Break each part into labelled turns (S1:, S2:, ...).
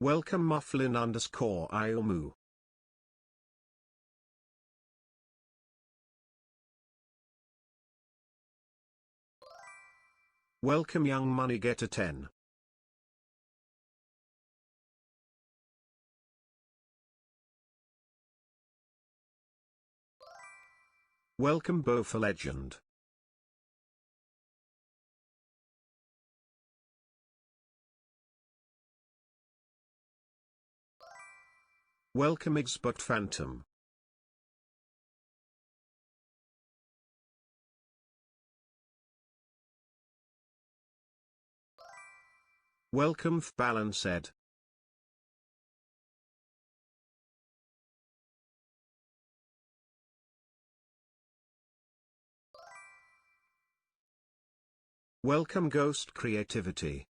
S1: Welcome Mufflin_Iomu. Welcome Young Money Getter 10. Welcome Bofa Legend. Welcome Xbox Phantom. Welcome Balanced. Welcome Ghost Creativity.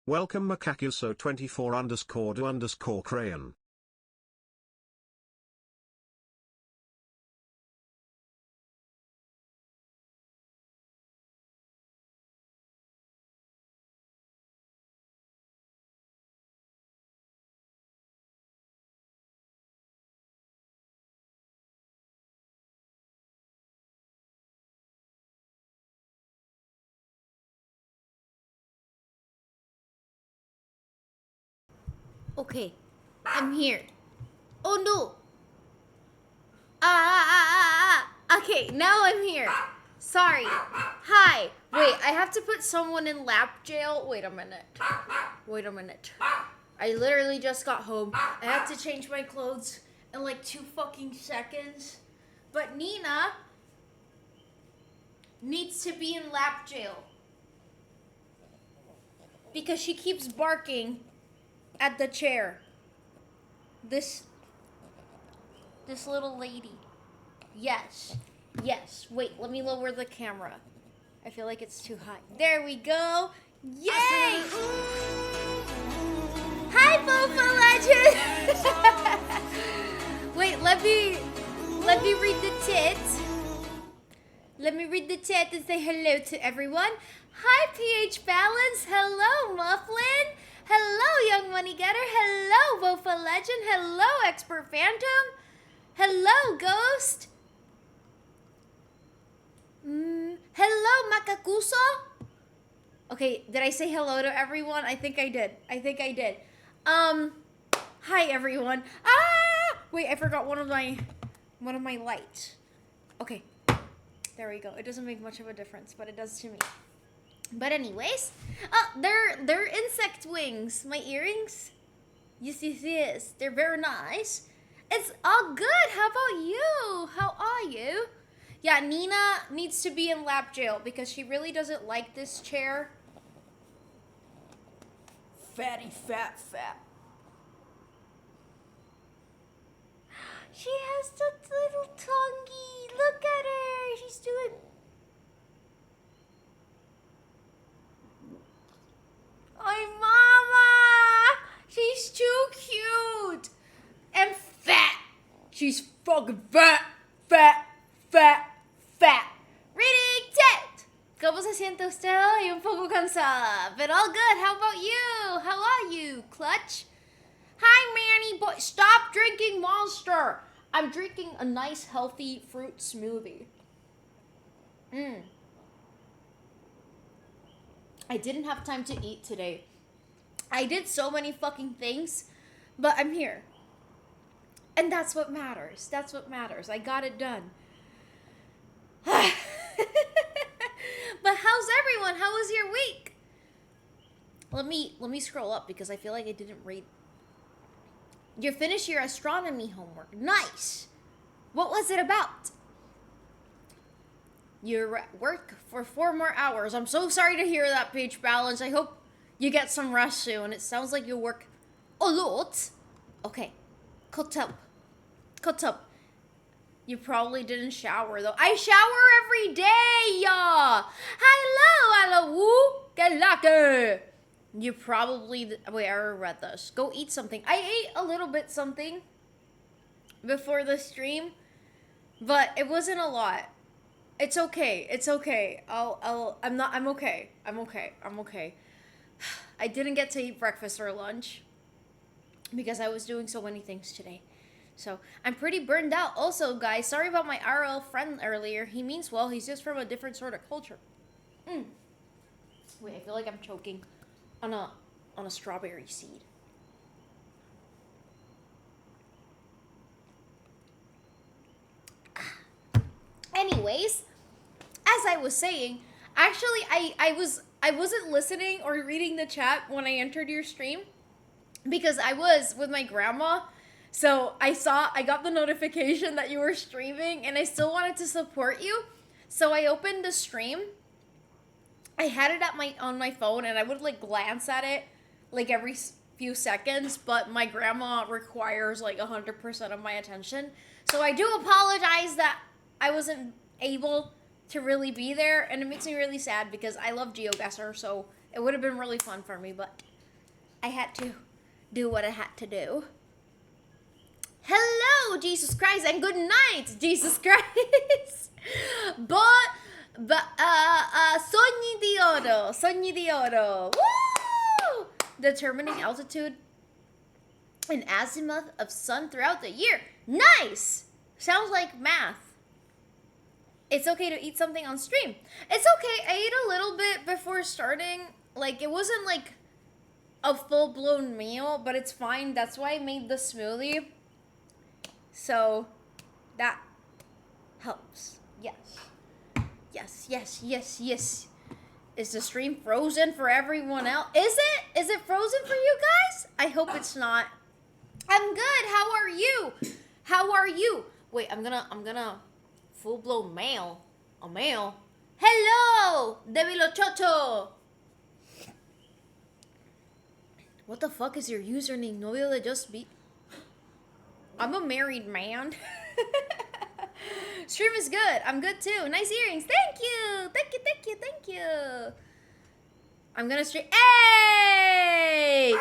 S1: Welcome Makakuso24_do_crayon.
S2: Okay, I'm here. Oh no! Ah. Okay, now I'm here. Sorry. Hi. Wait, I have to put someone in lap jail. Wait a minute. I literally just got home. I have to change my clothes in like 2 fucking seconds. But Nina needs to be in lap jail because she keeps barking at the chair. This little lady. Yes. Wait, let me lower the camera. I feel like it's too high. There we go. Yay! Hi, Bofa Legend. Wait, let me read the tit. Let me read the tit and say hello to everyone. Hi, PH Balance. Hello, Mufflin. Hello, Young Money Getter. Hello, Bofa Legend. Hello, Expert Phantom. Hello, Ghost. Hello, Makakuso. Okay, did I say hello to everyone? I think I did. Hi everyone. Wait, I forgot one of my lights. Okay, there we go. It doesn't make much of a difference, but it does to me. But anyways, they're insect wings. My earrings. Yes. They're very nice. It's all good. How about you? How are you? Yeah, Nina needs to be in lap jail because she really doesn't like this chair. Fatty, fat. She has the little tonguey. Look at her. She's doing... She's fucking fat, fat, fat, fat. Reading text. ¿Cómo se siente usted hoy? Un poco cansada, but all good. How about you? How are you, Clutch? Hi, Manny boy. Stop drinking Monster. I'm drinking a nice, healthy fruit smoothie. I didn't have time to eat today. I did so many fucking things, but I'm here. And that's what matters. That's what matters. I got it done. But how's everyone? How was your week? Let me scroll up because I feel like I didn't read. You finished your astronomy homework. Nice. What was it about? You're at work for 4 more hours. I'm so sorry to hear that, Peach Balance. I hope you get some rest soon. It sounds like you work a lot. Okay. Cut up. Cut up. You probably didn't shower, though. I shower every day, y'all. Hello, woo. Get lucky. You probably... Wait, I already read this. Go eat something. I ate a little bit something before the stream, but it wasn't a lot. It's okay. It's okay. I'm okay. I'm okay. I'm okay. I didn't get to eat breakfast or lunch because I was doing so many things today. So, I'm pretty burned out. Also, guys, sorry about my RL friend earlier. He means well. He's just from a different sort of culture. Wait, I feel like I'm choking on a strawberry seed. Anyways, as I was saying, actually I wasn't listening or reading the chat when I entered your stream because I was with my grandma. So I got the notification that you were streaming and I still wanted to support you. So I opened the stream. I had it on my phone and I would like glance at it like every few seconds, but my grandma requires like 100% of my attention. So I do apologize that I wasn't able to really be there, and it makes me really sad because I love GeoGuessr, so it would have been really fun for me, but I had to do what I had to do. Hello, Jesus Christ, and good night, Jesus Christ. Sogni di oro. Woo! Determining altitude and azimuth of sun throughout the year. Nice! Sounds like math. It's okay to eat something on stream. It's okay. I ate a little bit before starting. Like, it wasn't like a full-blown meal, but it's fine. That's why I made the smoothie. So, that helps. Yes. Yes, yes, yes, yes. Is the stream frozen for everyone else? Is it? Is it frozen for you guys? I hope it's not. I'm good. How are you? How are you? Wait, I'm gonna full-blown male. A male. Hello, Debilochocho. What the fuck is your username? Novio de just be. I'm a married man. Stream is good. I'm good too. Nice earrings. Thank you. Thank you. Thank you. Thank you. I'm gonna stream. Hey!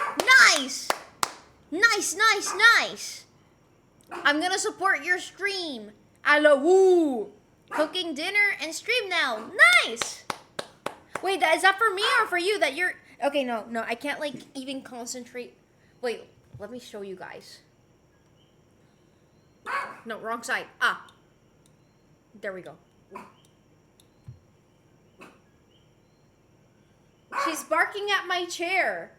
S2: Nice. Nice. Nice. Nice. I'm gonna support your stream. Hello, woo! Cooking dinner and stream now. Nice! Wait, is that for me or for you that you're... Okay, no, I can't, like, even concentrate. Wait, let me show you guys. No, wrong side. Ah. There we go. She's barking at my chair.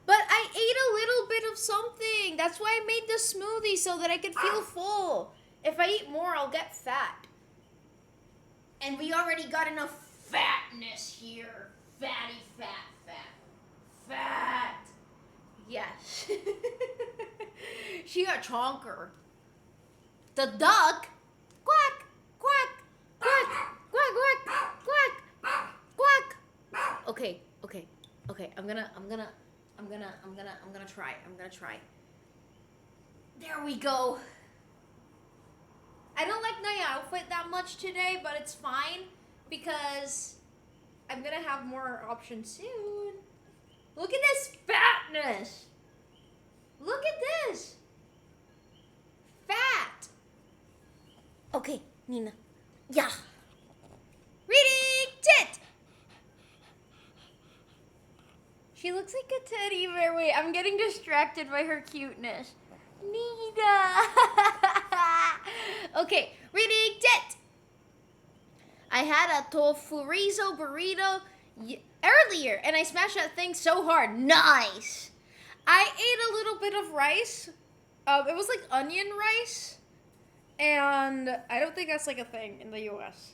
S2: But I ate a little bit of something. That's why I made the smoothie, so that I could feel full. If I eat more, I'll get fat. And we already got enough fatness here. Fatty, fat. Yes. She got chonker. The duck. Quack, quack, quack, quack, quack, quack, quack. Okay. I'm gonna try. There we go. I don't like my outfit that much today, but it's fine. fine, because I'm gonna have more options soon. There we go. I don't like my outfit that much today, but it's fine, because I'm gonna have more options soon. There we go. I don't like my outfit that much today, but it's fine, because I'm gonna have more options soon. There we go. I don't like my outfit that much today, but it's fine, because I'm gonna have more options soon. Look at this fatness. Look at this. Fat. Okay, Nina. Yeah. Reading tit. She looks like a teddy bear. Wait, I'm getting distracted by her cuteness. Nina. Okay, reading tit. I had a tofurizo burrito earlier, and I smashed that thing so hard. Nice. I ate a little bit of rice. It was like onion rice, and I don't think that's like a thing in the U.S.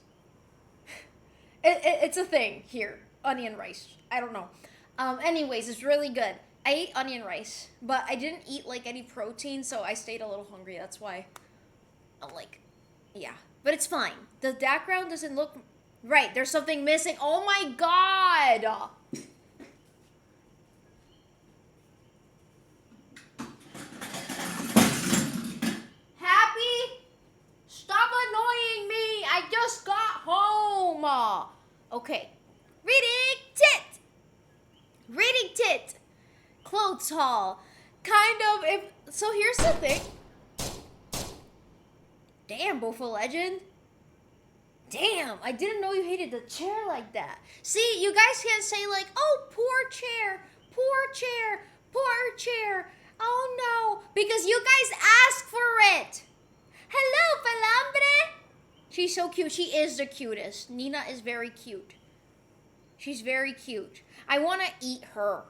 S2: It's a thing here, onion rice. I don't know. Anyways, it's really good. I ate onion rice, but I didn't eat like any protein, so I stayed a little hungry. That's why I'm like, yeah. But it's fine. The background doesn't look right. There's something missing. Oh my god! Happy? Stop annoying me! I just got home! Okay. Reading tit! Reading tit! Clothes haul. Kind of, so here's the thing. Damn, Bofa Legend. Damn, I didn't know you hated the chair like that. See, you guys can't say like, oh, poor chair, poor chair, poor chair. Oh no, because you guys asked for it. Hello, Palambre. She's so cute. She is the cutest. Nina is very cute. She's very cute. I want to eat her.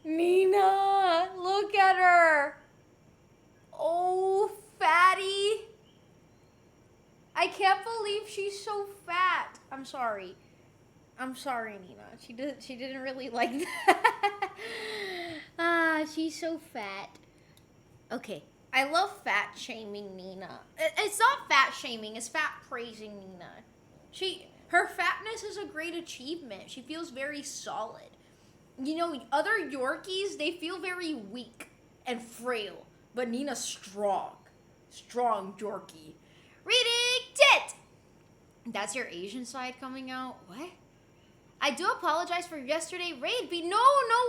S2: Nina, look at her. Oh, fatty. I can't believe she's so fat. I'm sorry. I'm sorry, Nina. She didn't really like that. She's so fat. Okay. I love fat shaming Nina. It's not fat shaming, it's fat praising Nina. Her fatness is a great achievement. She feels very solid. You know, other Yorkies, they feel very weak and frail. But Nina's strong. Strong Yorkie. Reading tit! That's your Asian side coming out? What? I do apologize for yesterday raid. No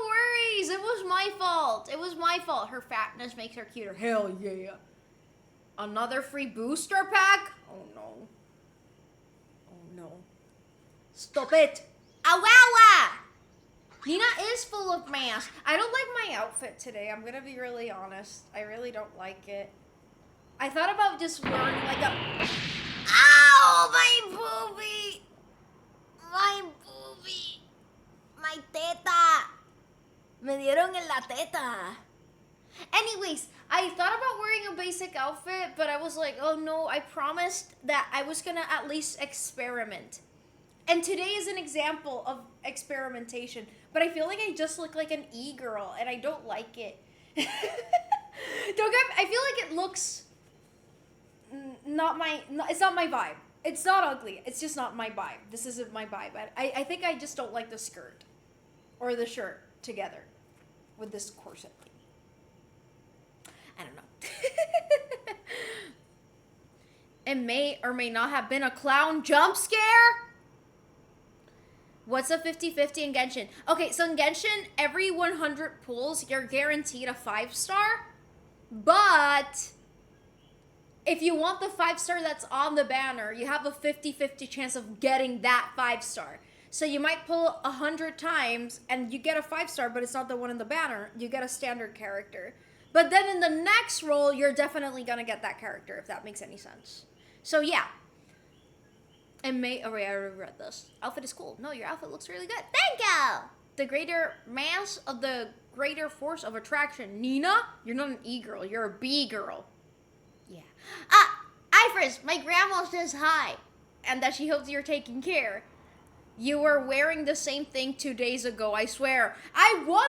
S2: worries. It was my fault. It was my fault. Her fatness makes her cuter. Hell yeah. Another free booster pack? Oh no. Oh no. Stop it. Awawa! Nina is full of mass. I don't like my outfit today. I'm gonna be really honest. I really don't like it. I thought about just wearing like a... Ow! My boobie! My boobie! My teta! Me dieron en la teta. Anyways, I thought about wearing a basic outfit, but I was like, oh no, I promised that I was gonna at least experiment. And today is an example of experimentation. But I feel like I just look like an e-girl, and I don't like it. I feel like it looks it's not my vibe. It's not ugly. It's just not my vibe. This isn't my vibe. I think I just don't like the skirt or the shirt together with this corset thing. I don't know. It may or may not have been a clown jump scare. What's a 50-50 in Genshin? Okay, so in Genshin, every 100 pulls, you're guaranteed a 5-star. But if you want the 5-star that's on the banner, you have a 50-50 chance of getting that 5-star. So you might pull 100 times and you get a 5-star, but it's not the one in the banner. You get a standard character. But then in the next roll, you're definitely gonna get that character, if that makes any sense. So yeah. And I already read this. Outfit is cool. No, your outfit looks really good. Thank you! The greater mass of the greater force of attraction. Nina, you're not an E-girl. You're a B-girl. Yeah. Ifris, my grandma says hi. And that she hopes you're taking care. You were wearing the same thing 2 days ago, I swear. I was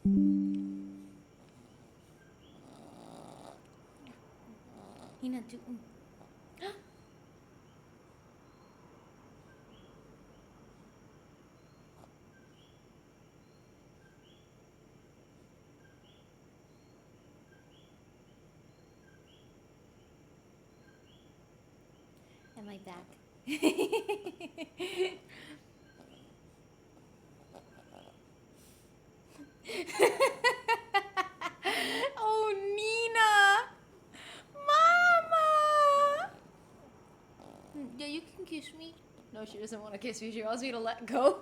S2: Nina, do. Am I back? Oh, Nina! Mama! Yeah, you can kiss me. No, she doesn't want to kiss me. She wants me to let go.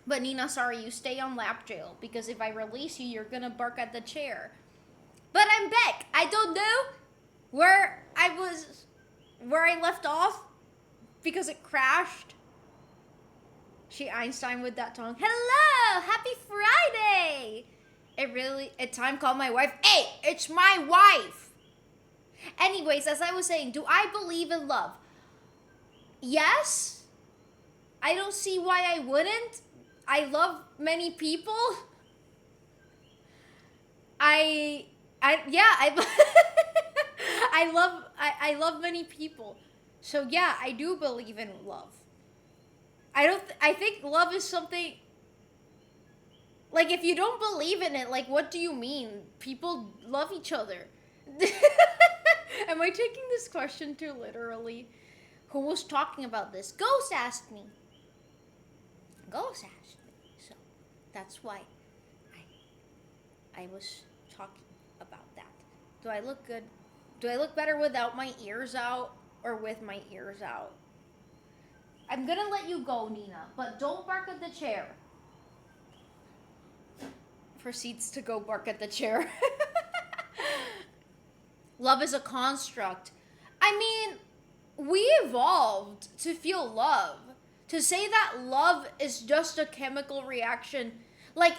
S2: But Nina, sorry, you stay on lap jail. Because if I release you, you're gonna bark at the chair. But I'm back. I don't know where I left off. Because it crashed. She Einstein with that tongue. Hello! Happy Friday! It's time to call my wife. Hey, it's my wife! Anyways, as I was saying, do I believe in love? Yes. I don't see why I wouldn't. I love many people. I I love many people. So yeah, I do believe in love. I think love is something, like, if you don't believe in it, like, what do you mean? People love each other. Am I taking this question too literally? Who was talking about this? Ghost asked me. Ghost asked me. So that's why I was talking about that. Do I look good? Do I look better without my ears out or with my ears out? I'm gonna let you go, Nina, but don't bark at the chair. Proceeds to go bark at the chair. Love is a construct. I mean, we evolved to feel love. To say that love is just a chemical reaction, like,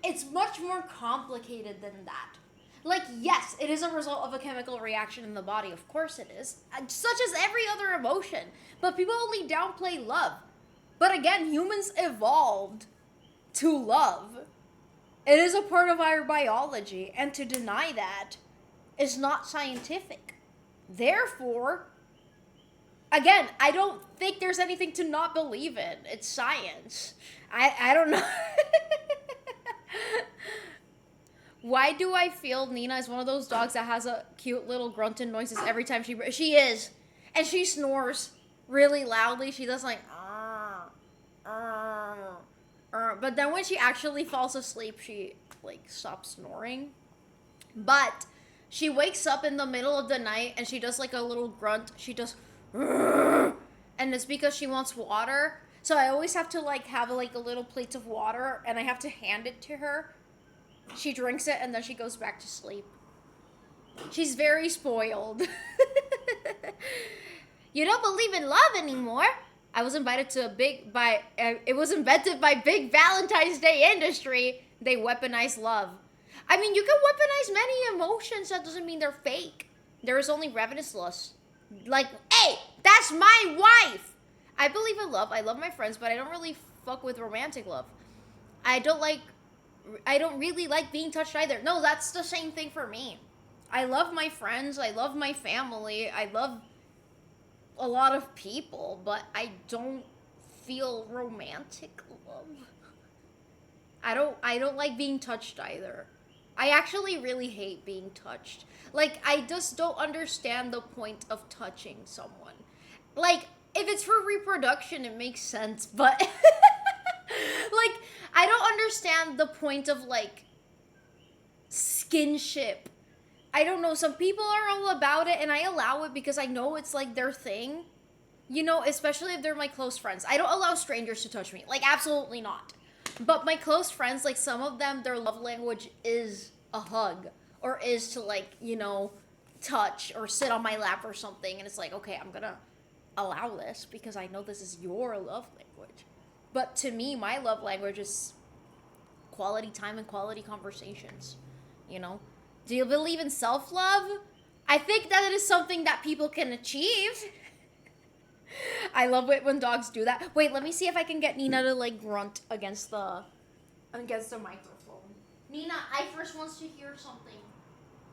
S2: it's much more complicated than that. Like, yes, it is a result of a chemical reaction in the body. Of course it is. Such as every other emotion. But people only downplay love. But again, humans evolved to love. It is a part of our biology. And to deny that is not scientific. Therefore, again, I don't think there's anything to not believe in. It's science. I don't know. Why do I feel Nina is one of those dogs that has a cute little grunting noises every time she is. And she snores really loudly. She does like, but then when she actually falls asleep, she like stops snoring. But she wakes up in the middle of the night and she does like a little grunt. She does, and it's because she wants water. So I always have to like have like a little plate of water and I have to hand it to her. She drinks it and then she goes back to sleep. She's very spoiled. You don't believe in love anymore? I was invited to it was invented by Big Valentine's Day industry. They weaponize love. I mean, you can weaponize many emotions. That doesn't mean they're fake. There is only ravenous lust. Like, hey, that's my wife. I believe in love. I love my friends, but I don't really fuck with romantic love. I don't really like being touched either. No, that's the same thing for me. I love my friends. I love my family. I love a lot of people, but I don't feel romantic love. I don't like being touched either. I actually really hate being touched. Like, I just don't understand the point of touching someone. Like, if it's for reproduction, it makes sense, but like, I don't understand the point of, like, skinship. I don't know, some people are all about it, and I allow it because I know it's, like, their thing. You know, especially if they're my close friends. I don't allow strangers to touch me. Like, absolutely not. But my close friends, like, some of them, their love language is a hug. Or is to, like, you know, touch or sit on my lap or something. And it's like, okay, I'm gonna allow this because I know this is your love language. But to me, my love language is quality time and quality conversations. You know? Do you believe in self-love? I think that it is something that people can achieve. I love it when dogs do that. Wait, let me see if I can get Nina to, like, grunt against the against the microphone. Nina, I first wants to hear something.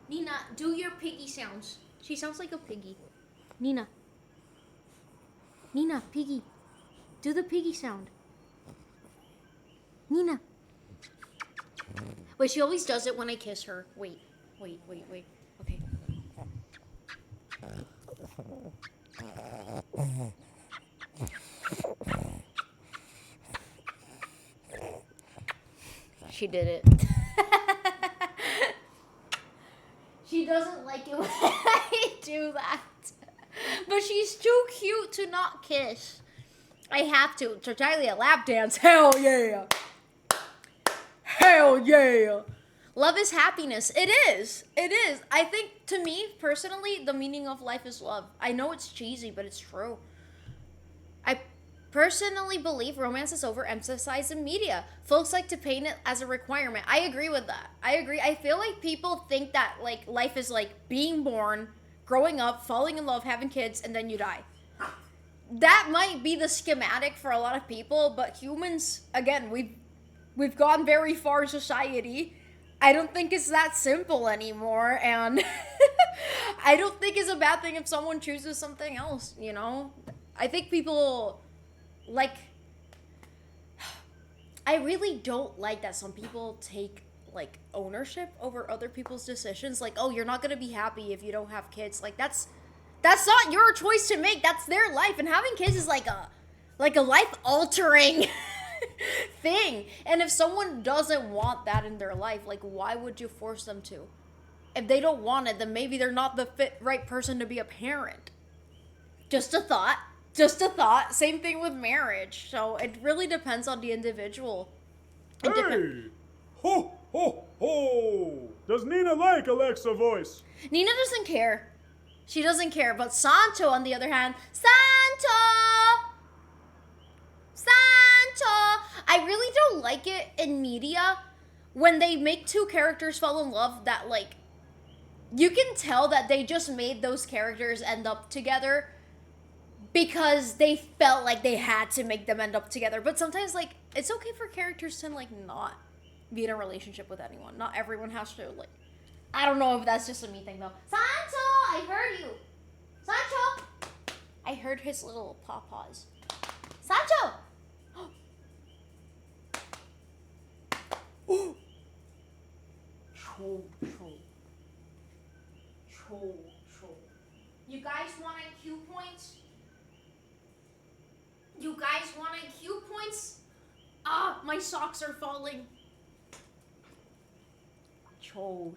S2: Nina, do your piggy sounds. She sounds like a piggy. Nina. Nina, piggy. Do the piggy sound. Nina. Wait, she always does it when I kiss her. Wait. Okay. She did it. She doesn't like it when I do that. But she's too cute to not kiss. I have to. Charlie, a lap dance. Hell yeah. Hell yeah. Love is happiness. It is. It is. I think, to me, personally, the meaning of life is love. I know it's cheesy, but it's true. I personally believe romance is overemphasized in media. Folks like to paint it as a requirement. I agree with that. I agree. I feel like people think that, like, life is like being born, growing up, falling in love, having kids, and then you die. That might be the schematic for a lot of people, but humans, again, we've gone very far in society. I don't think it's that simple anymore, and I don't think it's a bad thing if someone chooses something else, you know? I think people, like, I really don't like that some people take, like, ownership over other people's decisions. Like, oh, you're not gonna be happy if you don't have kids. Like, that's not your choice to make. That's their life, and having kids is like a life-altering thing. And if someone doesn't want that in their life, like, why would you force them to? If they don't want it, then maybe they're not the right person to be a parent. Just a thought. Same thing with marriage. So it really depends on the individual.
S3: Hey! Ho, ho, ho! Does Nina like Alexa voice?
S2: Nina doesn't care. She doesn't care. But Sancho, on the other hand, Sancho! I really don't like it in media when they make two characters fall in love that, like, you can tell that they just made those characters end up together because they felt like they had to make them end up together. But sometimes, like, it's okay for characters to, like, not be in a relationship with anyone. Not everyone has to, like, I don't know if that's just a me thing, though. Sancho, I heard you. Sancho. I heard his little paw-paws. Sancho. Oh. Cho. You guys want IQ points? Ah, my socks are falling. Cho.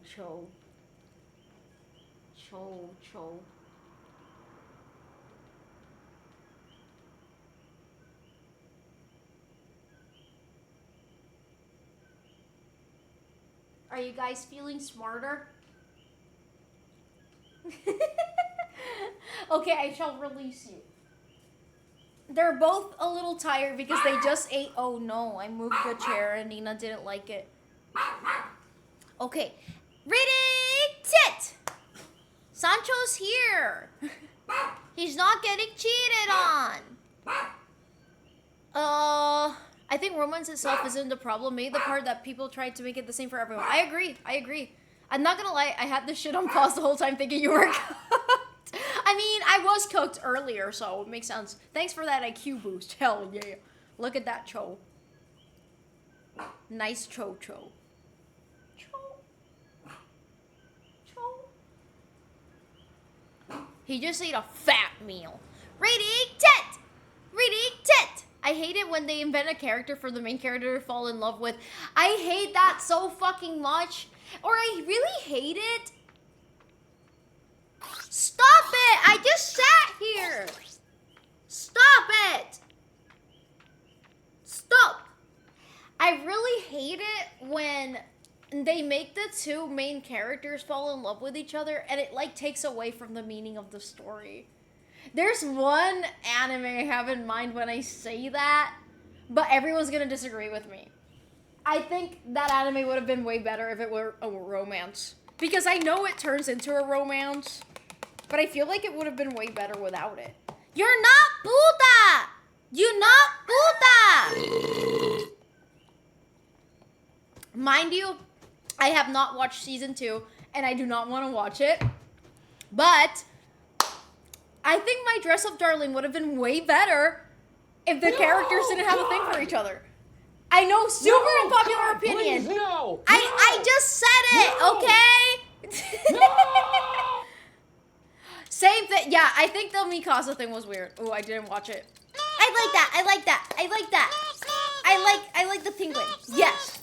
S2: Are you guys feeling smarter? Okay, I shall release you. They're both a little tired because they just ate. Oh no, I moved the chair and Nina didn't like it. Okay, ready, tit! Sancho's here. He's not getting cheated on. I think romance itself isn't the problem. Maybe the part that people tried to make it the same for everyone. I agree. I'm not gonna lie, I had this shit on pause the whole time thinking you were cooked. I mean, I was cooked earlier, so it makes sense. Thanks for that IQ boost. Hell yeah. Look at that Cho. Nice Cho. He just ate a fat meal. Ready, tit! I hate it when they invent a character for the main character to fall in love with. I hate that so fucking much. Or I really hate it. Stop it! I just sat here. Stop it. Stop. I really hate it when they make the two main characters fall in love with each other and it, like, takes away from the meaning of the story. There's one anime I have in mind when I say that, but everyone's gonna disagree with me. I think that anime would have been way better if it were a romance. Because I know it turns into a romance, but I feel like it would have been way better without it. You're not Buddha! You're not Buddha! Mind you, I have not watched season 2, and I do not want to watch it. But I think My Dress Up Darling would have been way better if the characters didn't have a thing for each other. I know, super unpopular opinion.
S4: Please, no.
S2: I just said it, okay?
S4: No.
S2: Same thing. Yeah, I think the Mikasa thing was weird. Oh, I didn't watch it. I like that. I like that. I like that. I like the penguin. Yes.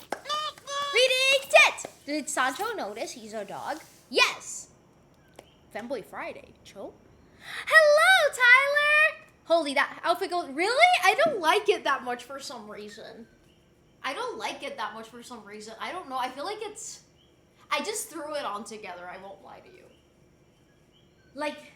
S2: Reading tit. Did Sancho notice he's a dog? Yes. Femboy Friday. Cho? Hello, Tyler. Holy, that outfit goes. Really? I don't like it that much for some reason. I don't like it that much for some reason. I don't know. I feel like it's. I just threw it on together. I won't lie to you. Like,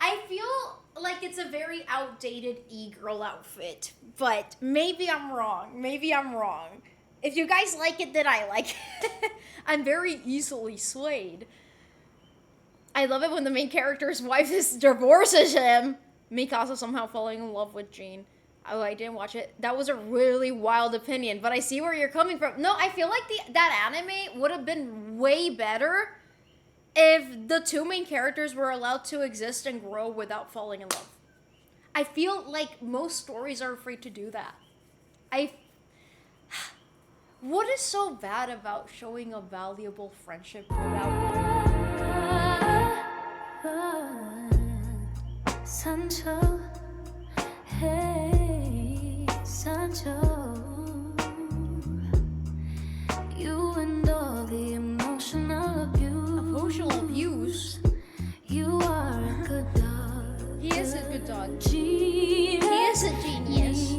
S2: I feel like it's a very outdated e-girl outfit, but maybe I'm wrong. Maybe I'm wrong. If you guys like it, then I like it. I'm very easily swayed. I love it when the main character's wife divorces him. Mikasa somehow falling in love with Jean. Oh, I didn't watch it. That was a really wild opinion, but I see where you're coming from. No, I feel like that anime would have been way better if the two main characters were allowed to exist and grow without falling in love. I feel like most stories are afraid to do that. What is so bad about showing a valuable friendship without...
S5: Sancho, hey, Sancho, you and all the emotional abuse.
S2: Emotional abuse?
S5: You are a good dog.
S2: He is a good dog.
S5: He
S2: is a genius.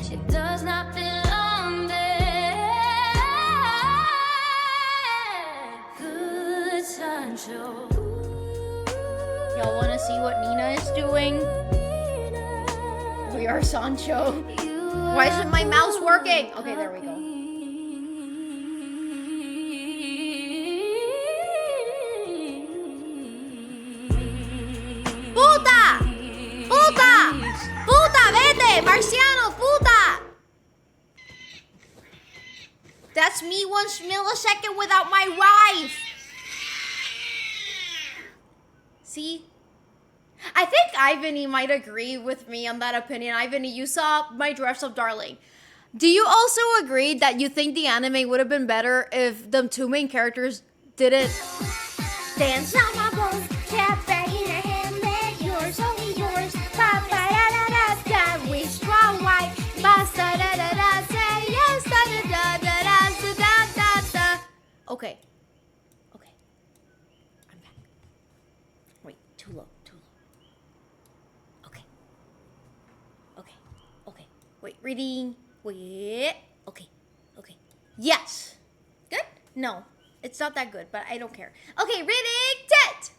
S5: It does not belong there. Good Sancho.
S2: Y'all want to see what Nina is doing? We are Sancho. Why isn't my mouse working? Okay, there we go. ¡Puta! ¡Puta! ¡Puta! ¡Vete! ¡Marciano! ¡Puta! That's me 1 millisecond without my wife. See? I think Ivany might agree with me on that opinion. Ivany, you saw My Dress Up Darling. Do you also agree that you think the anime would have been better if the two main characters didn't dance on my boat, tap back in your hand, let yours, only yours, ba ba da da da da, we strong white, ba da da da da, say yes, da da da da da da da da. Okay. Okay. I'm back. Wait, too low. Okay. Okay. Okay. Wait, reading. Wait. Okay. Okay. Yes. Good? No. It's not that good, but I don't care. Okay, reading tit.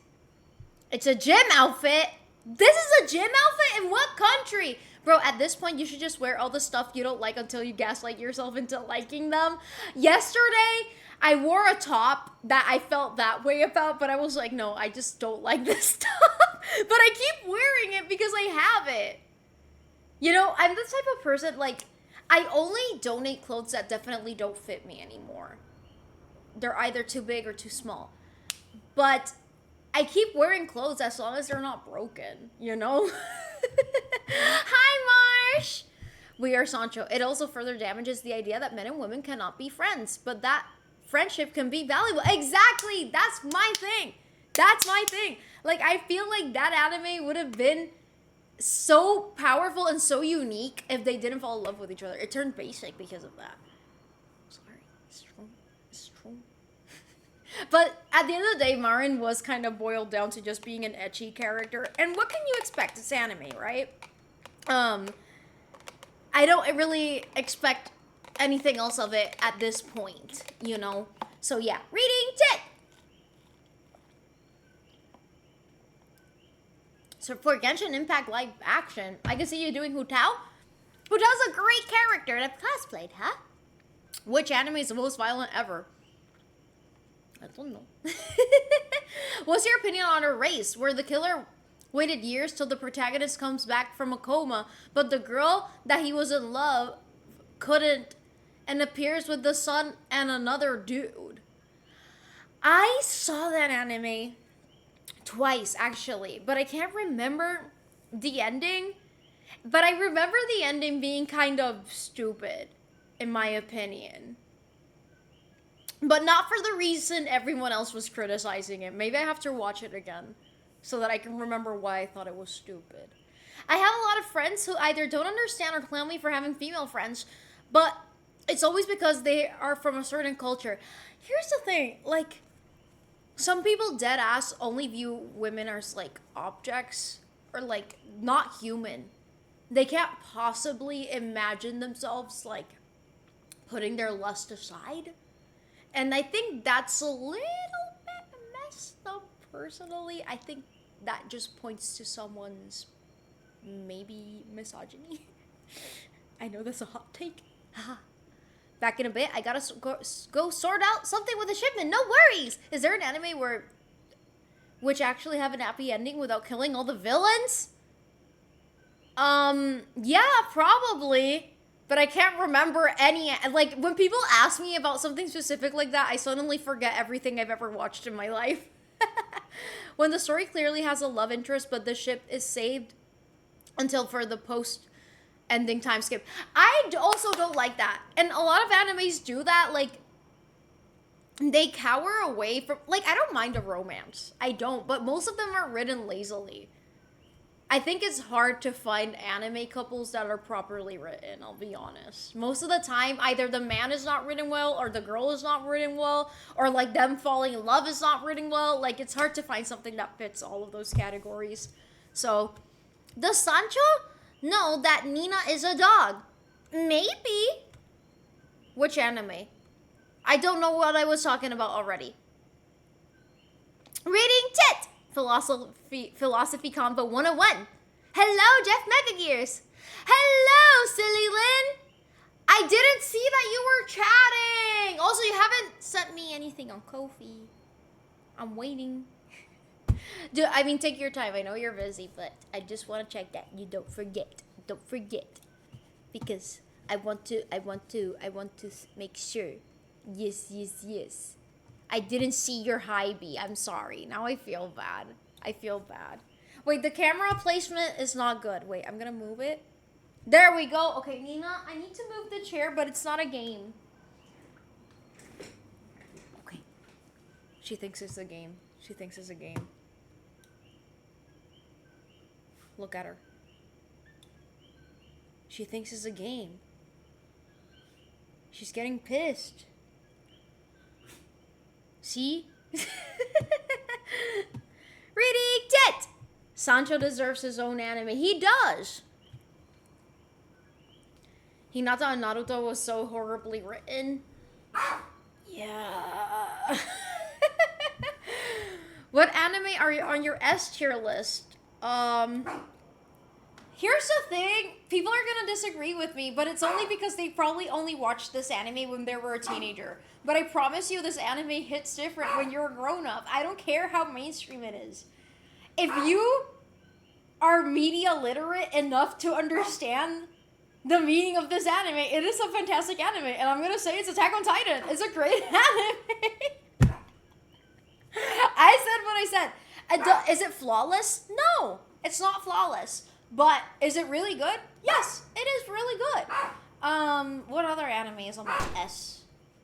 S2: It's a gym outfit. This is a gym outfit? In what country? Bro, at this point, you should just wear all the stuff you don't like until you gaslight yourself into liking them. Yesterday, I wore a top that I felt that way about, but I was like, no, I just don't like this stuff. But I keep wearing it because I have it. You know, I'm the type of person, like, I only donate clothes that definitely don't fit me anymore. They're either too big or too small. But I keep wearing clothes as long as they're not broken, you know? Hi, Marsh! We are Sancho. It also further damages the idea that men and women cannot be friends, but that friendship can be valuable. Exactly! That's my thing. That's my thing. Like, I feel like that anime would have been so powerful and so unique if they didn't fall in love with each other. It turned basic because of that. Sorry. It's true. It's true. But at the end of the day, Marin was kind of boiled down to just being an ecchi character. And what can you expect? It's anime, right? I don't really expect anything else of it at this point, you know? So yeah, reading tit! So for Genshin Impact live action, I can see you doing Hu Tao. Hu Tao's a great character and I've cosplayed, huh? Which anime is the most violent ever? I don't know. What's your opinion on a race where the killer waited years till the protagonist comes back from a coma, but the girl that he was in love couldn't and appears with the son and another dude. I saw that anime twice actually, but I can't remember the ending. But I remember the ending being kind of stupid, in my opinion. But not for the reason everyone else was criticizing it. Maybe I have to watch it again so that I can remember why I thought it was stupid. I have a lot of friends who either don't understand or clown me for having female friends, but it's always because they are from a certain culture. Here's the thing, like, some people dead ass only view women as like objects or like not human. They can't possibly imagine themselves like putting their lust aside. And I think that's a little bit messed up personally. I think that just points to someone's maybe misogyny. I know that's a hot take. Back in a bit, I gotta go sort out something with a shipment. No worries! Is there an anime which actually have an happy ending without killing all the villains? Yeah, probably. But I can't remember any, like, when people ask me about something specific like that, I suddenly forget everything I've ever watched in my life. When the story clearly has a love interest, but the ship is saved until for the post-ending time skip. I also don't like that. And a lot of animes do that, like, they cower away from, like, I don't mind a romance. I don't, but most of them are written lazily. I think it's hard to find anime couples that are properly written, I'll be honest. Most of the time, either the man is not written well, or the girl is not written well, or like them falling in love is not written well. Like, it's hard to find something that fits all of those categories. So, does Sancho know that Nina is a dog? Maybe. Which anime? I don't know what I was talking about already. Reading Tit! Philosophy Combo 101. Hello, Jeff Megagears. Hello, Silly Lynn. I didn't see that you were chatting. Also, you haven't sent me anything on Ko-fi. I'm waiting. Take your time. I know you're busy, but I just want to check that you don't forget. Don't forget. Because I want to make sure. Yes. I didn't see your high B. I'm sorry. Now I feel bad. Wait, the camera placement is not good. Wait, I'm gonna move it. There we go. Okay, Nina, I need to move the chair, but it's not a game. Okay. She thinks it's a game. Look at her. She thinks it's a game. She's getting pissed. See? Reading Tit! Sancho deserves his own anime. He does! Hinata and Naruto was so horribly written. Yeah. What anime are you on your S tier list? Here's the thing. People are gonna disagree with me, but it's only because they probably only watched this anime when they were a teenager. But I promise you, this anime hits different when you're a grown-up. I don't care how mainstream it is. If you are media literate enough to understand the meaning of this anime, it is a fantastic anime. And I'm gonna say it's Attack on Titan. It's a great anime. I said what I said. Is it flawless? No, it's not flawless. But is it really good? Yes, it is really good. What other anime is on my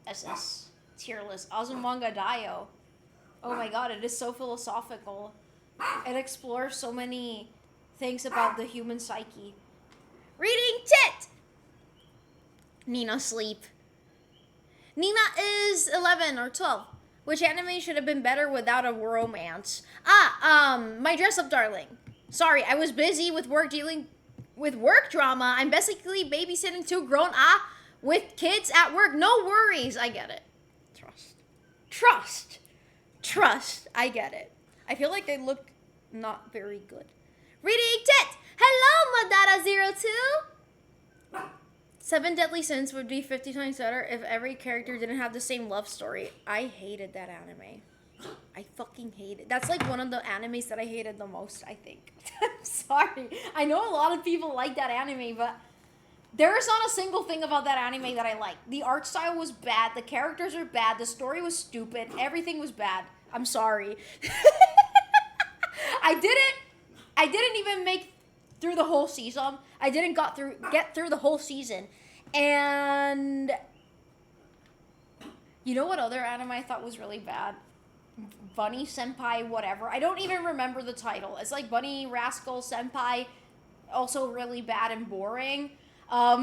S2: SS tier list? Azumanga Daioh. Oh my god, it is so philosophical. It explores so many things about the human psyche. Reading Tit! Nina sleep. Nina is 11 or 12. Which anime should have been better without a romance? My Dress Up Darling. Sorry, I was busy with work dealing with work drama. I'm basically babysitting two grown with kids at work. No worries. I get it. Trust. I get it. I feel like they look not very good. Reading Tit. Hello, Madara02. 7 Deadly Sins would be 50 times better if every character didn't have the same love story. I hated that anime. I fucking hate it. That's like one of the animes that I hated the most, I think. I'm sorry. I know a lot of people like that anime, but there is not a single thing about that anime that I like. The art style was bad. The characters are bad. The story was stupid. Everything was bad. I'm sorry. I didn't even make through the whole season. I didn't get through the whole season. And you know what other anime I thought was really bad? Bunny Senpai whatever. I don't even remember the title. It's like Bunny Rascal Senpai, also really bad and boring. I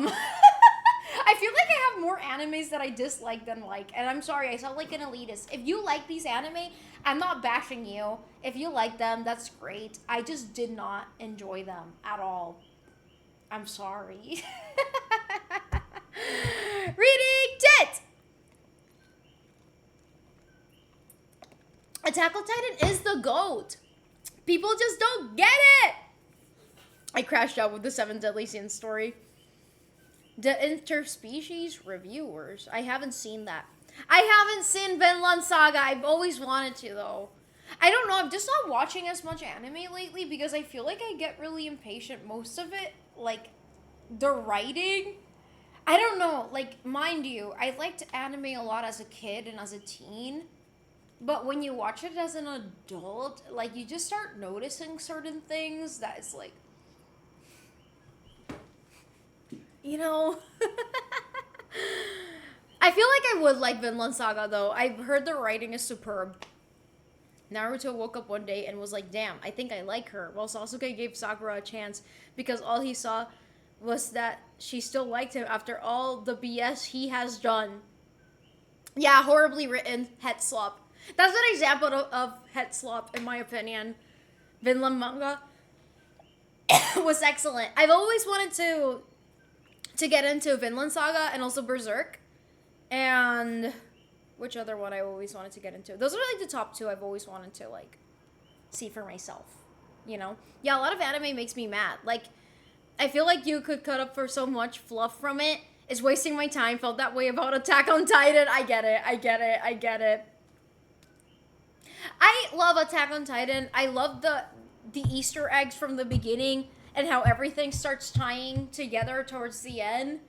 S2: feel like I have more animes that I dislike than like, and I'm sorry, I sound like an elitist. If you like these anime, I'm not bashing you. If you like them, that's great. I just did not enjoy them at all. I'm sorry. Reading Tit! Attack on Titan is the GOAT. People just don't get it. I crashed out with the 7 Deadly Sins story. The interspecies reviewers. I haven't seen that. I haven't seen Vinland Saga. I've always wanted to, though. I don't know. I'm just not watching as much anime lately because I feel like I get really impatient. Most of it, like, the writing. I don't know. Like, mind you, I liked anime a lot as a kid and as a teen. But when you watch it as an adult, like, you just start noticing certain things that it's like, you know? I feel like I would like Vinland Saga, though. I've heard the writing is superb. Naruto woke up one day and was like, damn, I think I like her. While Sasuke gave Sakura a chance because all he saw was that she still liked him after all the BS he has done. Yeah, horribly written head slop. That's an example of head slop, in my opinion. Vinland manga was excellent. I've always wanted to get into Vinland Saga and also Berserk. And which other one I always wanted to get into? Those are like the top 2 I've always wanted to like see for myself. You know? Yeah, a lot of anime makes me mad. Like, I feel like you could cut up for so much fluff from it. It's wasting my time. Felt that way about Attack on Titan. I get it. I love Attack on Titan. I love the Easter eggs from the beginning and how everything starts tying together towards the end.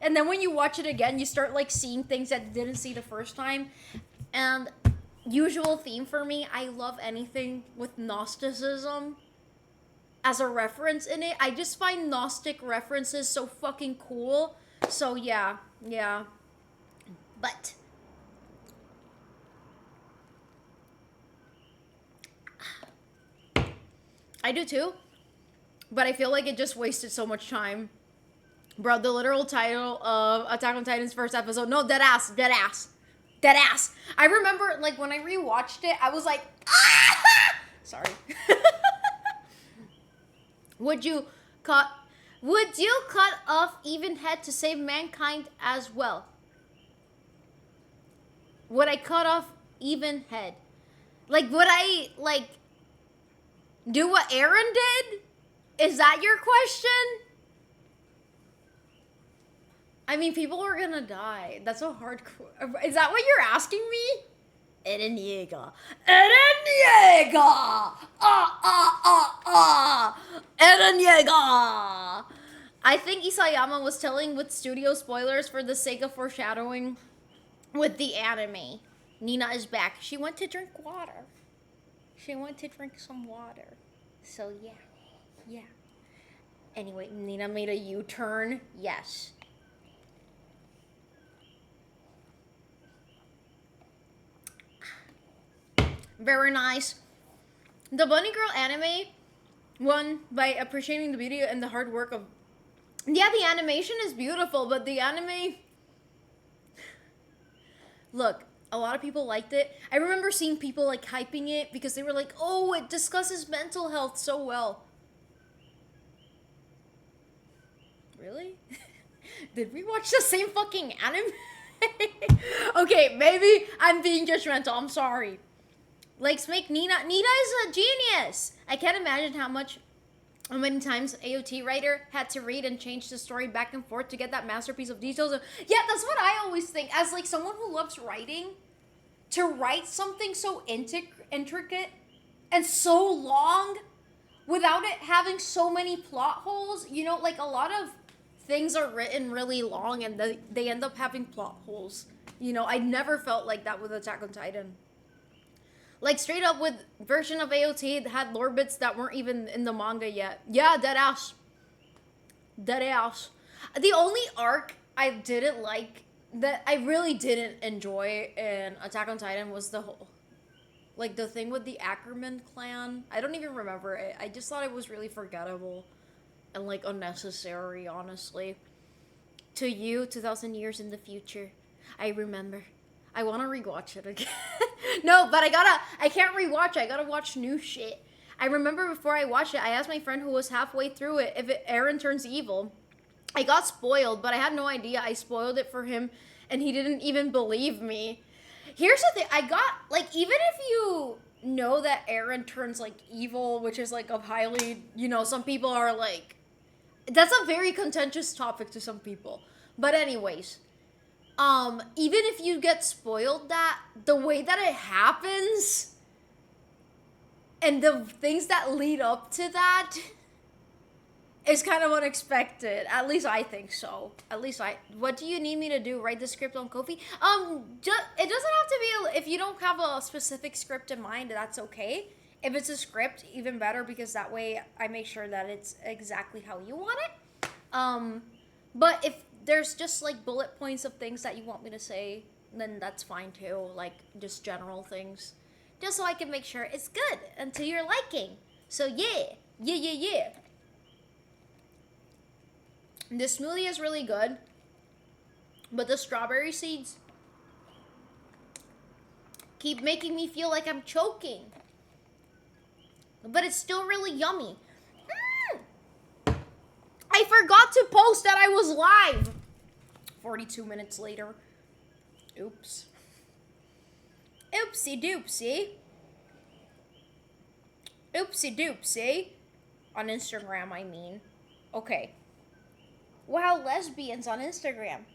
S2: And then when you watch it again, you start like seeing things that you didn't see the first time. And usual theme for me, I love anything with Gnosticism as a reference in it. I just find Gnostic references so fucking cool. So yeah. But I do too. But I feel like it just wasted so much time. Bro, the literal title of Attack on Titan's first episode. No, dead ass. I remember, like, when I rewatched it, I was like, ah! Sorry. Would you cut off even head to save mankind as well? Would I cut off even head? Like, would I, like, do what Eren did? Is that your question? I mean, people are gonna die. That's so hardcore. Is that what you're asking me? Eren Yeager. Eren Yeager. I think Isayama was telling with studio spoilers for the sake of foreshadowing with the anime. Nina is back. She went to drink water. She went to drink some water. So yeah. Anyway, Nina made a U-turn. Yes. Very nice. The Bunny Girl anime won by appreciating the beauty and the hard work of... Yeah, the animation is beautiful, but the anime... Look, a lot of people liked it. I remember seeing people, like, hyping it because they were like, oh, it discusses mental health so well. Really? Did we watch the same fucking anime? Okay, maybe I'm being judgmental. I'm sorry. Like, make Nina is a genius. I can't imagine how many times AOT writer had to read and change the story back and forth to get that masterpiece of details. Yeah, that's what I always think. As, like, someone who loves writing, to write something so intricate and so long, without it having so many plot holes. You know, like a lot of things are written really long and they end up having plot holes. You know, I never felt like that with Attack on Titan. Like straight up with version of AOT, it had lore bits that weren't even in the manga yet. Yeah, dead ass. Dead ass. The only arc I didn't like, that I really didn't enjoy in Attack on Titan, was the whole, like the thing with the Ackerman clan. I don't even remember it. I just thought it was really forgettable and like unnecessary, honestly. To you, 2,000 years in the future, I remember. I want to rewatch it again. No, but I can't rewatch it. I gotta watch new shit. I remember before I watched it, I asked my friend who was halfway through it if Eren turns evil. I got spoiled, but I had no idea. I spoiled it for him, and he didn't even believe me. Here's the thing. I got, like, even if you know that Eren turns, like, evil, which is, like, a highly, you know, some people are, like, that's a very contentious topic to some people. But anyways, even if you get spoiled that, the way that it happens and the things that lead up to that is kind of unexpected. At least I think so. What do you need me to do? Write the script on Ko-fi? It doesn't have to be, if you don't have a specific script in mind, that's okay. If it's a script, even better, because that way I make sure that it's exactly how you want it. But if there's just like bullet points of things that you want me to say, then that's fine too. Like just general things. Just so I can make sure it's good and to your liking. So yeah. This smoothie is really good, but the strawberry seeds keep making me feel like I'm choking. But it's still really yummy. I forgot to post that I was live. 42 minutes later. Oops. Oopsie doopsie. Oopsie doopsie. On Instagram, I mean. Okay. Wow, lesbians on Instagram.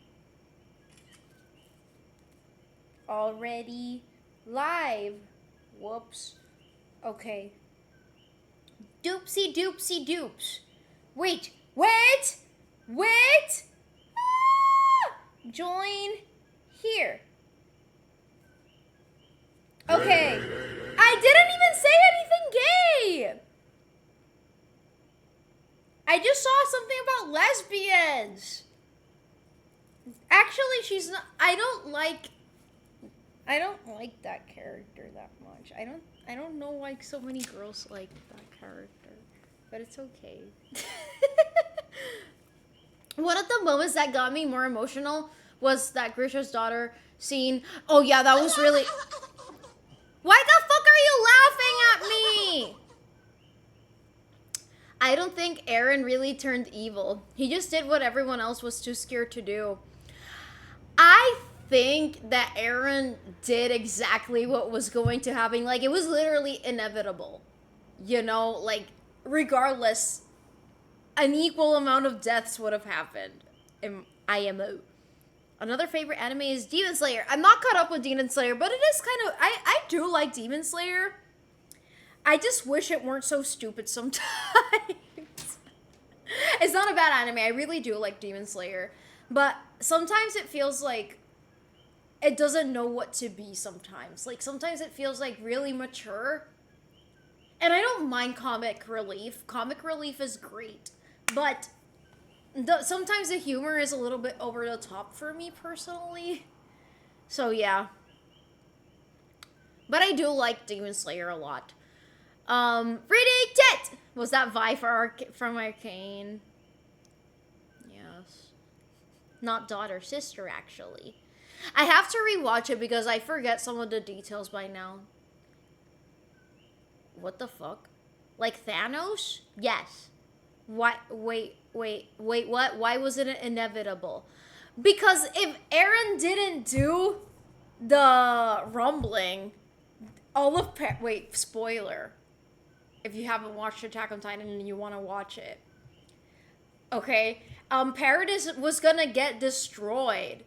S2: Already live. Whoops. Okay. Doopsie doopsie doops. Wait. Ah! Join here. Okay. I didn't even say anything gay. I just saw something about lesbians. Actually, she's not. I don't like that character that much. I don't know why so many girls like that character, but it's okay. One of the moments that got me more emotional was that Grisha's daughter scene. Oh yeah, that was really. Why the fuck are you laughing at me? I don't think Eren really turned evil. He just did what everyone else was too scared to do. I think that Eren did exactly what was going to happen. Like, it was literally inevitable. You know, like, regardless, an equal amount of deaths would have happened in IMO. Another favorite anime is Demon Slayer. I'm not caught up with Demon Slayer, but it is kind of... I do like Demon Slayer. I just wish it weren't so stupid sometimes. It's not a bad anime. I really do like Demon Slayer. But sometimes it feels like it doesn't know what to be sometimes. Like, sometimes it feels like really mature. And I don't mind comic relief. Comic relief is great. But sometimes the humor is a little bit over the top for me personally. So, yeah. But I do like Demon Slayer a lot. Reading Tet! Was that Vi from Arcane? Yes. Not daughter, sister, actually. I have to rewatch it because I forget some of the details by now. What the fuck? Like Thanos? Yes. Why? Wait, what? Why was it inevitable? Because if Eren didn't do the rumbling, all of wait, spoiler. If you haven't watched Attack on Titan and you want to watch it. Okay, Paradis was gonna get destroyed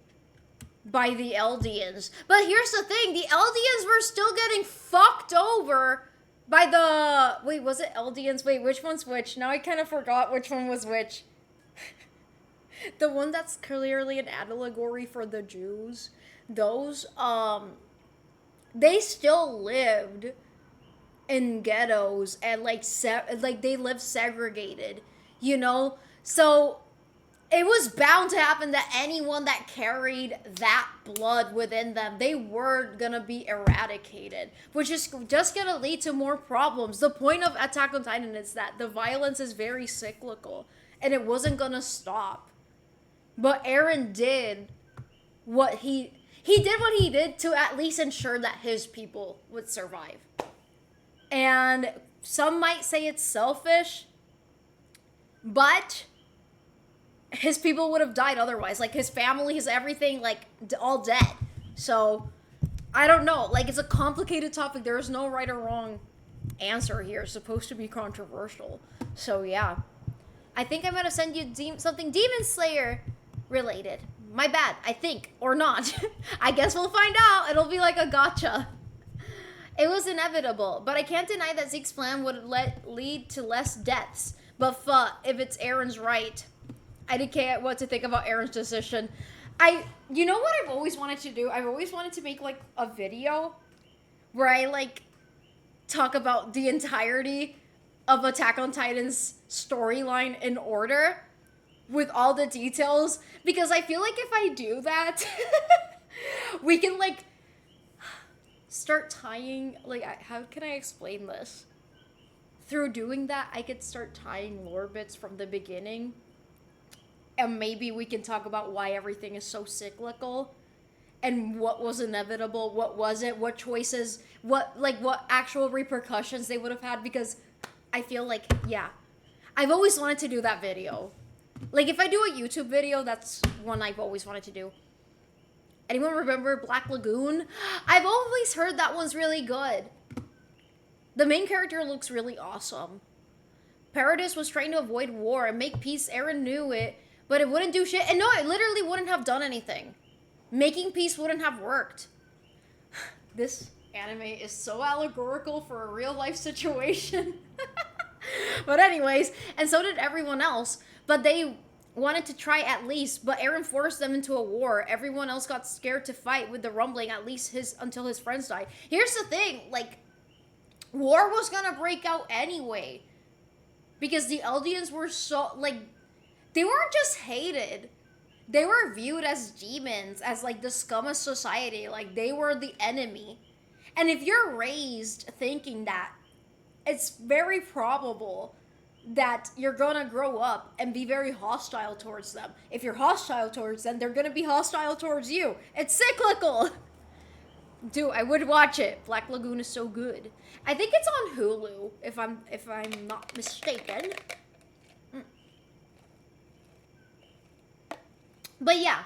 S2: by the Eldians. But here's the thing, the Eldians were still getting fucked over By the... Wait, was it Eldians? Wait, which one's which? Now I kind of forgot which one was which. The one that's clearly an allegory for the Jews. Those, they still lived in ghettos and like they lived segregated, you know? So it was bound to happen that anyone that carried that blood within them, they were gonna be eradicated, which is just gonna lead to more problems. The point of Attack on Titan is that the violence is very cyclical and it wasn't gonna stop. But Eren did what he did what he did to at least ensure that his people would survive. And some might say it's selfish, but his people would have died otherwise. Like, his family, his everything, like, all dead. So, I don't know. Like, it's a complicated topic. There is no right or wrong answer here. It's supposed to be controversial. So, yeah. I think I'm going to send you something Demon Slayer related. My bad, I think. Or not. I guess we'll find out. It'll be like a gotcha. It was inevitable, but I can't deny that Zeke's plan would lead to less deaths. But if it's Eren's right, I didn't care what to think about Eren's decision. You know what I've always wanted to do? I've always wanted to make, like, a video where I, like, talk about the entirety of Attack on Titan's storyline in order with all the details, because I feel like if I do that, we can, like, start tying, like, how can I explain this? Through doing that, I could start tying lore bits from the beginning, and maybe we can talk about why everything is so cyclical, and what was inevitable, what wasn't, what choices, what actual repercussions they would have had, because I feel like, yeah, I've always wanted to do that video. Like, if I do a YouTube video, that's one I've always wanted to do. Anyone remember Black Lagoon? I've always heard that one's really good. The main character looks really awesome. Paradis was trying to avoid war and make peace. Eren knew it, but it wouldn't do shit. And no, it literally wouldn't have done anything. Making peace wouldn't have worked. This anime is so allegorical for a real life situation. But anyways, and so did everyone else. But they wanted to try at least, but Eren forced them into a war. Everyone else got scared to fight with the rumbling, at least until his friends died. Here's the thing, like, war was gonna break out anyway. Because the Eldians were so, like, they weren't just hated. They were viewed as demons, as, like, the scum of society. Like, they were the enemy. And if you're raised thinking that, it's very probable that you're gonna grow up and be very hostile towards them. If you're hostile towards them, they're gonna be hostile towards you. It's cyclical. Dude, I would watch it. Black Lagoon is so good. I think it's on Hulu, if I'm not mistaken. But yeah,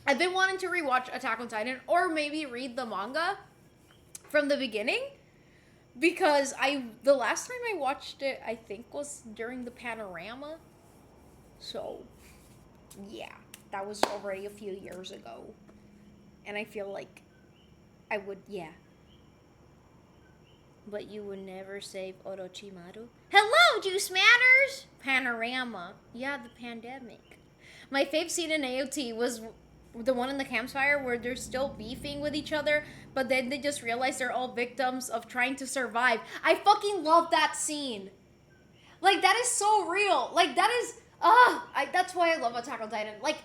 S2: I've been wanting to rewatch Attack on Titan, or maybe read the manga from the beginning. Because the last time I watched it, I think, was during the Panorama. So, yeah, that was already a few years ago. And I feel like I would, yeah. But you would never save Orochimaru. Hello, Juice Matters! Panorama. Yeah, the pandemic. My fave scene in AOT was the one in the campfire where they're still beefing with each other, but then they just realize they're all victims of trying to survive. I fucking love that scene. Like, that is so real. Like, that is, that's why I love Attack on Titan. Like,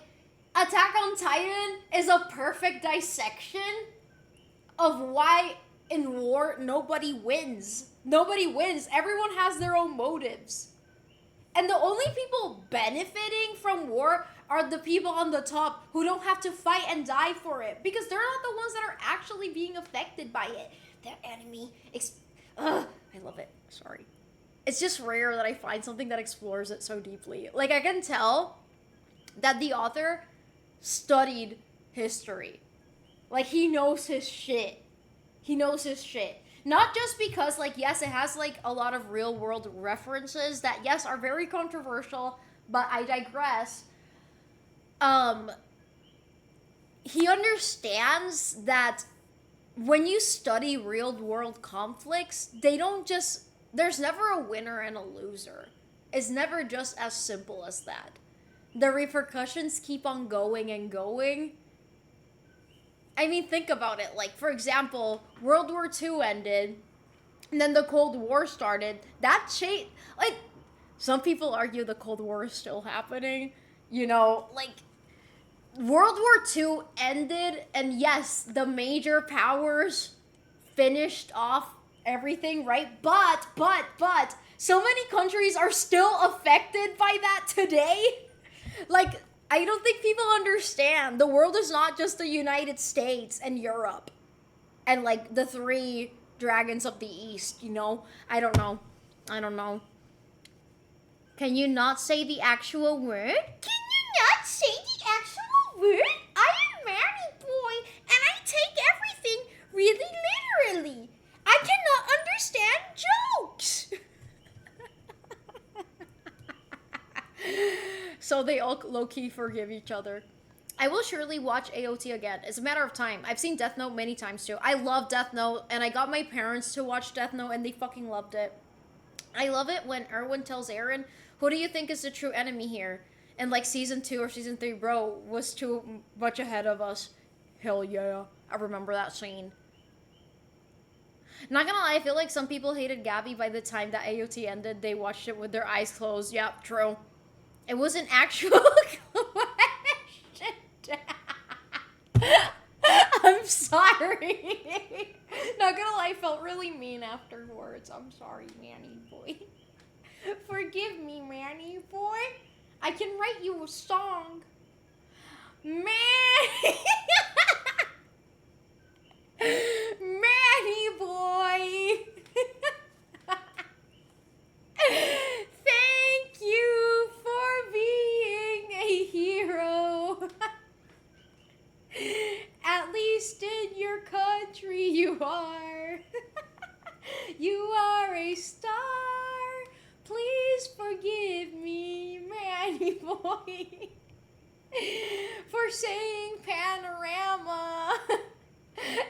S2: Attack on Titan is a perfect dissection of why in war nobody wins. Nobody wins. Everyone has their own motives. And the only people benefiting from war are the people on the top who don't have to fight and die for it. Because they're not the ones that are actually being affected by it. The enemy. I love it. Sorry. It's just rare that I find something that explores it so deeply. Like, I can tell that the author studied history. Like, he knows his shit. He knows his shit. Not just because, like, yes, it has, like, a lot of real-world references that, yes, are very controversial, but I digress. He understands that when you study real world conflicts, they don't just, there's never a winner and a loser. It's never just as simple as that. The repercussions keep on going and going. I mean, think about it. Like, for example, World War II ended, and then the Cold War started. That changed, like, some people argue the Cold War is still happening. You know, like, World War II ended, and yes, the major powers finished off everything, right? But, so many countries are still affected by that today. Like, I don't think people understand. The world is not just the United States and Europe. And, like, the three dragons of the East, you know? I don't know. Can you not say the actual word? Can you not say the actual word? I am Manny Boy, and I take everything really literally. I cannot understand jokes. So they all low-key forgive each other. I will surely watch AOT again. It's a matter of time. I've seen Death Note many times too. I love Death Note, and I got my parents to watch Death Note, and they fucking loved it. I love it when Erwin tells Eren, who do you think is the true enemy here? And like season 2 or season 3, bro, was too much ahead of us. Hell yeah. I remember that scene. Not gonna lie, I feel like some people hated Gabby by the time that AOT ended. They watched it with their eyes closed. Yep, true. It was an actual question. I'm sorry. Not gonna lie, I felt really mean afterwards. I'm sorry, Manny Boy. Forgive me, Manny Boy. I can write you a song. Manny Boy. Thank you for being a hero. At least in your country you are. You are a star. Please forgive me, Manny Boy, for saying panorama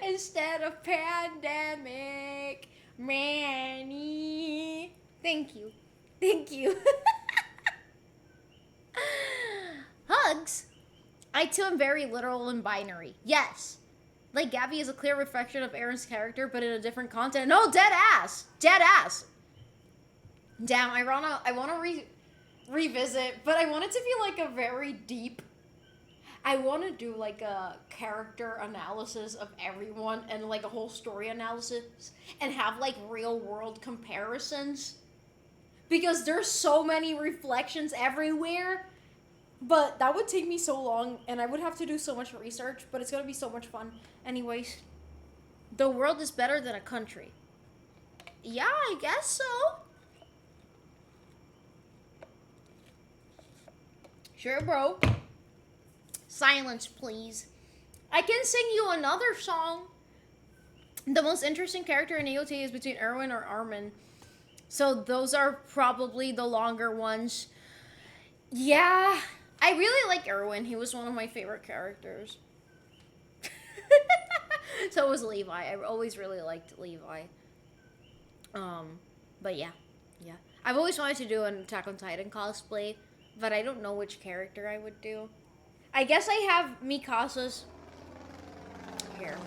S2: instead of pandemic. Manny. Thank you. Hugs? I too am very literal and binary. Yes. Like Gabby is a clear reflection of Eren's character, but in a different content. No, dead ass. Damn, I wanna revisit, but I want it to be like a very deep. I want to do like a character analysis of everyone and like a whole story analysis and have like real world comparisons. Because there's so many reflections everywhere. But that would take me so long and I would have to do so much research, but it's going to be so much fun. Anyways, the world is better than a country. Yeah, I guess so. Sure, bro. Silence, please. I can sing you another song. The most interesting character in AOT is between Erwin or Armin. So those are probably the longer ones. Yeah, I really like Erwin. He was one of my favorite characters. So was Levi. I always really liked Levi. But yeah. I've always wanted to do an Attack on Titan cosplay, but I don't know which character I would do. I guess I have Mikasa's here.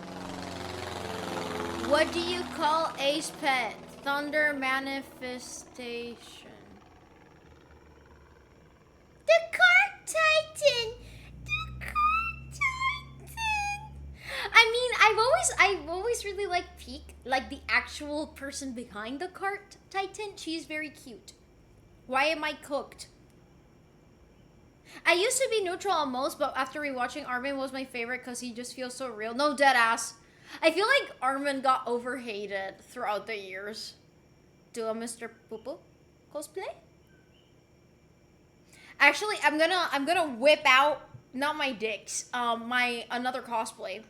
S2: What do you call Ace Pet? Thunder manifestation. The Cart Titan. The Cart Titan. I mean, I've always really liked Peak, like the actual person behind the Cart Titan. She's very cute. Why am I cooked? I used to be neutral on most, but after rewatching, Armin was my favorite because he just feels so real. No, dead ass. I feel like Armin got overhated throughout the years. Do a Mr. Poo-Poo cosplay? Actually, I'm gonna whip out, not my dicks, my another cosplay.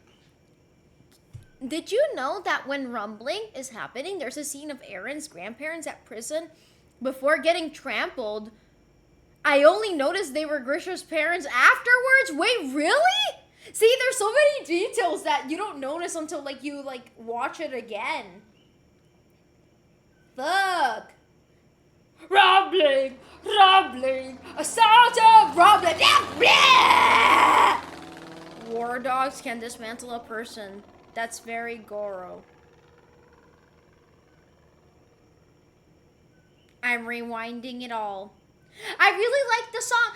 S2: Did you know that when rumbling is happening, there's a scene of Eren's grandparents at prison before getting trampled? I only noticed they were Grisha's parents afterwards? Wait, really? See, there's so many details that you don't notice until like you like watch it again. Fuck. Rumbling, rumbling, a sound of rumbling. War dogs can dismantle a person. That's very Goro. I'm rewinding it all. I really like the song.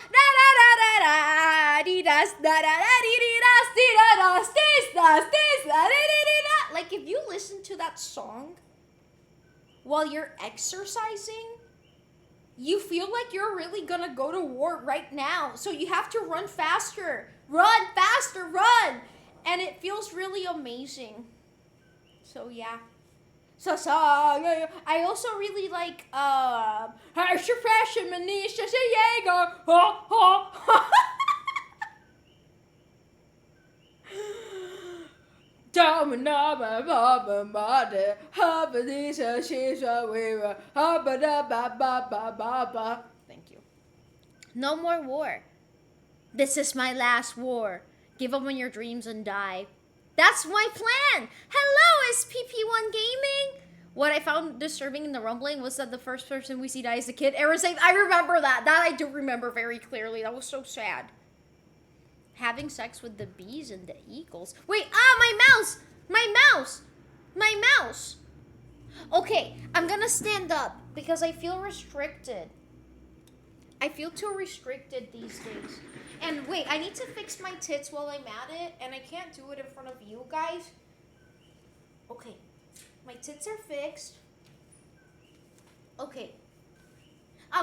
S2: Like if you listen to that song while you're exercising, you feel like you're really gonna go to war right now. So you have to run faster. Run faster, run! And it feels really amazing. So yeah. So I also really like Thank you. No more war. This is my last war. Give up on your dreams and die. That's my plan! Hello, is PP1 Gaming? What I found disturbing in the rumbling was that the first person we see die is the kid. Aaron saying, I remember that. That I do remember very clearly. That was so sad. Having sex with the bees and the eagles. Wait, my mouse! My mouse! My mouse! Okay, I'm gonna stand up because I feel restricted. I feel too restricted these days. And wait, I need to fix my tits while I'm at it, and I can't do it in front of you guys. Okay, my tits are fixed. Okay.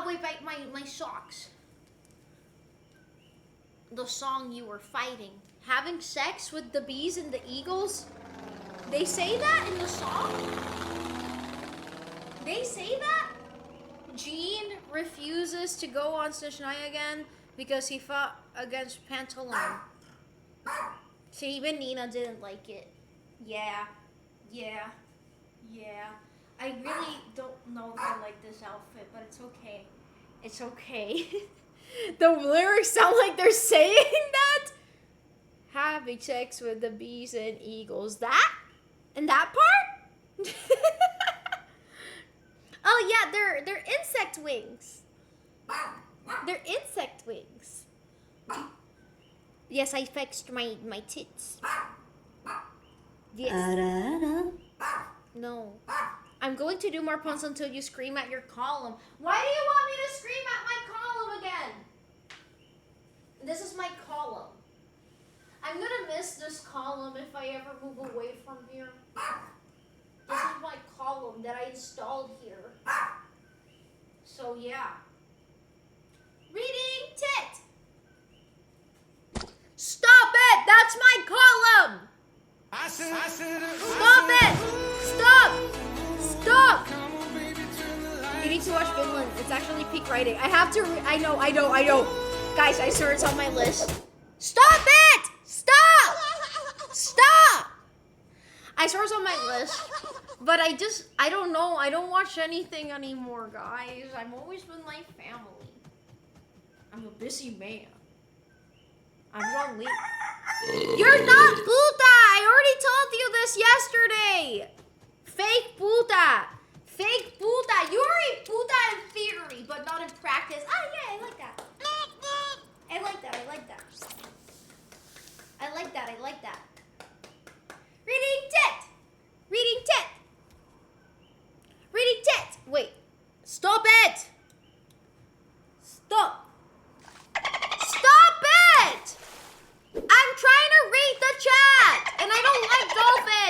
S2: Wait, my socks. The song you were fighting. Having sex with the bees and the eagles? They say that in the song? They say that? Jean refuses to go on Snishnia again because he fought against Pantaloon. See, even Nina didn't like it. Yeah. I really don't know if I like this outfit, but it's okay. It's okay. The lyrics sound like they're saying that. Having sex with the bees and eagles. That? And that part? Oh yeah, they're insect wings. They're insect wings. Yes, I fixed my tits. Yes. No. I'm going to do more puns until you scream at your column. Why do you want me to scream at my column again? This is my column. I'm gonna miss this column if I ever move away from here. This is my column that I installed here. So yeah. Reading tit. Stop it! That's my column! Stop it! Stop! You need to watch Finland. It's actually peak writing. I have to. I know. Guys, I swear it's on my list. Stop it! Stop! I swear it's on my list. But I don't know. I don't watch anything anymore, guys. I've always been like family. I'm a busy man. I'm John Lee. You're not puta! I already told you this yesterday! Fake puta! Fake puta! You're a puta in theory, but not in practice. Oh yeah, I like that. I like that. Reading tit! Wait. Stop it! Stop it! I'm trying to read the chat, and I don't like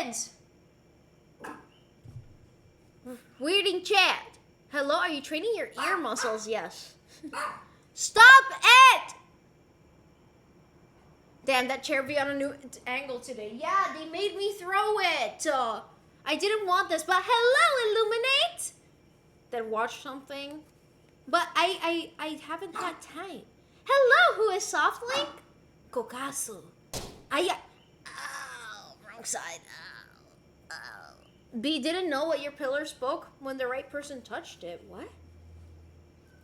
S2: dolphins. Reading chat. Hello, are you training your ear muscles? Yes. Stop it! Damn, that chair be on a new angle today. Yeah, they made me throw it. I didn't want this, but hello, Illuminate. Then watch something. But I haven't had time. Hello, who is Softlink? Kokasu. Ow, wrong side. Ow. B didn't know what your pillar spoke when the right person touched it. What?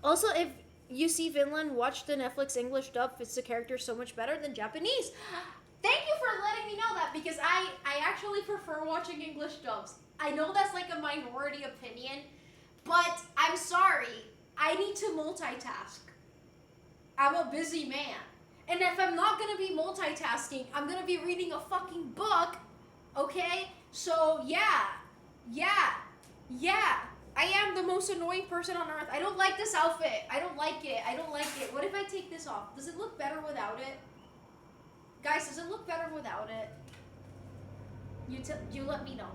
S2: Also, if you see Finland, watch the Netflix English dub. Fits the character so much better than Japanese. Thank you for letting me know that, because I actually prefer watching English dubs. I know that's like a minority opinion, but I'm sorry. I need to multitask. I'm a busy man. And if I'm not going to be multitasking, I'm going to be reading a fucking book, okay? So, yeah. I am the most annoying person on earth. I don't like this outfit. I don't like it. What if I take this off? Does it look better without it? Guys, does it look better without it? You let me know.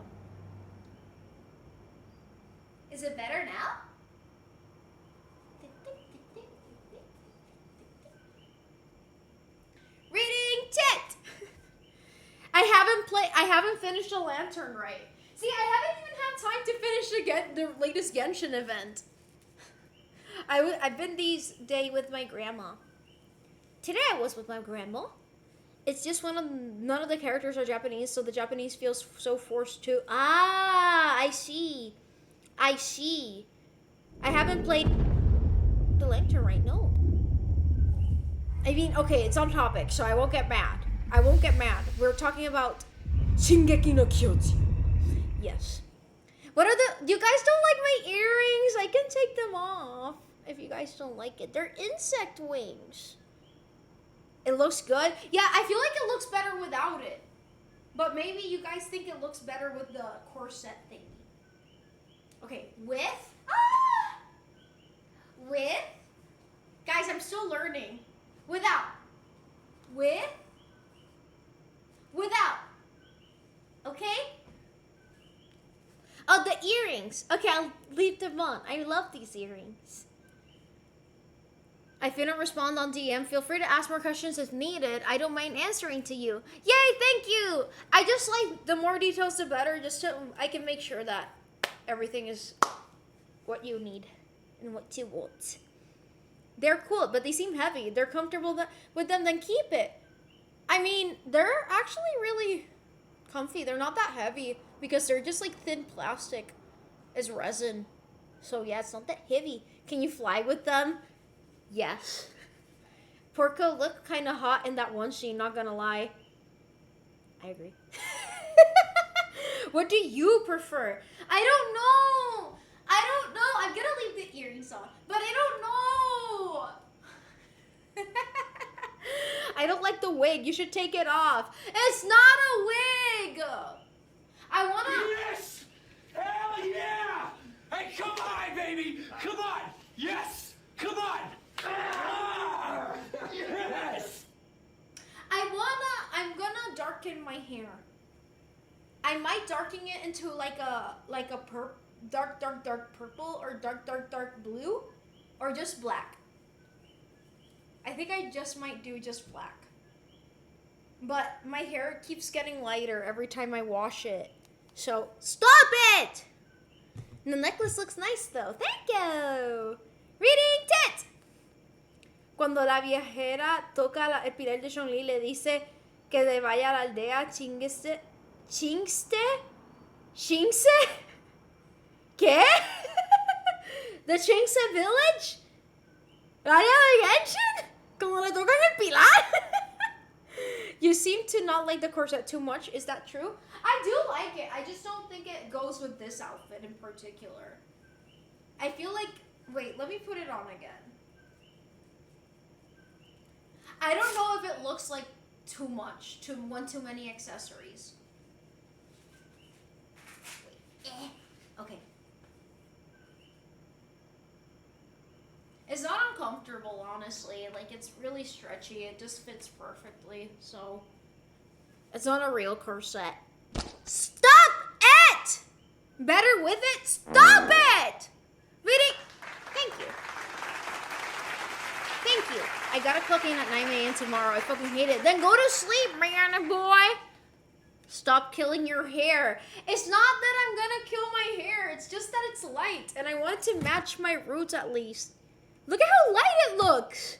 S2: Is it better now? Reading tit! I haven't finished a lantern right. See, I haven't even had time to finish the latest Genshin event. I've been these days with my grandma. Today I was with my grandma. It's just none of the characters are Japanese, so the Japanese feels so forced to. I see. I haven't played the lantern right, no. I mean, okay, it's on topic, so I won't get mad. We're talking about Shingeki no Kyojin. Yes. What are you guys don't like my earrings? I can take them off if you guys don't like it. They're insect wings. It looks good. Yeah, I feel like it looks better without it. But maybe you guys think it looks better with the corset thingy. Okay, with? Guys, I'm still learning. Without. Okay? Oh, the earrings. Okay, I'll leave them on. I love these earrings. If you don't respond on DM, feel free to ask more questions if needed. I don't mind answering to you. Yay, thank you! I just like the more details the better, just so I can make sure that everything is what you need and what you want. They're cool, but they seem heavy. They're comfortable with them, then keep it. I mean, they're actually really comfy. They're not that heavy because they're just like thin plastic as resin. So yeah, it's not that heavy. Can you fly with them? Yes. Porco looked kind of hot in that one scene, not gonna lie. I agree. What do you prefer? I don't know. I'm gonna leave the earrings on, but I don't know. I don't like the wig. You should take it off. It's not a wig. I wanna.
S3: Yes! Hell yeah! Hey, come on, baby! Come on! Yes! Come on! Ah! Yes!
S2: I'm gonna darken my hair. I might darken it into like a dark purple or dark blue, or just black. I think I just might do just black. But my hair keeps getting lighter every time I wash it. So stop it! The necklace looks nice though. Thank you. Reading tit. Cuando la viajera toca el pilar de Zhongli, le dice que de vaya a la aldea Chingste. ¿Qué? The Chingse village? ¿La área de Genshin? Como le tocan el pilar? You seem to not like the corset too much. Is that true? I do like it. I just don't think it goes with this outfit in particular. I feel like... Wait, let me put it on again. I don't know if it looks like too much, too many accessories. Wait, okay. It's not uncomfortable, honestly. Like, it's really stretchy. It just fits perfectly, so... It's not a real corset. Stop it! Better with it? Stop it! Really? Thank you. Thank you. I gotta clock in at 9 a.m. tomorrow. I fucking hate it. Then go to sleep, man, boy. Stop killing your hair. It's not that I'm gonna kill my hair. It's just that it's light, and I want it to match my roots at least. Look at how light it looks.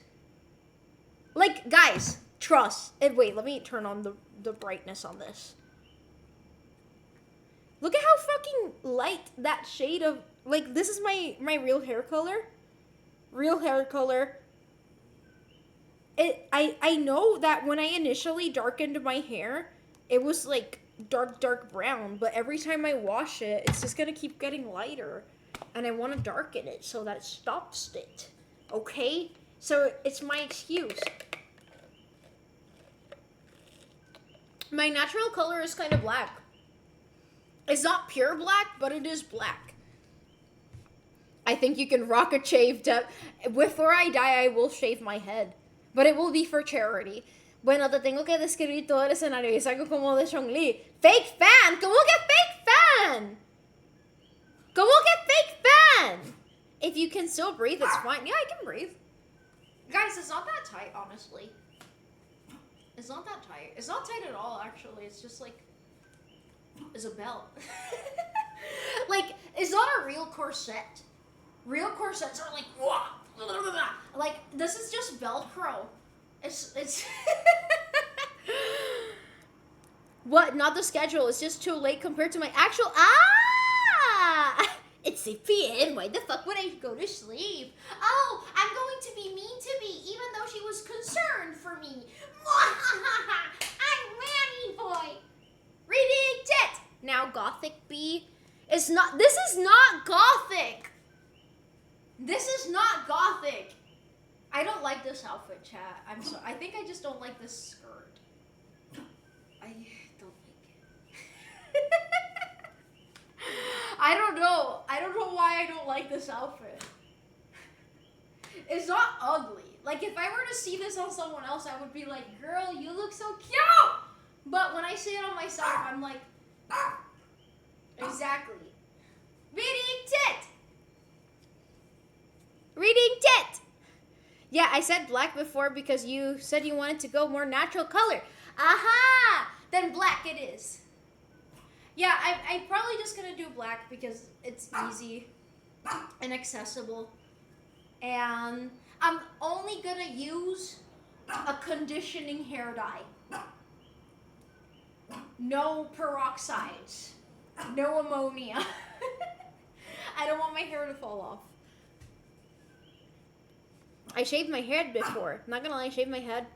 S2: Like, guys, trust. And wait, let me turn on the brightness on this. Look at how fucking light that shade of... Like, this is my real hair color. Real hair color. I know that when I initially darkened my hair, it was like dark brown, but every time I wash it, it's just gonna keep getting lighter. And I want to darken it so that it stops it. Okay? So it's my excuse. My natural color is kind of black. It's not pure black, but it is black. I think you can rock a shaved up. Before I die, I will shave my head. But it will be for charity. Bueno, te tengo que describir todo el escenario. Es algo como de Chong-Li. ¡Fake fan! ¿Cómo que fake fan? ¿Cómo que fake fan? If you can still breathe, it's fine. Yeah, I can breathe. Guys, it's not that tight, honestly. It's not that tight. It's not tight at all, actually. It's just like... It's a belt. Like, it's not a real corset. Real corsets are like... Like, this is just Velcro. It's... What? Not the schedule. It's just too late compared to my actual... Ah! It's 6 p.m. Why the fuck would I go to sleep? Oh, I'm going to be mean to me, even though she was concerned for me. I'm Manny boy. Reading it. Now Gothic B is not... This is not Gothic. This is not Gothic. I don't like this outfit, chat. I'm so... I think I just don't like this skirt. I don't like it. I don't know. I don't know why I don't like this outfit. It's not ugly. Like, if I were to see this on someone else, I would be like, girl, you look so cute! But when I see it on myself, I'm like, exactly. Reading tit! Reading tit! Yeah, I said black before because you said you wanted to go more natural color. Aha! Then black it is. Yeah, I'm probably just gonna do black because it's easy and accessible. And I'm only gonna use a conditioning hair dye. No peroxides. No ammonia. I don't want my hair to fall off. I shaved my head before. Not gonna lie, I shaved my head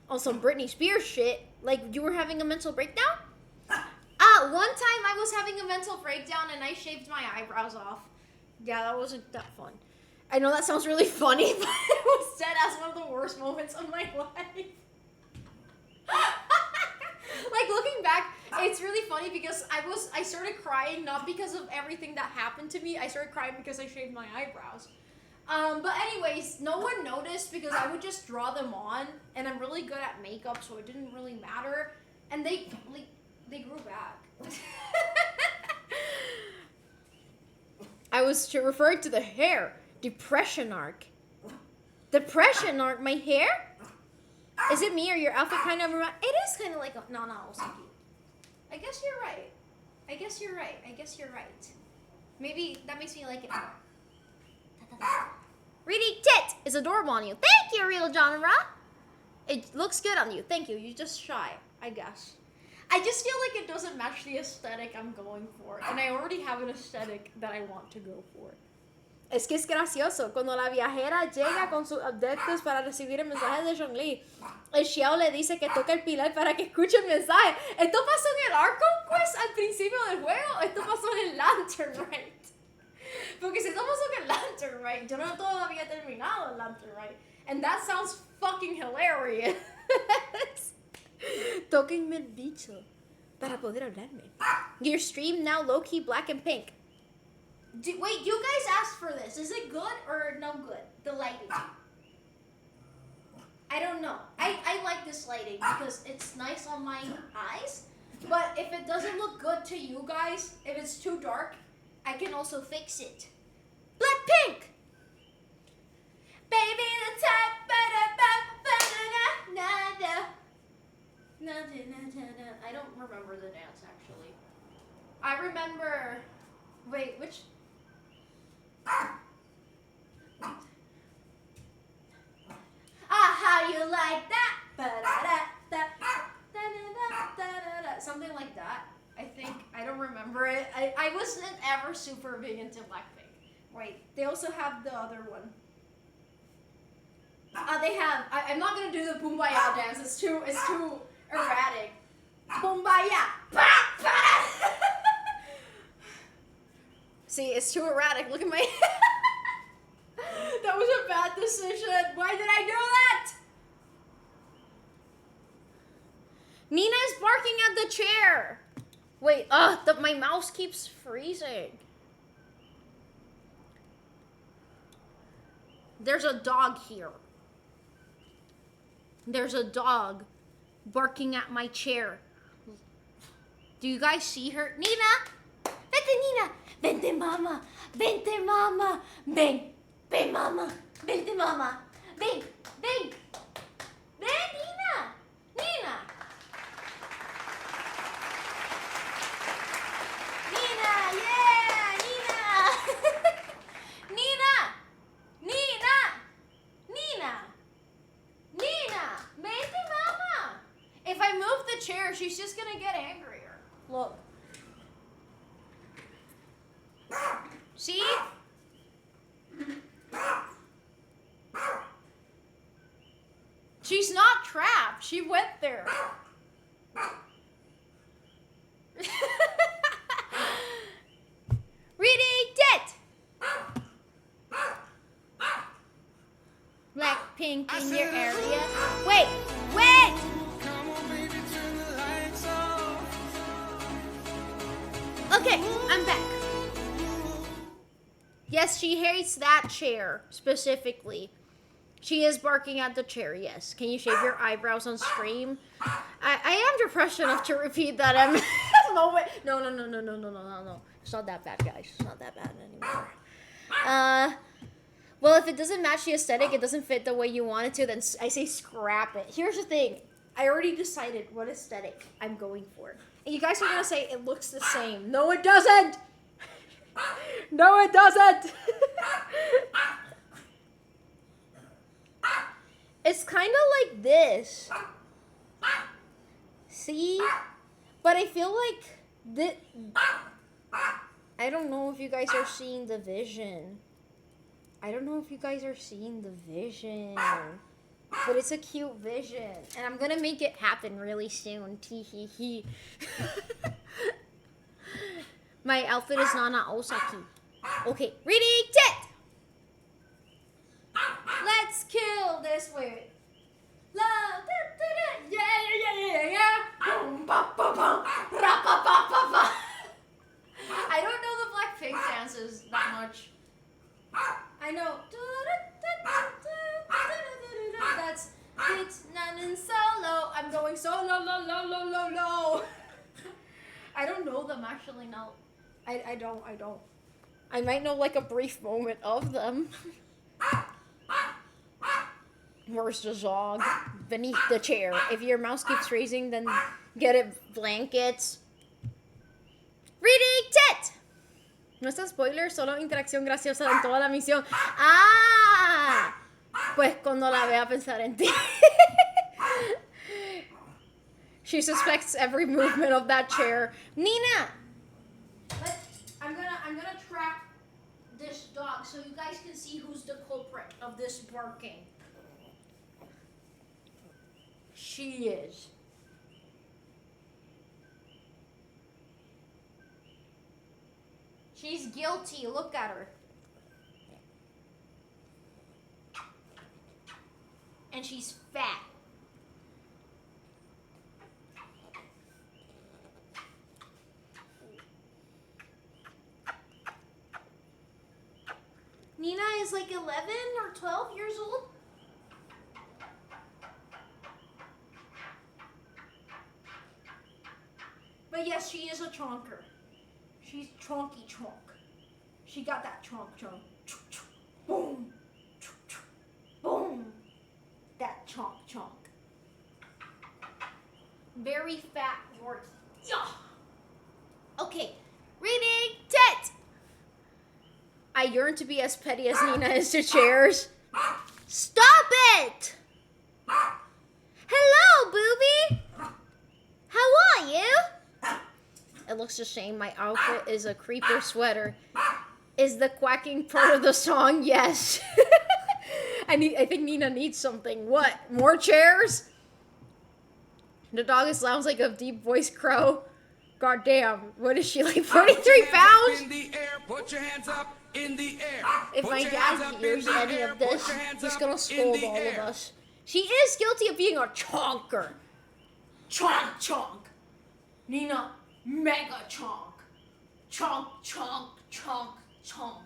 S2: on some Britney Spears shit. Like, you were having a mental breakdown? One time I was having a mental breakdown and I shaved my eyebrows off. Yeah, that wasn't that fun. I know that sounds really funny, but it was said as one of the worst moments of my life. Like, looking back, it's really funny because I started crying not because of everything that happened to me. I started crying because I shaved my eyebrows. But anyways, no one noticed because I would just draw them on, and I'm really good at makeup, so it didn't really matter. And they grew back. I was referring to the hair. Depression arc. Depression arc? My hair? Is it me or your outfit kind of... It is kind of like... No, Osaki. I guess you're right. I guess you're right. Maybe that makes me like it more. Reading tit is adorable on you. Thank you, real genre. It looks good on you. Thank you. You're just shy, I guess. I just feel like it doesn't match the aesthetic I'm going for. And I already have an aesthetic that I want to go for. Es que es gracioso. Cuando la viajera llega con sus adeptos para recibir el mensaje de Chong-Li, el Xiao le dice que toque el pilar para que escuche el mensaje. ¿Esto pasó en el Arc Conquest al principio del juego? ¿Esto pasó en el Lantern Rite? Porque si esto pasó en el Lantern Rite, yo no todavía he terminado el Lantern Rite. And that sounds fucking hilarious. Tóquenme el bicho para poder hablarme. Your stream now low-key black and pink. Wait, you guys asked for this. Is it good or no good? The lighting. I don't know. I like this lighting because it's nice on my eyes. But if it doesn't look good to you guys, if it's too dark, I can also fix it. Blackpink! Baby, the top, I don't remember the dance actually. I remember. Wait, which? How you like that? Something like that. I think. I don't remember it. I wasn't ever super big into Blackpink. Wait, they also have the other one. They have. I'm not gonna do the Kumbaya dance. It's too erratic. Kumbaya. See, it's too erratic. Look at my. That was a bad decision. Why did I do that? Nina is barking at the chair. Wait, my mouse keeps freezing. There's a dog here. There's a dog barking at my chair. Do you guys see her? Nina! Vente, Nina! Vente, mama! Vente, mama! Ven! Ven, mama! Vente, mama! Ven! Ven! Ven, Nina! Nina! Nina! Yeah! Nina! Nina! Nina! Nina! Nina! Vente, mama! If I move the chair, she's just gonna get angrier. Look. See? She's not trapped. She went there. Reading it. Blackpink in your area. Wait. Okay, I'm back. Yes, she hates that chair specifically. She is barking at the chair, yes. Can you shave your eyebrows on stream? I am depressed enough to repeat that. No way. No. It's not that bad, guys. It's not that bad anymore. Well, if it doesn't match the aesthetic, it doesn't fit the way you want it to, then I say scrap it. Here's the thing. I already decided what aesthetic I'm going for. And you guys are going to say it looks the same. No, it doesn't. No, it doesn't. It's kind of like this. See? But I feel like I don't know if you guys are seeing the vision. But it's a cute vision. And I'm gonna make it happen really soon. Tee. My outfit is Nana Osaki. Okay, ready, set! Let's kill this way. Love, yeah. Boom, ba, ba, ba. Ra, ba, ba, ba, ba. I don't know the Blackpink dances that much. I know. That's it's Nanan solo. I'm going solo, low. I don't know them actually. No, I don't. I might know like a brief moment of them. Where's the dog? Beneath the chair. If your mouse keeps raising, then get it blankets. Reading it! No es spoiler, solo interacción graciosa en toda la misión. ¡Ah! Pues cuando la vea pensar en ti. She suspects every movement of that chair. Nina! I'm gonna track this dog so you guys can see who's the culprit of this barking. She is. She's guilty. Look at her. And she's fat. Nina is like 11 or 12 years old. But yes, she is a chonker. She's chonky chonk. She got that chonk. Boom. Boom. That chonk. Very fat Yorkie. Yeah. Okay. Reading tit. I yearn to be as petty as Nina is to chairs. Stop it! Hello, booby. How are you? It looks the same. My outfit is a creeper sweater. Is the quacking part of the song? Yes. I think Nina needs something. What? More chairs? The dog sounds like a deep voiced crow. God damn. What is she, like 43 pounds?
S3: In the air, put your hands up in the air.
S2: If
S3: Put
S2: my
S3: your hands
S2: dad
S3: up
S2: hears
S3: in the
S2: any
S3: air,
S2: of
S3: put
S2: this,
S3: your hands
S2: he's
S3: up
S2: gonna
S3: in
S2: scold
S3: the
S2: all of
S3: air.
S2: us. She is guilty of being a chonker. Chonk, chonk. Nina, mega chonk. Chonk, chonk, chonk, chonk.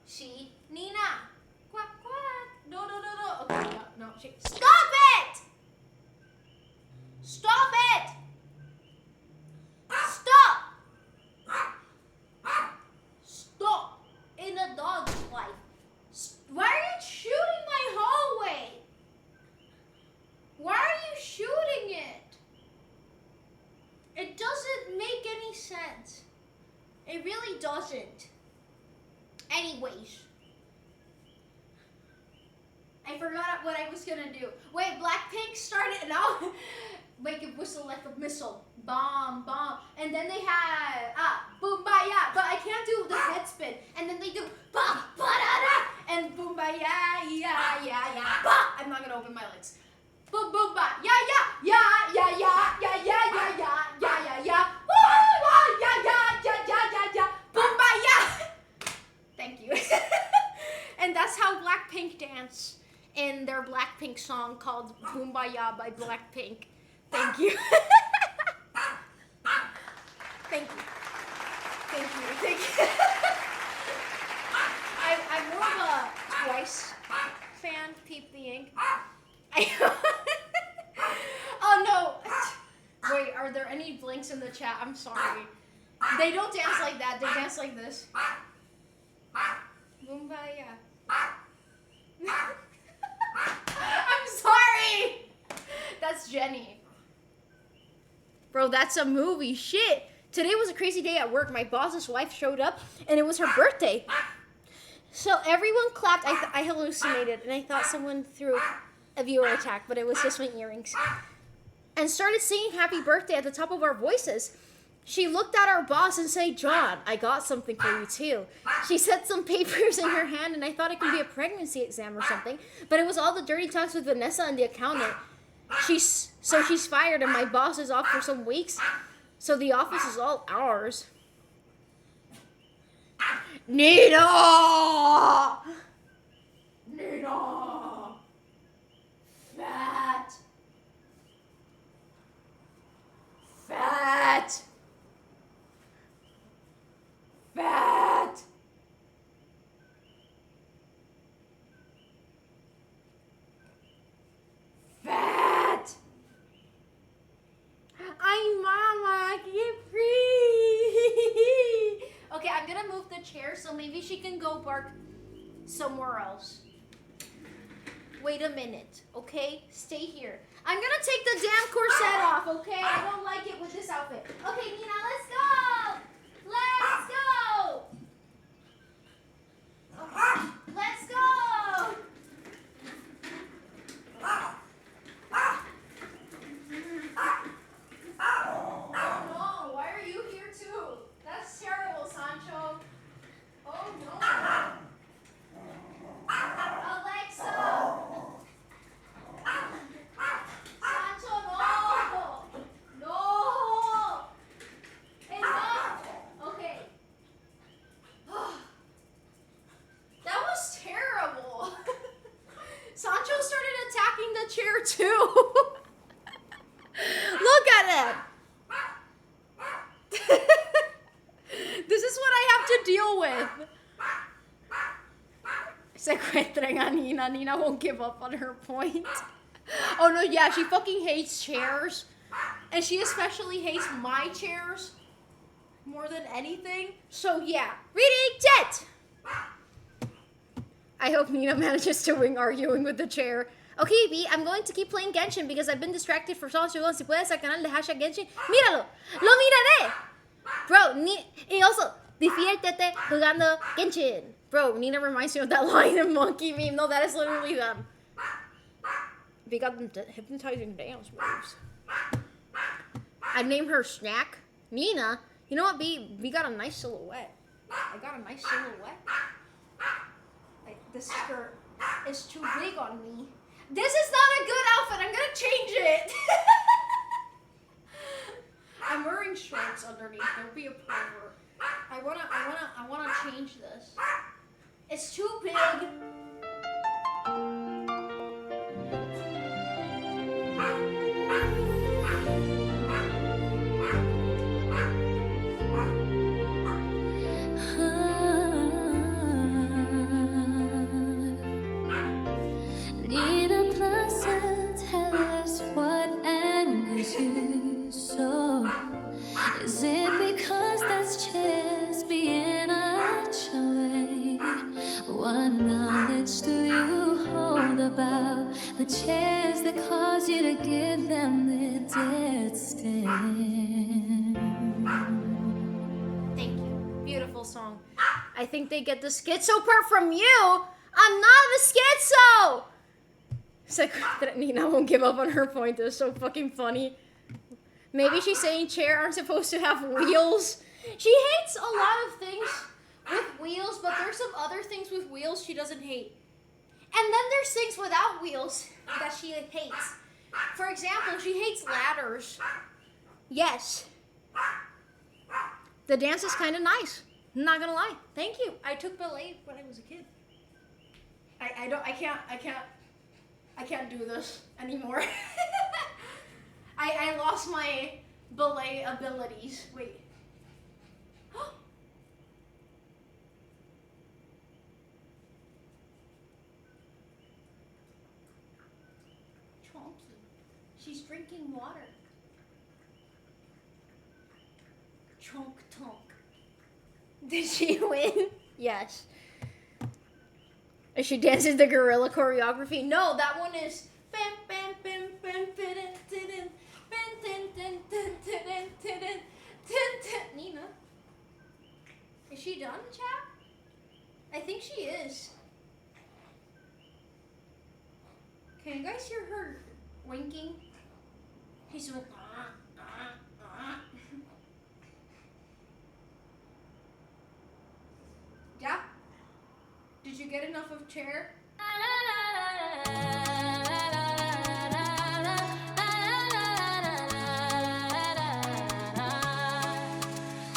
S2: See? Nina. Quack, quack. No, no, no, no. Okay, no, no. Stop it! Stop it! Stop! Stop! In a dog's life. Why are you shooting my hallway? Why are you shooting it? It doesn't make any sense. It really doesn't. Anyways. I forgot what I was gonna do. Wait, Blackpink started now. Make it whistle like a missile. Bomb, bomb. And then they had boom ba ya, but I can't do the head spin. And then they do ba ba da da and boom ba ya ya ya ya ba. I'm not gonna open my legs. Boom boom ba ya ya ya ya ya ya ya ya ya ya ya ya. Woo ya ya ya ya ya ya boom ba ya. Thank you. And that's how Blackpink dance in their Blackpink song called Kumbaya by Blackpink. Thank you. Thank you. Thank you. Thank you. I'm more of a Twice fan, Peep the Ink. Oh no. Wait, are there any blinks in the chat? I'm sorry. They don't dance like that. They dance like this. Kumbaya. I'm sorry. That's Jenny. Bro, that's a movie. Shit. Today was a crazy day at work. My boss's wife showed up, and it was her birthday. So everyone clapped. I hallucinated, and I thought someone threw a viewer attack, but it was just my earrings. And started singing happy birthday at the top of our voices. She looked at our boss and said, "John, I got something for you too." She set some papers in her hand, and I thought it could be a pregnancy exam or something, but it was all the dirty talks with Vanessa and the accountant. She's fired, and my boss is off for some weeks, so the office is all ours. Nina! Nina! Fat! Fat! Fat! Fat! I'm Mama, get free! Okay, I'm gonna move the chair so maybe she can go bark somewhere else. Wait a minute, okay? Stay here. I'm gonna take the damn corset off, okay? I don't like it with this outfit. Okay, Nina, let's go! Let's go! Okay, let's go! Oh no, why are you here too? That's terrible, Sancho. Oh no. Alexa! Sancho, no! No! Enough! Okay. That was terrible. Sancho started attacking the chair too. Look at it. This is what I have to deal with. Se encuentran a Nina. Nina won't give up on her point. Oh no, yeah, she fucking hates chairs. And she especially hates my chairs more than anything. So yeah, reading jet. I hope Nina manages to win arguing with the chair. Okay, B, I'm going to keep playing Genshin because I've been distracted for so long. Si puedes al canal de hashtag Genshin, míralo. Lo miraré. Bro, y also, diviértete jugando Genshin. Bro, Nina reminds me of that lion and monkey meme. No, that is literally them. They got them hypnotizing dance moves. I named her Snack. Nina, you know what, B? We got a nice silhouette. I got a nice silhouette. Like this skirt. is too big on me. This is not a good outfit. I'm gonna change it. I'm wearing shorts underneath. Don't be a pervert. I wanna change this. It's too big.
S5: Need a plaza, tell us what angers you so. Is it because that's just being a choice? What knowledge do you hold about the chairs that cause you to give them the dead stand?
S2: Thank you. Beautiful song. I think they get the schizo part from you. I'm not a schizo. It's like that Nina won't give up on her point. That's so fucking funny. Maybe she's saying chairs aren't supposed to have wheels. She hates a lot of things with wheels, but there's some other things with wheels she doesn't hate. And then there's things without wheels that she hates. For example, she hates ladders. Yes. The dance is kind of nice. I'm not gonna lie. Thank you. I took ballet when I was a kid. I can't do this anymore. I lost my ballet abilities. Wait. Chonky. She's drinking water. Chonk tonk. Did she win? Yes. She dances the gorilla choreography. No, that one is. Nina, is she done, chat? I think she is. Can you guys hear her winking? She's doing. Yeah? Did you get enough of chair?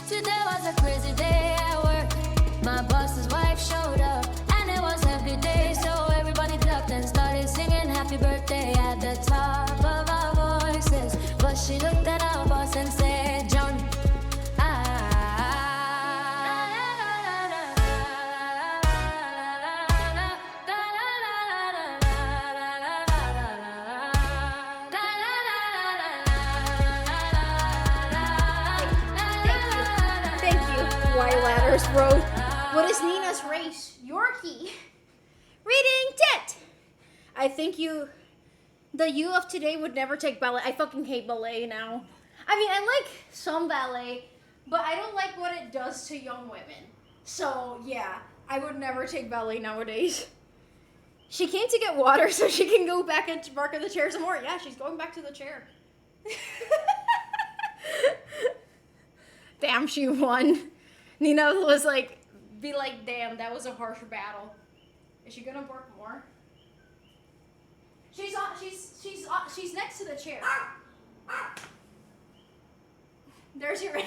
S5: Today was a crazy day at work. My boss's wife showed up, and it was a good day. So everybody clapped and started singing happy birthday at the top of our voices. But she looked at our boss and said, John,
S2: Road. What is Nina's race? Yorkie. Reading tit. I think the you of today would never take ballet. I fucking hate ballet now. I mean, I like some ballet, but I don't like what it does to young women. So, yeah, I would never take ballet nowadays. She came to get water so she can go back and bark at the chair some more. Yeah, she's going back to the chair. Damn, she won. Nina was like, damn, that was a harsh battle. Is she gonna bark more? She's next to the chair. There's your.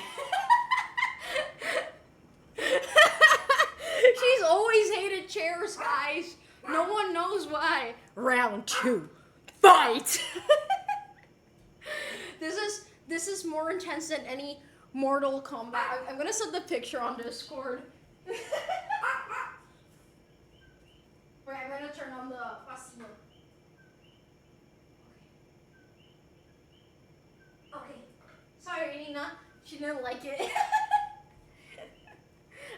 S2: She's always hated chairs, guys. No one knows why. Round 2, fight. This is more intense than any Mortal Kombat. I'm gonna send the picture on Discord. Wait, I'm gonna turn on the fast mode. Okay. Sorry, Nina. She didn't like it.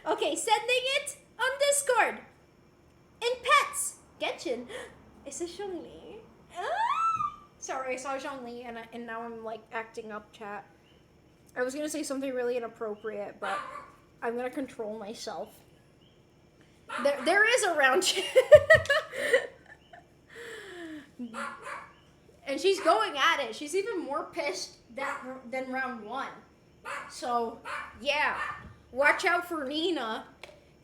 S2: Okay, sending it on Discord. In pets. Genshin. Is this Zhongli? Sorry, I saw Zhongli and now I'm like acting up, chat. I was gonna say something really inappropriate, but I'm gonna control myself. There is a round two. And she's going at it. She's even more pissed than round 1. So, yeah. Watch out for Nina.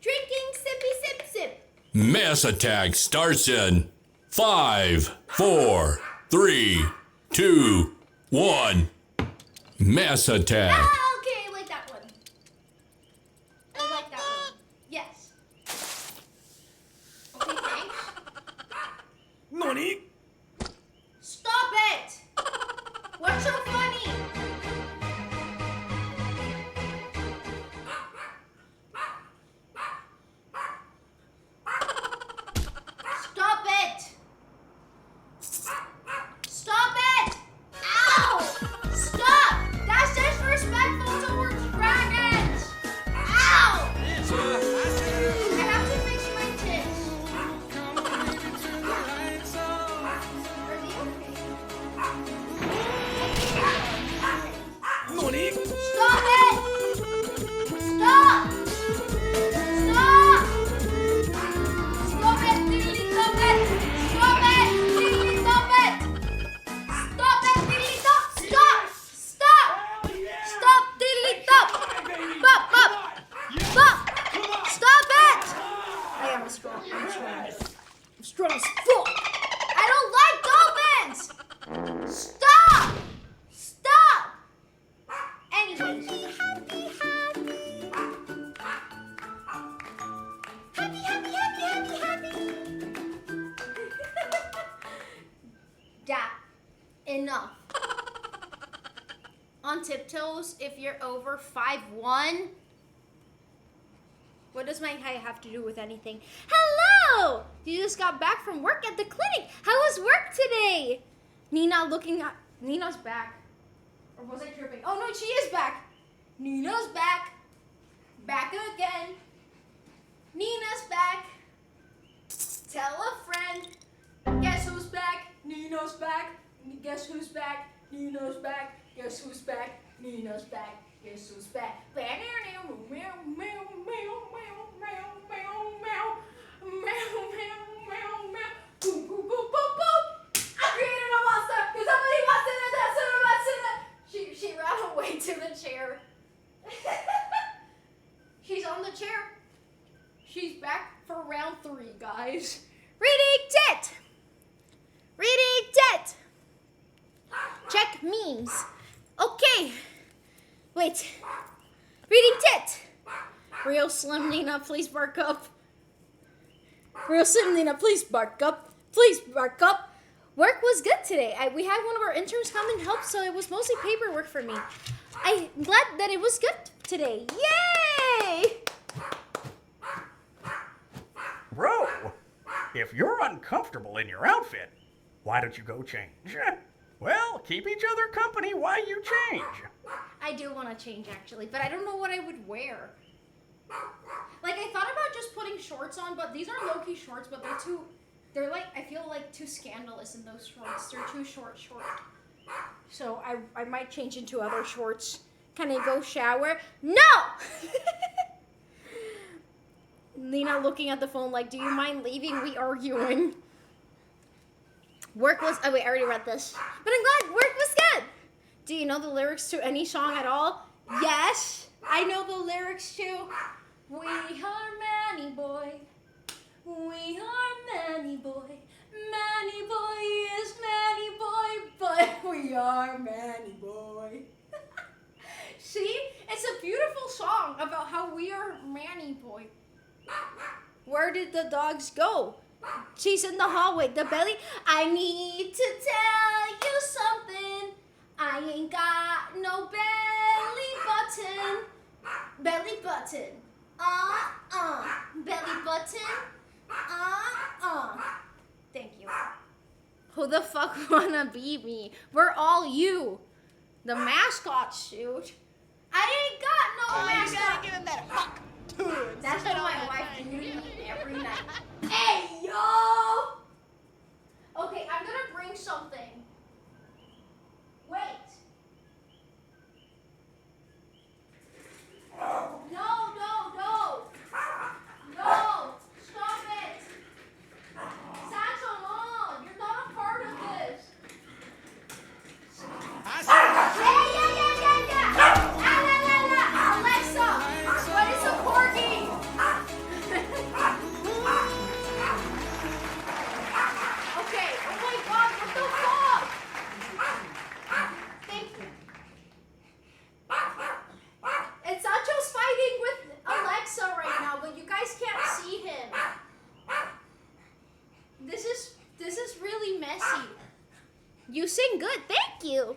S2: Drinking sippy sip sip.
S4: Mass attack starts in 5, 4, 3, 2, 1. Mass attack.
S2: Ah, okay, I like that one. I like that one. Yes. Okay, thanks.
S3: Nani?
S2: Stop it! What's so funny? Stop it! Stop it! Ow! Stop! That's disrespectful towards dragons! Ow! I have to fix my tits. Are they okay?
S3: Nani?
S2: Stop it! Stop! Stop! Stop it! Diddly stop it! Stop it! Diddly stop it! Stop it! Diddly stop! Stop! Stop!
S3: Hell yeah!
S2: Stop! Diddly stop!
S3: Hi, baby.
S2: Stop!
S3: Come
S2: Stop!
S3: on. Yes.
S2: Stop!
S3: Come on.
S2: Stop it!
S3: Ah.
S2: I am strong. I'm strong.
S3: Yes.
S2: I'm strong as fuck. I don't like dolphins! Stop! Stop! Anyways. Happy. Dad, enough. On tiptoes if you're over 5'1". What does my height have to do with anything? Hello! You just got back from work at the clinic. How was work today? Nina looking at... Nina's back. Or was I tripping? Oh no, she is back. Nina's back. Back again. Nina's back. Tell a friend. Guess who's back? Nina's back. Guess who's back? Nina's back. Guess who's back? Nina's back. Guess who's back? Boom, boom, boom, boom, boom. I created a monster. Cause somebody wants in it. She ran away to the chair. She's on the chair. She's back for round 3, guys. Reading tit. Reading tit. Check memes. Okay. Wait. Reading tit. Real Slim Nina, please bark up. Real Slim Nina, please bark up. Please bark up. Work was good today. We had one of our interns come and help, so it was mostly paperwork for me. I'm glad that it was good today. Yay!
S6: Bro, if you're uncomfortable in your outfit, why don't you go change? Well, keep each other company while you change.
S2: I do want to change actually, but I don't know what I would wear. Like I thought about just putting shorts on, but these are low-key shorts, but they're like, I feel like too scandalous in those shorts. They're too short. So I might change into other shorts. Can I go shower? No! Lena looking at the phone like, do you mind leaving? We arguing. Work was, oh wait, I already read this. But I'm glad work was good. Do you know the lyrics to any song at all? Yes, I know the lyrics to We Are Manny Boy. We are Manny Boy. Manny Boy is Manny Boy, but we are Manny Boy. See, it's a beautiful song about how we are Manny Boy. Where did the dogs go? She's in the hallway. The belly. I need to tell you something. I ain't got no belly button. Belly button. Belly button. Thank you. Who the fuck wanna be me? We're all you. The mascot suit. I ain't got no mascot.
S7: Give him that hawk.
S2: That's what my wife do to me every night. Hey, yo! Okay, I'm gonna bring something. Wait. No. No! Stop it! Satchel, no! You're not a part of this. Alexa, what is a corgi? You sing good. Thank you.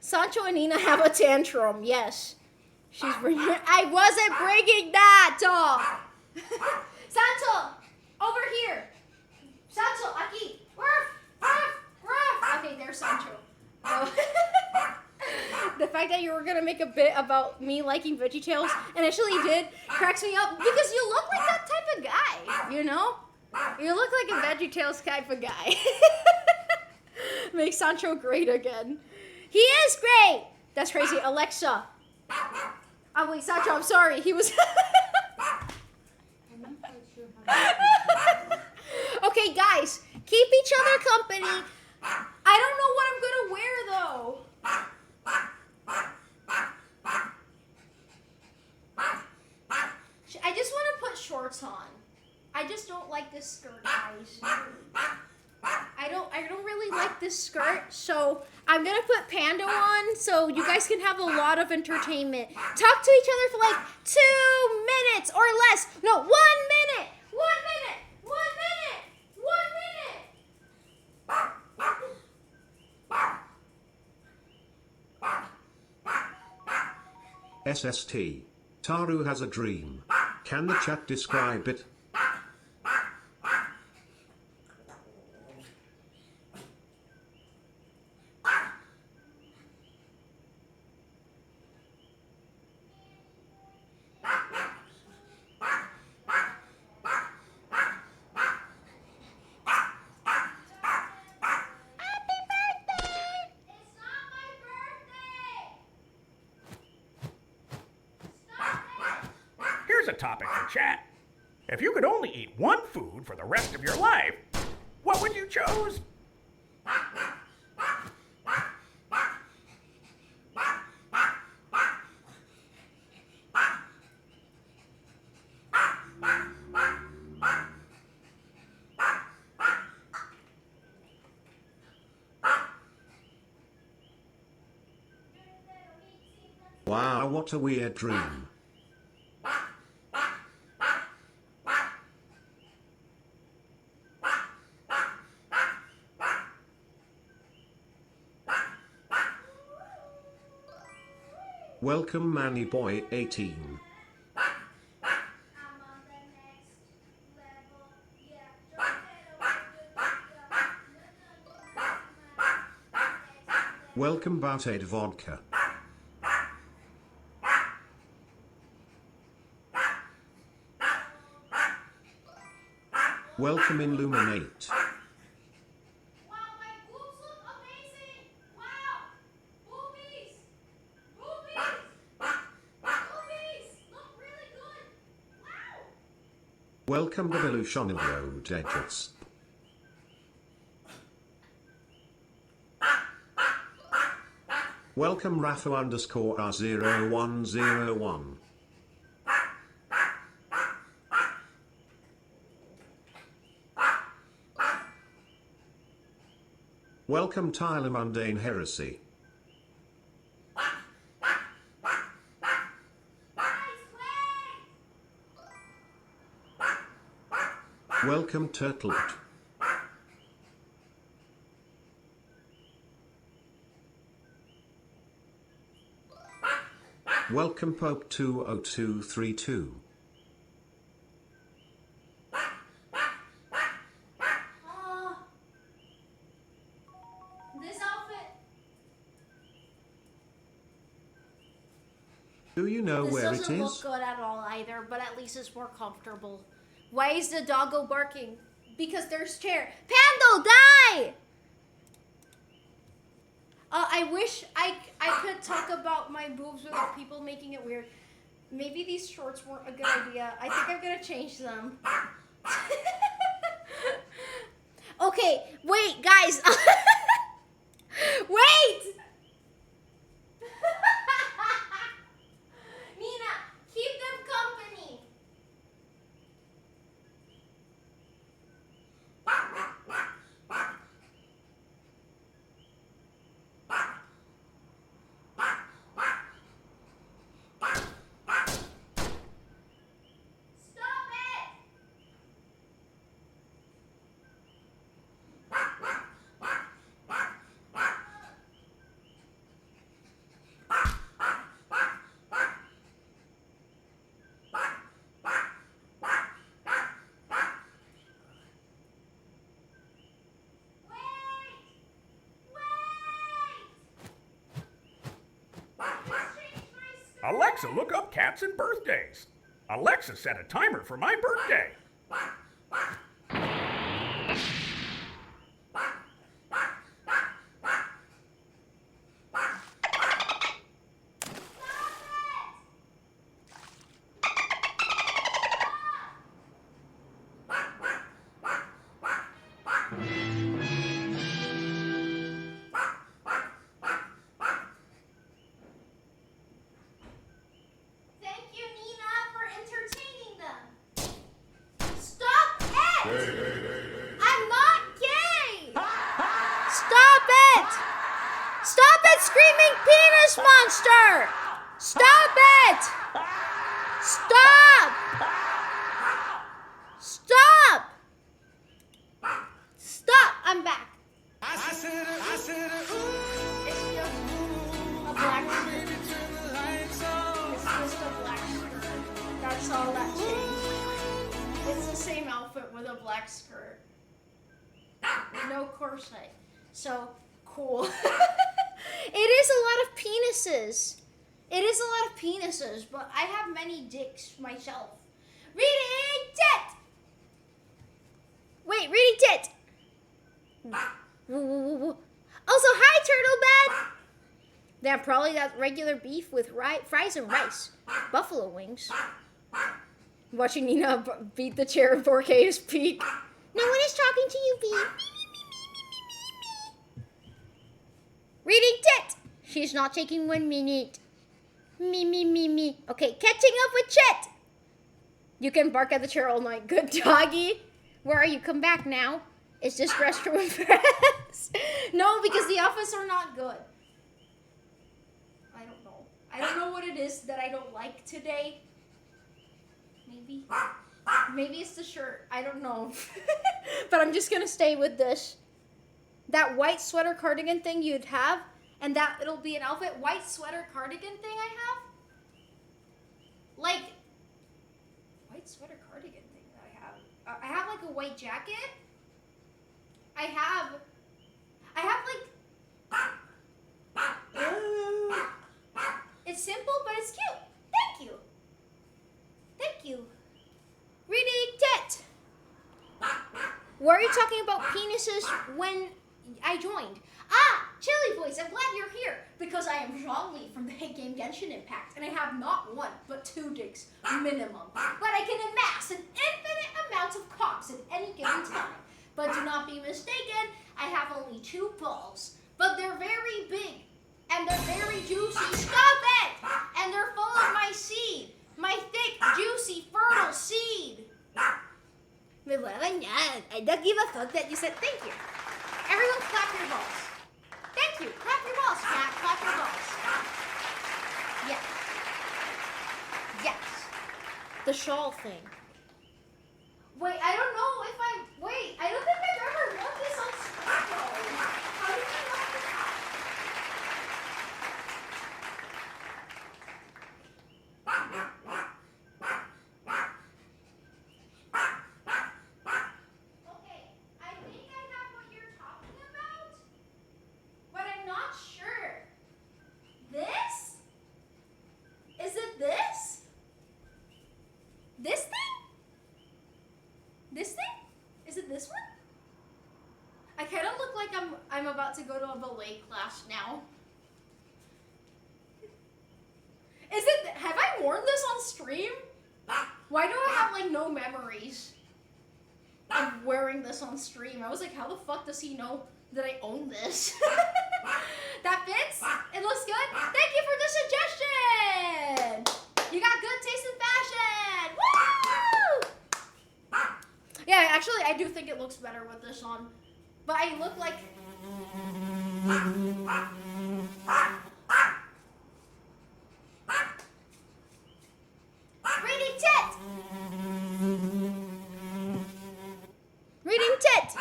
S2: Sancho and Nina have a tantrum. Yes. She's bringing. I wasn't bringing that. Sancho, over here. Sancho, aquí. Okay, there's Sancho. Oh. The fact that you were gonna make a bit about me liking VeggieTales and actually did cracks me up because you look like that type of guy, you know? You look like a VeggieTales type of guy. Make Sancho great again. He is great! That's crazy. Alexa. Oh wait, Sancho, I'm sorry. He was... Okay, guys, keep each other company. I don't know what I'm gonna wear though. I just want to put shorts on. I just don't like this skirt, guys. I don't really like this skirt, so I'm gonna put Pando on so you guys can have a lot of entertainment. Talk to each other for like 2 minutes or less. No, 1 minute. 1 minute. 1 minute. 1 minute.
S1: SST. Taru has a dream. Can the chat describe it?
S6: Here's a topic for chat. If you could only eat one food for the rest of your life, what would you choose?
S1: Wow, what a weird dream. Welcome Manny Boy 18. Welcome Bouteille Vodka. Welcome Illuminate.
S2: Wow, my boobs look amazing! Wow! Boobies! Boobies! Boobies! Look really good! Wow!
S1: Welcome Babelushonilio Digits. Welcome Rafa underscore R0101. Welcome Tyler Mundane Heresy. Welcome Turtlet. Welcome Pope 20232.
S2: This outfit.
S1: Do you know
S2: This
S1: where it
S2: doesn't look
S1: is?
S2: good at all either, but at least it's more comfortable. Why is the doggo barking? Because there's chair. Pando, die! I wish I could talk about my boobs without people making it weird. Maybe these shorts weren't a good idea. I think I'm gonna change them. Okay, wait, guys. Wait! Nina, keep them company. Stop it!
S6: Alexa, look up cats and birthdays. Alexa, set a timer for my birthday.
S2: Thank you, Nina, for entertaining them. Stop it! I'm not gay! Stop it! Stop it, screaming penis monster! Stop it! Stop! Stop! Stop! I'm back. It's just a black shirt. It's just a black skirt. That's all that changed. It's the same outfit with a black skirt. No corset. So cool. It is a lot of penises. It is a lot of penises, but I have many dicks myself. Reading tit! Wait, reading tit! Also, hi, Turtle Bed! Then probably that regular beef with fries and rice. Buffalo wings. Watching Nina beat the chair of 4K's peak. No one is talking to you, Bee. Reading tit! She's not taking 1 minute. Me. Okay, catching up with Chet! You can bark at the chair all night. Good doggy. Where are you? Come back now. Is this restroom press? No, because the office are not good. I don't know. I don't know what it is that I don't like today. Maybe it's the shirt. I don't know. But I'm just gonna stay with this. That white sweater cardigan thing you'd have, and that it'll be an outfit. White sweater cardigan thing I have? Like, white sweater cardigan thing that I have. I have like a white jacket. I have like, it's simple, but it's cute. Thank you. Reading tit. Were you talking about penises when I joined? Chili Voice, I'm glad you're here because I am Jean-Lee from the hit game Genshin Impact, and I have not 1 but 2 dicks minimum. But I can amass an infinite amount of cocks at any given time. But do not be mistaken, I have only 2 balls, but they're very big and they're very juicy. Stop it! And they're full of my seed, my thick, juicy, fertile seed. I don't give a fuck that you said thank you. Everyone clap your balls. Thank you. Clap your balls, Matt. Clap your balls. Yes. The shawl thing. Wait, I don't know if I don't think I've ever worn this on screen though. How did I not do that? Okay, I think I have what you're talking about, but I'm not sure. This? Is it this? This thing? This thing? Is it this one? I kind of look like I'm about to go to a ballet class now. Have I worn this on stream? Why do I have like no memories of wearing this on stream? I was like, how the fuck does he know that I own this? That fits? It looks good? Thank you for the suggestion! You got good taste in fashion! Woo! Yeah, actually, I do think it looks better with this on. But I look like... Reading tit! Reading tit!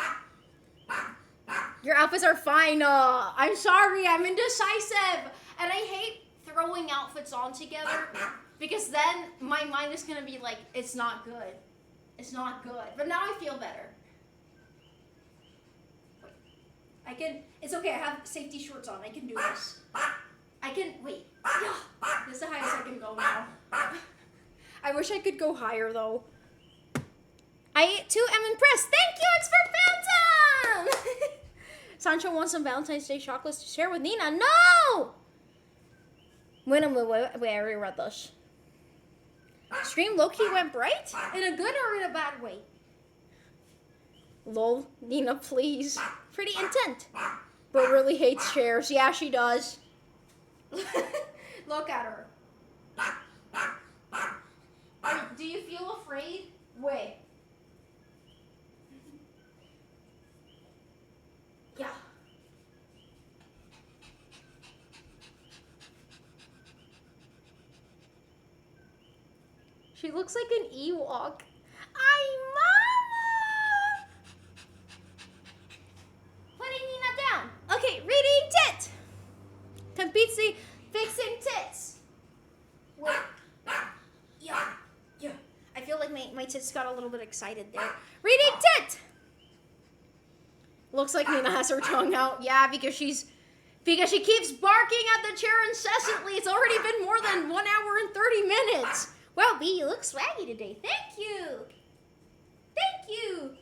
S2: Your outfits are fine. I'm sorry, I'm indecisive. And I hate throwing outfits on together because then my mind is gonna be like, it's not good. It's not good. But now I feel better. It's okay, I have safety shorts on. I can do this. Wait. Yeah, this is the highest I can go now. I wish I could go higher though. I too am impressed. Thank you, Expert Phantom! Sancho wants some Valentine's Day chocolates to share with Nina. No! When I'm very reddish. Stream low-key went bright? In a good or in a bad way? Lol, Nina, please. Pretty intent. But really hates chairs. Yeah, she does. Look at her. Do you feel afraid? Wait. Yeah. She looks like an Ewok. Ay, mama! Putting Nina down. Okay, reading tit. Compete fixing tits. Wait. Yeah. Yeah. I feel like my tits got a little bit excited there. Reading tit. Looks like Nina has her tongue out. Yeah, because she keeps barking at the chair incessantly. It's already been more than 1 hour and 30 minutes. Wow, B, you look swaggy today. Thank you. Thank you.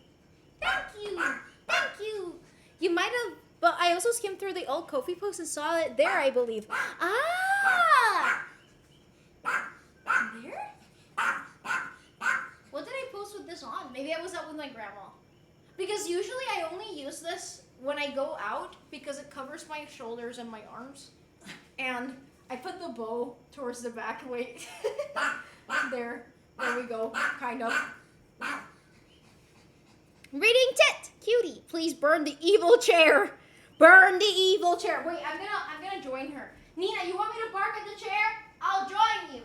S2: Thank you. Thank you. You might have, but I also skimmed through the old Ko-fi post and saw it there, I believe. Ah! There? What did I post with this on? Maybe I was out with my grandma. Because usually I only use this when I go out because it covers my shoulders and my arms. And I put the bow towards the back. Wait. There we go. Kind of. Reading tit. Cutie, please burn the evil chair. Burn the evil chair. Wait, I'm gonna join her. Nina, you want me to bark at the chair? I'll join you.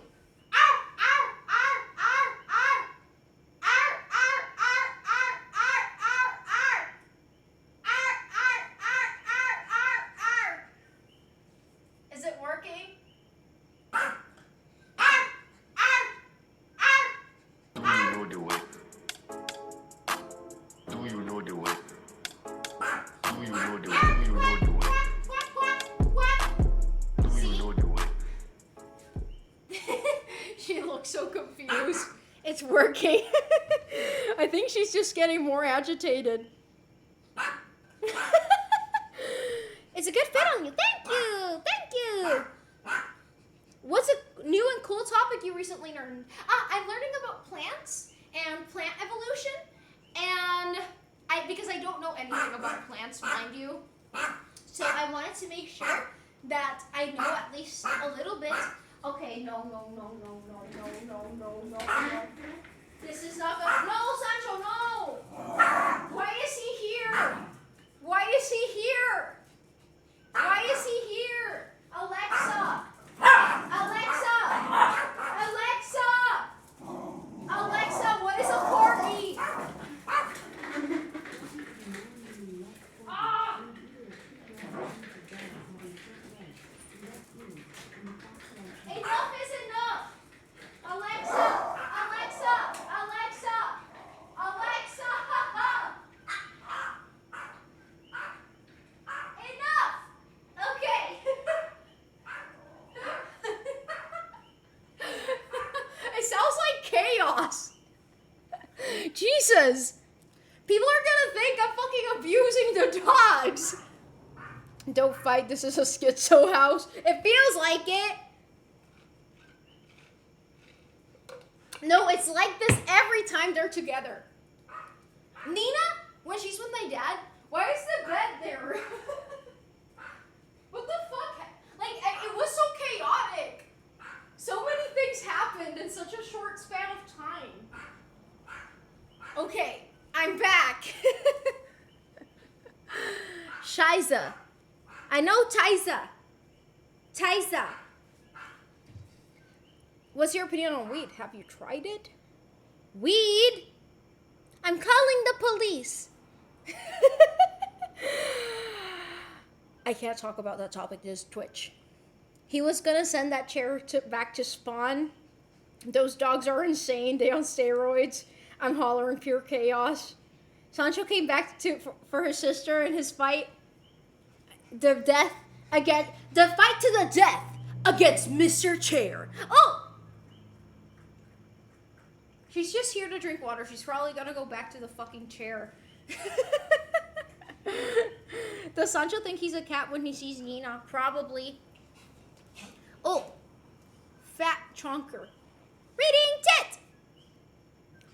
S2: Ow! Ow! Ow! Ow! Ow! Ow! Ow! Ow! Ow! Ow! Ow! Ow! Is it working?
S7: Do you know the way? Do you know the way? Do you know the way? Do you know the way? Do you know the way?
S2: She looks so confused. It's working. I think she's just getting more agitated. It's a good fit on you. Thank you. Thank you. What's a new and cool topic you recently learned? I'm learning about plants and plant evolution. And because I don't know anything about plants, mind you. So I wanted to make sure that I know at least a little bit. Okay, no. This is not good. No, Sancho, no! Why is he here? Why is he here? Why is he here? Alexa! Alexa! Alexa! Alexa, what is a corgi? Ah! Enough is enough! Alexa! Alexa! Alexa! Alexa! Enough! Okay. It sounds like chaos. Jesus. People are gonna think I'm fucking abusing the dogs. Don't fight, this is a schizo house. It feels like it. No, it's like this every time they're together. Nina, when she's with my dad, why is the bed there? What the fuck? Like, it was so chaotic. So many things happened in such a short span of time. Okay, I'm back. Shiza. I know Tyza. Tyza. What's your opinion on weed? Have you tried it? Weed? I'm calling the police. I can't talk about that topic. This is Twitch. He was gonna send that chair back to spawn. Those dogs are insane. They on steroids. I'm hollering pure chaos. Sancho came back for his sister in his fight. The fight to the death against Mr. Chair. Oh! She's just here to drink water. She's probably gonna go back to the fucking chair. Does Sancho think he's a cat when he sees Nina? Probably. Oh! Fat chonker. Reading tit!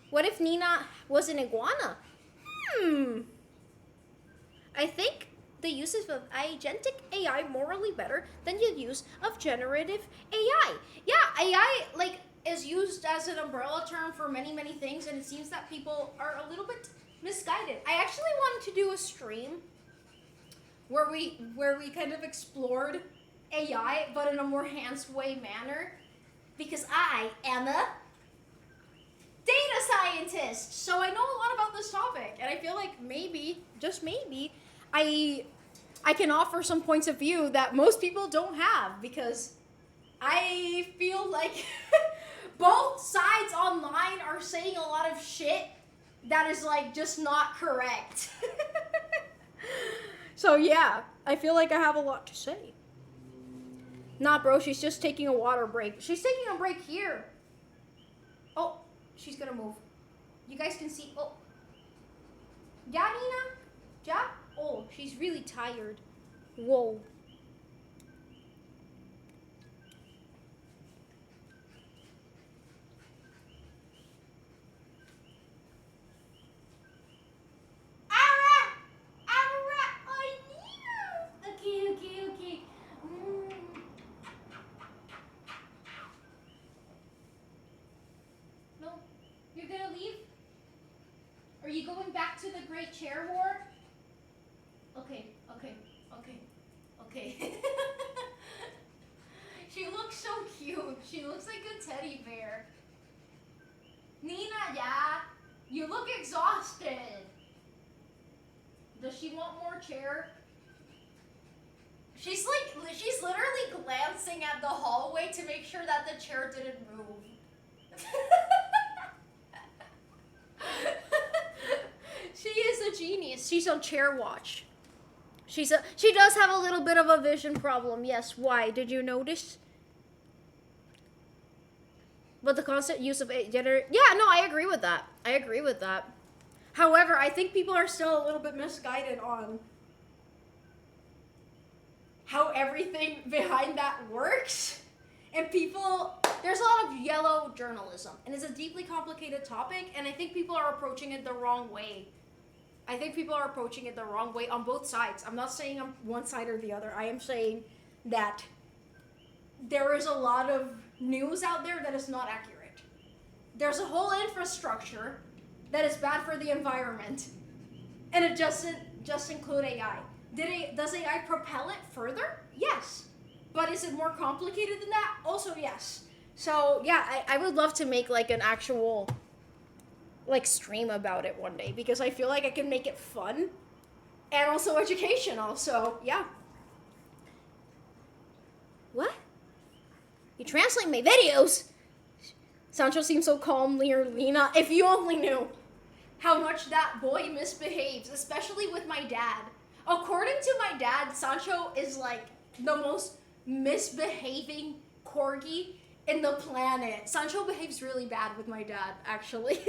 S2: What if Nina was an iguana? I think the uses of agentic AI morally better than the use of generative AI. Yeah, AI is used as an umbrella term for many, many things, and it seems that people are a little bit misguided. I actually wanted to do a stream where we kind of explored AI, but in a more hands-way manner, because I am a data scientist, so I know a lot about this topic, and I feel like maybe, just maybe, I can offer some points of view that most people don't have, because I feel like both sides online are saying a lot of shit that is just not correct. So yeah, I feel like I have a lot to say. Nah, bro, she's just taking a water break. She's taking a break here. Oh, she's gonna move. You guys can see. Oh. Yeah, Nina? Yeah? Oh, she's really tired. Whoa. Okay. No, you're gonna leave? Are you going back to the Great Chair War? Okay. She looks so cute. She looks like a teddy bear. Nina, yeah? You look exhausted. Does she want more chair? She's literally glancing at the hallway to make sure that the chair didn't move. She is a genius. She's on chair watch. She does have a little bit of a vision problem. Yes, why? Did you notice? But the constant use of yeah, no, I agree with that. However, I think people are still a little bit misguided on how everything behind that works. And there's a lot of yellow journalism, and it's a deeply complicated topic, and I think people are approaching it the wrong way. On both sides. I'm not saying I'm one side or the other. I am saying that there is a lot of news out there that is not accurate. There's a whole infrastructure that is bad for the environment, and it doesn't just include AI. Does AI propel it further? Yes. But is it more complicated than that? Also, yes. So, yeah, I would love to make an actual stream about it one day, because I feel like I can make it fun and also educational. So, yeah. What? You translate my videos? Sancho seems so calm, Lena. If you only knew how much that boy misbehaves, especially with my dad. According to my dad, Sancho is the most misbehaving corgi in the planet. Sancho behaves really bad with my dad, actually.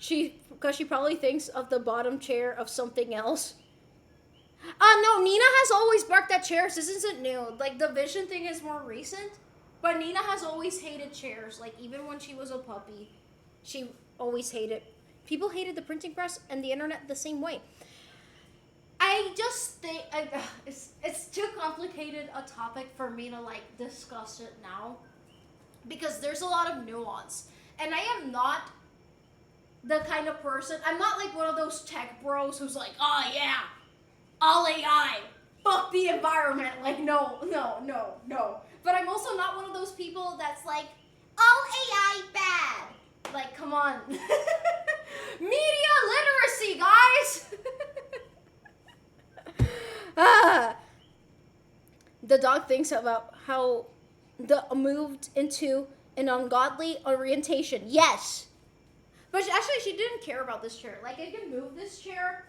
S2: Because she probably thinks of the bottom chair of something else. No, Nina has always barked at chairs. This isn't new. The vision thing is more recent. But Nina has always hated chairs. Even when she was a puppy, she always hated. People hated the printing press and the internet the same way. I just think it's too complicated a topic for me to discuss it now, because there's a lot of nuance, and I am not the kind of person. I'm not one of those tech bros who's oh yeah, all AI, fuck the environment. No. But I'm also not one of those people that's all AI bad. Come on. Media literacy, guys. The dog thinks about how moved into an ungodly orientation. Yes. But actually, she didn't care about this chair. I can move this chair,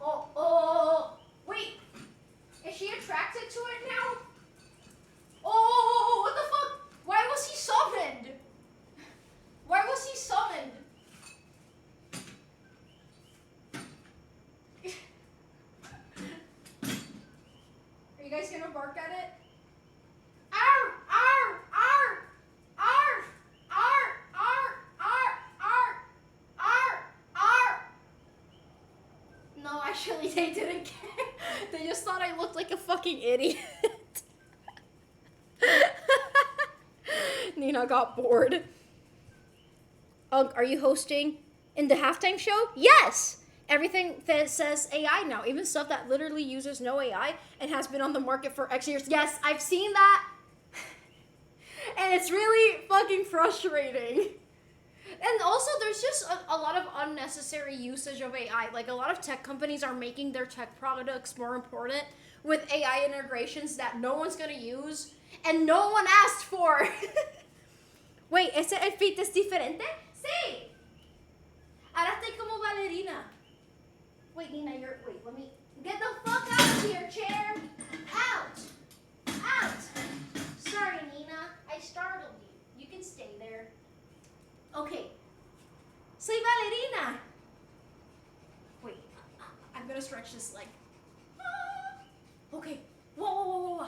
S2: Oh, wait. Is she attracted to it now? Oh, what the fuck? Why was he summoned? Why was he summoned? Are you guys gonna bark at it? Arr! Arr! Arr! Arr! Arr! Arr! Arr! Arr! Arr! Arr! No, actually, they didn't care. They just thought I looked like a fucking idiot. Nina got bored. Are you hosting in the halftime show? Yes! Everything that says AI now, even stuff that literally uses no AI and has been on the market for X years. Yes, I've seen that. And it's really fucking frustrating. And also, there's just a lot of unnecessary usage of AI. Like, a lot of tech companies are making their tech products more important with AI integrations that no one's gonna use and no one asked for. Wait, ¿ese el fit es diferente? Sí. Ahora estoy como ballerina. Wait, Nina, let me get the fuck out of here, chair. Out. Out. Sorry, Nina, I startled you. You can stay there. Okay. Soy ballerina. Wait, I'm gonna stretch this leg. Okay. Whoa.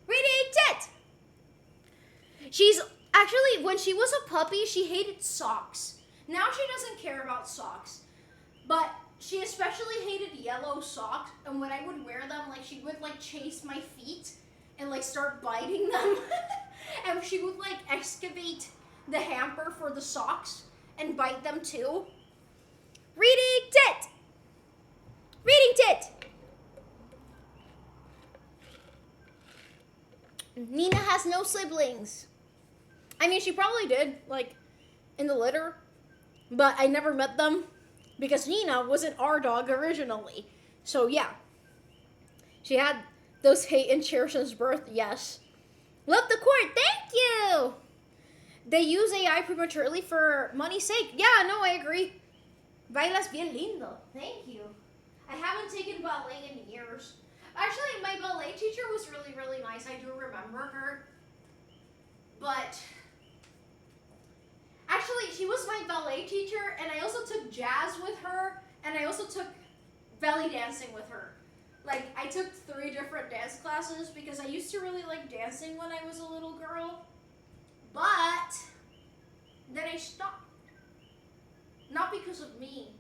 S2: Reading tit. She's actually, when she was a puppy, she hated socks. Now she doesn't care about socks. But she especially hated yellow socks. And when I would wear them, like, she would, like, chase my feet and, like, start biting them. And she would, like, excavate the hamper for the socks and bite them too. Reading tit. Reading tit. Nina has no siblings. I mean, she probably did, like, in the litter, but I never met them because Nina wasn't our dog originally. So, yeah. She had those hate and cheer since birth, yes. Love the court, thank you! They use AI prematurely for money's sake. Yeah, no, I agree. Bailas bien lindo, thank you. I haven't taken ballet in years. Actually, my ballet teacher was really, really nice. I do remember her. But actually, she was my ballet teacher, and I also took jazz with her, and I also took belly dancing with her. Like, I took 3 different dance classes because I used to really like dancing when I was a little girl. But then I stopped. Not because of me.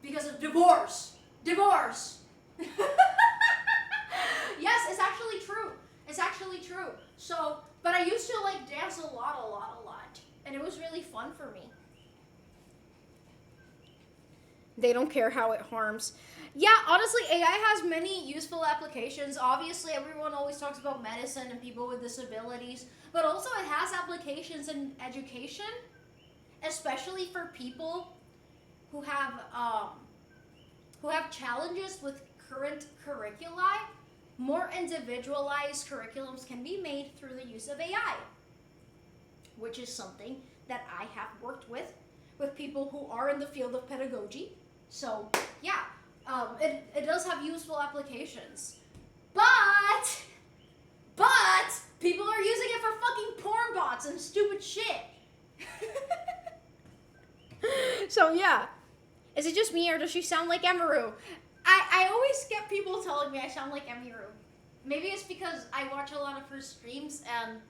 S2: Because of divorce. Divorce. Yes, it's actually true. It's actually true. So, but I used to like dance a lot. And it was really fun for me. They don't care how it harms. Yeah, honestly, AI has many useful applications. Obviously, everyone always talks about medicine and people with disabilities, but also it has applications in education, especially for people who have challenges with current curricula. More individualized curriculums can be made through the use of AI, which is something that I have worked with people who are in the field of pedagogy. So, yeah, it does have useful applications. But people are using it for fucking porn bots and stupid shit. So, yeah. Is it just me or does she sound like Emiru? I always get people telling me I sound like Emiru. Maybe it's because I watch a lot of her streams and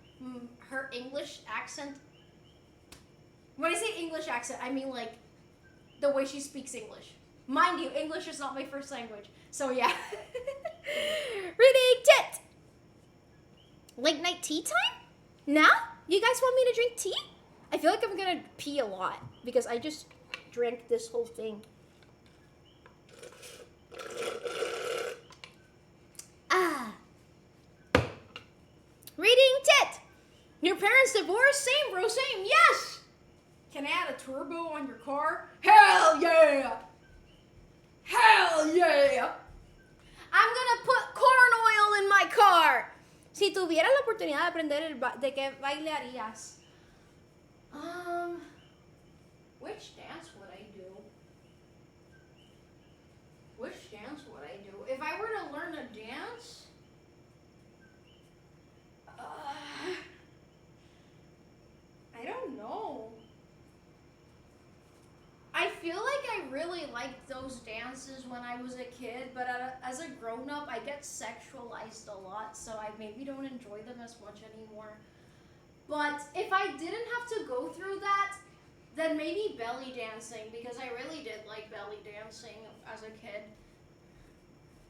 S2: her English accent. When I say English accent, I mean like the way she speaks English. Mind you, English is not my first language. So yeah. Reading tit. Late night tea time? Now? You guys want me to drink tea? I feel like I'm gonna pee a lot because I just drank this whole thing. Reading tit. Your parents divorced? Same, bro, same. Yes. Can I add a turbo on your car? Hell yeah. Hell yeah. I'm gonna put corn oil in my car. Si tuvieras la oportunidad de aprender ¿de qué baile harías? Which dance would I do? liked those dances when I was a kid, but as a grown-up, I get sexualized a lot, so I maybe don't enjoy them as much anymore. But if I didn't have to go through that, then maybe belly dancing, because I really did like belly dancing as a kid.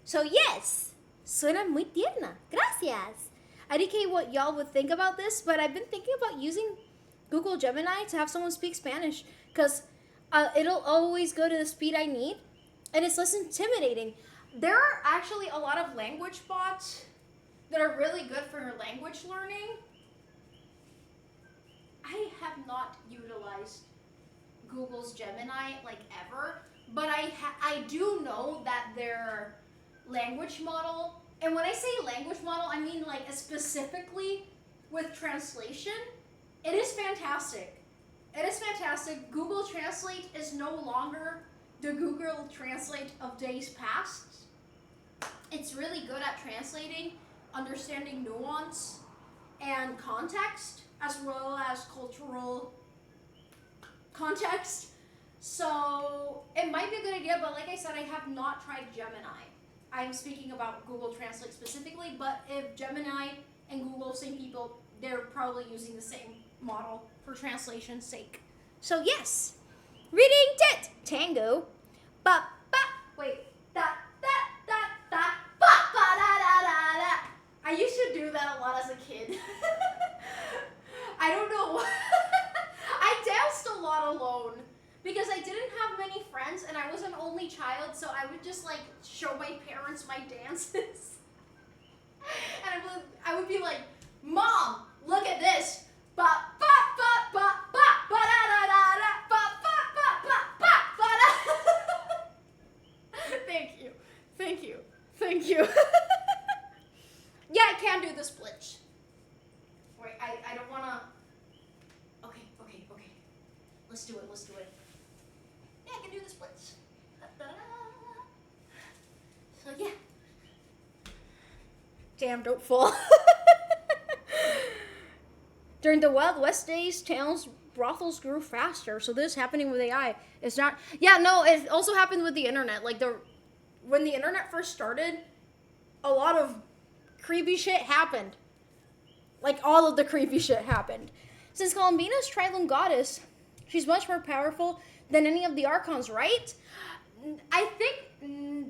S2: So yes, suena muy tierna. Gracias. I didn't care what y'all would think about this, but I've been thinking about using Google Gemini to have someone speak Spanish, because it'll always go to the speed I need, and it's less intimidating. There are actually a lot of language bots that are really good for your language learning. I have not utilized Google's Gemini like ever, but I do know that their language model, and when I say language model, I mean like specifically with translation, it is fantastic. It is fantastic. Google Translate is no longer the Google Translate of days past. It's really good at translating, understanding nuance and context, as well as cultural context. So it might be a good idea, but like I said, I have not tried Gemini. I'm speaking about Google Translate specifically, but if Gemini and Google, same people, they're probably using the same model for translation's sake. So yes, reading tit, tango, ba ba, wait, da da da da, ba ba da da da da. I used to do that a lot as a kid. I don't know. I danced a lot alone because I didn't have many friends and I was an only child, so I would just like show my parents my dances. And I would be like, Mom, look at this. Ba ba ba ba ba ba da da da da ba ba ba ba ba ba da. Thank you. Thank you. Thank you. Yeah, I can do the splits. Wait, I don't wanna. Okay. Let's do it. Yeah, I can do the splits. Da-da-da. So yeah. Damn, don't fall. During the Wild West days, towns, brothels grew faster. So this happening with AI is not. Yeah, no, it also happened with the internet. Like when the internet first started, a lot of creepy shit happened. Like all of the creepy shit happened. Since Columbina's trilone goddess, she's much more powerful than any of the archons, right? I think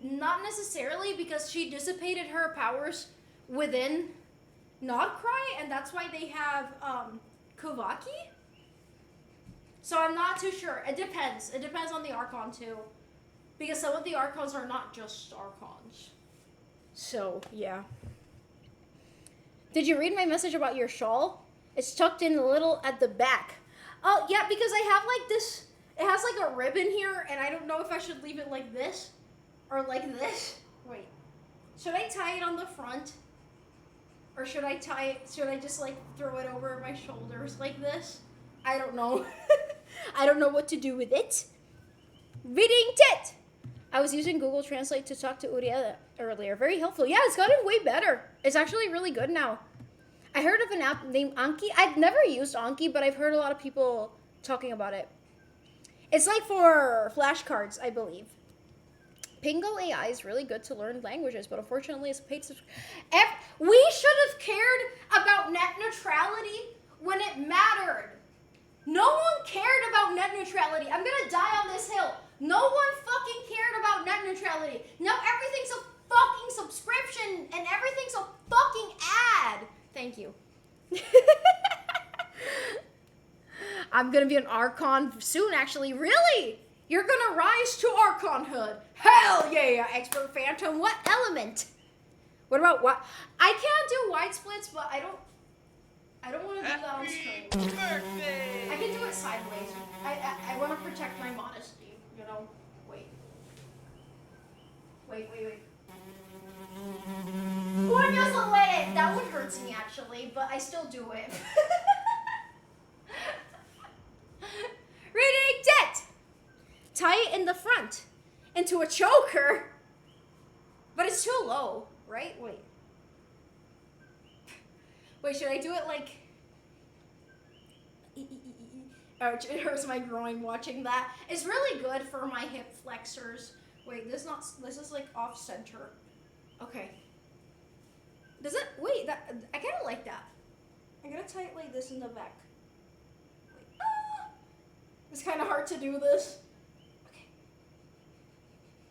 S2: not necessarily, because she dissipated her powers within Nodcry, and that's why they have Kovaki. So I'm not too sure. It depends. It depends on the archon too, because some of the archons are not just archons. So yeah. Did you read my message about your shawl? It's tucked in a little at the back. Oh yeah, because I have like this. It has like a ribbon here, and I don't know if I should leave it like this or like this. Wait, should I tie it on the front? Or should I just like throw it over my shoulders like this? I don't know. I don't know what to do with it. Reading tit! I was using Google Translate to talk to Uriela earlier. Very helpful. Yeah, it's gotten way better. It's actually really good now. I heard of an app named Anki. I've never used Anki, but I've heard a lot of people talking about it. It's like for flashcards, I believe. Pingo AI is really good to learn languages, but unfortunately it's a paid subscription. We should have cared about net neutrality when it mattered. No one cared about net neutrality. I'm gonna die on this hill. No one fucking cared about net neutrality. Now everything's a fucking subscription and everything's a fucking ad. Thank you. I'm gonna be an Archon soon, actually. Really? You're gonna rise to Archonhood. Hell yeah, Expert Phantom. What element? What about what? I can't do wide splits, but I don't want to do that on screen.
S3: Birthday!
S2: I can do it sideways. I want to protect my modesty, you know? Wait. Or just let it. That one hurts me, actually, but I still do it. Reading debt! Tie it in the front into a choker. But it's too low, right? Wait, should I do it like... Ouch, it hurts my groin watching that. It's really good for my hip flexors. Wait, this is like off center. Okay. Does it, wait, that, I kind of like that. I'm gonna tie it like this in the back. Like, it's kind of hard to do this. Okay.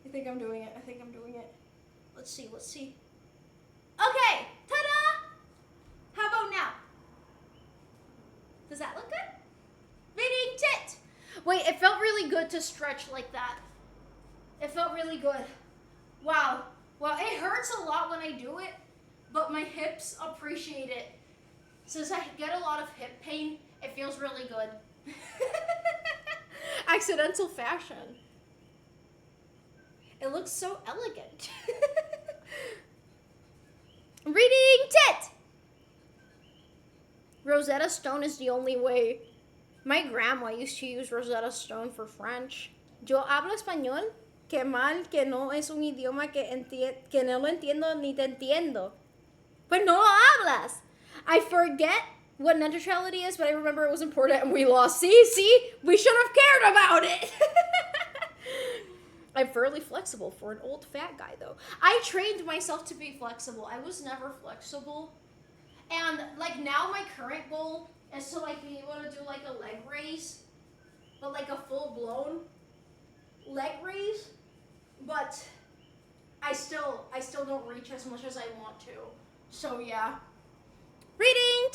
S2: I think I'm doing it. Let's see. Okay, ta-da! How about now? Does that look good? Reading tit! Wait, it felt really good to stretch like that. It felt really good. Wow. Well, it hurts a lot when I do it, but my hips appreciate it. Since I get a lot of hip pain, it feels really good. Accidental fashion. It looks so elegant. Reading tit! Rosetta Stone is the only way. My grandma used to use Rosetta Stone for French. Yo hablo español, que mal, que no es un idioma que no lo entiendo ni te entiendo. Pues no lo hablas. I forget what net neutrality is, but I remember it was important and we lost. See? We should have cared about it. I'm fairly flexible for an old fat guy, though. I trained myself to be flexible. I was never flexible. And, like, now my current goal is to, like, be able to do, like, a leg raise. But, like, a full-blown leg raise. But I still don't reach as much as I want to. So, yeah. Reading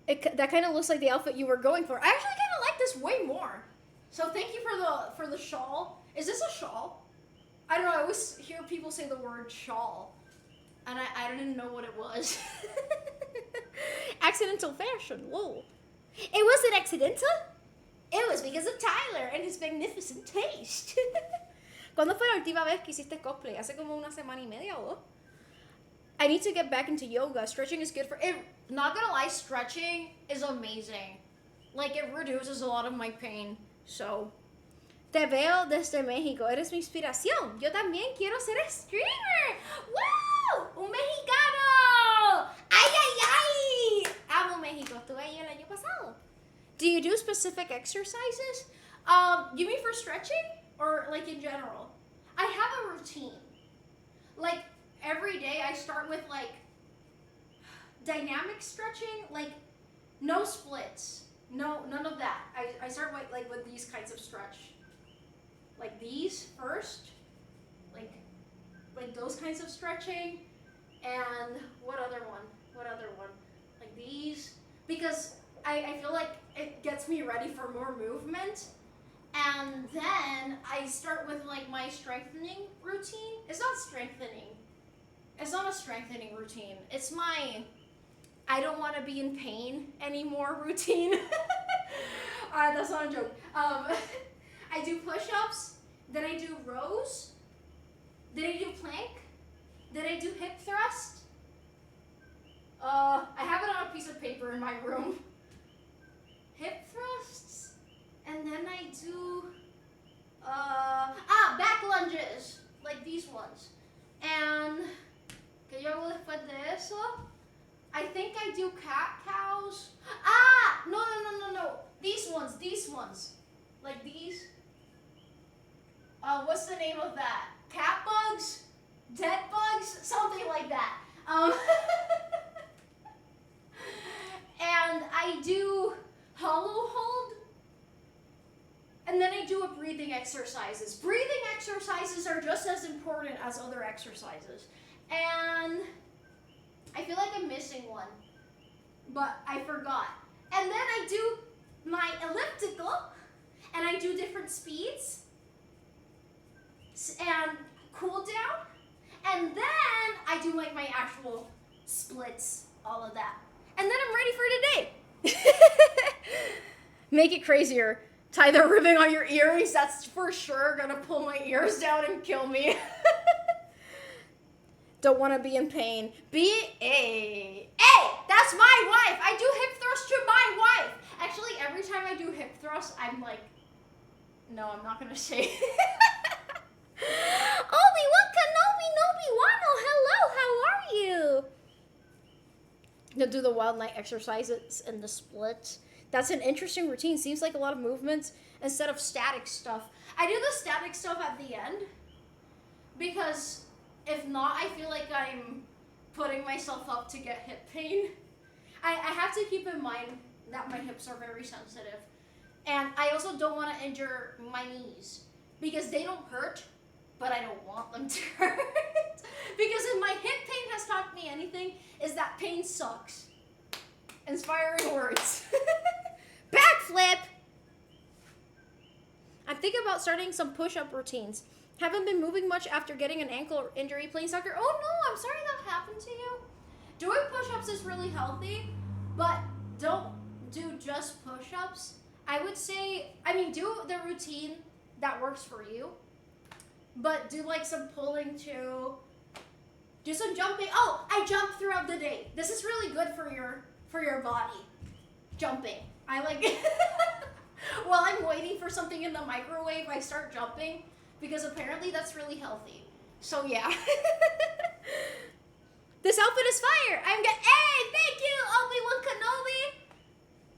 S2: tit! That kind of looks like the outfit you were going for. I actually kind of like this way more. So thank you for the shawl. Is this a shawl? I don't know. I always hear people say the word shawl, and I didn't know what it was. Accidental fashion. Whoa. It wasn't accidental. It was because of Tyler and his magnificent taste. ¿Cuándo fue la última vez que hiciste cosplay? Hace como una semana y media o dos. I need to get back into yoga. Stretching is good for it. Not gonna lie, stretching is amazing. Like, it reduces a lot of my pain. So, te veo desde México. Eres mi inspiración. Yo también quiero ser streamer. ¡Wow! ¡Un mexicano! ¡Ay, ay, ay! Amo México. Estuve ahí el año pasado. Do you do specific exercises? You mean for stretching? Or, like, in general? I have a routine. Like, every day I start with, like, dynamic stretching. Like, no splits. No, none of that. I start with these kinds of stretch. Like these first. Like those kinds of stretching. And what other one? Like these. Because I feel like it gets me ready for more movement. And then I start with like my strengthening routine. It's not strengthening. It's not a strengthening routine. It's my I don't want to be in pain anymore routine. That's not a joke. I do push-ups, then I do rows, then I do plank, then I do hip thrust. I have it on a piece of paper in my room. Hip thrusts, and then I do back lunges, like these ones. And que yo hago después de eso? I think I do cat-cows. No. These ones. Like these. What's the name of that? Cat bugs? Dead bugs? Something like that. And I do hollow hold. And then I do breathing exercises. Breathing exercises are just as important as other exercises. And I feel like I'm missing one, but I forgot. And then I do my elliptical, and I do different speeds, and cool down, and then I do like my actual splits, all of that. And then I'm ready for today. Make it crazier. Tie the ribbon on your earrings, that's for sure gonna pull my ears down and kill me. Don't want to be in pain. Hey, that's my wife. I do hip thrust to my wife. Actually, every time I do hip thrust, I'm like, no, I'm not gonna say. Obi-Wan Kenobi Nobi Wano, hello, how are you? to do the wild night exercises and the splits. That's an interesting routine. Seems like a lot of movements instead of static stuff. I do the static stuff at the end because if not, I feel like I'm putting myself up to get hip pain. I have to keep in mind that my hips are very sensitive. And I also don't want to injure my knees because they don't hurt, but I don't want them to hurt. Because if my hip pain has taught me anything, is that pain sucks. Inspiring words. Backflip! I'm thinking about starting some push-up routines. Haven't been moving much after getting an ankle injury playing soccer. Oh no, I'm sorry that happened to you. Doing push-ups is really healthy, but don't do just push-ups. I would say, do the routine that works for you, but do like some pulling too. Do some jumping. Oh, I jump throughout the day. This is really good for your body. Jumping. I like it. While I'm waiting for something in the microwave, I start jumping because apparently that's really healthy. So yeah. This outfit is fire. I'm good. Hey, thank you, Obi-Wan Kenobi.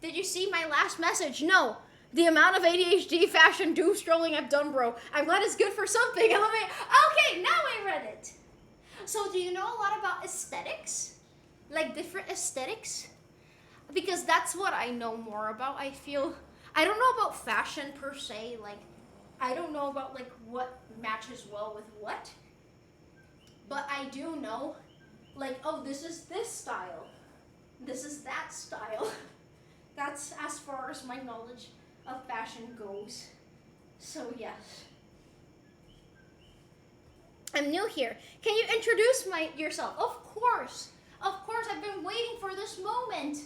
S2: Did you see my last message? No. The amount of ADHD fashion doom strolling I've done, bro. I'm glad it's good for something. Okay, now I read it. So do you know a lot about aesthetics? Like different aesthetics? Because that's what I know more about. I don't know about fashion per se. Like, I don't know about like what matches well with what. But I do know, like, oh, this is this style. This is that style. That's as far as my knowledge of fashion goes. So yes. I'm new here. Can you introduce yourself? Of course. Of course, I've been waiting for this moment.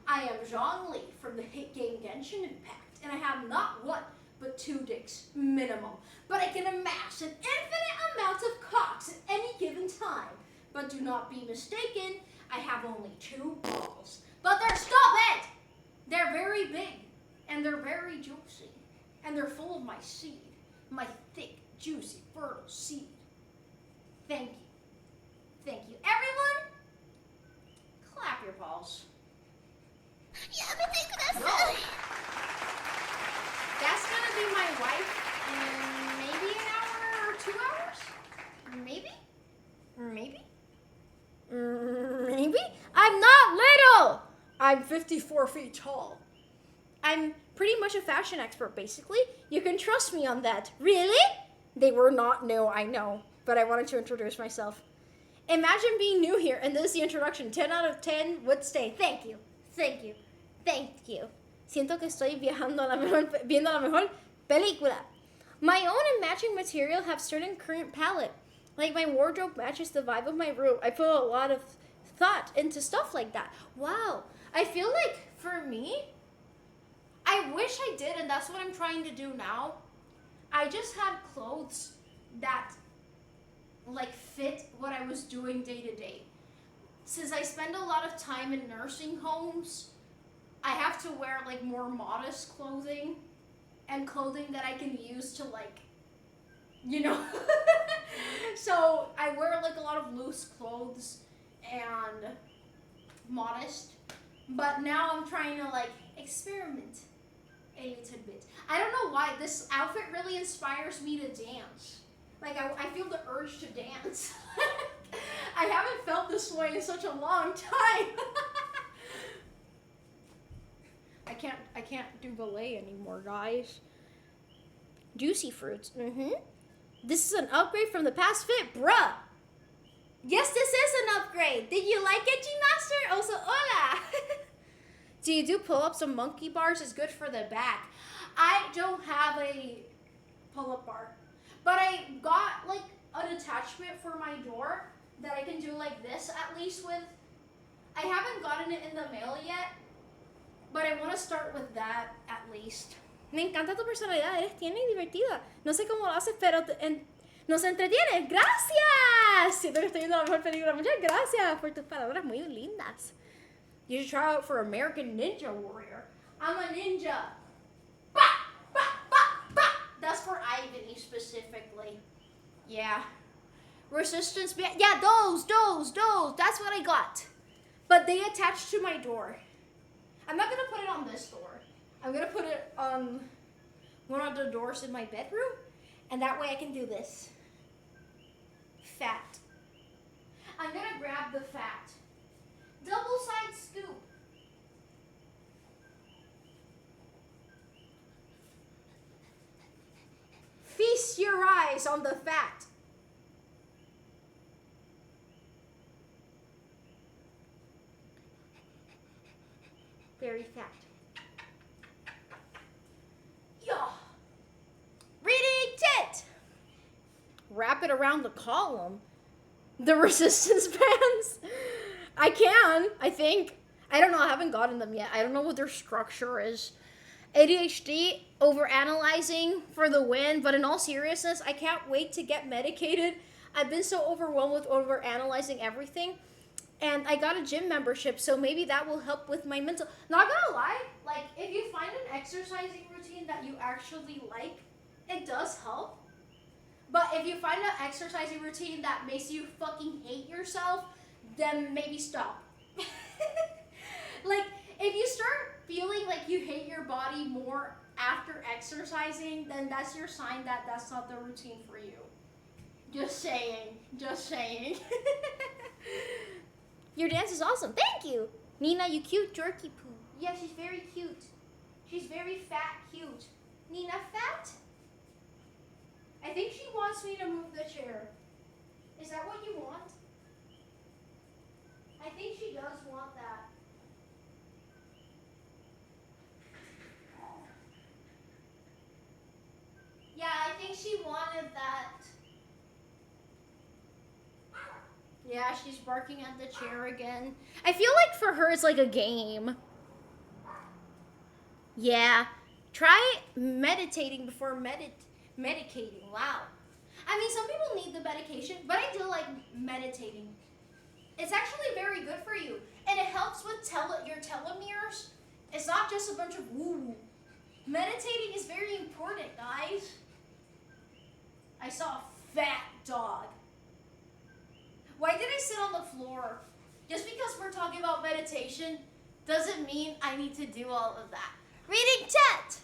S2: I am Zhongli from the hit game Genshin Impact, and I have not one, but 2 dicks, minimum. But I can amass an infinite amount of cocks at any given time. But do not be mistaken, I have only 2 balls. But stop it! They're very big, and they're very juicy, and they're full of my seed, my thick, juicy, fertile seed. Thank you. Thank you. Everyone, clap your balls. That's gonna be my wife in maybe an hour or 2 hours? Maybe? I'm not little! I'm 54 feet tall. I'm pretty much a fashion expert, basically. You can trust me on that. Really? They were not new, I know, but I wanted to introduce myself. Imagine being new here, and this is the introduction. 10 out of 10 would stay. Thank you. Thank you. Thank you. Siento que estoy viendo la mejor película. My own and matching material have certain current palette. Like my wardrobe matches the vibe of my room. I put a lot of thought into stuff like that. Wow. I feel like for me, I wish I did, and that's what I'm trying to do now. I just had clothes that like fit what I was doing day to day. Since I spend a lot of time in nursing homes, I have to wear like more modest clothing and clothing that I can use to like, So I wear like a lot of loose clothes and modest, but now I'm trying to like experiment a little bit. I don't know why this outfit really inspires me to dance. Like I feel the urge to dance. I haven't felt this way in such a long time. I can't do ballet anymore, guys. Juicy fruits. This is an upgrade from the past fit, bruh. Yes, this is an upgrade. Did you like it, G-Master? Also, hola. Do you do pull-ups and monkey bars? Is good for the back. I don't have a pull-up bar, but I got like an attachment for my door that I can do like this at least with. I haven't gotten it in the mail yet, but I want to start with that at least. Me encanta tu personalidad, eres tierna y divertida. No sé cómo lo haces, pero nos entretienes. ¡Gracias! Siento que estoy viendo la mejor película. Muchas gracias por tus palabras muy lindas. You should try out for American Ninja Warrior. I'm a ninja. Bah! Bah! Bah! Bah! That's for Ivany specifically. Yeah. resistance band. Yeah, those. That's what I got. But they attach to my door. I'm not gonna put it on this door. I'm gonna put it on one of the doors in my bedroom, and that way I can do this. Fat. I'm gonna grab the fat. Double side scoop. Feast your eyes on the fat. Very fat. Yeah. Reading tit. Wrap it around the column. The resistance bands. I think. I don't know. I haven't gotten them yet. I don't know what their structure is. ADHD, overanalyzing for the win. But in all seriousness, I can't wait to get medicated. I've been so overwhelmed with overanalyzing everything. And I got a gym membership, so maybe that will help with my mental. Not gonna lie, like, if you find an exercising routine that you actually like, it does help. But if you find an exercising routine that makes you fucking hate yourself, then maybe stop. Like, if you start feeling like you hate your body more after exercising, then that's your sign that that's not the routine for you. Just saying. Your dance is awesome. Thank you. Nina, you cute jerky poo. Yeah, she's very cute. She's very fat cute. Nina, fat? I think she wants me to move the chair. Is that what you want? I think she does want that. Yeah, I think she wanted that. Yeah, she's barking at the chair again. I feel like for her it's like a game. Yeah. Try meditating before medicating. Wow. I mean, some people need the medication, but I do like meditating. It's actually very good for you. And it helps with your telomeres. It's not just a bunch of woo. Meditating is very important, guys. I saw a fat dog. Why did I sit on the floor? Just because we're talking about meditation doesn't mean I need to do all of that. Reading tit.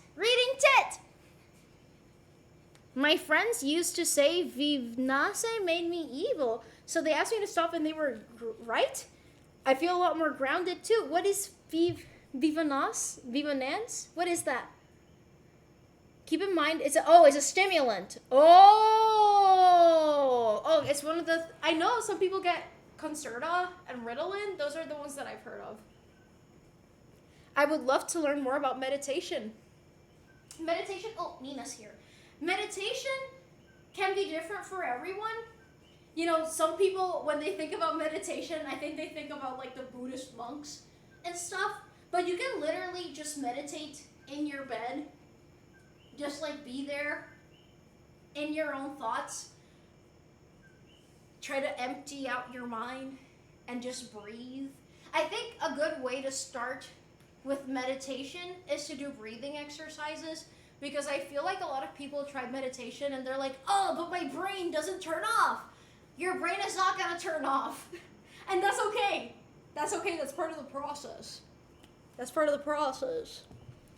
S2: My friends used to say Vivnase made me evil, so they asked me to stop and they were right. I feel a lot more grounded too. What is Vivanance? What is that? Keep in mind, it's a stimulant. Oh, it's one of the. I know some people get Concerta and Ritalin. Those are the ones that I've heard of. I would love to learn more about meditation. Meditation. Oh, Nina's here. Meditation can be different for everyone. You know, some people when they think about meditation, I think they think about like the Buddhist monks and stuff. But you can literally just meditate in your bed. Just like be there in your own thoughts. Try to empty out your mind and just breathe. I think a good way to start with meditation is to do breathing exercises, because I feel like a lot of people try meditation and they're like, oh, but my brain doesn't turn off. Your brain is not gonna turn off. And that's okay. That's okay, that's part of the process.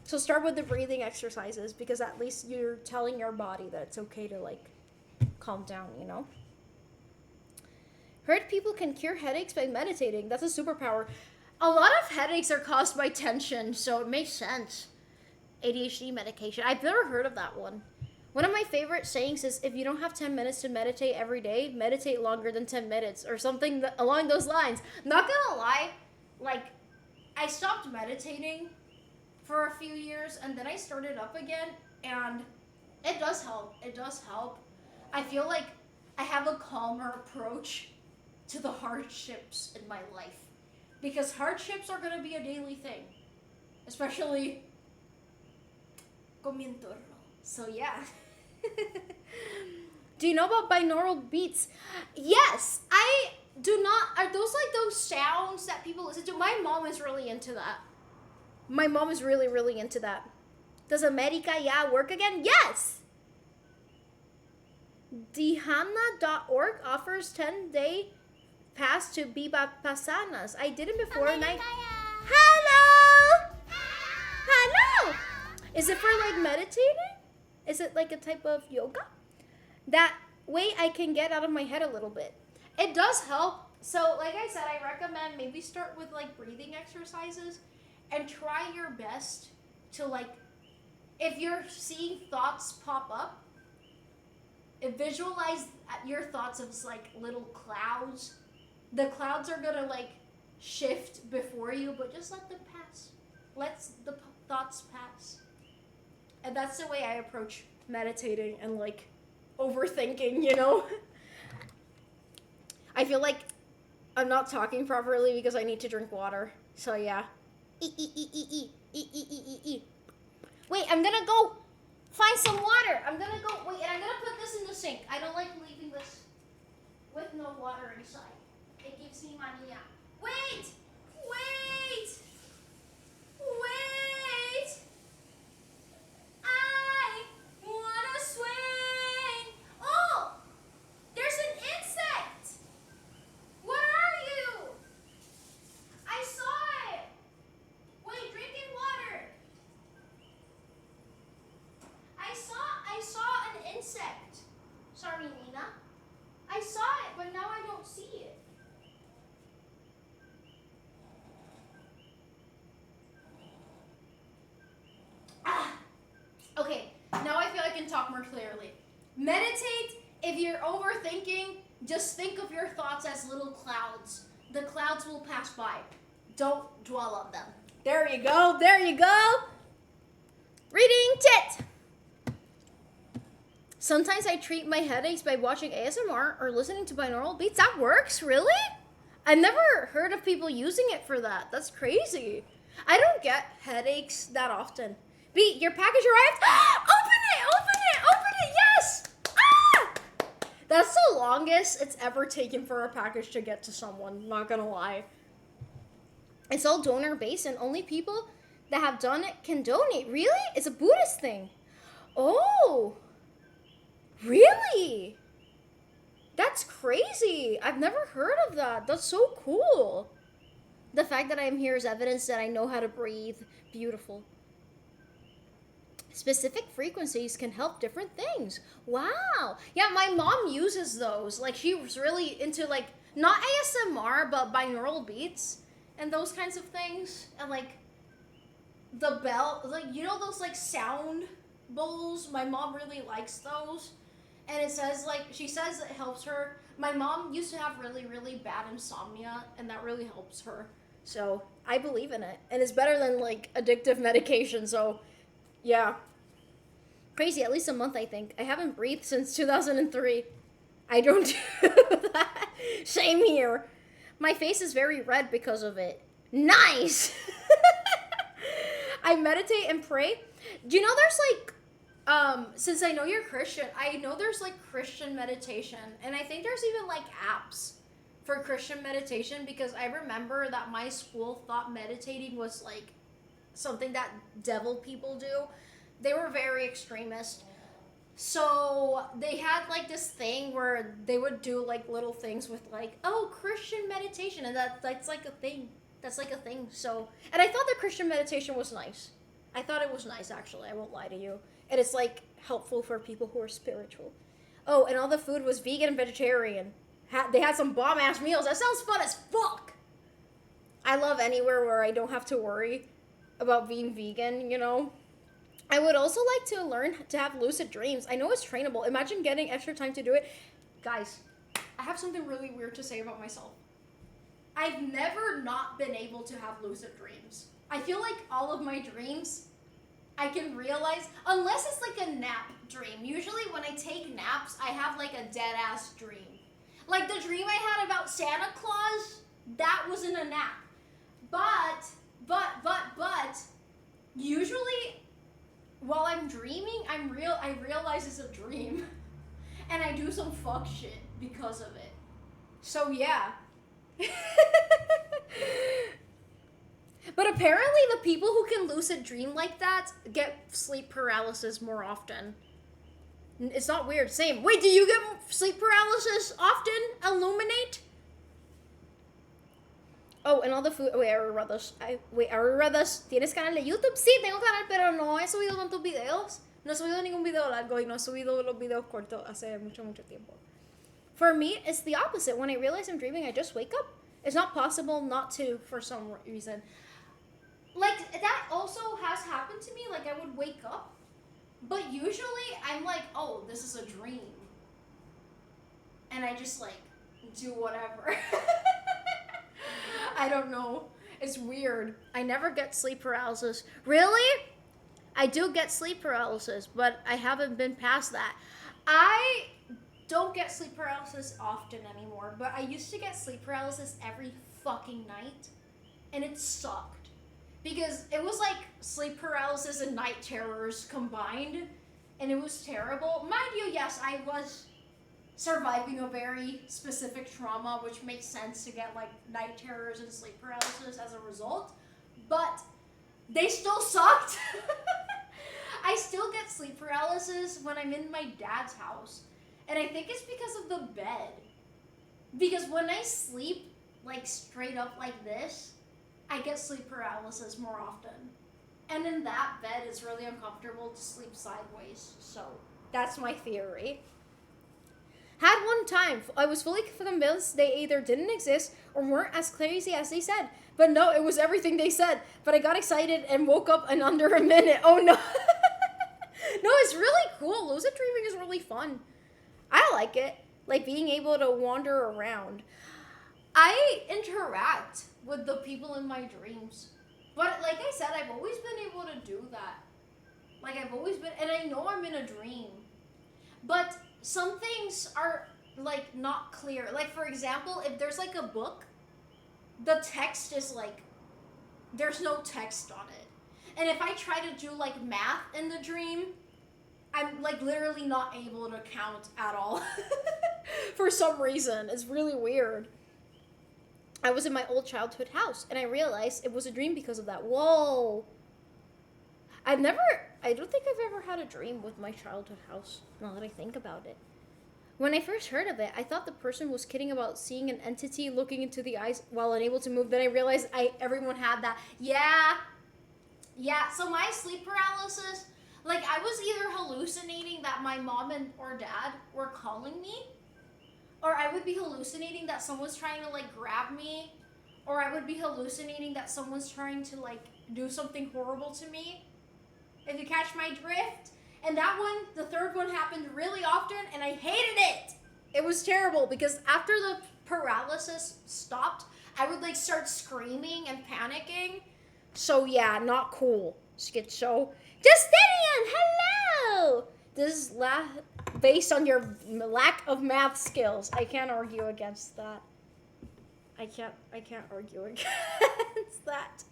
S2: So start with the breathing exercises, because at least you're telling your body that it's okay to like calm down, you know? Heard people can cure headaches by meditating. That's a superpower. A lot of headaches are caused by tension, so it makes sense. ADHD medication. I've never heard of that one. One of my favorite sayings is, if you don't have 10 minutes to meditate every day, meditate longer than 10 minutes, or something along those lines. Not gonna lie, like, I stopped meditating for a few years, and then I started up again, and it does help. I feel like I have a calmer approach to the hardships in my life, because hardships are going to be a daily thing, especially comienzo. So yeah. Do you know about binaural beats? Yes, I do not. Are those like those sounds that people listen to? My mom is really into that. My mom is really, really into that. Does America work again? Yes! Dihana.org offers 10-day pass to Biba Pasanas. I did it before and I... Hello! Hello! Is it for like meditating? Is it like a type of yoga? That way I can get out of my head a little bit. It does help. So like I said, I recommend maybe start with like breathing exercises and try your best to like, if you're seeing thoughts pop up, visualize your thoughts as like little clouds. The clouds are gonna like shift before you, but just let them pass. Let the thoughts pass. And that's the way I approach meditating and like overthinking, you know? I feel like I'm not talking properly because I need to drink water. So yeah. Wait, I'm gonna go find some water. I'm gonna go, wait, and I'm gonna put this in the sink. I don't like leaving this with no water inside. It gives me mania. Wait! Wait! Wait! I wanna swing! Oh! There's an insect! What are you? I saw it! Wait, drinking water! I saw an insect. Sorry, Nina. I saw it, but now I don't see it. Okay, now I feel I can talk more clearly. Meditate. If you're overthinking, just think of your thoughts as little clouds. The clouds will pass by. Don't dwell on them. There you go. There you go. Reading tit. Sometimes I treat my headaches by watching ASMR or listening to binaural beats. That works? Really? I've never heard of people using it for that. That's crazy. I don't get headaches that often. B, your package arrived. Open it! Open it! Open it! Yes! Ah! That's the longest it's ever taken for a package to get to someone. Not gonna lie. It's all donor based and only people that have done it can donate. Really? It's a Buddhist thing. Oh. Really? That's crazy. I've never heard of that. That's so cool. The fact that I'm here is evidence that I know how to breathe. Beautiful. Specific frequencies can help different things. Wow. Yeah, my mom uses those. Like, she was really into, like, not ASMR, but binaural beats and those kinds of things. And, like, the bell, like, you know those, like, sound bowls? My mom really likes those. And it says, like, she says it helps her. My mom used to have really, really bad insomnia, and that really helps her. So, I believe in it. And it's better than, like, addictive medication, so, yeah. Crazy, at least a month, I think. I haven't breathed since 2003. I don't do that. Same here. My face is very red because of it. Nice! I meditate and pray. Do you know there's, like, since I know you're Christian, I know there's like Christian meditation, and I think there's even like apps for Christian meditation, because I remember that my school thought meditating was like something that devil people do. They were very extremist. So they had like this thing where they would do like little things with like, oh, Christian meditation, and that's like a thing. That's like a thing. So, and I thought the Christian meditation was nice. I thought it was nice, actually. I won't lie to you. And it's, like, helpful for people who are spiritual. Oh, and all the food was vegan and vegetarian. They had some bomb-ass meals. That sounds fun as fuck! I love anywhere where I don't have to worry about being vegan, you know? I would also like to learn to have lucid dreams. I know it's trainable. Imagine getting extra time to do it. Guys, I have something really weird to say about myself. I've never not been able to have lucid dreams. I feel like all of my dreams, I can realize, unless it's like a nap dream. Usually when I take naps, I have like a dead-ass dream. Like the dream I had about Santa Claus, that wasn't a nap. But, usually while I'm dreaming, I realize it's a dream. And I do some fuck shit because of it. So yeah. But apparently the people who can lucid dream like that get sleep paralysis more often. It's not weird. Same. Wait, do you get sleep paralysis often? Illuminate? Oh, and all the food. Wait, I already read this. I already read this. ¿Tienes canal de YouTube? Sí, tengo canal, pero no he subido tantos videos. No he subido ningún video largo y no he subido los videos cortos hace mucho tiempo. For me, it's the opposite. When I realize I'm dreaming, I just wake up. It's not possible not to for some reason. Like, that also has happened to me. Like, I would wake up, but usually I'm like, oh, this is a dream. And I just, like, do whatever. I don't know. It's weird. I never get sleep paralysis. Really? I do get sleep paralysis, but I haven't been past that. I don't get sleep paralysis often anymore, but I used to get sleep paralysis every fucking night, and it sucked. Because it was like sleep paralysis and night terrors combined, and it was terrible. Mind you, yes, I was surviving a very specific trauma, which makes sense to get like night terrors and sleep paralysis as a result, but they still sucked. I still get sleep paralysis when I'm in my dad's house, and I think it's because of the bed. Because when I sleep like straight up like this, I get sleep paralysis more often. And in that bed, it's really uncomfortable to sleep sideways. So that's my theory. Had one time, I was fully convinced they either didn't exist or weren't as crazy as they said. But no, it was everything they said. But I got excited and woke up in under a minute. Oh no. No, it's really cool. Lucid dreaming is really fun. I like it. Like being able to wander around. I interact with the people in my dreams. But like I said, I've always been able to do that. Like I've always been, and I know I'm in a dream. But some things are like not clear. Like for example, if there's like a book, the text is like, there's no text on it. And if I try to do like math in the dream, I'm like literally not able to count at all. For some reason. It's really weird. I was in my old childhood house, and I realized it was a dream because of that. Whoa. I don't think I've ever had a dream with my childhood house, now that I think about it. When I first heard of it, I thought the person was kidding about seeing an entity looking into the eyes while unable to move. Then I realized everyone had that. Yeah, so my sleep paralysis, like I was either hallucinating that my mom or dad were calling me, or I would be hallucinating that someone's trying to like grab me, or I would be hallucinating that someone's trying to like do something horrible to me. If you catch my drift. And that one, the third one happened really often, and I hated it. It was terrible because after the paralysis stopped, I would like start screaming and panicking. So yeah, not cool. Schizo. Justinian, hello! This is based on your lack of math skills. I can't argue against that. I can't argue against that.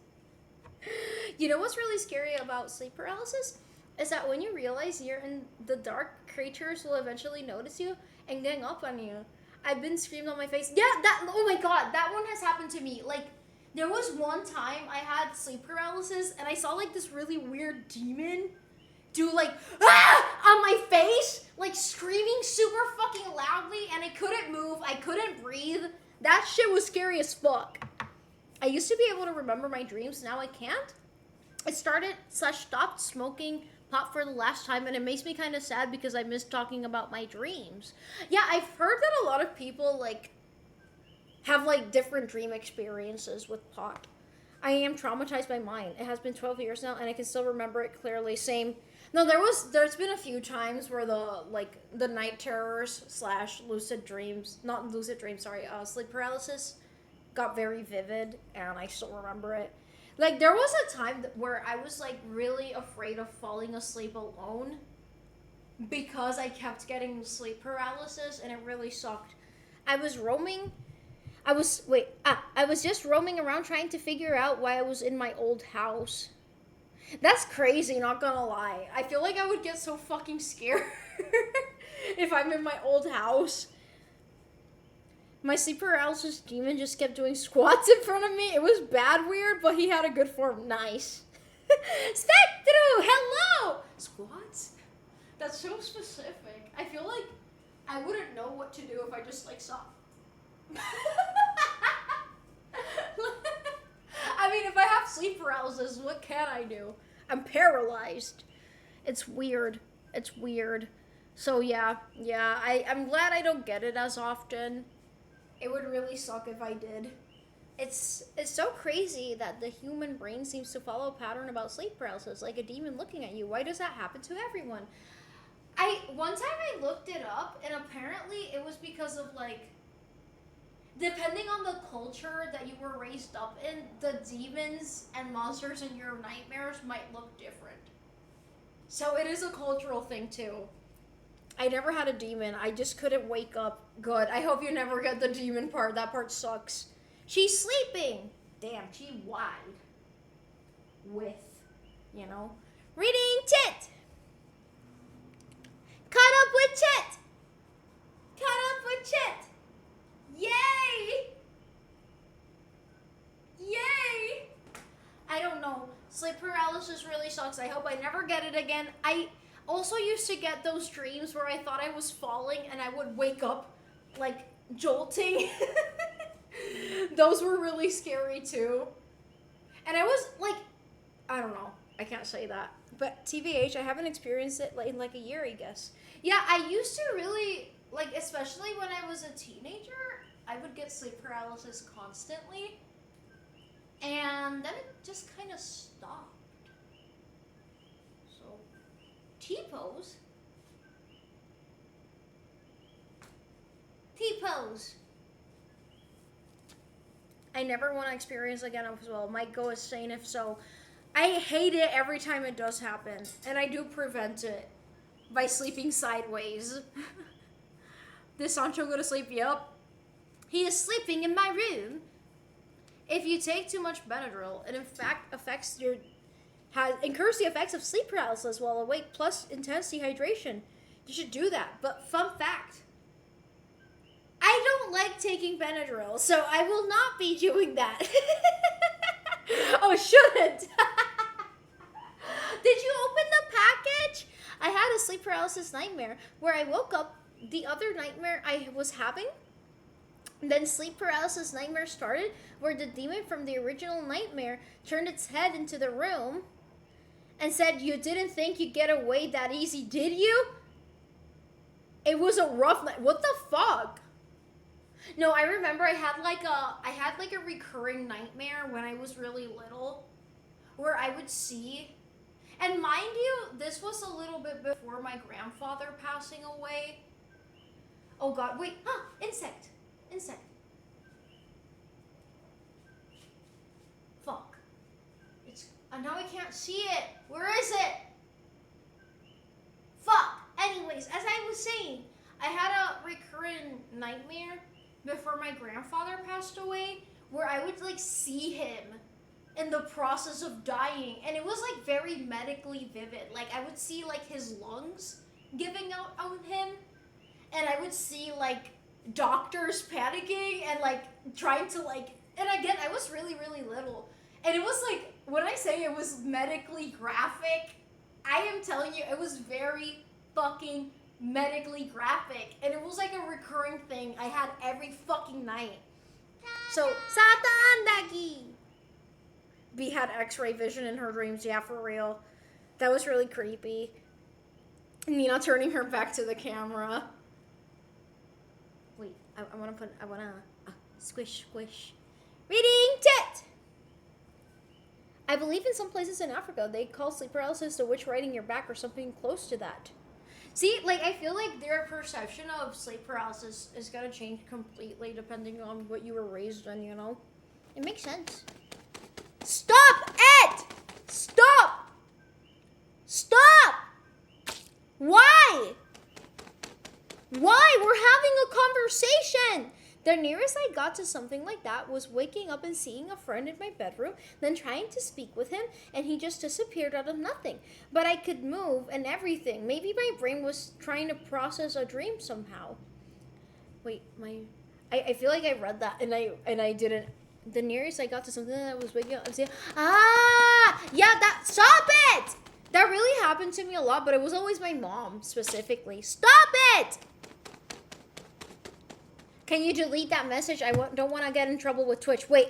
S2: You know what's really scary about sleep paralysis? Is that when you realize you're in the dark, creatures will eventually notice you and gang up on you. I've been screamed on my face. Yeah, oh my god, that one has happened to me. Like, there was one time I had sleep paralysis and I saw like this really weird demon do like, on my face, like screaming super fucking loudly, and I couldn't move, I couldn't breathe. That shit was scary as fuck. I used to be able to remember my dreams, now I can't. I stopped smoking pot for the last time, and it makes me kind of sad because I miss talking about my dreams. Yeah, I've heard that a lot of people like have like different dream experiences with pot. I am traumatized by mine. It has been 12 years now, and I can still remember it clearly. Same. No, there's been a few times where the night terrors / lucid dreams, not lucid dreams, sorry, sleep paralysis got very vivid, and I still remember it. Like, there was a time where I was, like, really afraid of falling asleep alone because I kept getting sleep paralysis, and it really sucked. I was just roaming around trying to figure out why I was in my old house. That's crazy, not gonna lie. I feel like I would get so fucking scared if I'm in my old house. My sleep paralysis demon just kept doing squats in front of me. It was bad weird, but he had a good form. Nice. Spectru, hello! Squats? That's so specific. I feel like I wouldn't know what to do if I just like saw. I mean, if I have sleep paralysis, what can I do? I'm paralyzed. It's weird. It's weird. So yeah, I'm glad I don't get it as often. It would really suck if I did. It's so crazy that the human brain seems to follow a pattern about sleep paralysis, like a demon looking at you. Why does that happen to everyone? One time I looked it up, and apparently it was because of like, depending on the culture that you were raised up in, the demons and monsters in your nightmares might look different. So it is a cultural thing too. I never had a demon. I just couldn't wake up. Good. I hope you never get the demon part. That part sucks. She's sleeping. Damn, she wide. With, reading Chit. Caught up with Chit. Caught up with Chit. Yay! Yay! I don't know. Sleep paralysis really sucks. I hope I never get it again. I also used to get those dreams where I thought I was falling and I would wake up like jolting. Those were really scary too. And I was like, I don't know. I can't say that. But TBH, I haven't experienced it in like a year, I guess. Yeah, I used to really, like, especially when I was a teenager, I would get sleep paralysis constantly. And then it just kind of stopped. So, T-pose. T-pose. I never want to experience again as well. Might go insane if so. I hate it every time it does happen. And I do prevent it by sleeping sideways. Did Sancho go to sleep? Yup. He is sleeping in my room. If you take too much Benadryl, it in fact incurs the effects of sleep paralysis while awake plus intense dehydration. You should do that. But fun fact, I don't like taking Benadryl, so I will not be doing that. Oh, shouldn't. Did you open the package? I had a sleep paralysis nightmare where I woke up the other nightmare I was having. Then sleep paralysis nightmare started where the demon from the original nightmare turned its head into the room and said, "You didn't think you'd get away that easy, did you?" It was a rough night. What the fuck? No, I remember I had like a recurring nightmare when I was really little where I would see, and mind you, this was a little bit before my grandfather passing away. Oh god, wait, insect. Fuck. Now I can't see it. Where is it? Fuck. Anyways, as I was saying, I had a recurrent nightmare before my grandfather passed away where I would like see him in the process of dying, and it was like very medically vivid. Like I would see like his lungs giving out on him, and I would see like doctors panicking and like trying to like, and again, I was really, really little. And it was like, when I say it was medically graphic, I am telling you, it was very fucking medically graphic. And it was like a recurring thing I had every fucking night. So, Satan Dagi! B had x-ray vision in her dreams, yeah, for real. That was really creepy. Nina turning her back to the camera. Wait, I wanna squish. Reading Tit! I believe in some places in Africa, they call sleep paralysis the witch riding your back or something close to that. See, like, I feel like their perception of sleep paralysis is gonna change completely depending on what you were raised in, you know? It makes sense. Stop it! Stop! Why? Why? We're having a conversation. The nearest I got to something like that was waking up and seeing a friend in my bedroom, then trying to speak with him, and he just disappeared out of nothing. But I could move and everything. Maybe my brain was trying to process a dream somehow. Wait, I feel like I read that and I didn't. The nearest I got to something that was waking up and saying, yeah, stop it! That really happened to me a lot, but it was always my mom specifically. Stop it! Can you delete that message? I don't want to get in trouble with Twitch. Wait,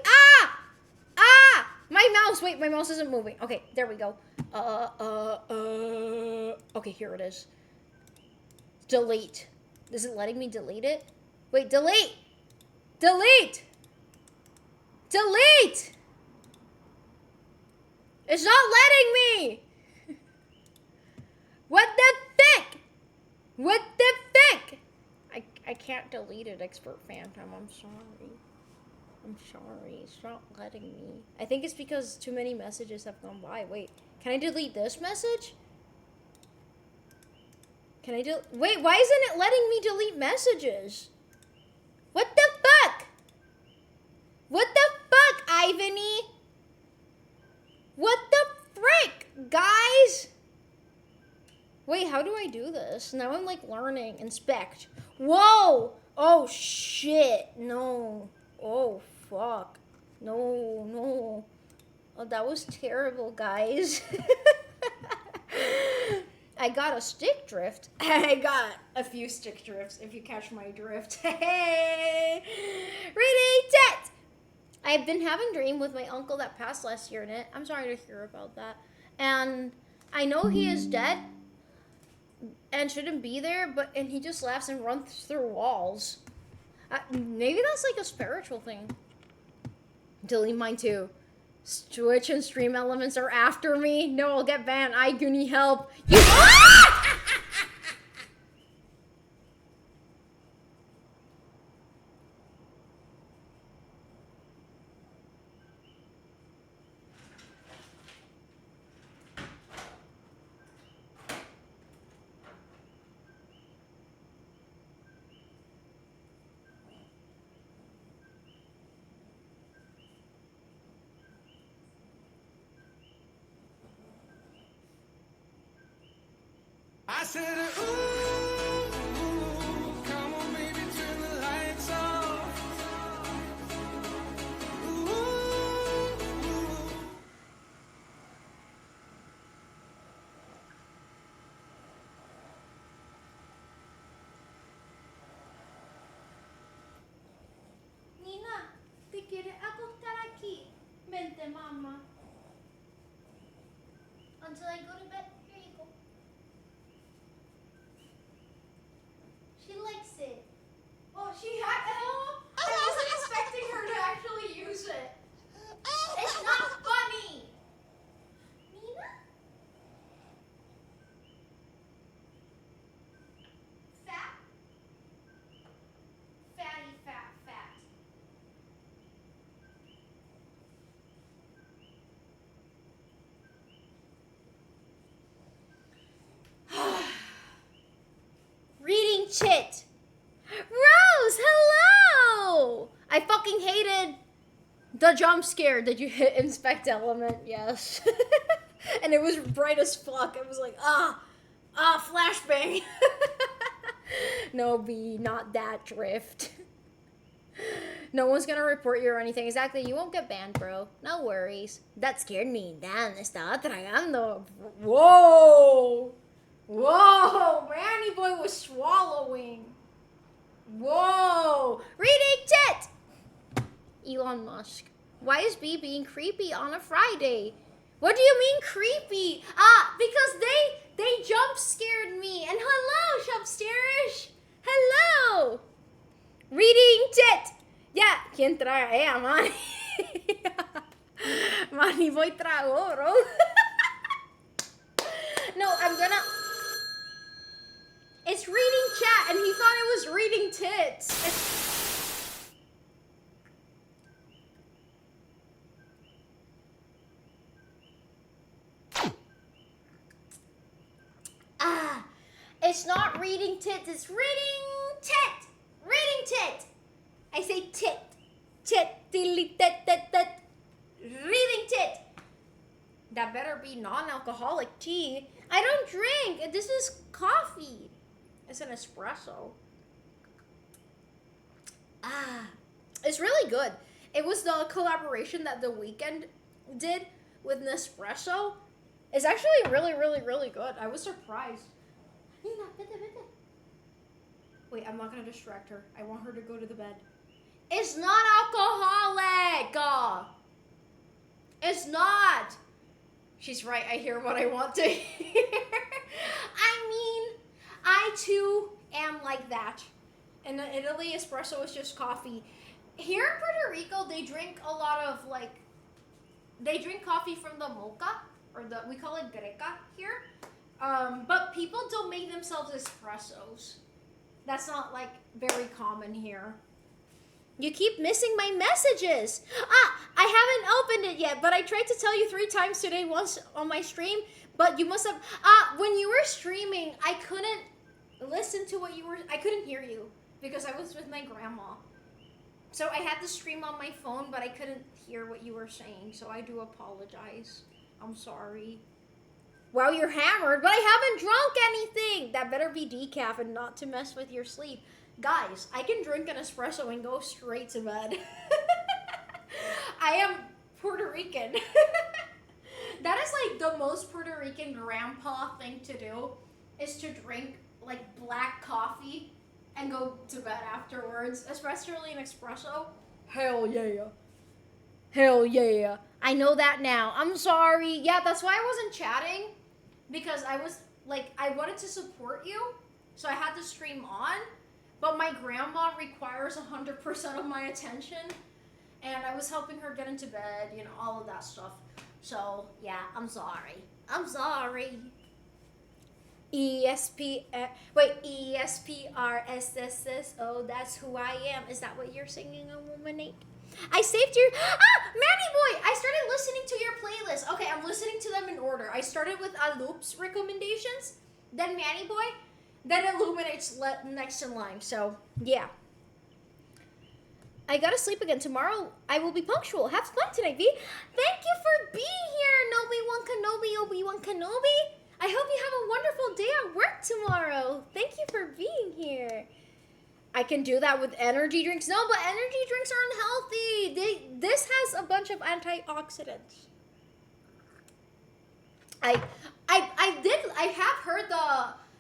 S2: my mouse. Wait, my mouse isn't moving. Okay, there we go. Okay, here it is. Delete. Is it letting me delete it? Wait, delete! Delete! Delete! It's not letting me! What the frick? What the frick? I can't delete it, Expert Phantom. I'm sorry. I'm sorry. It's not letting me. I think it's because too many messages have gone by. Wait, can I delete this message? Can I wait, why isn't it letting me delete messages? What the fuck? What the fuck, Ivany? What the frick, guys? Wait, how do I do this? Now I'm like learning. Inspect. Whoa! Oh shit. No. Oh fuck. No. Oh, that was terrible, guys. I got a stick drift. I got a few stick drifts, if you catch my drift. Hey! Reading tit! I've been having a dream with my uncle that passed last year in it. I'm sorry to hear about that. And I know he is dead and shouldn't be there, and he just laughs and runs through walls. Maybe that's like a spiritual thing. Delete mine too. Twitch and stream elements are after me. No, I'll get banned. I do need help. You.
S3: I said, ooh, come on, baby, turn the lights off. Ooh.
S2: Nina, ¿te quieres acostar aquí? Vente, mamá. Until I go to bed. Here you go. She likes it. Oh, she had it. Oh, I wasn't expecting her to actually use it. It's not funny. Nina? Fat? Fatty, fat, fat. Reading chit. Rose, hello! I fucking hated the jump scare that you hit inspect element, yes. And it was bright as fuck. It was like, flashbang. No, B, not that drift. No one's gonna report you or anything. Exactly, you won't get banned, bro. No worries. That scared me. Damn, estaba tragando. Whoa! Whoa! Manny boy was swallowing. Whoa! Reading tit! Elon Musk. Why is B being creepy on a Friday? What do you mean creepy? Because they jump scared me. And hello, Shopsterish. Hello. Reading tit. Yeah, ¿quién trae? Manny. Manny boy tragó, bro. No, I'm gonna... It's reading chat, and he thought it was reading tits. It's not reading tits, it's reading tit. Reading tit. I say tit. Tit, dilly, tit, tit, tit. Reading tit. That better be non-alcoholic tea. I don't drink. This is coffee. It's an espresso. It's really good. It was the collaboration that The Weeknd did with Nespresso. It's actually really, really, really good. I was surprised. Wait, I'm not gonna distract her. I want her to go to the bed. It's not alcoholic! It's not! She's right, I hear what I want to hear. I mean, I too am like that. In Italy, espresso is just coffee. Here in Puerto Rico, they drink a lot of they drink coffee from the mocha, or we call it greca here. But people don't make themselves espressos. That's not very common here. You keep missing my messages. I haven't opened it yet, but I tried to tell you 3 times today, once on my stream, but you must have, when you were streaming, I couldn't listen to what you were, I couldn't hear you because I was with my grandma. So I had to stream on my phone, but I couldn't hear what you were saying, so I do apologize. I'm sorry. Wow, you're hammered, but I haven't drunk anything. That better be decaf and not to mess with your sleep. Guys, I can drink an espresso and go straight to bed. I am Puerto Rican. That is the most Puerto Rican grandpa thing to do, is to drink black coffee and go to bed afterwards, especially an espresso. Hell yeah. Hell yeah. I know that now. I'm sorry. Yeah, that's why I wasn't chatting, because I was I wanted to support you, so I had to stream on, but my grandma requires 100% of my attention, and I was helping her get into bed, all of that stuff. So, yeah, I'm sorry. I'm sorry. ESPRSSS. Oh, that's who I am. Is that what you're singing, a woman? I saved your... Manny Boy! I started listening to your playlist. Okay, I'm listening to them in order. I started with Aloop's recommendations, then Manny Boy, then Illuminate's next in line. So, yeah. I gotta sleep again. Tomorrow, I will be punctual. Have fun tonight, V. Thank you for being here, Obi-Wan Kenobi. I hope you have a wonderful day at work tomorrow. Thank you for being here. I can do that with energy drinks. No, but energy drinks are unhealthy. This has a bunch of antioxidants. I have heard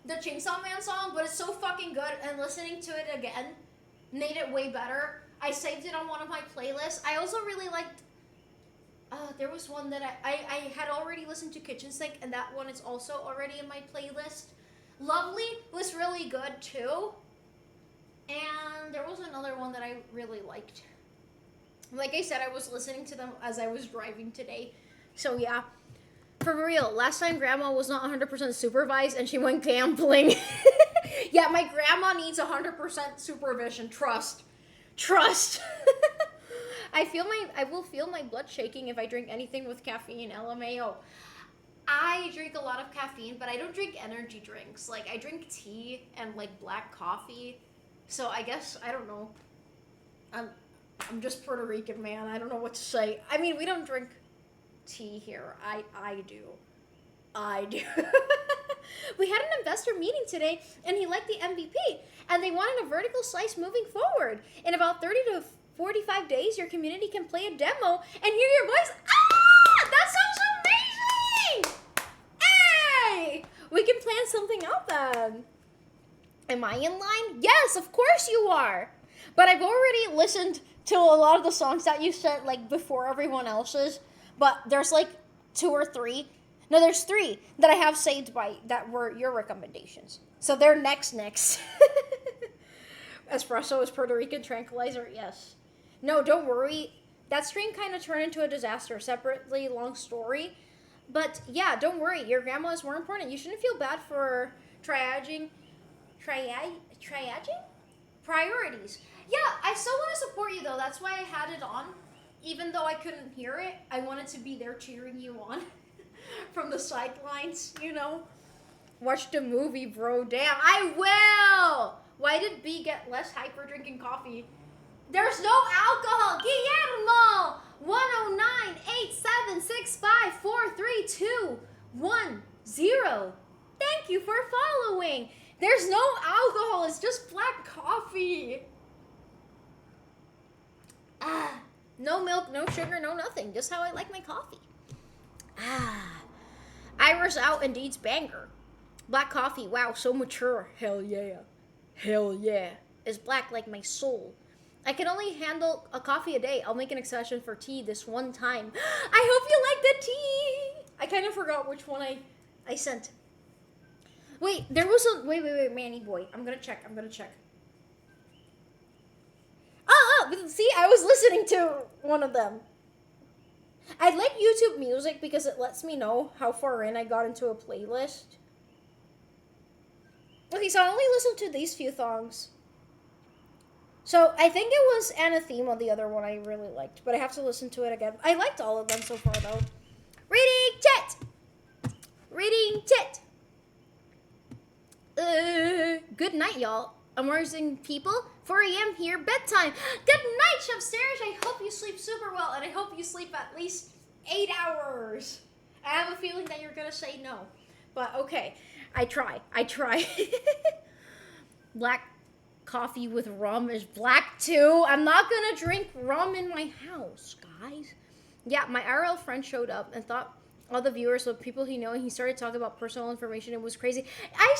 S2: the Chainsaw Man song, but it's so fucking good, and listening to it again made it way better. I saved it on one of my playlists. I also really liked, there was one that I had already listened to, Kitchen Sink, and that one is also already in my playlist. Lovely was really good too. And there was another one that I really liked. Like I said, I was listening to them as I was driving today. So yeah, for real, last time grandma was not 100% supervised and she went gambling. Yeah, my grandma needs 100% supervision. Trust. I will feel my blood shaking if I drink anything with caffeine, LMAO. I drink a lot of caffeine, but I don't drink energy drinks. I drink tea and black coffee. So I guess, I don't know. I'm just Puerto Rican, man. I don't know what to say. I mean, we don't drink tea here. I do. We had an investor meeting today, and he liked the MVP, and they wanted a vertical slice moving forward. In about 30 to 45 days, your community can play a demo and hear your voice. That sounds amazing! Hey! We can plan something out then. Am I in line? Yes, of course you are. But I've already listened to a lot of the songs that you sent before everyone else's. But there's 2 or 3. No, there's 3 that I have saved that were your recommendations. So they're next. Espresso is Puerto Rican tranquilizer, yes. No, don't worry. That stream kind of turned into a disaster. Separately, long story. But yeah, don't worry. Your grandma is more important. You shouldn't feel bad for triaging priorities. Yeah, I still want to support you though. That's why I had it on. Even though I couldn't hear it, I wanted to be there cheering you on from the sidelines, Watch the movie, bro. Damn, I will! Why did B get less hype for drinking coffee? There's no alcohol! Guillermo! 109-876543210. Thank you for following. There's no alcohol. It's just black coffee. No milk, no sugar, no nothing. Just how I like my coffee. I Iris out Indeed's banger. Black coffee, wow, so mature. Hell yeah. Hell yeah. Is black like my soul. I can only handle a coffee a day. I'll make an exception for tea this one time. I hope you like the tea. I kind of forgot which one I sent. Wait, there was a... Wait, Manny boy. I'm gonna check. See, I was listening to one of them. I like YouTube Music because it lets me know how far in I got into a playlist. Okay, so I only listened to these few songs. So I think it was Anathema, the other one I really liked, but I have to listen to it again. I liked all of them so far, though. Reading chat. Good night, y'all. Amazing people. 4 a.m. here, bedtime. Good night, Chef Stairs. I hope you sleep super well, and I hope you sleep at least 8 hours. I have a feeling that you're gonna say no, but okay. I try. Black coffee with rum is black too. I'm not gonna drink rum in my house, guys. Yeah, my IRL friend showed up and thought all the viewers were people he knew, and he started talking about personal information. It was crazy. I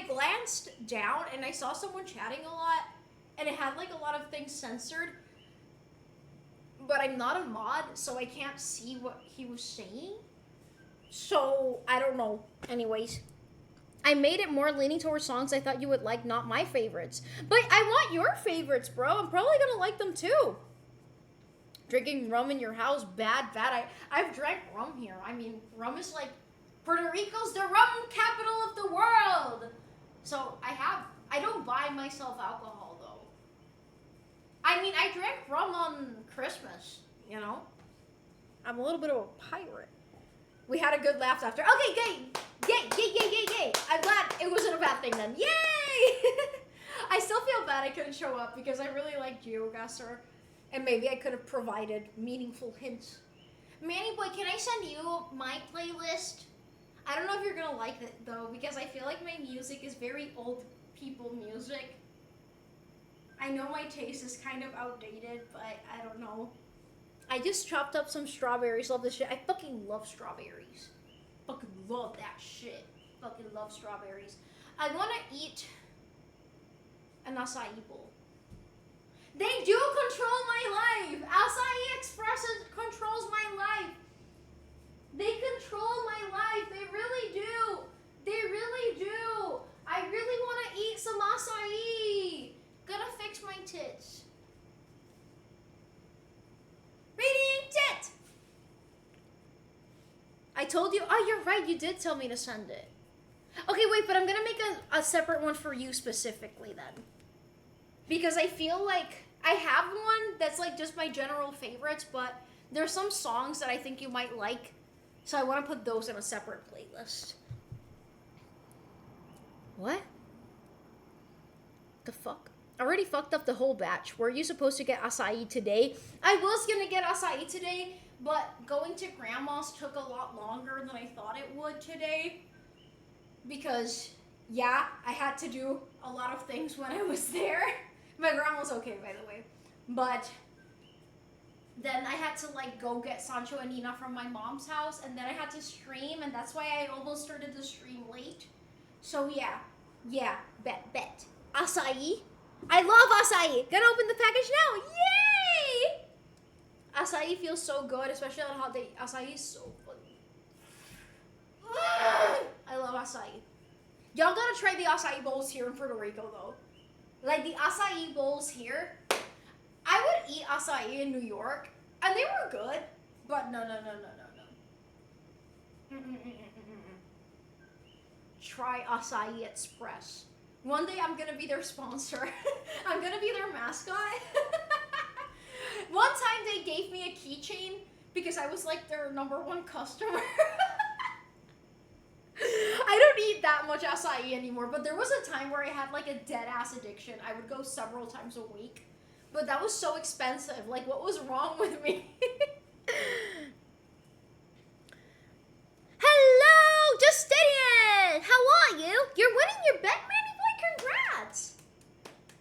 S2: glanced down and I saw someone chatting a lot, and it had like a lot of things censored. But I'm not a mod, so I can't see what he was saying. So, I don't know. Anyways. I made it more leaning towards songs I thought you would like, not my favorites. But I want your favorites, bro. I'm probably gonna like them too. Drinking rum in your house, bad. I've drank rum here. I mean, rum is like, Puerto Rico's the rum capital of the world. So I don't buy myself alcohol though. I mean, I drank rum on Christmas, you know? I'm a little bit of a pirate. We had a good laugh after. Okay, yay! I'm glad it wasn't a bad thing then. Yay! I still feel bad I couldn't show up because I really like GeoGuessr, and maybe I could have provided meaningful hints. Manny boy, can I send you my playlist? I don't know if you're gonna like it though, because I feel like my music is very old people music. I know my taste is kind of outdated, but I don't know. I just chopped up some strawberries. Love this shit. I fucking love strawberries. Fucking love that shit. Fucking love strawberries. I want to eat an acai bowl. They do control my life. Acai Express controls my life. They control my life. They really do. They really do. I really want to eat some acai. Gotta fix my tits. Reading tit! I told you. Oh, you're right. You did tell me to send it. Okay, wait, but I'm gonna make a separate one for you specifically then. Because I feel like I have one that's like just my general favorites, but there's some songs that I think you might like. So I want to put those in a separate playlist. What? The fuck? I already fucked up the whole batch. Were you supposed to get acai today? I was gonna get acai today, but going to grandma's took a lot longer than I thought it would today. Because, yeah, I had to do a lot of things when I was there. My grandma's okay, by the way. But then I had to, like, go get Sancho and Nina from my mom's house, and then I had to stream, and that's why I almost started the stream late. So, yeah, bet. Acai. I love acai. Gonna open the package now. Yay! Acai feels so good, especially on a hot day. Acai is so funny. I love acai. Y'all gotta try the acai bowls here in Puerto Rico, though. Like, the acai bowls here. I would eat acai in New York, and they were good. But no. Try Acai Express. One day I'm gonna be their sponsor. I'm gonna be their mascot. One time they gave me a keychain because I was like their #1 customer. I don't eat that much acai anymore, but there was a time where I had like a dead ass addiction. I would go several times a week, but that was so expensive. Like, what was wrong with me? Hello, Justinian! How are you? You're winning your bet, Manny boy. Congrats!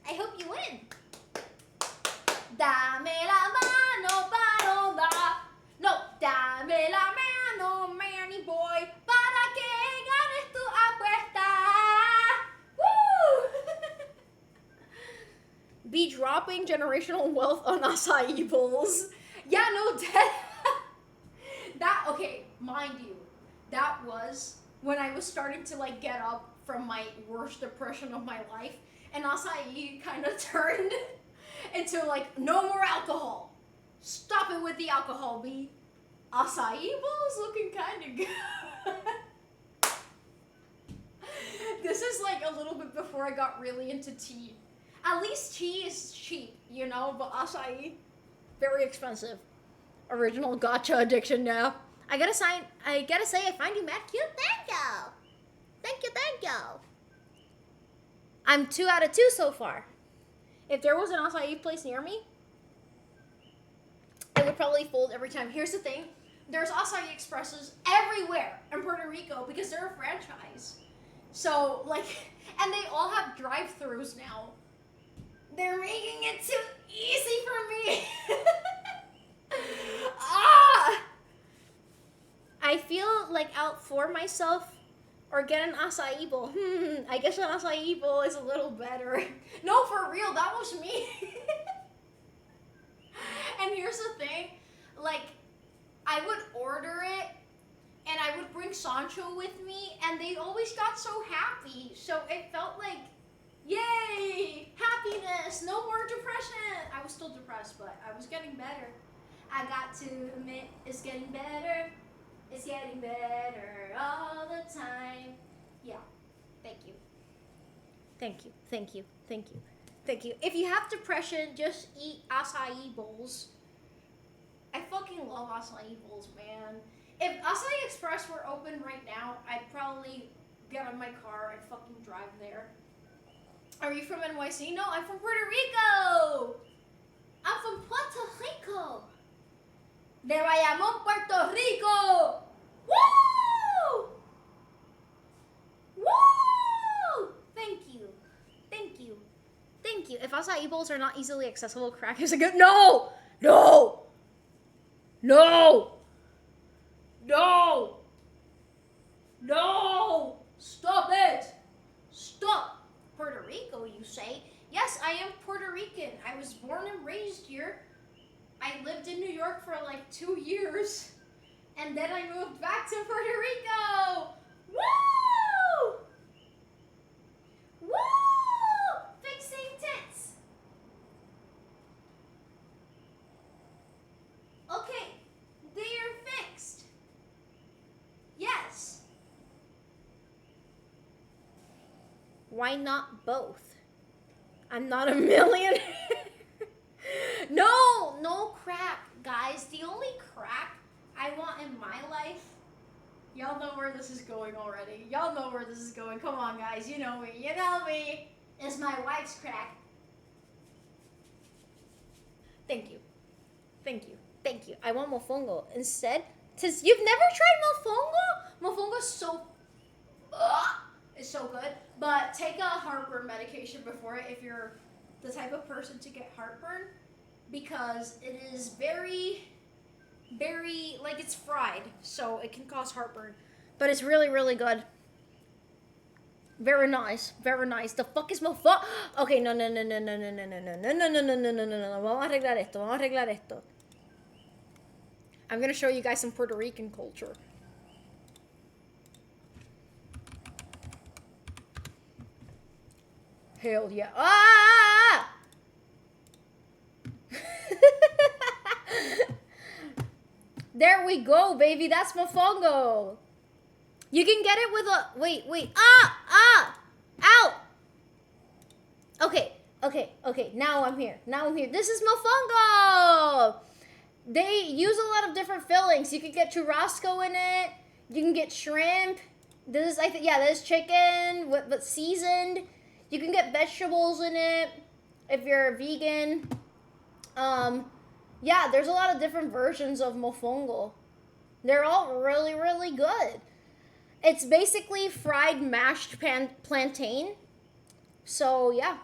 S2: I hope you win. Dame la mano, para da. No, dame la mano, Manny boy, para dropping generational wealth on acai bowls. Yeah, no, that, okay, mind you, that was when I was starting to like get up from my worst depression of my life, and acai kind of turned into like, no more alcohol. Stop it with the alcohol, B. Acai bowls looking kind of good. This is like a little bit before I got really into tea. At least tea is cheap, you know, but acai, very expensive. Original gotcha addiction now. I gotta say, I find you mad cute. Thank you. Thank you, thank you. I'm 2 out of 2 so far. If there was an acai place near me, it would probably fold every time. Here's the thing. There's acai expresses everywhere in Puerto Rico because they're a franchise. So, like, and they all have drive-thrus now. They're making it too easy for me. I feel like out for myself or get an acai bowl. I guess an acai bowl is a little better. No, for real, that was me. And here's the thing, like, I would order it and I would bring Sancho with me and they always got so happy. So it felt like, yay, happiness, no more depression. I was still depressed, but I was getting better. I got to admit, it's getting better. It's getting better all the time. Yeah, thank you. Thank you, thank you, thank you, thank you. If you have depression, just eat acai bowls. I fucking love acai bowls, man. If Acai Express were open right now, I'd probably get on my car and fucking drive there. Are you from NYC? No, I'm from Puerto Rico. I'm from Puerto Rico. De Bayamón, Puerto Rico. Woo! Woo! Thank you. Thank you. Thank you. If acai bowls are not easily accessible, crack is a good... No! No! No! No! No! Stop it! Stop! Puerto Rico, you say? Yes, I am Puerto Rican. I was born and raised here. I lived in New York for like 2 years. And then I moved back to Puerto Rico! Woo! Woo! Fixing tits! Okay, they are fixed. Yes. Why not both? I'm not a millionaire. No crack, guys. The only crack I want in my life, y'all know where this is going already. Y'all know where this is going. Come on, guys. You know me. Is my wife's crack. Thank you. Thank you. Thank you. I want mofongo. Instead, you've never tried mofongo? Mofongo's so... it's so good. But take a heartburn medication before it if you're the type of person to get heartburn. Because it is very, like it's fried. So it can cause heartburn. But it's really, really good. Very nice. Very nice. The fuck is mofongo? Okay, no. Vamos a arreglar esto. I'm gonna show you guys some Puerto Rican culture. Hell yeah. Ah! There we go, baby. That's mofongo. You can get it with a... Wait. Ow! Okay. Now I'm here. This is mofongo. They use a lot of different fillings. You can get churrasco in it. You can get shrimp. This is chicken, but seasoned. You can get vegetables in it if you're a vegan. Yeah, there's a lot of different versions of mofongo. They're all really, really good. It's basically fried mashed plantain. So, yeah.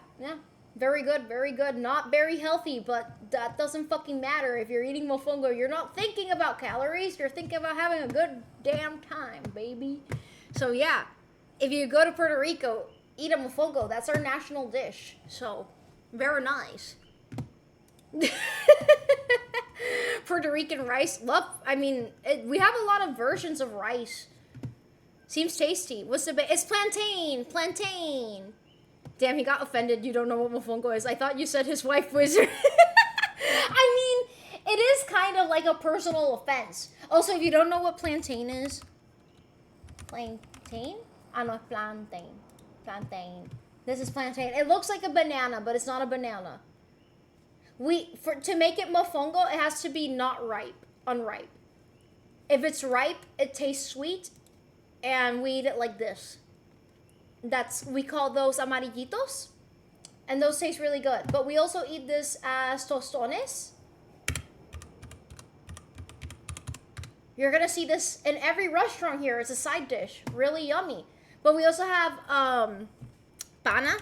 S2: Very good. Not very healthy, but that doesn't fucking matter. If you're eating mofongo, you're not thinking about calories. You're thinking about having a good damn time, baby. So, yeah. If you go to Puerto Rico, eat a mofongo. That's our national dish. So, very nice. Puerto Rican rice. Love. I mean, we have a lot of versions of rice. Seems tasty. What's the it's plantain. Plantain. Damn, he got offended. You don't know what mofongo is. I thought you said his wife was. I mean, it is kind of like a personal offense. Also, if you don't know what plantain is, plantain? I know plantain. Plantain. This is plantain. It looks like a banana, but it's not a banana. To make it mofongo, it has to be not ripe, unripe. If it's ripe, it tastes sweet, and we eat it like this. We call those amarillitos, and those taste really good. But we also eat this as tostones. You're gonna see this in every restaurant here. It's a side dish, really yummy. But we also have pana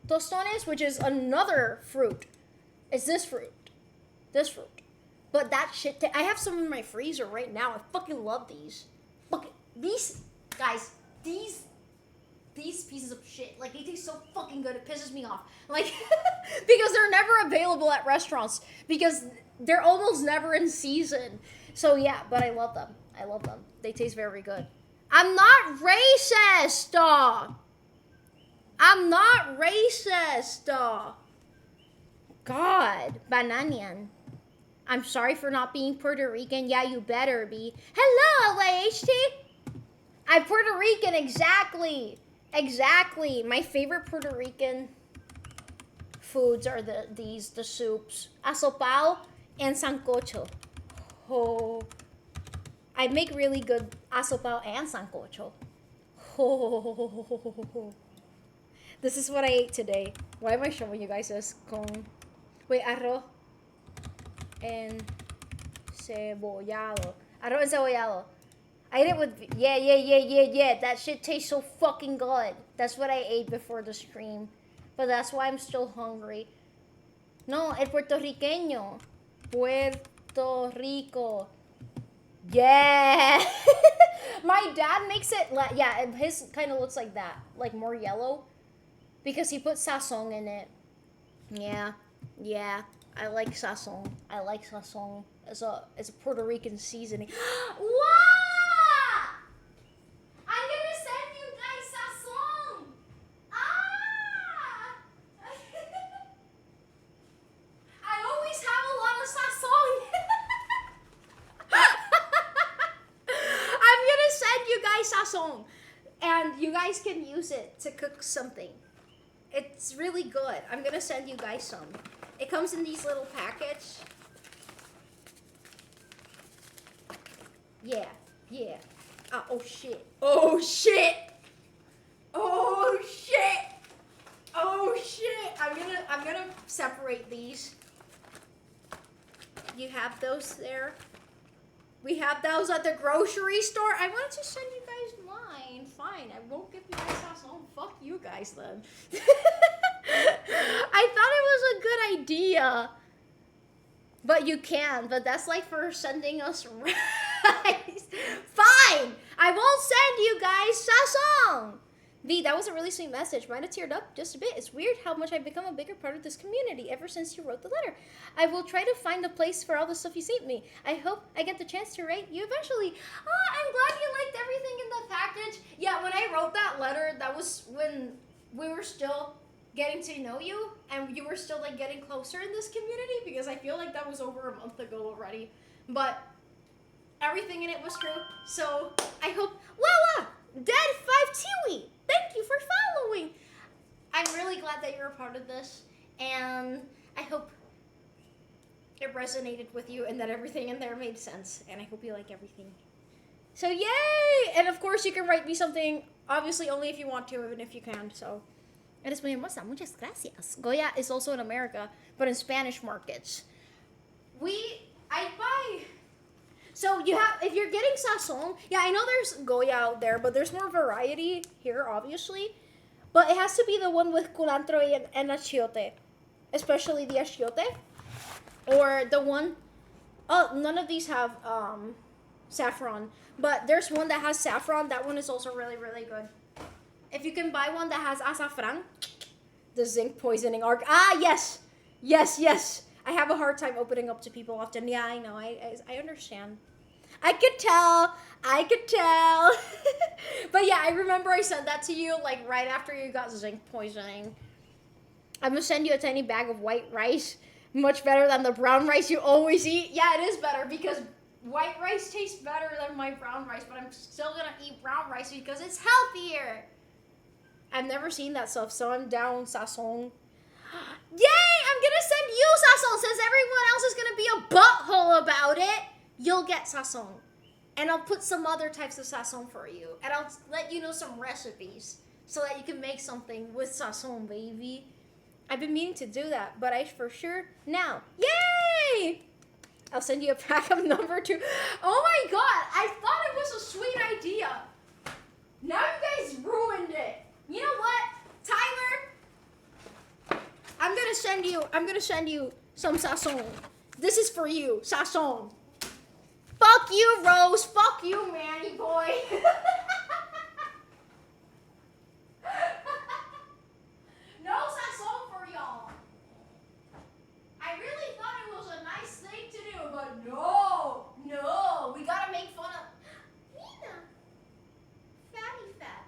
S2: tostones, which is another fruit. It's this fruit. But that shit, I have some in my freezer right now. I fucking love these. Look, these guys, these pieces of shit, like, they taste so fucking good. It pisses me off. Like, because they're never available at restaurants because they're almost never in season. So yeah, but I love them. They taste very good. I'm not racist, God, Bananian. I'm sorry for not being Puerto Rican. Yeah, you better be. Hello, LAHT. I'm Puerto Rican, exactly. My favorite Puerto Rican foods are the soups. Asopao and sancocho. Oh. I make really good asopao and sancocho. Oh. This is what I ate today. Why am I showing you guys this? Arroz encebollado. Arroz encebollado. I ate it with, yeah. That shit tastes so fucking good. That's what I ate before the stream. But that's why I'm still hungry. No, el puertorriqueño. Puerto Rico. Yeah. My dad makes it, his kind of looks like that. Like more yellow. Because he put sazon in it. Yeah. I like sazon. It's a Puerto Rican seasoning. What? I'm gonna send you guys sazon. I always have a lot of sazon. I'm gonna send you guys sazon, and you guys can use it to cook something. It's really good. I'm gonna send you guys some. It comes in these little packets. Yeah. Oh shit. I'm gonna separate these. You have those there. We have those at the grocery store. I wanted to send you guys mine. Fine, I won't give you guys sazon. Fuck you guys then. I thought it was a good idea. But you can. But that's like for sending us rice. Fine, I won't send you guys sazon. V, that was a really sweet message. Mine have teared up just a bit. It's weird how much I've become a bigger part of this community ever since you wrote the letter. I will try to find a place for all the stuff you sent me. I hope I get the chance to write you eventually. Oh, I'm glad you liked everything in the package. Yeah, when I wrote that letter, that was when we were still getting to know you and you were still like getting closer in this community because I feel like that was over a month ago already. But everything in it was true. So I hope Wawa! Dead 5 Tiwi! Thank you for following! I'm really glad that you're a part of this, and I hope it resonated with you and that everything in there made sense, and I hope you like everything. So yay! And of course you can write me something, obviously only if you want to, even if you can, so. Eres muy hermosa, muchas gracias. Goya is also in America, but in Spanish markets. I buy... So you have, if you're getting sazon, yeah, I know there's Goya out there, but there's more variety here, obviously. But it has to be the one with culantro and achiote, especially the achiote, or the one. Oh, none of these have saffron, but there's one that has saffron. That one is also really, really good. If you can buy one that has azafran, the zinc poisoning arc. Ah, yes. I have a hard time opening up to people often. Yeah, I know. I understand. I could tell. But yeah, I remember I sent that to you like right after you got zinc poisoning. I'm gonna send you a tiny bag of white rice. Much better than the brown rice you always eat. Yeah, it is better because white rice tastes better than my brown rice, but I'm still gonna eat brown rice because it's healthier. I've never seen that stuff, so I'm down, Sasson. Yay! I'm gonna send you Sasson. Since everyone else is gonna be a butthole about it, you'll get Sasson. And I'll put some other types of Sasson for you. And I'll let you know some recipes so that you can make something with Sasson, baby. I've been meaning to do that, but I for sure now. Yay! I'll send you a pack of number 2. Oh my god, I thought it was a sweet idea. Now you guys ruined it. You know what, Tyler? I'm gonna send you some Sasson. This is for you, Sasson. Fuck you, Rose. Fuck you, Manny boy. No Sasson for y'all. I really thought it was a nice thing to do, but no. We gotta make fun of Nina. Fatty fat.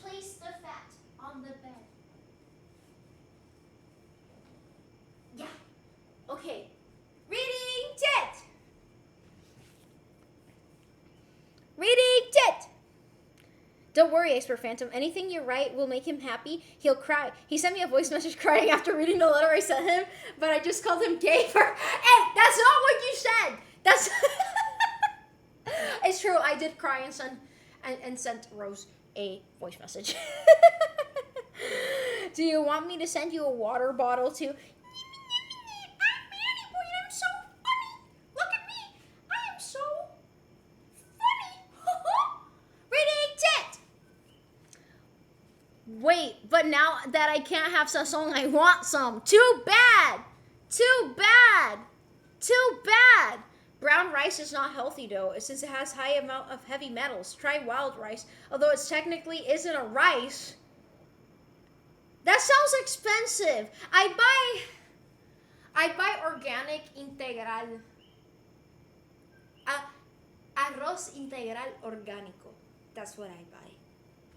S2: Place the fat on the bed. Yeah. Okay. Reading tit. Reading tit. Don't worry, Expert Phantom. Anything you write will make him happy. He'll cry. He sent me a voice message crying after reading the letter I sent him, but I just called him gay for... Hey, that's not what you said. That's... It's true. I did cry and sent Rose a voice message. Do you want me to send you a water bottle too? I'm Manny Boy and I'm so funny. Look at me. I am so funny. Reading tit. Wait, but now that I can't have Sasson, I want some. Too bad. Brown rice is not healthy though, since it has high amount of heavy metals. Try wild rice, although it technically isn't a rice. That sounds expensive. I buy organic integral. Arroz integral orgánico. That's what I buy.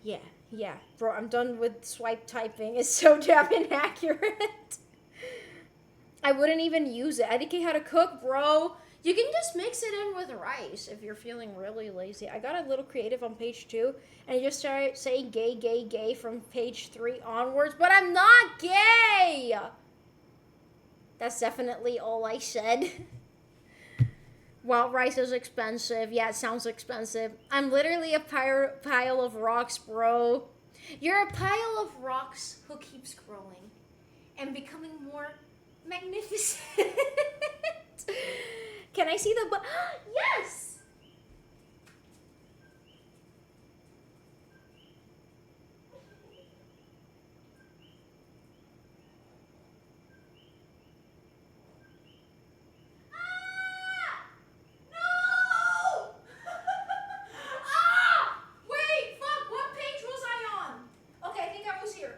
S2: Yeah. Bro, I'm done with swipe typing. It's so damn inaccurate. I wouldn't even use it. I think how to cook, bro. You can just mix it in with rice if you're feeling really lazy. I got a little creative on page 2, and I just started saying gay from page 3 onwards, but I'm not gay! That's definitely all I said. Wild rice is expensive. Yeah, it sounds expensive. I'm literally a pile of rocks, bro. You're a pile of rocks who keeps growing and becoming more magnificent. Can I see the yes! Wait, fuck, what page was I on? Okay, I think I was here.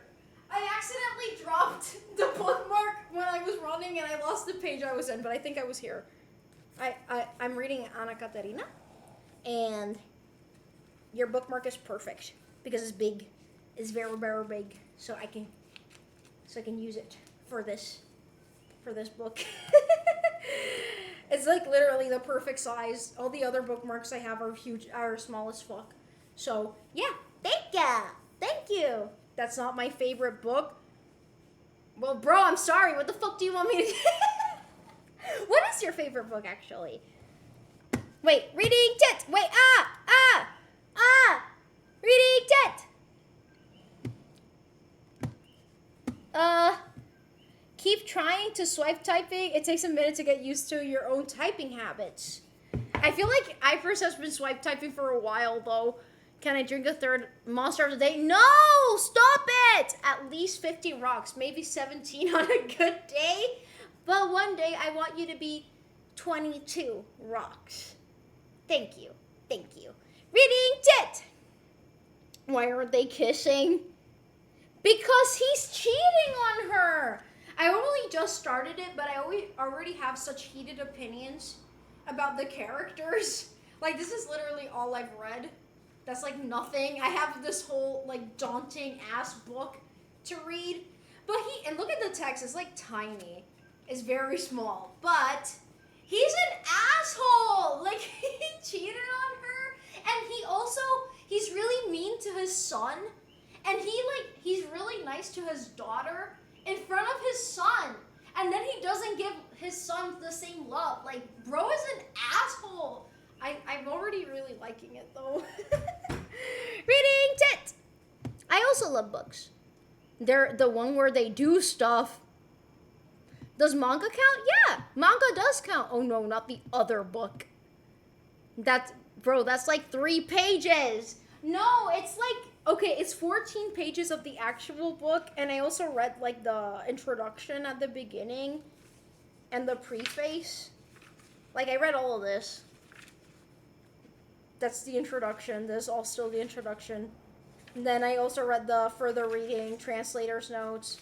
S2: I accidentally dropped the bookmark when I was running and I lost the page I was in, but I think I was here. I'm reading Ana Katerina, and your bookmark is perfect because it's big. It's very, very big, so I can use it for this book. It's like literally the perfect size. All the other bookmarks I have are huge, are small as fuck. So yeah, thank you. That's not my favorite book. Well, bro, I'm sorry. What the fuck do you want me to do? What is your favorite book, actually? Wait, reading tit. Wait, reading tit. Keep trying to swipe typing. It takes a minute to get used to your own typing habits. I feel like Ipers has been swipe typing for a while, though. Can I drink a third Monster of the Day? No! Stop it! At least 50 rocks, maybe 17 on a good day. But one day, I want you to be 22 rocks. Thank you. Reading tit. Why aren't they kissing? Because he's cheating on her. I only just started it, but I already have such heated opinions about the characters. Like, this is literally all I've read. That's like nothing. I have this whole like daunting ass book to read. But and look at the text, it's like tiny. It's very small. But he's an asshole! Like, he cheated on her. And he's really mean to his son. And he's really nice to his daughter in front of his son. And then he doesn't give his son the same love. Like, bro is an asshole. I'm already really liking it, though. Reading tit! I also love books. They're the one where they do stuff. Does manga count? Yeah, manga does count. Oh no, not the other book. That's like 3 pages. No, it's like, okay, it's 14 pages of the actual book, and I also read like the introduction at the beginning and the preface. Like, I read all of this. That's the introduction. This is all still the introduction. And then I also read the further reading, translator's notes.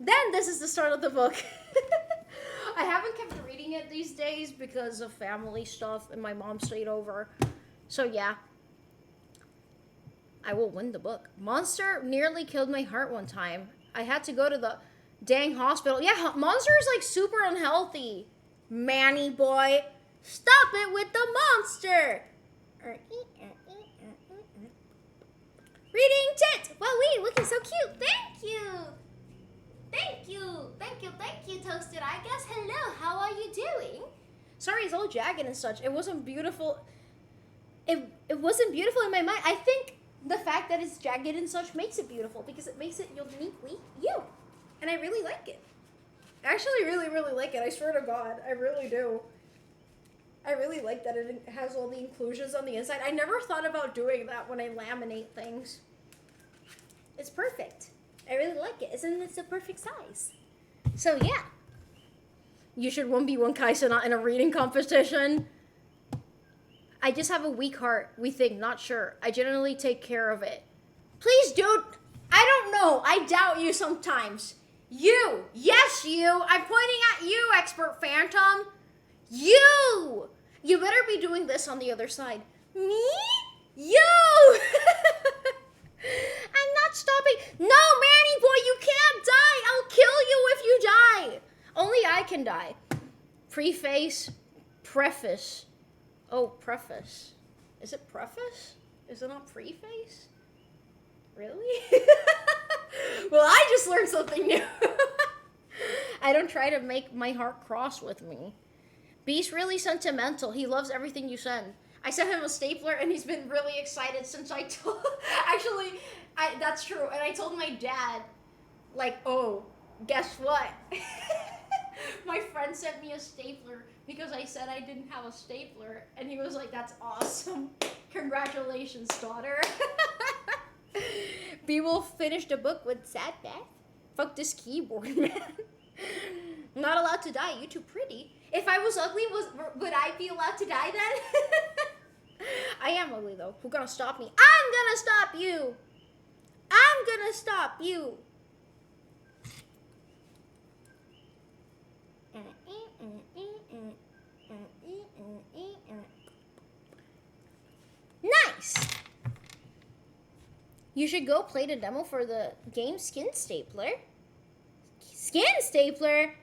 S2: Then this is the start of the book. I haven't kept reading it these days because of family stuff and my mom stayed over. So yeah. I will win the book. Monster nearly killed my heart one time. I had to go to the dang hospital. Yeah, Monster is like super unhealthy. Manny boy. Stop it with the monster. Reading tit. Wow, wait, looking so cute. Thank you. Thank you. Thank you. Thank you, Toasted. I guess hello. How are you doing? Sorry, it's all jagged and such. It wasn't beautiful. It wasn't beautiful in my mind. I think the fact that it's jagged and such makes it beautiful because it makes it uniquely you. And I really like it. I actually really, really like it. I swear to God. I really do. I really like that it has all the inclusions on the inside. I never thought about doing that when I laminate things. It's perfect. I really like it. Isn't it the perfect size? So yeah. You should 1v1 Kaisana in a reading competition. I just have a weak heart. We think, not sure. I generally take care of it. Please, dude. I don't know. I doubt you sometimes. You. Yes, you. I'm pointing at you, Expert Phantom. You. You better be doing this on the other side. Me? You. I'm not stopping. No, Manny boy, you can't die. I'll kill you if you die. Only I can die. Preface. Preface. Oh, preface. Is it preface? Is it not preface? Really? Well, I just learned something new. I don't try to make my heart cross with me. Beast really sentimental. He loves everything you send. I sent him a stapler and he's been really excited since I told... Actually, that's true. And I told my dad, like, oh, guess what? My friend sent me a stapler because I said I didn't have a stapler. And he was like, that's awesome. Congratulations, daughter. B will finish the book with sad Beth. Fuck this keyboard, man. Not allowed to die. You too pretty. If I was ugly, would I be allowed to die then? I am ugly though. Who's gonna stop me? I'm gonna stop you. I'm gonna stop you. Nice. You should go play the demo for the game Skin Stapler. Skin Stapler?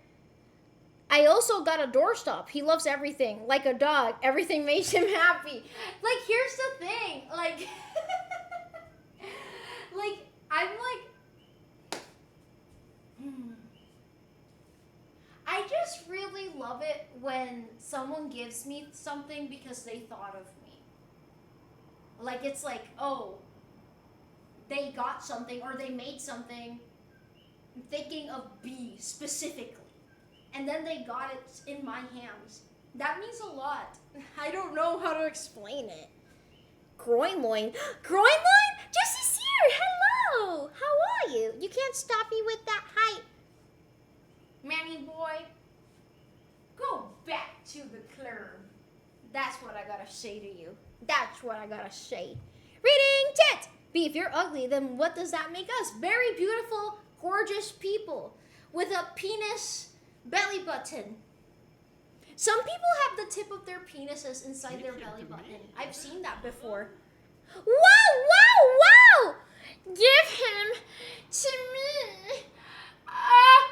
S2: I also got a doorstop. He loves everything. Like a dog. Everything makes him happy. Like, here's the thing. Like, I'm like... I just really love it when someone gives me something because they thought of me. Like, it's like, oh, they got something or they made something thinking of B specifically. And then they got it in my hands. That means a lot. I don't know how to explain it. Groinloin. Groinloin? Jesse's here! Hello! How are you? You can't stop me with that hype. Manny boy, go back to the club. That's what I gotta say to you. That's what I gotta say. Reading tit! B, if you're ugly, then what does that make us? Very beautiful, gorgeous people. with a penis belly button. Some people have the tip of their penises inside their belly button. I've seen that before. Wow! Give him to me.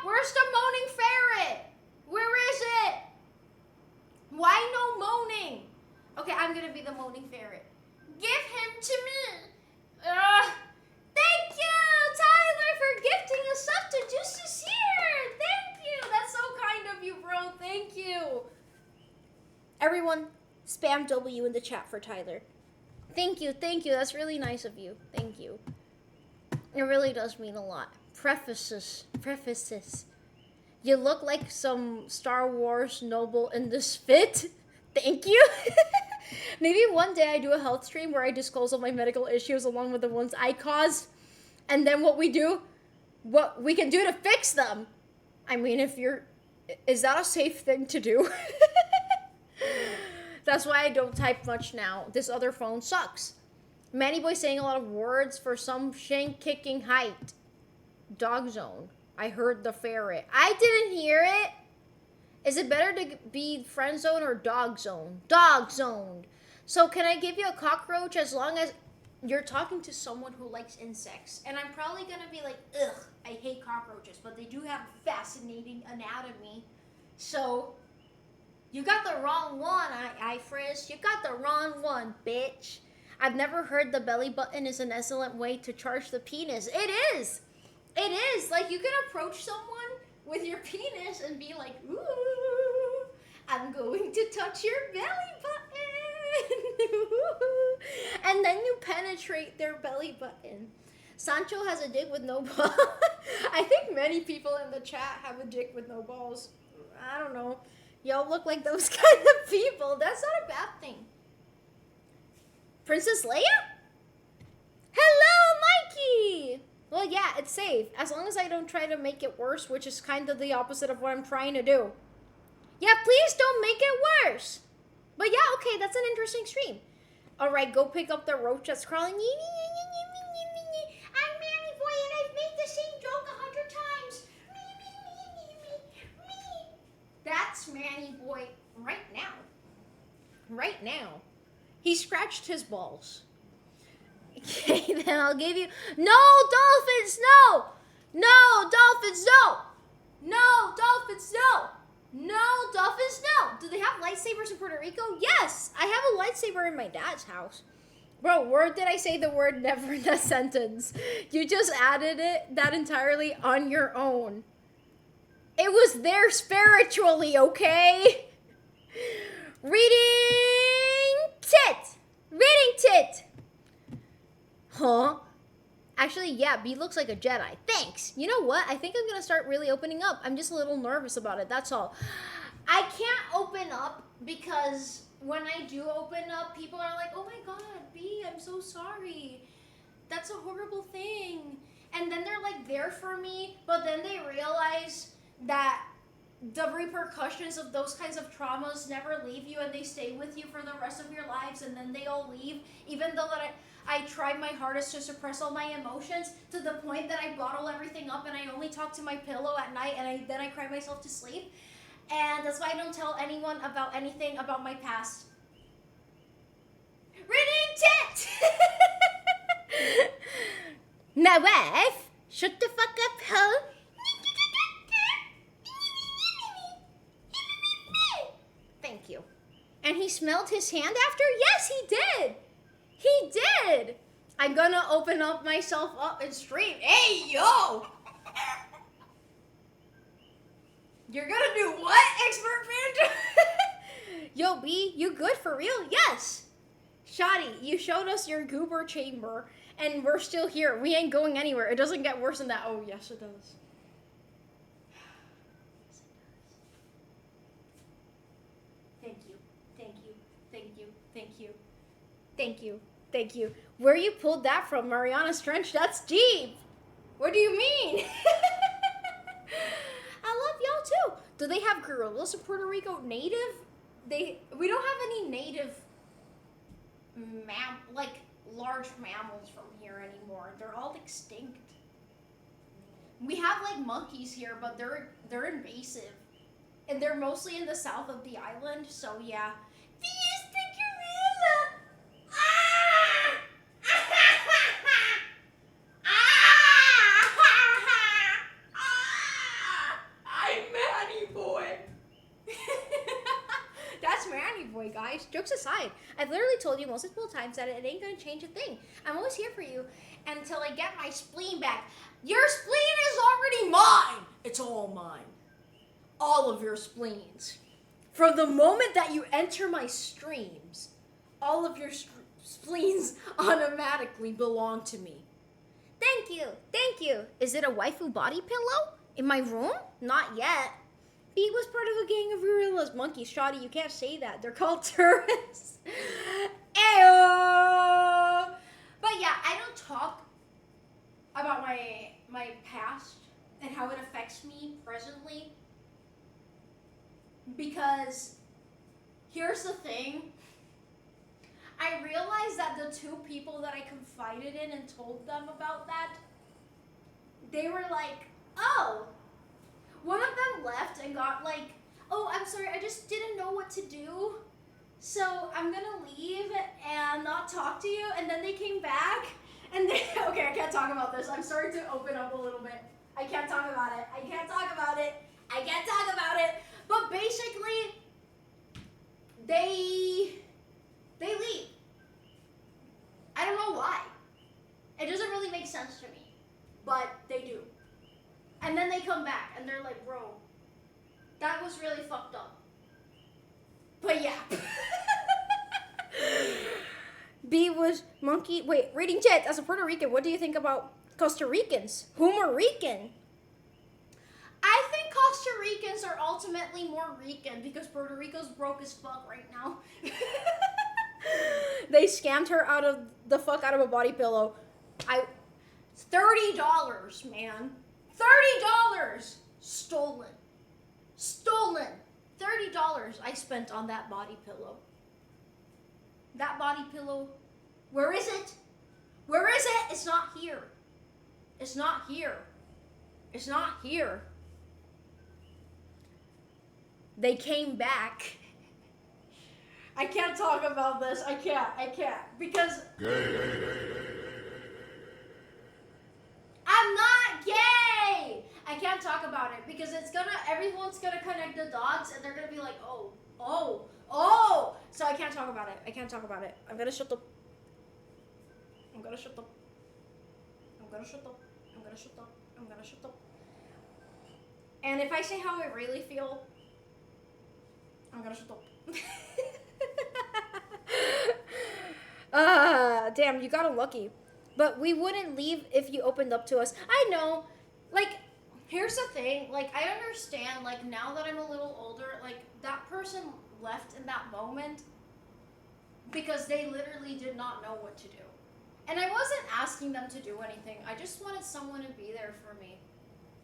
S2: Where's the moaning ferret? Where is it? Why no moaning? Okay, I'm gonna be the moaning ferret. Give him to me. Thank you, Tyler, for gifting us up to Juices here. Thank you. That's so kind of you, bro. Thank you. Everyone, spam W in the chat for Tyler. Thank you. That's really nice of you. Thank you. It really does mean a lot. Prefaces. You look like some Star Wars noble in this fit. Thank you. Maybe one day I do a health stream where I disclose all my medical issues along with the ones I caused. And then what we can do to fix them. I mean, is that a safe thing to do? That's why I don't type much now. This other phone sucks. Manny Boy saying a lot of words for some shank kicking height. Dog zone. I heard the ferret. I didn't hear it. Is it better to be friend zone or dog zone? Dog zoned. So can I give you a cockroach as long as you're talking to someone who likes insects? And I'm probably going to be like, ugh, I hate cockroaches, but they do have fascinating anatomy. So you got the wrong one, Ifris. You got the wrong one, bitch. I've never heard the belly button is an excellent way to charge the penis. It is. It is. Like, you can approach someone with your penis and be like, ooh, I'm going to touch your belly button. And then you penetrate their belly button. Sancho has a dick with no balls. I think many people in the chat have a dick with no balls. I don't know. Y'all look like those kind of people. That's not a bad thing. Princess Leia? Hello, Mikey! Well, yeah, it's safe. As long as I don't try to make it worse, which is kind of the opposite of what I'm trying to do. Yeah, please don't make it worse. But yeah, okay, that's an interesting stream. Alright, go pick up the roach that's crawling. I'm Manny Boy and I've made the same joke 100 times. Me. That's Manny Boy right now. Right now. He scratched his balls. Okay, then I'll give you... No, dolphins, no! No, dolphins, no! No, dolphins, no! No, dolphins, no! Do they have lightsabers in Puerto Rico? Yes! I have a lightsaber in my dad's house. Bro, where did I say the word never in that sentence? You just added that entirely on your own. It was there spiritually, okay? Reading tit! Huh? Actually, yeah, B looks like a Jedi. Thanks! You know what? I think I'm gonna start really opening up. I'm just a little nervous about it, that's all. I can't open up because when I do open up, people are like, oh my god, B, I'm so sorry. That's a horrible thing. And then they're like there for me, but then they realize that the repercussions of those kinds of traumas never leave you and they stay with you for the rest of your lives, and then they all leave, even though that I tried my hardest to suppress all my emotions to the point that I bottle everything up and I only talk to my pillow at night and then I cry myself to sleep. And that's why I don't tell anyone about anything about my past. Reading tit! My wife, shut the fuck up, hoe. Thank you. And he smelled his hand after? Yes, he did. He did. I'm gonna open up myself up and stream. Hey, yo. You're gonna do what, Expert Phantom? Yo, B, you good for real? Yes. Chatty, you showed us your goober chamber, and we're still here. We ain't going anywhere. It doesn't get worse than that. Oh, yes, it does. Thank you. Where you pulled that from, Mariana Trench? That's deep. What do you mean? I love y'all too. Do they have gorillas in Puerto Rico? Native? We don't have any native large mammals from here anymore. They're all extinct. We have like monkeys here, but they're invasive. And they're mostly in the south of the island, so yeah. There's the gorilla!
S3: I'm Manny boy.
S2: That's Manny boy, guys. Jokes aside, I've literally told you multiple times that it ain't gonna change a thing. I'm always here for you until I get my spleen back. Your spleen is already mine. It's all mine. All of your spleens. From the moment that you enter my streams, all of your spleens automatically belong to me. Thank you. Thank you. Is it a waifu body pillow in my room? Not yet. He was part of a gang of gorillas, monkeys. Chatty, you can't say that. They're called tourists. Ayo! But yeah, I don't talk about my past and how it affects me presently. Because here's the thing. I realized that the two people that I confided in and told them about that, they were like, oh. One of them left and got like, oh, I'm sorry, I just didn't know what to do. So I'm gonna leave and not talk to you. And then they came back and they, okay, I can't talk about this. I'm sorry to open up a little bit. I can't talk about it. I can't talk about it. I can't talk about it. But basically, they leave. I don't know why. It doesn't really make sense to me, but they do. And then they come back and they're like, bro, that was really fucked up. But yeah. B was monkey. Wait, reading chat. As a Puerto Rican, what do you think about Costa Ricans? Whom are Rican? I think Costa Ricans are ultimately more Rican because Puerto Rico's broke as fuck right now. They scammed her out of a body pillow. $30, man. $30 stolen. $30 I spent on that body pillow. That body pillow, where is it? Where is it? It's not here. It's not here. It's not here. They came back. I can't talk about this. I can't. Because I'm not gay. I can't talk about it because everyone's gonna connect the dots and they're gonna be like, oh. So I can't talk about it. I'm gonna shut up. And if I say how I really feel, I'm gonna shut up. Damn, you got unlucky. But we wouldn't leave if you opened up to us. I know. Like, here's the thing. Like, I understand, like, now that I'm a little older, like, that person left in that moment because they literally did not know what to do. And I wasn't asking them to do anything. I just wanted someone to be there for me.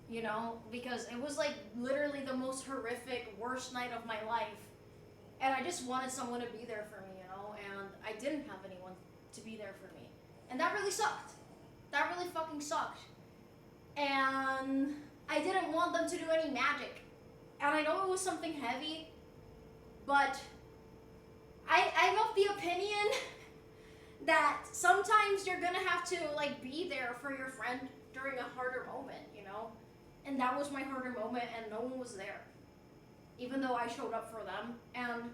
S2: You know? Because it was, like, literally the most horrific, worst night of my life. And I just wanted someone to be there for me, you know? And I didn't have anyone to be there for me. And that really sucked. That really fucking sucked. And I didn't want them to do any magic. And I know it was something heavy, but I'm of the opinion that sometimes you're gonna have to, like, be there for your friend during a harder moment, you know? And that was my harder moment, and no one was there. Even though I showed up for them. And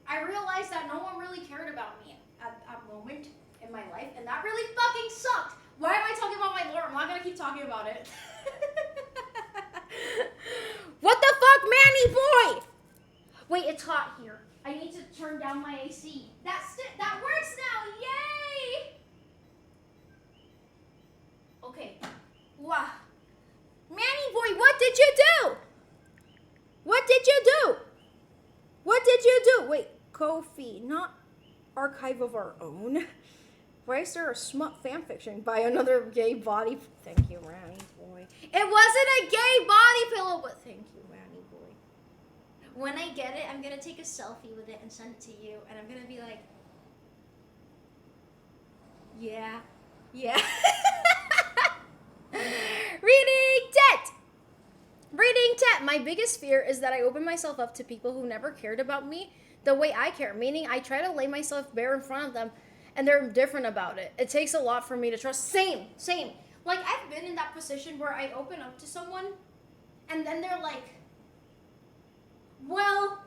S2: I realized that no one really cared about me at that moment in my life, and that really fucking sucked. Why am I talking about my lore? I'm not gonna keep talking about it. What the fuck, Manny boy? Wait, it's hot here. I need to turn down my AC. That works now, yay! Okay. Wow. Manny boy, what did you do? What did you do? What did you do? Wait, Ko-fi, not archive of our own. Why is there a smut fanfiction by another gay body? Thank you, Manny boy. It wasn't a gay body pillow, but thank you, Manny boy. When I get it, I'm gonna take a selfie with it and send it to you, and I'm gonna be like, yeah. Reading Reading chat. My biggest fear is that I open myself up to people who never cared about me the way I care. Meaning I try to lay myself bare in front of them and they're different about it. It takes a lot for me to trust. Same. Like I've been in that position where I open up to someone and then they're like, well,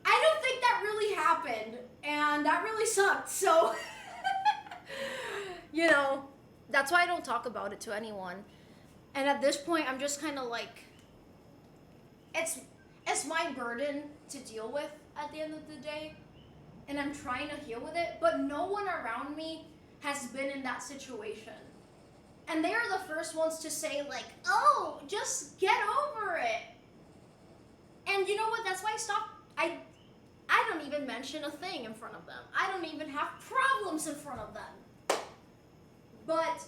S2: I don't think that really happened and that really sucked. So, you know, that's why I don't talk about it to anyone. And at this point, I'm just kind of like, it's my burden to deal with at the end of the day. And I'm trying to heal with it. But no one around me has been in that situation. And they are the first ones to say like, oh, just get over it. And you know what? That's why I stopped. I don't even mention a thing in front of them. I don't even have problems in front of them. But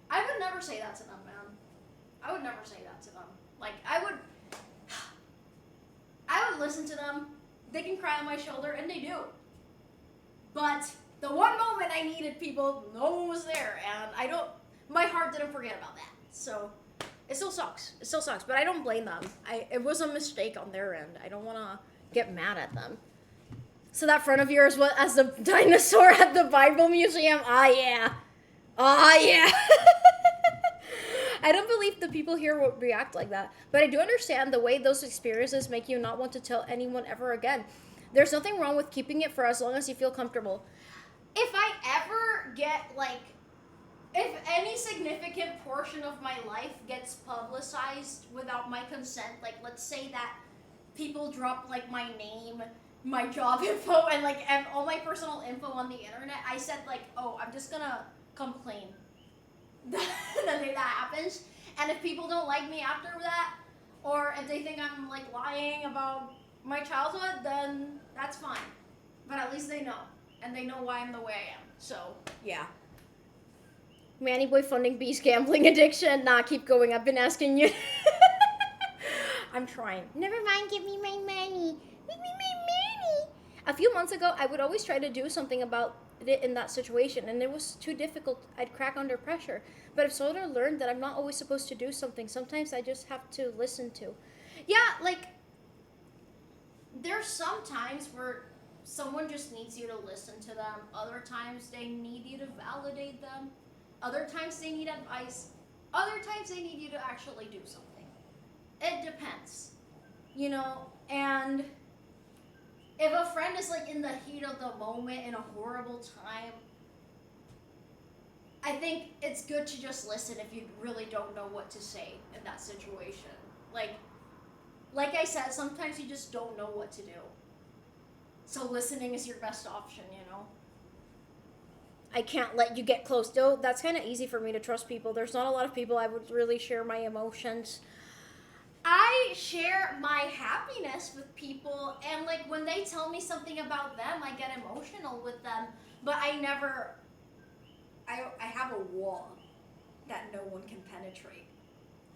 S2: I would never say that to them, man. I would never say that to them. Like, I would listen to them. They can cry on my shoulder, and they do. But the one moment I needed people, no one was there, and my heart didn't forget about that. So, it still sucks. But I don't blame them. It was a mistake on their end. I don't want to get mad at them. So that friend of yours was as the dinosaur at the Bible Museum? Ah, yeah. I don't believe the people here would react like that. But I do understand the way those experiences make you not want to tell anyone ever again. There's nothing wrong with keeping it for as long as you feel comfortable. If I ever get, like, if any significant portion of my life gets publicized without my consent, like, let's say that people drop, like, my name, my job info, and, like, all my personal info on the internet, I said, like, oh, I'm just gonna complain the day that happens. And if people don't like me after that, or if they think I'm, like, lying about my childhood, then that's fine. But at least they know. And they know why I'm the way I am. So, yeah. Manny boy funding B's gambling addiction. Nah, keep going. I've been asking you. I'm trying. Never mind, give me my money. Give me my money. A few months ago, I would always try to do something about it in that situation, and it was too difficult. I'd crack under pressure. But I've sort of learned that I'm not always supposed to do something. Sometimes I just have to listen to. Yeah, like, there's some times where someone just needs you to listen to them. Other times they need you to validate them. Other times they need advice. Other times they need you to actually do something. It depends, you know, and if a friend is like in the heat of the moment in a horrible time, I think it's good to just listen if you really don't know what to say in that situation. Like I said, sometimes you just don't know what to do. So listening is your best option, you know? I can't let you get close. Though that's kind of easy for me to trust people. There's not a lot of people I would really share my emotions. I share my happiness with people, and like when they tell me something about them, I get emotional with them, but I have a wall that no one can penetrate.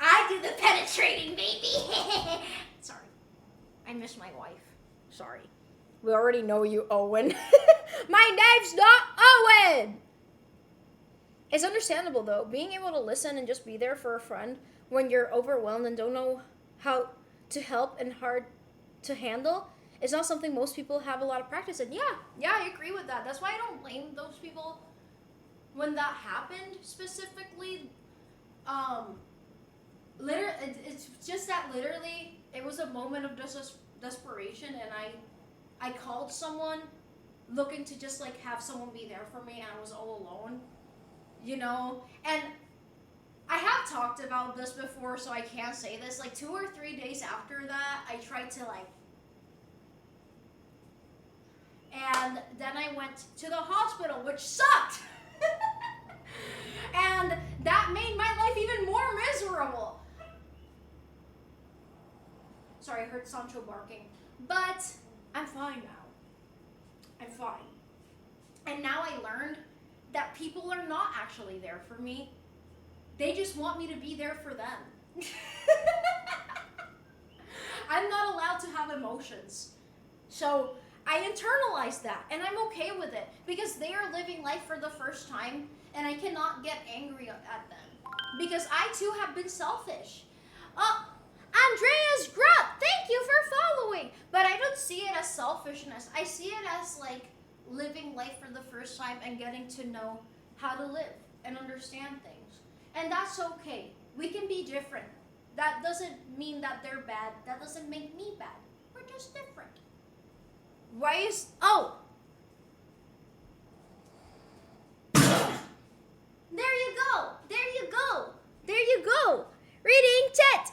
S2: I do the penetrating, baby. Sorry. I miss my wife. Sorry. We already know you, Owen. My name's not Owen! It's understandable, though. Being able to listen and just be there for a friend when you're overwhelmed and don't know how to help and hard to handle is not something most people have a lot of practice in. Yeah, I agree with that. That's why I don't blame those people when that happened specifically. It's just that literally it was a moment of desperation, and I called someone looking to just like have someone be there for me, and I was all alone, you know. And I have talked about this before, so I can't say this. Like 2 or 3 days after that, I tried to and then I went to the hospital, which sucked. And that made my life even more miserable. Sorry, I heard Sancho barking. But I'm fine now. I'm fine. And now I learned that people are not actually there for me. They just want me to be there for them. I'm not allowed to have emotions. So I internalized that, and I'm okay with it because they are living life for the first time, and I cannot get angry at them because I too have been selfish. Andreas Grupp, thank you for following. But I don't see it as selfishness. I see it as like living life for the first time and getting to know how to live and understand things. And that's okay. We can be different. That doesn't mean that they're bad. That doesn't make me bad. We're just different. Why is... Oh! There you go. There you go. There you go. Reading Chat.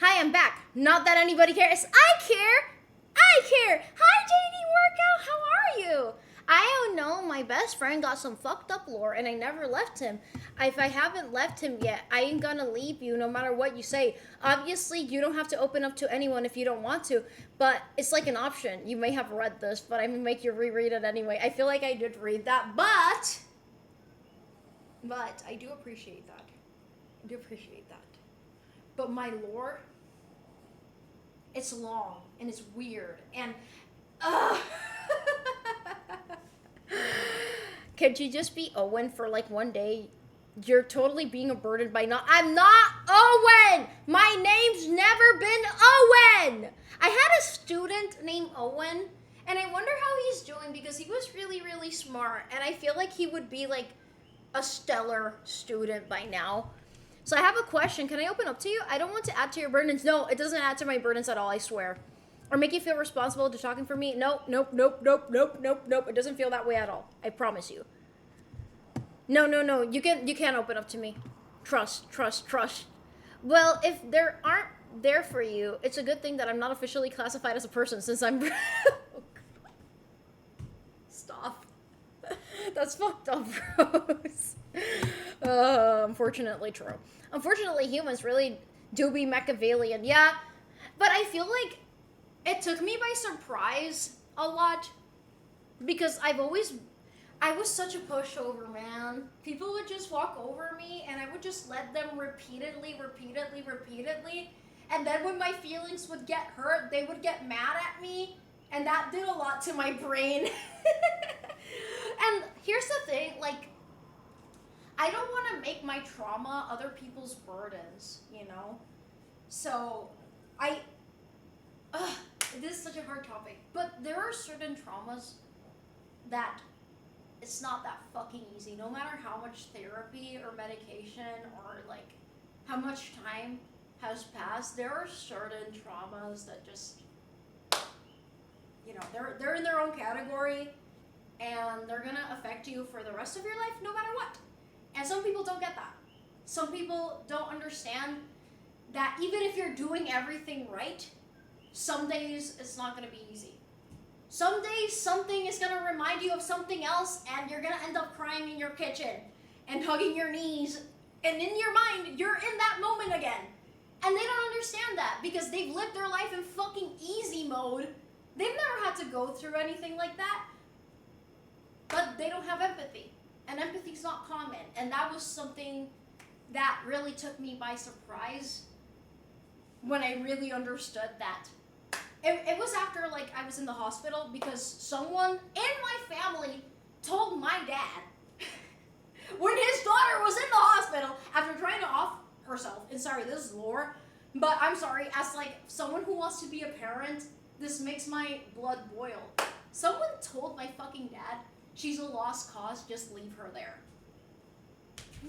S2: Hi, I'm back. Not that anybody cares. I care. I care. Hi, JD Workout. How are you? I don't know. My best friend got some fucked up lore and I never left him. If I haven't left him yet, I ain't gonna leave you no matter what you say. Obviously, you don't have to open up to anyone if you don't want to, but it's like an option. You may have read this, but I'm gonna make you reread it anyway. I feel like I did read that, but I do appreciate that. I do appreciate that. But my lore, it's long and it's weird and Could you just be Owen for like one day? You're totally being a burden by not. I'm not Owen! My name's never been Owen! I had a student named Owen, and I wonder how he's doing because he was really, really smart, and I feel like he would be like a stellar student by now. So I have a question. Can I open up to you? I don't want to add to your burdens. No, it doesn't add to my burdens at all, I swear. Or make you feel responsible to talking for me. Nope. It doesn't feel that way at all. I promise you. No. You can't open up to me. Trust. Well, if there aren't there for you, it's a good thing that I'm not officially classified as a person since I'm... Stop. That's fucked up, bros. Unfortunately true. Unfortunately, humans really do be Machiavellian. Yeah, but I feel like it took me by surprise a lot because I was such a pushover, man. People would just walk over me and I would just let them repeatedly. And then when my feelings would get hurt, they would get mad at me. And that did a lot to my brain. And here's the thing, like, I don't want to make my trauma other people's burdens, you know? So, this is such a hard topic, but there are certain traumas that it's not that fucking easy. No matter how much therapy or medication or like how much time has passed, there are certain traumas that just, you know, they're in their own category and they're gonna affect you for the rest of your life no matter what. And some people don't get that. Some people don't understand that even if you're doing everything right, some days it's not gonna be easy. Some days something is gonna remind you of something else and you're gonna end up crying in your kitchen and hugging your knees, and in your mind, you're in that moment again. And they don't understand that because they've lived their life in fucking easy mode. They've never had to go through anything like that. But they don't have empathy. And empathy's not common. And that was something that really took me by surprise when I really understood that. It was after, like, I was in the hospital because someone in my family told my dad when his daughter was in the hospital after trying to off herself. And sorry, this is lore, but I'm sorry, as, like, someone who wants to be a parent, this makes my blood boil. Someone told my fucking dad, she's a lost cause, just leave her there.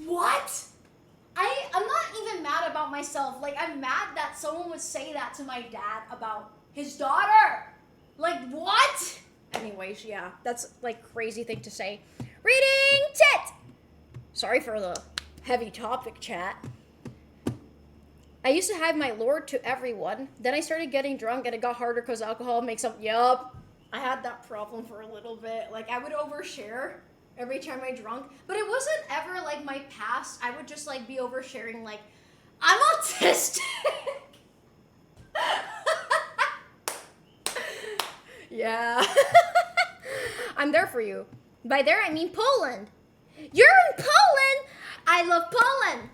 S2: What? I'm not even mad about myself. Like, I'm mad that someone would say that to my dad about his daughter. Like, what? Anyways, yeah, that's, like, crazy thing to say. Reading Chat! Sorry for the heavy topic, chat. I used to hide my lore to everyone. Then I started getting drunk and it got harder because alcohol makes up. Yup. I had that problem for a little bit. Like, I would overshare every time I drunk. But it wasn't ever, like, my past. I would just, like, be oversharing, like, I'm autistic. Yeah. I'm there for you. By there, I mean Poland. You're in Poland? I love Poland.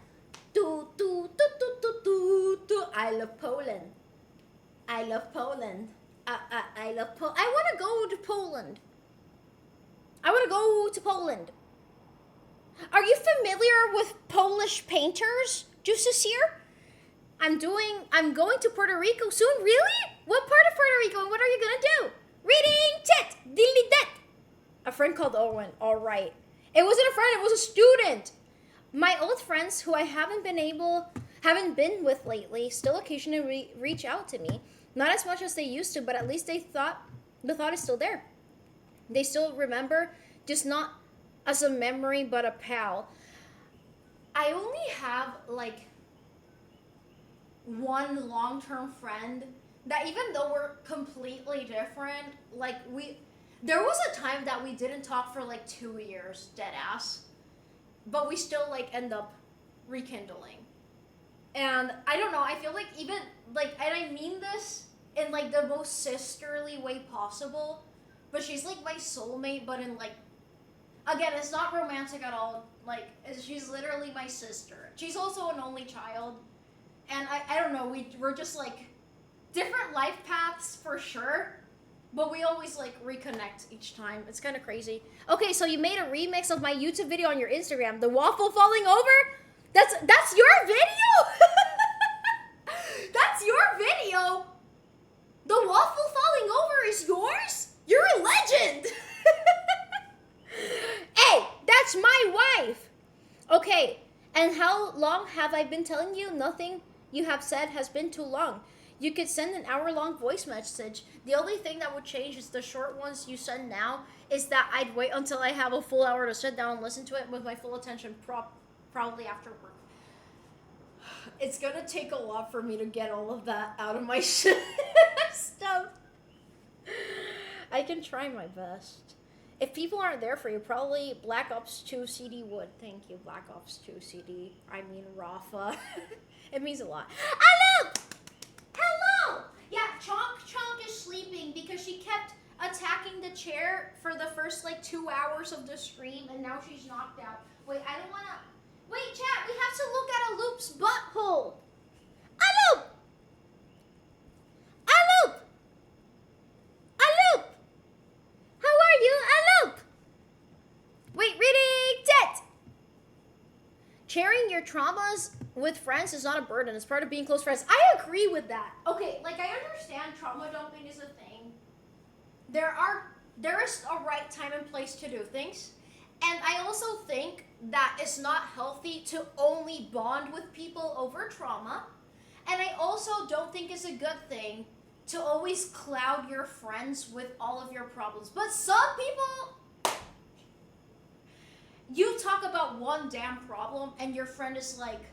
S2: Do, do, do, do, do, do, do. I love Poland. I love Poland. I love Poland. I want to go to Poland. I want to go to Poland. Are you familiar with Polish painters? just this year. I'm going to Puerto Rico soon. Really? What part of Puerto Rico and what are you gonna do? Reading tit, dilly dit. A friend called Owen. All right. It wasn't a friend, it was a student. My old friends who I haven't been with lately still occasionally reach out to me. Not as much as they used to, but at least the thought is still there. They still remember, just not as a memory, but a pal. I only have like one long-term friend that, even though we're completely different, like there was a time that we didn't talk for like 2 years, dead ass, but we still like end up rekindling. And I don't know, I feel like even like, and I mean this in like the most sisterly way possible, but she's like my soulmate, but in like, again, it's not romantic at all. Like, she's literally my sister. She's also an only child. And I don't know, we're just like different life paths for sure, but we always like reconnect each time. It's kind of crazy. Okay, so you made a remix of my YouTube video on your Instagram, the waffle falling over? That's your video? That's your video? The waffle falling over is yours? You're a legend. Hey, that's my wife. Okay, and how long have I been telling you? Nothing you have said has been too long. You could send an hour-long voice message. The only thing that would change is the short ones you send now is that I'd wait until I have a full hour to sit down and listen to it with my full attention, probably after work. It's gonna take a lot for me to get all of that out of my stuff. I can try my best. If people aren't there for you, probably Black Ops 2 CD would. Thank you, Black Ops 2 CD. I mean, Rafa. It means a lot. Hello! Hello! Yeah, Chonk is sleeping because she kept attacking the chair for the first like 2 hours of the stream, and now she's knocked out. Wait, I don't wanna... Wait, chat, we have to look at a Loop's butthole. A Loop! A Loop! A Loop! How are you, A Loop? Wait, reading tit! Sharing your traumas with friends is not a burden. It's part of being close friends. I agree with that. Okay, like I understand trauma dumping is a thing. There is a right time and place to do things. And I also think that it's not healthy to only bond with people over trauma. And I also don't think it's a good thing to always cloud your friends with all of your problems. But some people, you talk about one damn problem and your friend is like,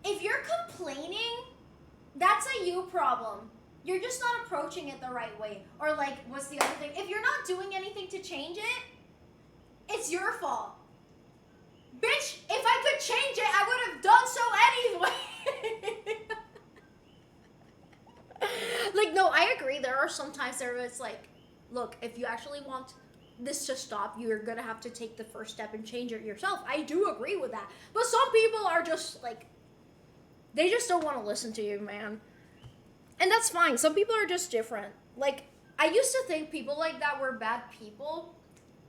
S2: if you're complaining, that's a you problem. You're just not approaching it the right way. Or like, what's the other thing? If you're not doing anything to change it, it's your fault. Bitch, if I could change it, I would have done so anyway. Like, no, I agree. There are some times where it's like, look, if you actually want this to stop, you're gonna have to take the first step and change it yourself. I do agree with that. But some people are just like, they just don't want to listen to you, man. And that's fine. Some people are just different. Like, I used to think people like that were bad people.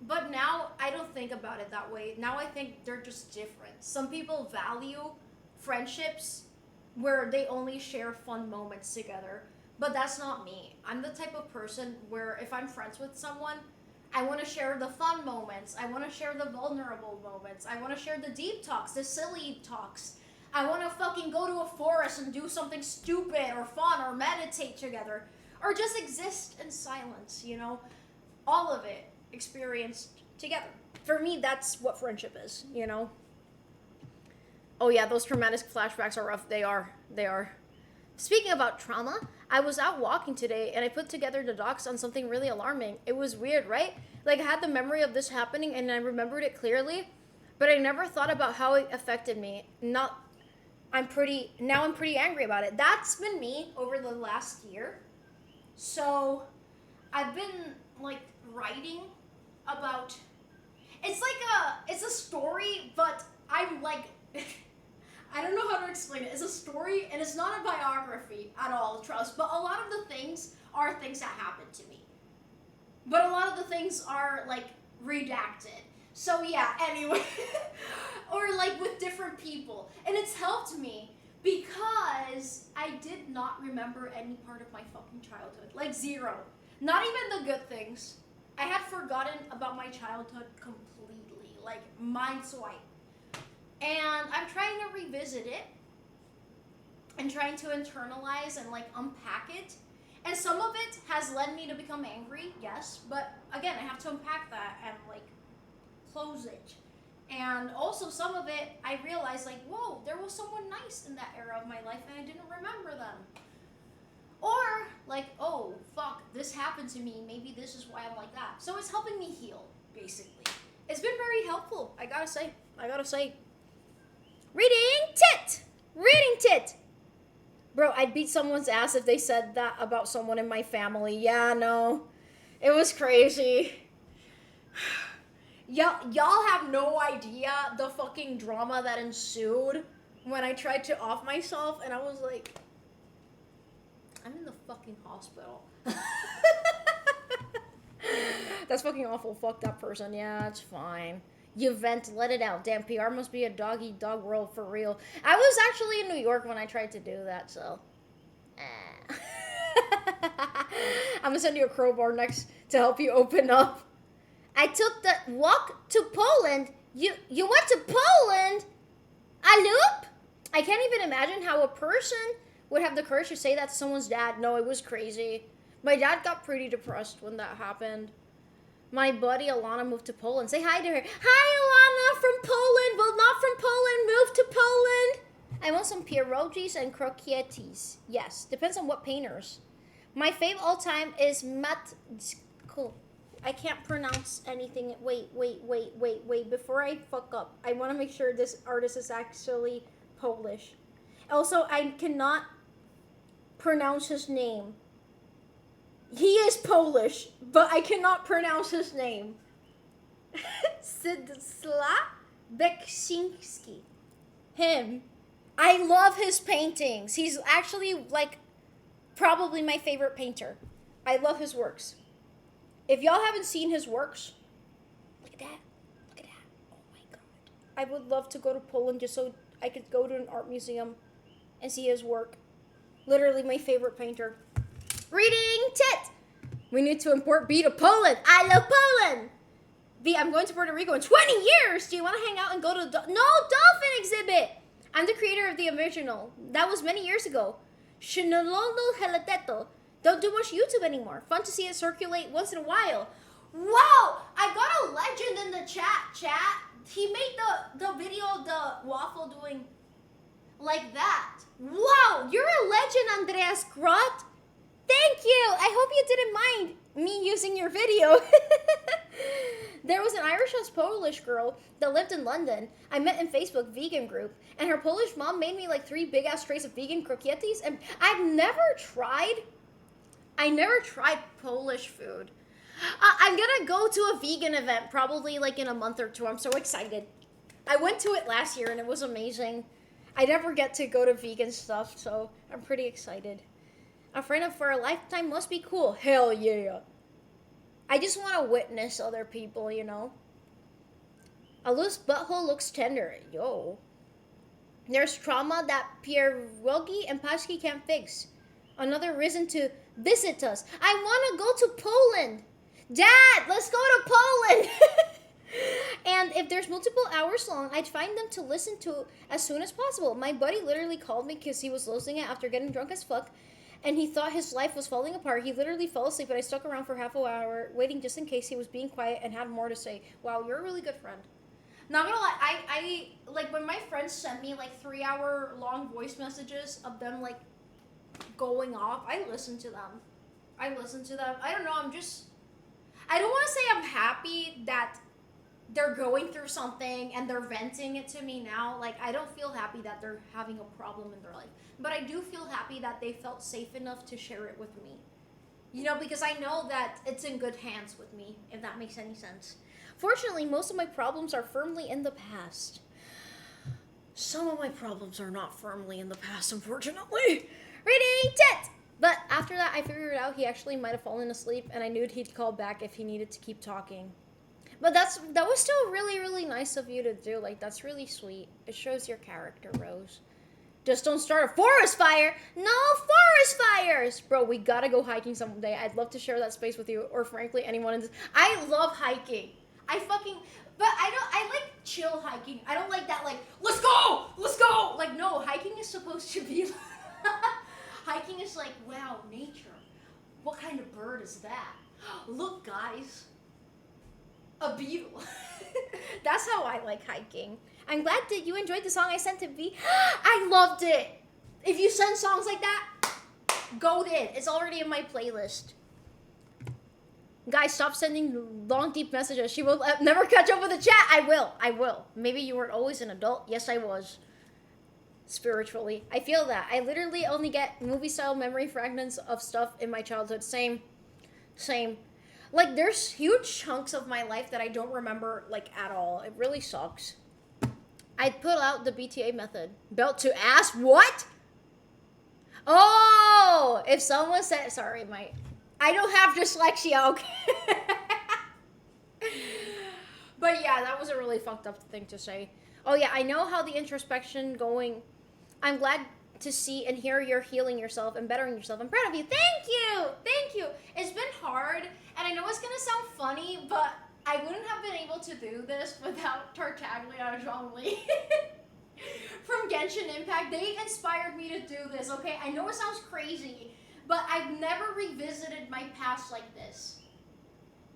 S2: But now I don't think about it that way. Now I think they're just different. Some people value friendships where they only share fun moments together. But that's not me. I'm the type of person where if I'm friends with someone, I want to share the fun moments. I want to share the vulnerable moments. I want to share the deep talks, the silly talks. I want to fucking go to a forest and do something stupid or fun or meditate together. Or just exist in silence, you know? All of it experienced together. For me, that's what friendship is, you know? Oh yeah, those traumatic flashbacks are rough. They are. Speaking about trauma, I was out walking today and I put together the docs on something really alarming. It was weird, right? Like I had the memory of this happening and I remembered it clearly, but I never thought about how it affected me. Now I'm pretty angry about it. That's been me over the last year. So I've been like writing about, it's a story, but I'm like, I don't know how to explain it. It's a story and it's not a biography at all, trust, but a lot of the things are things that happened to me. But a lot of the things are like redacted. So yeah, anyway. Or like with different people. And it's helped me because I did not remember any part of my fucking childhood. Like zero. Not even the good things. I had forgotten about my childhood completely. Like mind swipe. And I'm trying to revisit it. And trying to internalize and like unpack it. And some of it has led me to become angry, yes. But again, I have to unpack that and like close it. And also some of it, I realized like, whoa, there was someone nice in that era of my life and I didn't remember them. Or like, oh, fuck, this happened to me. Maybe this is why I'm like that. So it's helping me heal, basically. It's been very helpful, I gotta say. Reading tit! Reading tit! Bro, I'd beat someone's ass if they said that about someone in my family. Yeah, no. It was crazy. Y'all have no idea the fucking drama that ensued when I tried to off myself and I was like, I'm in the fucking hospital. That's fucking awful. Fuck that person. Yeah, it's fine. You vent, let it out. Damn, PR must be a dog world for real. I was actually in New York when I tried to do that, so. I'm gonna send you a crowbar next to help you open up. I took the walk to Poland. You went to Poland? Aloop? I can't even imagine how a person would have the courage to say that to someone's dad. No, it was crazy. My dad got pretty depressed when that happened. My buddy Alana moved to Poland. Say hi to her. Hi, Alana from Poland. Well, not from Poland. Moved to Poland. I want some pierogies and croquettes. Yes, depends on what painters. My fave all time is Mat. Cool. I can't pronounce anything. Wait. Before I fuck up, I want to make sure this artist is actually Polish. Also, I cannot pronounce his name. He is Polish, but I cannot pronounce his name. Sidslaw Beksiński. Him. I love his paintings. He's actually, like, probably my favorite painter. I love his works. If y'all haven't seen his works, look at that. Look at that. Oh my god. I would love to go to Poland just so I could go to an art museum and see his work. Literally my favorite painter. Reading tit! We need to import B to Poland. I love Poland! B, I'm going to Puerto Rico in 20 years! Do you want to hang out and go to the No Dolphin exhibit! I'm the creator of the original. That was many years ago. Shinololo Helateto. Don't do much YouTube anymore. Fun to see it circulate once in a while. Wow! I got a legend in the chat. He made the video of the waffle doing like that. Wow! You're a legend, Andreas Grot. Thank you! I hope you didn't mind me using your video. There was an Irish and Polish girl that lived in London. I met in Facebook vegan group, and her Polish mom made me like 3 big ass trays of vegan croquettes, and I never tried Polish food. I'm gonna go to a vegan event probably like in a month or 2. I'm so excited. I went to it last year and it was amazing. I never get to go to vegan stuff, so I'm pretty excited. A friend for a lifetime must be cool. Hell yeah. I just want to witness other people, you know. A loose butthole looks tender. Yo. There's trauma that pierogi and pashki can't fix. Another reason to visit us. I want to go to Poland. Dad, let's go to Poland. And if there's multiple hours long, I'd find them to listen to as soon as possible. My buddy literally called me because he was losing it after getting drunk as fuck. And he thought his life was falling apart. He literally fell asleep, but I stuck around for half an hour, waiting just in case he was being quiet and had more to say. Wow, you're a really good friend. Not gonna lie, I like when my friends send me like 3-hour long voice messages of them like going off, I listen to them. I don't know, I don't want to say I'm happy that they're going through something and they're venting it to me now. Like, I don't feel happy that they're having a problem in their life. But I do feel happy that they felt safe enough to share it with me. You know, because I know that it's in good hands with me, if that makes any sense. Fortunately, most of my problems are firmly in the past. Some of my problems are not firmly in the past, unfortunately. Reading tit! But after that, I figured out he actually might have fallen asleep, and I knew he'd call back if he needed to keep talking. But that was still really, really nice of you to do. Like, that's really sweet. It shows your character, Rose. Just don't start a forest fire. No forest fires. Bro, we gotta go hiking someday. I'd love to share that space with you, or frankly, anyone in this. I love hiking. But I like chill hiking. I don't like that, like, let's go! Like, no, hiking is supposed to be, hiking is like, wow, nature. What kind of bird is that? Look, guys. A beetle. That's how I like hiking. I'm glad that you enjoyed the song I sent to B. I loved it. If you send songs like that, go in. It's already in my playlist. Guys, stop sending long, deep messages. She will never catch up with the chat. I will. Maybe you weren't always an adult. Yes, I was. Spiritually. I feel that. I literally only get movie-style memory fragments of stuff in my childhood. Same. Like, there's huge chunks of my life that I don't remember, like, at all. It really sucks. I'd pull out the BTA method. Belt to ass? What? Oh! If someone said... Sorry, I don't have dyslexia, okay? But yeah, that was a really fucked up thing to say. Oh yeah, I know how the introspection going... I'm glad to see and hear you're healing yourself and bettering yourself. I'm proud of you. Thank you. It's been hard, and I know it's gonna sound funny, but I wouldn't have been able to do this without Tartaglia and Jean-Louis from Genshin Impact. They inspired me to do this, okay? I know it sounds crazy, but I've never revisited my past like this.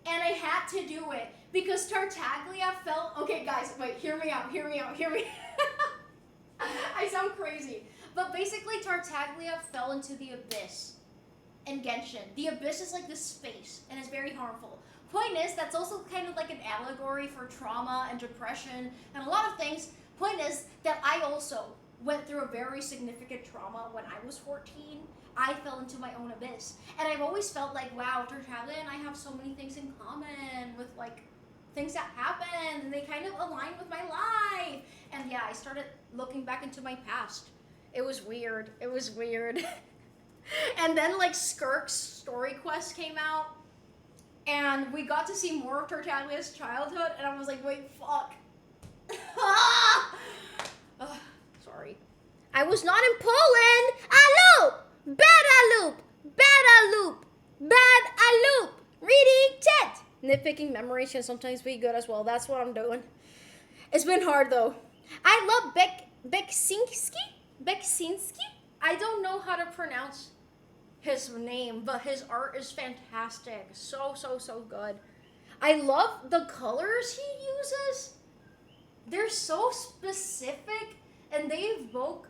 S2: And I had to do it because Tartaglia felt... Okay, guys, wait, hear me out. I sound crazy. But basically, Tartaglia fell into the abyss in Genshin. The abyss is like this space, and it's very harmful. Point is, that's also kind of like an allegory for trauma and depression and a lot of things. Point is that I also went through a very significant trauma when I was 14. I fell into my own abyss. And I've always felt like, wow, Tartaglia and I have so many things in common with, like, things that happened, and they kind of align with my life. And yeah, I started looking back into my past. It was weird. And then, like, Skirk's story quest came out, and we got to see more of Tartaglia's childhood, and I was like, wait, fuck. Sorry. I was not in Poland! Aloop! Bad aloop! Reading chat! Nitpicking memories can sometimes be good as well. That's what I'm doing. It's been hard, though. I love Beksinski? I don't know how to pronounce his name, but his art is fantastic. So good. I love the colors he uses. They're so specific, and they evoke...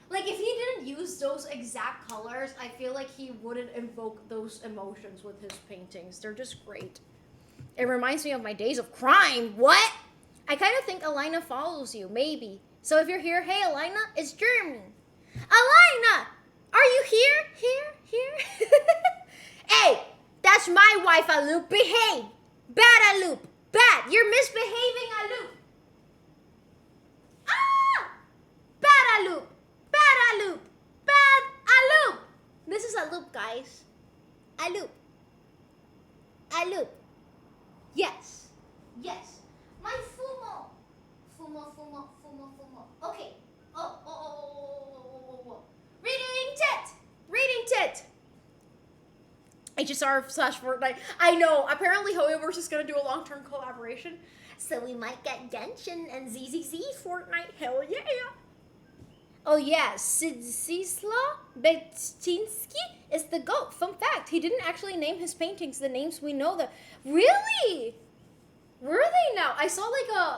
S2: Like, if he didn't use those exact colors, I feel like he wouldn't evoke those emotions with his paintings. They're just great. It reminds me of my days of crime. What? I kind of think Alina follows you, maybe. So if you're here, hey, Alina, it's Jeremy. Alina! Are you here? Hey, that's my wife, Aloop. Behave. Bad Aloop. Bad. You're misbehaving, Aloop. Bad Aloop. This is Aloop, guys. Aloop. Yes. My Fumo. Okay. Oh. Reading tit. HSR/Fortnite. I know. Apparently, Hoyoverse is going to do a long-term collaboration. So we might get Genshin and ZZZ Fortnite. Hell yeah. Oh yeah, Sidzisla Betinsky is the GOAT. Fun fact, he didn't actually name his paintings the names we know that. Really? Were they now? I saw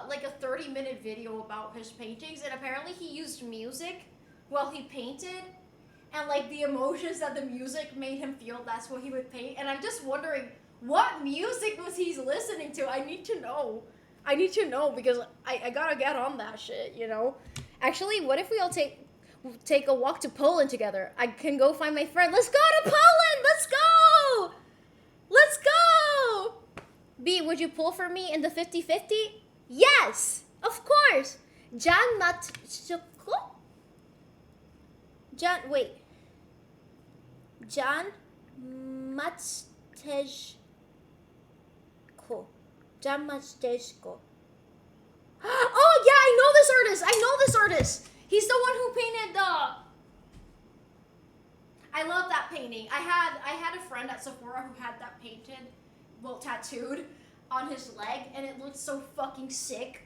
S2: like a 30-minute video about his paintings, and apparently he used music while he painted, and like the emotions that the music made him feel, that's what he would paint. And I'm just wondering, what music was he listening to? I need to know because I gotta get on that shit, you know? Actually, what if we all take a walk to Poland together? I can go find my friend. Let's go to Poland! Let's go! B, would you pull for me in the 50-50? Yes! Of course! Jan Matejko. Damastesco. Oh yeah, I know this artist. He's the one who painted the. I love that painting. I had a friend at Sephora who had that painted, well, tattooed on his leg, and it looked so fucking sick.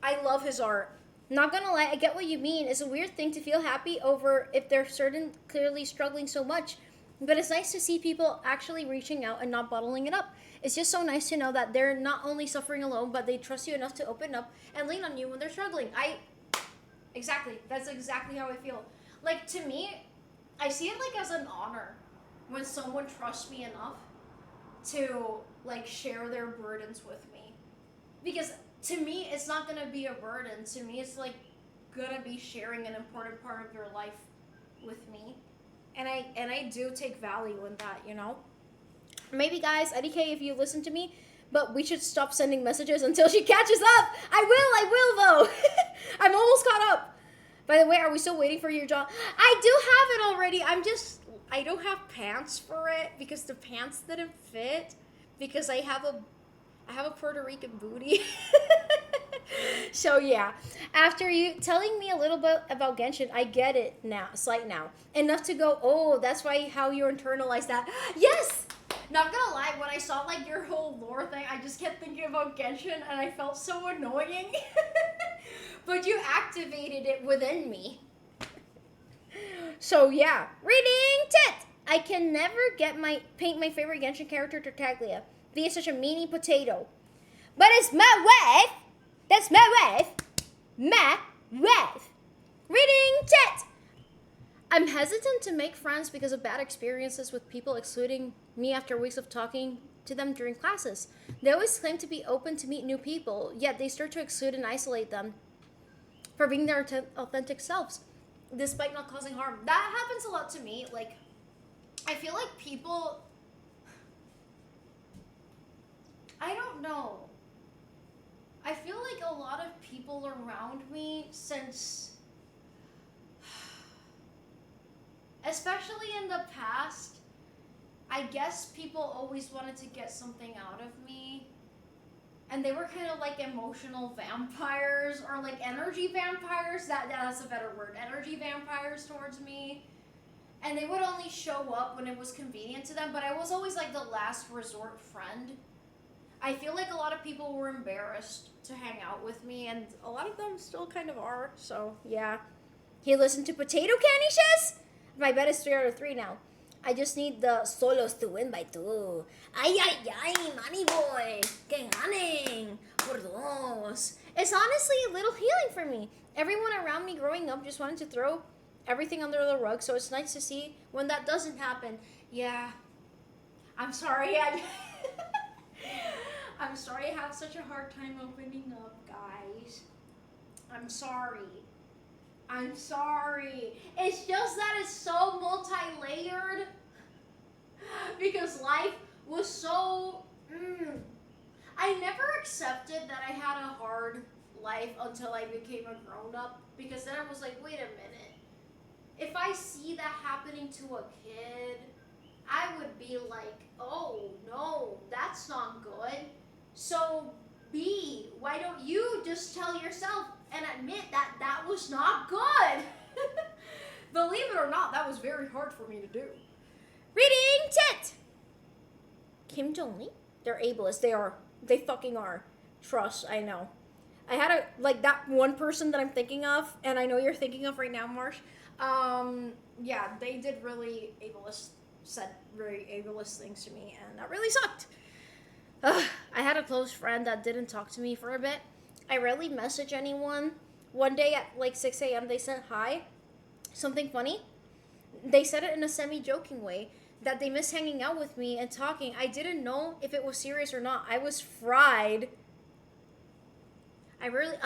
S2: I love his art. Not gonna lie, I get what you mean. It's a weird thing to feel happy over if they're clearly struggling so much. But it's nice to see people actually reaching out and not bottling it up. It's just so nice to know that they're not only suffering alone, but they trust you enough to open up and lean on you when they're struggling. Exactly. That's exactly how I feel. Like, to me, I see it like as an honor when someone trusts me enough to like share their burdens with me. Because to me, it's not gonna be a burden. To me, it's like gonna be sharing an important part of your life with me. And I do take value in that, you know? Maybe guys, IDK, if you listen to me, but we should stop sending messages until she catches up. I will though. I'm almost caught up. By the way, are we still waiting for your job? I do have it already. I don't have pants for it because the pants didn't fit because I have a Puerto Rican booty. So yeah, after you telling me a little bit about Genshin, I get it now, slight now. Enough to go, oh, that's why how you internalize that. Yes! Not gonna lie, when I saw like your whole lore thing, I just kept thinking about Genshin and I felt so annoying. But you activated it within me. So yeah, reading tit! I can never paint my favorite Genshin character, Tartaglia. He is such a meanie potato. But it's my wife! That's my wife! My wife! Reading tit! I'm hesitant to make friends because of bad experiences with people excluding me after weeks of talking to them during classes. They always claim to be open to meet new people, yet they start to exclude and isolate them for being their authentic selves, despite not causing harm. That happens a lot to me. Like, I feel like people... I don't know. I feel like a lot of people around me since... Especially in the past, I guess people always wanted to get something out of me. And they were kind of like emotional vampires or like energy vampires. That's a better word. Energy vampires towards me. And they would only show up when it was convenient to them. But I was always like the last resort friend. I feel like a lot of people were embarrassed to hang out with me. And a lot of them still kind of are. So yeah. He listened to Potato Candy Shiz? My bet is 3 out of 3 now. I just need the solos to win by 2. Ay, ay, ay, money boy. Que ganen. Por dos. It's honestly a little healing for me. Everyone around me growing up just wanted to throw everything under the rug, so it's nice to see when that doesn't happen. Yeah. I'm sorry. I'm sorry I have such a hard time opening up, guys. I'm sorry. It's just that it's so multi-layered because life was so... I never accepted that I had a hard life until I became a grown-up because then I was like, wait a minute. If I see that happening to a kid, I would be like, oh, no, that's not good. So, B, why don't you just tell yourself and admit that that was not good? Believe it or not, that was very hard for me to do. Reading tit! Kim Jong-lee? They're ableist. They fucking are. Trust, I know. I had that one person that I'm thinking of, and I know you're thinking of right now, Marsh. Yeah, they did said very ableist things to me, and that really sucked. I had a close friend that didn't talk to me for a bit. I rarely message anyone. One day at like 6 a.m. they said hi. Something funny. They said it in a semi-joking way that they miss hanging out with me and talking. I didn't know if it was serious or not. I was fried. I'm trying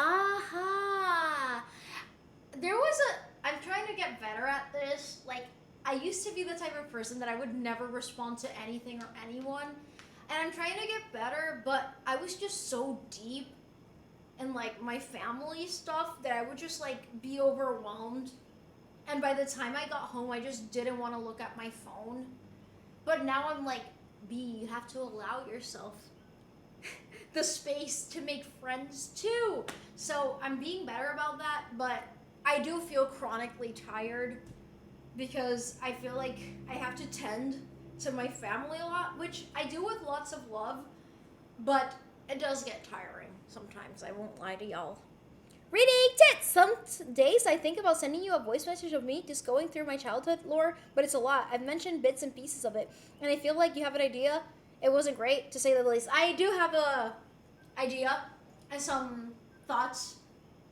S2: to get better at this. Like, I used to be the type of person that I would never respond to anything or anyone. And I'm trying to get better, but I was just so deep in like my family stuff that I would just like be overwhelmed. And by the time I got home, I just didn't want to look at my phone. But now I'm like, B, you have to allow yourself the space to make friends too. So I'm being better about that, but I do feel chronically tired because I feel like I have to tend to my family a lot, which I do with lots of love, but it does get tiring sometimes. I won't lie to y'all. Reading tits! Some days I think about sending you a voice message of me just going through my childhood lore, but it's a lot. I've mentioned bits and pieces of it, and I feel like you have an idea. It wasn't great, to say the least. I do have a idea and some thoughts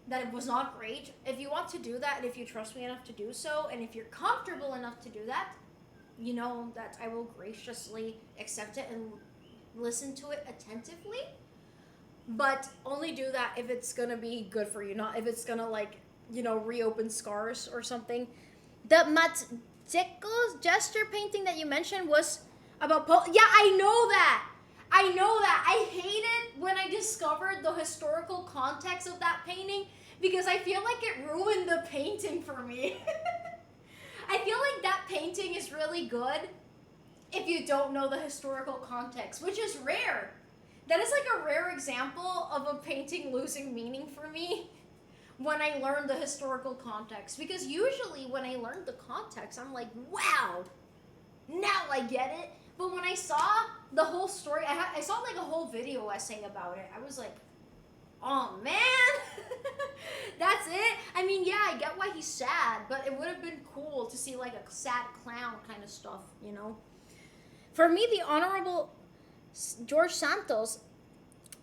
S2: that it was not great. If you want to do that, and if you trust me enough to do so, and if you're comfortable enough to do that, you know that I will graciously accept it and listen to it attentively. But only do that if it's gonna be good for you, not if it's gonna, like, you know, reopen scars or something. The Matiko gesture painting that you mentioned was about yeah, I know that. I hated when I discovered the historical context of that painting because I feel like it ruined the painting for me. I feel like that painting is really good if you don't know the historical context, which is rare. That is like a rare example of a painting losing meaning for me when I learned the historical context. Because usually when I learned the context, I'm like, wow, now I get it. But when I saw the whole story, I saw like a whole video essay about it. I was like, oh man, that's it? I mean, yeah, I get why he's sad, but it would have been cool to see like a sad clown kind of stuff, you know? For me, the Honorable George Santos,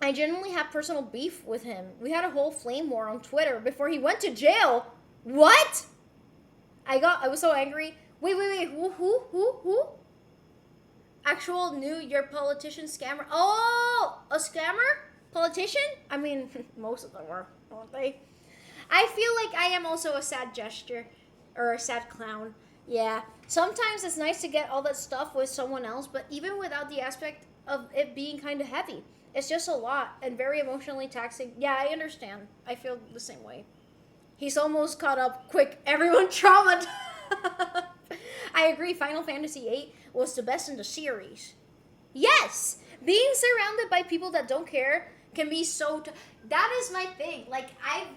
S2: I genuinely have personal beef with him. We had a whole flame war on Twitter before he went to jail. What? I was so angry. Wait, who? Actual New Year politician scammer. Oh, a scammer? Politician? I mean, most of them are, aren't they? I feel like I am also a sad gesture, or a sad clown. Yeah, sometimes it's nice to get all that stuff with someone else, but even without the aspect of it being kind of heavy, it's just a lot and very emotionally taxing. Yeah, I understand. I feel the same way. He's almost caught up. Quick, everyone traumatized. I agree, Final Fantasy VIII was the best in the series. Yes! Being surrounded by people that don't care can be so... that is my thing. Like, I've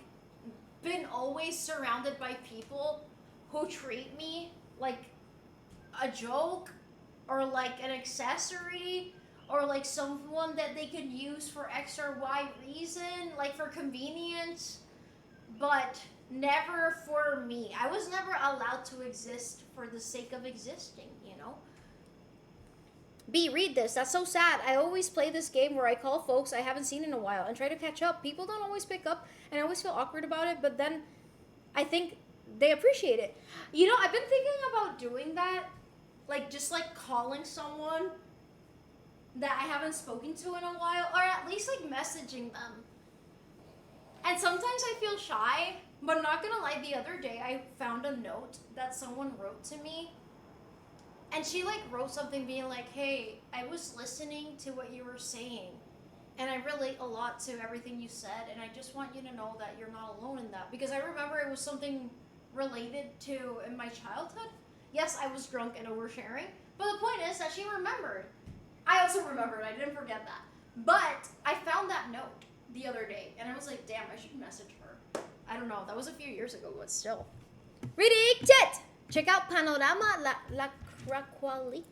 S2: been always surrounded by people who treat me like a joke or like an accessory or like someone that they can use for X or Y reason, like for convenience, but never for me. I was never allowed to exist for the sake of existing, you know? B, read this. That's so sad. I always play this game where I call folks I haven't seen in a while and try to catch up. People don't always pick up, and I always feel awkward about it, but then I think they appreciate it. You know, I've been thinking about doing that, like just like calling someone that I haven't spoken to in a while, or at least like messaging them. And sometimes I feel shy, but not gonna lie, the other day I found a note that someone wrote to me. And she like wrote something being like, hey, I was listening to what you were saying, and I relate a lot to everything you said, and I just want you to know that you're not alone in that. Because I remember it was something related to in my childhood. Yes, I was drunk and oversharing, but the point is that she remembered. I also remembered, I didn't forget that. But I found that note the other day, and I was like, damn, I should message her. I don't know, that was a few years ago, but still. Reading Tit! Check out Panorama La Craqualica.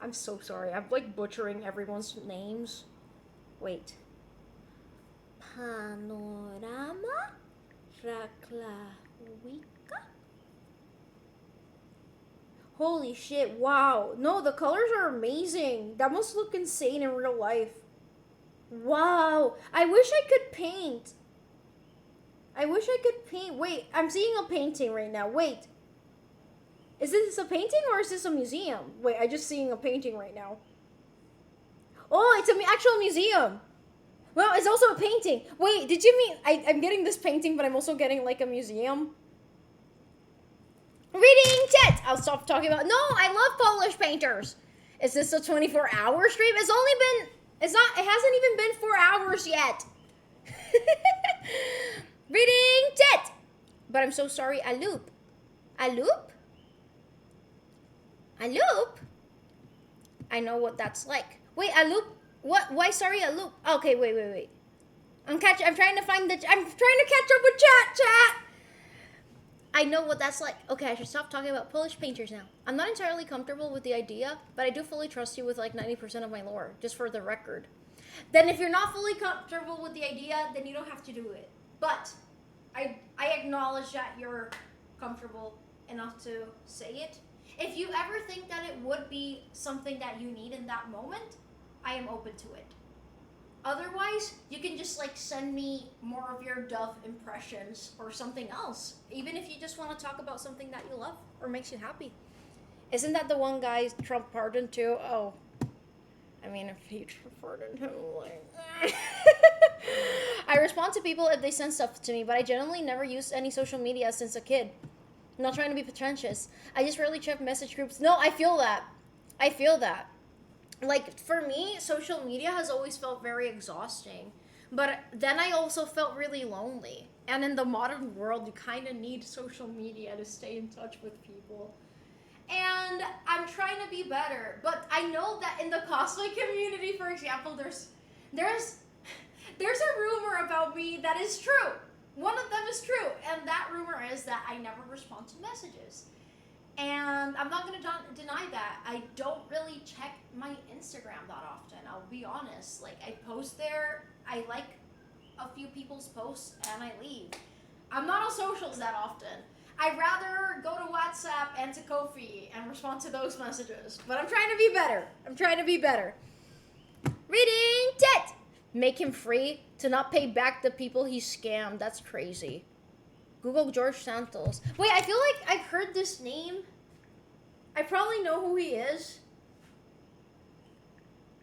S2: I'm so sorry, I'm like butchering everyone's names. Wait. Panorama Raklawica? Holy shit, wow. No, the colors are amazing. That must look insane in real life. Wow. I wish I could paint. Wait, I'm seeing a painting right now. Wait. Is this a painting or is this a museum? Wait, I'm just seeing a painting right now. Oh, it's an actual museum. Well, it's also a painting. Wait, did you mean... I'm getting this painting, but I'm also getting, like, a museum. Reading Tit! I'll stop talking about... No, I love Polish painters. Is this a 24-hour stream? It's only been... It hasn't even been 4 hours yet. Reading Tit! But I'm so sorry, a loop. A loop? A loop? I know what that's like. Wait, a loop What? Why sorry a loop? Okay, wait. I'm trying to catch up with chat. I know what that's like. Okay, I should stop talking about Polish painters now. I'm not entirely comfortable with the idea, but I do fully trust you with like 90% of my lore, just for the record. Then if you're not fully comfortable with the idea, then you don't have to do it. But I acknowledge that you're comfortable enough to say it. If you ever think that it would be something that you need in that moment, I am open to it. Otherwise, you can just like send me more of your Dove impressions or something else. Even if you just want to talk about something that you love or makes you happy. Isn't that the one guy Trump pardoned too? Oh, I mean, if he pardoned him, like... I respond to people if they send stuff to me, but I generally never used any social media since a kid. I'm not trying to be pretentious. I just rarely check message groups. No, I feel that. Like, for me, social media has always felt very exhausting. But then I also felt really lonely. And in the modern world, you kind of need social media to stay in touch with people. And I'm trying to be better. But I know that in the cosplay community, for example, there's a rumor about me that is true. One of them is true. And that rumor is that I never respond to messages. And I'm not going to deny that. I don't really check my Instagram that often. I'll be honest. Like, I post there. I like a few people's posts and I leave. I'm not on socials that often. I'd rather go to WhatsApp and to Ko-fi and respond to those messages. But I'm trying to be better. Reading Tet! Make him free to not pay back the people he scammed. That's crazy. Google George Santos. Wait, I feel like I've heard this name. I probably know who he is.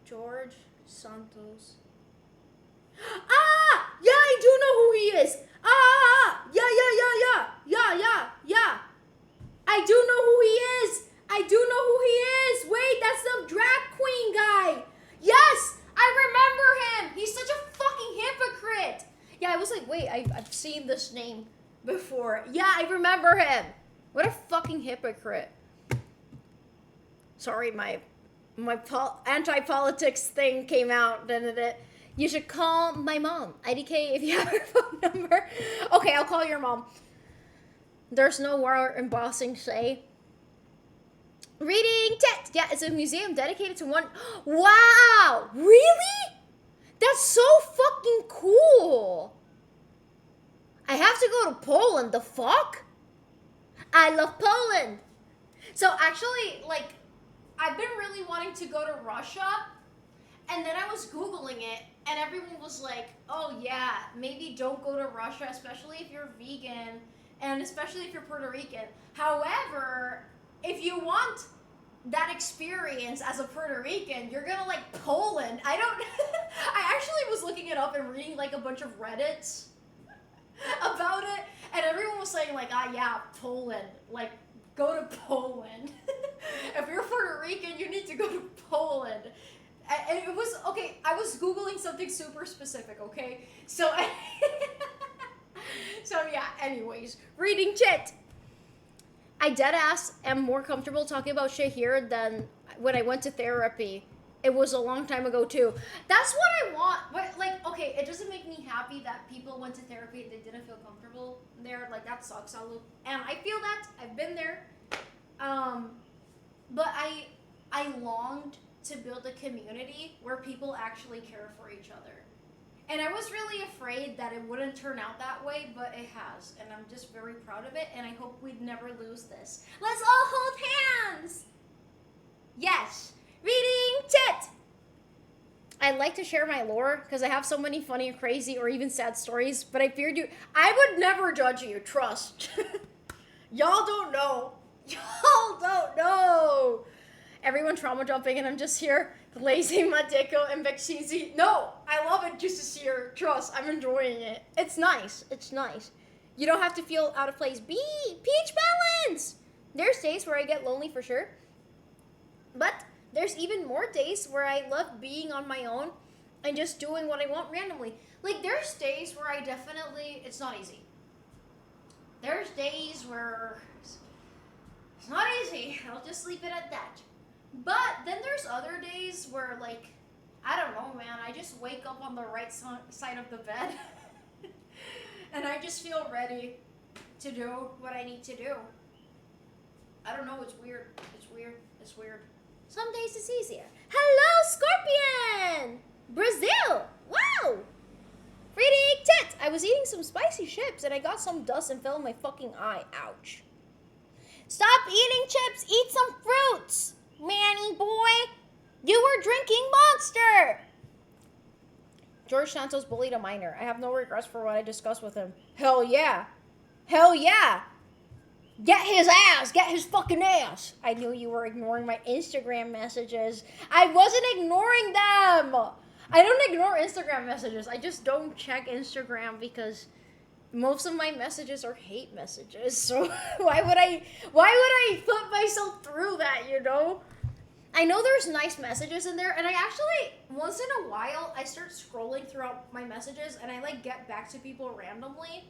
S2: George Santos. Ah! Yeah, I do know who he is. Ah! Yeah. I do know who he is. Wait, that's the drag queen guy. Yes! I remember him. He's such a fucking hypocrite. Yeah, I was like, wait, I've seen this name before. Yeah, I remember him. What a fucking hypocrite. Sorry, my anti-politics thing came out, didn't it? You should call my mom. IDK if you have her phone number. Okay, I'll call your mom. There's no war embossing, say. Reading text. Yeah, it's a museum dedicated to one. Wow, really? That's so fucking cool. I have to go to Poland. The fuck? I love Poland. So actually, like, I've been really wanting to go to Russia, and then I was Googling it, and everyone was like, oh yeah, maybe don't go to Russia, especially if you're vegan, and especially if you're Puerto Rican. However, if you want that experience as a Puerto Rican, you're gonna like Poland. I actually was looking it up and reading like a bunch of Reddits about it, and everyone was saying like, ah yeah, Poland, like go to Poland. If you're Puerto Rican, you need to go to Poland. And it was, okay, I was Googling something super specific, okay? So, so yeah, anyways, reading chat. I deadass am more comfortable talking about shit here than when I went to therapy. It was a long time ago too. That's what I want. But like, okay, it doesn't make me happy that people went to therapy and they didn't feel comfortable there. Like that sucks. And I feel that. I've been there. But I longed to build a community where people actually care for each other. And I was really afraid that it wouldn't turn out that way, but it has. And I'm just very proud of it, and I hope we'd never lose this. Let's all hold hands! Yes. Reading chat! I'd like to share my lore, because I have so many funny, crazy, or even sad stories, but I feared you. I would never judge you, trust. Y'all don't know. Y'all don't know. Everyone trauma jumping, and I'm just here lazing my dicko and Bexizi. No, I love it just to see her. Trust, I'm enjoying it. It's nice. It's nice. You don't have to feel out of place. Peach balance. There's days where I get lonely for sure. But there's even more days where I love being on my own and just doing what I want randomly. Like, there's days where I definitely, it's not easy. There's days where it's not easy. I'll just leave it at that. But then there's other days where, like, I don't know, man. I just wake up on the right side of the bed. And I just feel ready to do what I need to do. I don't know, it's weird. It's weird. It's weird. Some days it's easier. Hello, Scorpion! Brazil! Wow! Reading tit! I was eating some spicy chips and I got some dust and fell in my fucking eye. Ouch. Stop eating chips! Eat some fruits! Manny boy! You were drinking Monster! George Santos bullied a minor. I have no regrets for what I discussed with him. Hell yeah. Hell yeah. Get his ass. Get his fucking ass. I knew you were ignoring my Instagram messages. I wasn't ignoring them. I don't ignore Instagram messages. I just don't check Instagram because most of my messages are hate messages. So why would I put myself through that, you know? I know there's nice messages in there, and I actually, once in a while, I start scrolling throughout my messages, and I, like, get back to people randomly,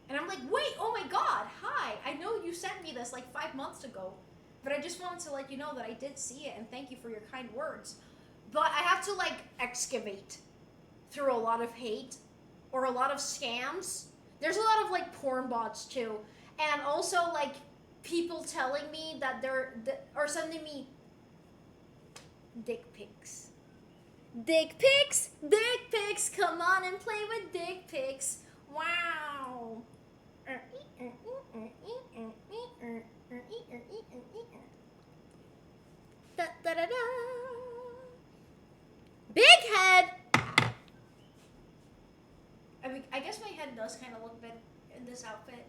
S2: and I'm like, wait, oh my god, hi, I know you sent me this, like, 5 months ago, but I just wanted to let you know that I did see it, and thank you for your kind words, but I have to, like, excavate through a lot of hate, or a lot of scams. There's a lot of, like, porn bots, too, and also, like, people telling me that or sending me dick pics. Dick pics! Dick pics! Come on and play with dick pics. Wow. Da, da, da, da. Big head! I guess my head does kind of look big in this outfit.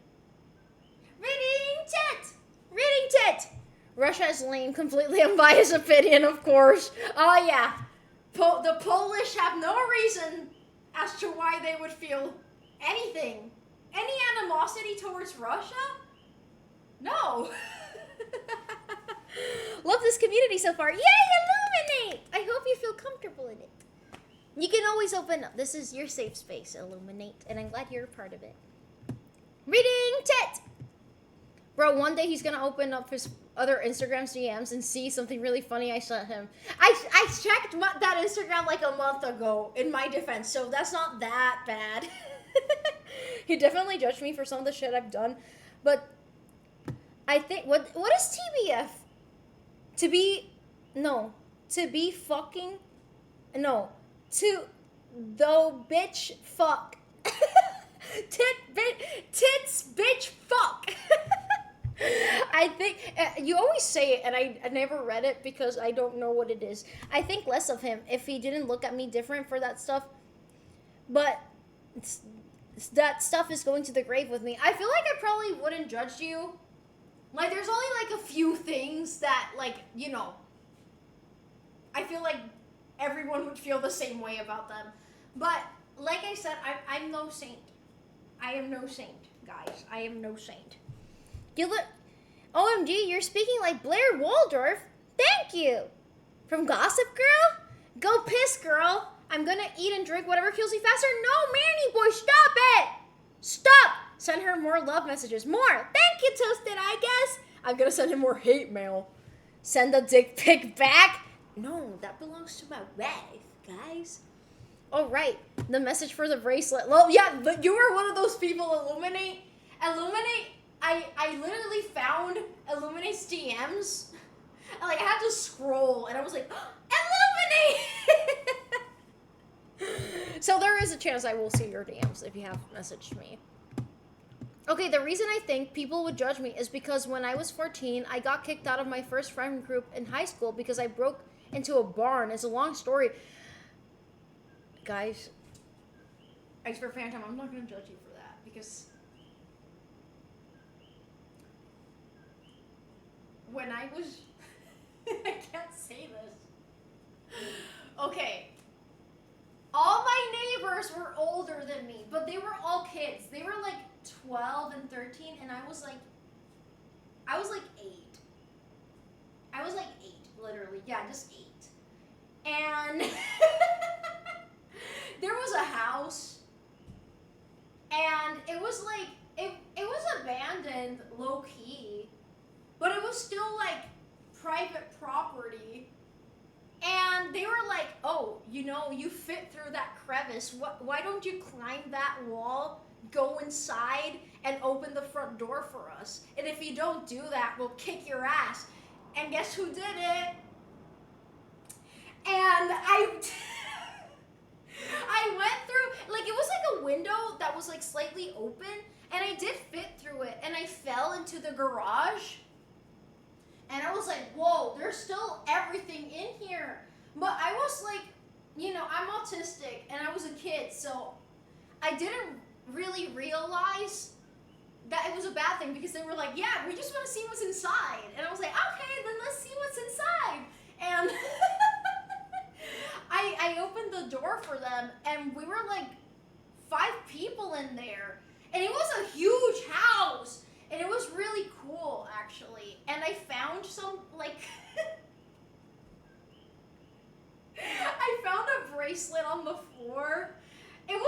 S2: Reading tit! Reading tit! Russia is lame, completely unbiased opinion, of course. Oh yeah. The Polish have no reason as to why they would feel anything. Any animosity towards Russia? No. Love this community so far. Yay, Illuminate! I hope you feel comfortable in it. You can always open up. This is your safe space, Illuminate, and I'm glad you're a part of it. Reading tit! Bro, one day he's gonna open up his other Instagram DMs and see something really funny I sent him. I checked that Instagram like a month ago, in my defense, so that's not that bad. He definitely judged me for some of the shit I've done, but I think, what is TBF? To be bitch fuck. Tits bitch fuck. I think, you always say it, and I never read it because I don't know what it is. I think less of him if he didn't look at me different for that stuff. But that stuff is going to the grave with me. I feel like I probably wouldn't judge you. Like, there's only, like, a few things that, like, you know, I feel like everyone would feel the same way about them. But, like I said, I'm no saint. I am no saint, guys. I am no saint. You look... OMG, you're speaking like Blair Waldorf. Thank you. From Gossip Girl? Go piss, girl. I'm gonna eat and drink whatever kills you faster. No, Manny boy, stop it. Stop. Send her more love messages. More. Thank you, Toasted, I guess. I'm gonna send him more hate mail. Send a dick pic back. No, that belongs to my wife, guys. Oh, right. The message for the bracelet. Well, yeah, but you were one of those people, Illuminate. I literally found Illuminate's DMs. And, like, I had to scroll, and I was like, Illuminate! So there is a chance I will see your DMs if you have messaged me. Okay, the reason I think people would judge me is because when I was 14, I got kicked out of my first friend group in high school because I broke into a barn. It's a long story. Guys, as for Phantom, I'm not going to judge you for that because when I was... I can't say this. Okay. All my neighbors were older than me, but they were all kids. They were like 12 and 13, and I was like 8. I was like 8, literally. Yeah, just 8. And there was a house, and it was like, it was abandoned low-key, but it was still like private property. And they were like, oh, you you fit through that crevice. Why don't you climb that wall, go inside, and open the front door for us? And if you don't do that, we'll kick your ass. And guess who did it? And I went through, like, it was like a window that was like slightly open, and I did fit through it, and I fell into the garage. And I was like, whoa, there's still everything in here. But I was like, I'm autistic, and I was a kid, so I didn't really realize that it was a bad thing, because they were like, yeah, we just want to see what's inside. And I was like, okay, then let's see what's inside. And I opened the door for them, and we were like 5 people in there. And it was a huge house. And it was really cool, actually. And I found some, like, I found a bracelet on the floor. It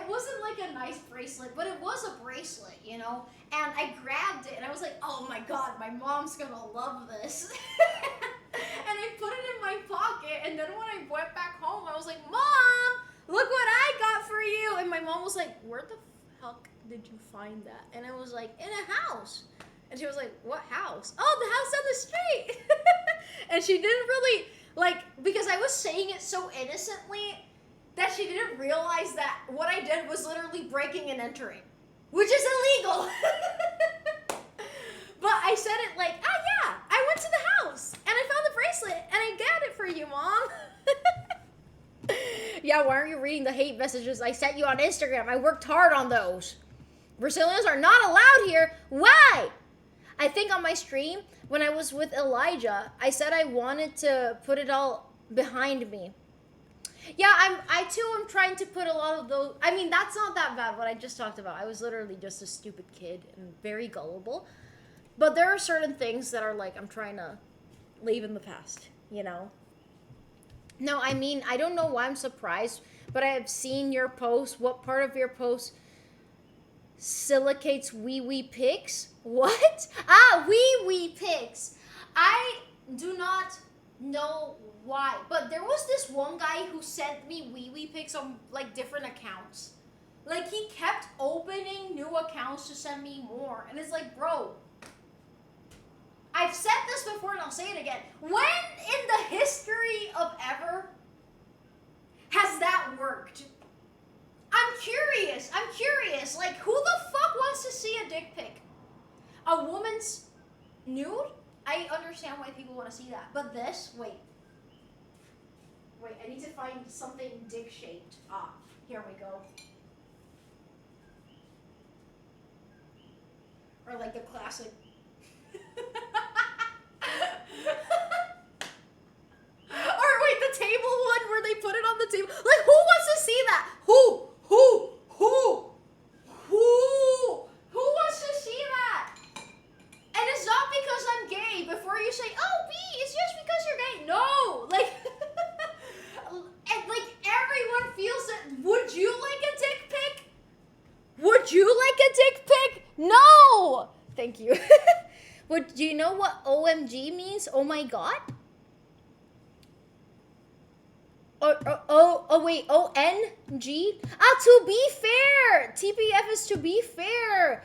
S2: wasn't like a nice bracelet, but it was a bracelet, And I grabbed it, and I was like, oh my God, my mom's gonna love this. And I put it in my pocket, and then when I went back home, I was like, Mom, look what I got for you. And my mom was like, where the fuck did you find that? And I was like, in a house. And she was like, what house? Oh, the house down the street. And she didn't really, because I was saying it so innocently that she didn't realize that what I did was literally breaking and entering, which is illegal. But I said it like, yeah, I went to the house and I found the bracelet and I got it for you, Mom. Yeah, why aren't you reading the hate messages I sent you on Instagram? I worked hard on those. Brazilians are not allowed here. Why? I think on my stream, when I was with Elijah, I said I wanted to put it all behind me. Yeah, I too am trying to put a lot of those. I mean, that's not that bad, what I just talked about. I was literally just a stupid kid and very gullible. But there are certain things that are like, I'm trying to leave in the past, No, I mean, I don't know why I'm surprised, but I have seen your post. What part of your post silicates wee pics? What? Wee pics. I do not know why, but there was this one guy who sent me wee pics on like different accounts. Like, he kept opening new accounts to send me more, and it's like, bro, I've said this before and I'll say it again. When in the history of ever has that worked? I'm curious. Like, who the fuck wants to see a dick pic? A woman's nude? I understand why people want to see that. But this, wait, I need to find something dick-shaped. Here we go. Or like the classic. Or wait, the table one where they put it on the table. Like, who wants to see that? Who wants to see that? And it's not because I'm gay. Before you say, oh, B, it's just because you're gay. No, like, and like everyone feels it. Would you like a dick pic? Would you like a dick pic? No. Thank you. Do you know what OMG means? Oh my God? Wait, ONG? To be fair! TPF is to be fair.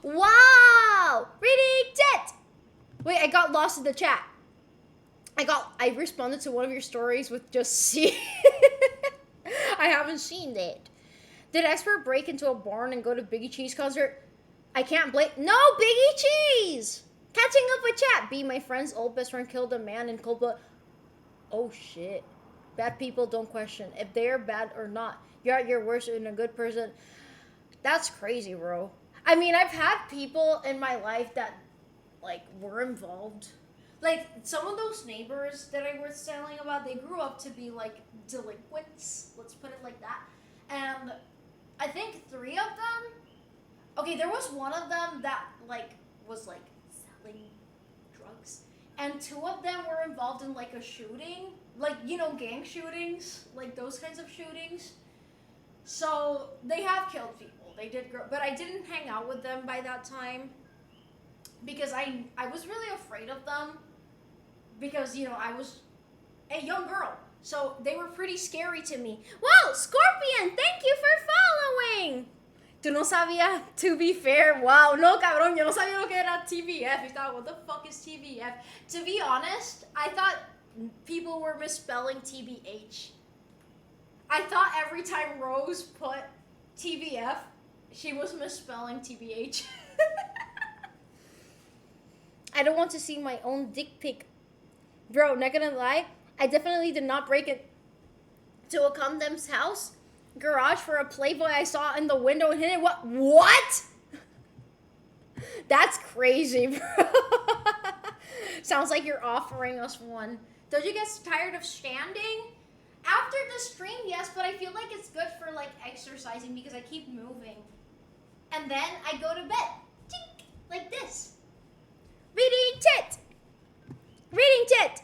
S2: Wow! Reading it! Wait, I got lost in the chat. I responded to one of your stories with just see. I haven't seen that. Did Expert break into a barn and go to Biggie Cheese concert? I can't blame. No, Biggie Cheese! Catching up with chat. B, my friend's old best friend killed a man in cold blood. Oh shit. Bad people don't question if they're bad or not. You're at your worst and a good person. That's crazy, bro. I mean, I've had people in my life that, like, were involved. Like, some of those neighbors that I was telling about, they grew up to be, like, delinquents. Let's put it like that. And I think 3 of them... Okay, there was one of them that, like, was, like, selling drugs. And 2 of them were involved in, like, a shooting. Like, gang shootings. Like, those kinds of shootings. So, they have killed people. They did, but I didn't hang out with them by that time. Because I was really afraid of them. Because, I was a young girl. So they were pretty scary to me. Wow, Scorpion, thank you for following. Tú no sabías, to be fair. Wow, no, cabrón, yo no sabía lo que era TBF. Y estaba, what the fuck is TBF? To be honest, I thought people were misspelling TBH. I thought every time Rose put TBF, she was misspelling TBH. I don't want to see my own dick pic. Bro, not gonna lie, I definitely did not break it to a condemned's house garage for a Playboy I saw in the window and hit it. What? That's crazy, bro. Sounds like you're offering us one. Don't you get tired of standing? After the stream, yes, but I feel like it's good for like exercising because I keep moving. And then I go to bed. Tink, like this. Reading tit. Reading tit.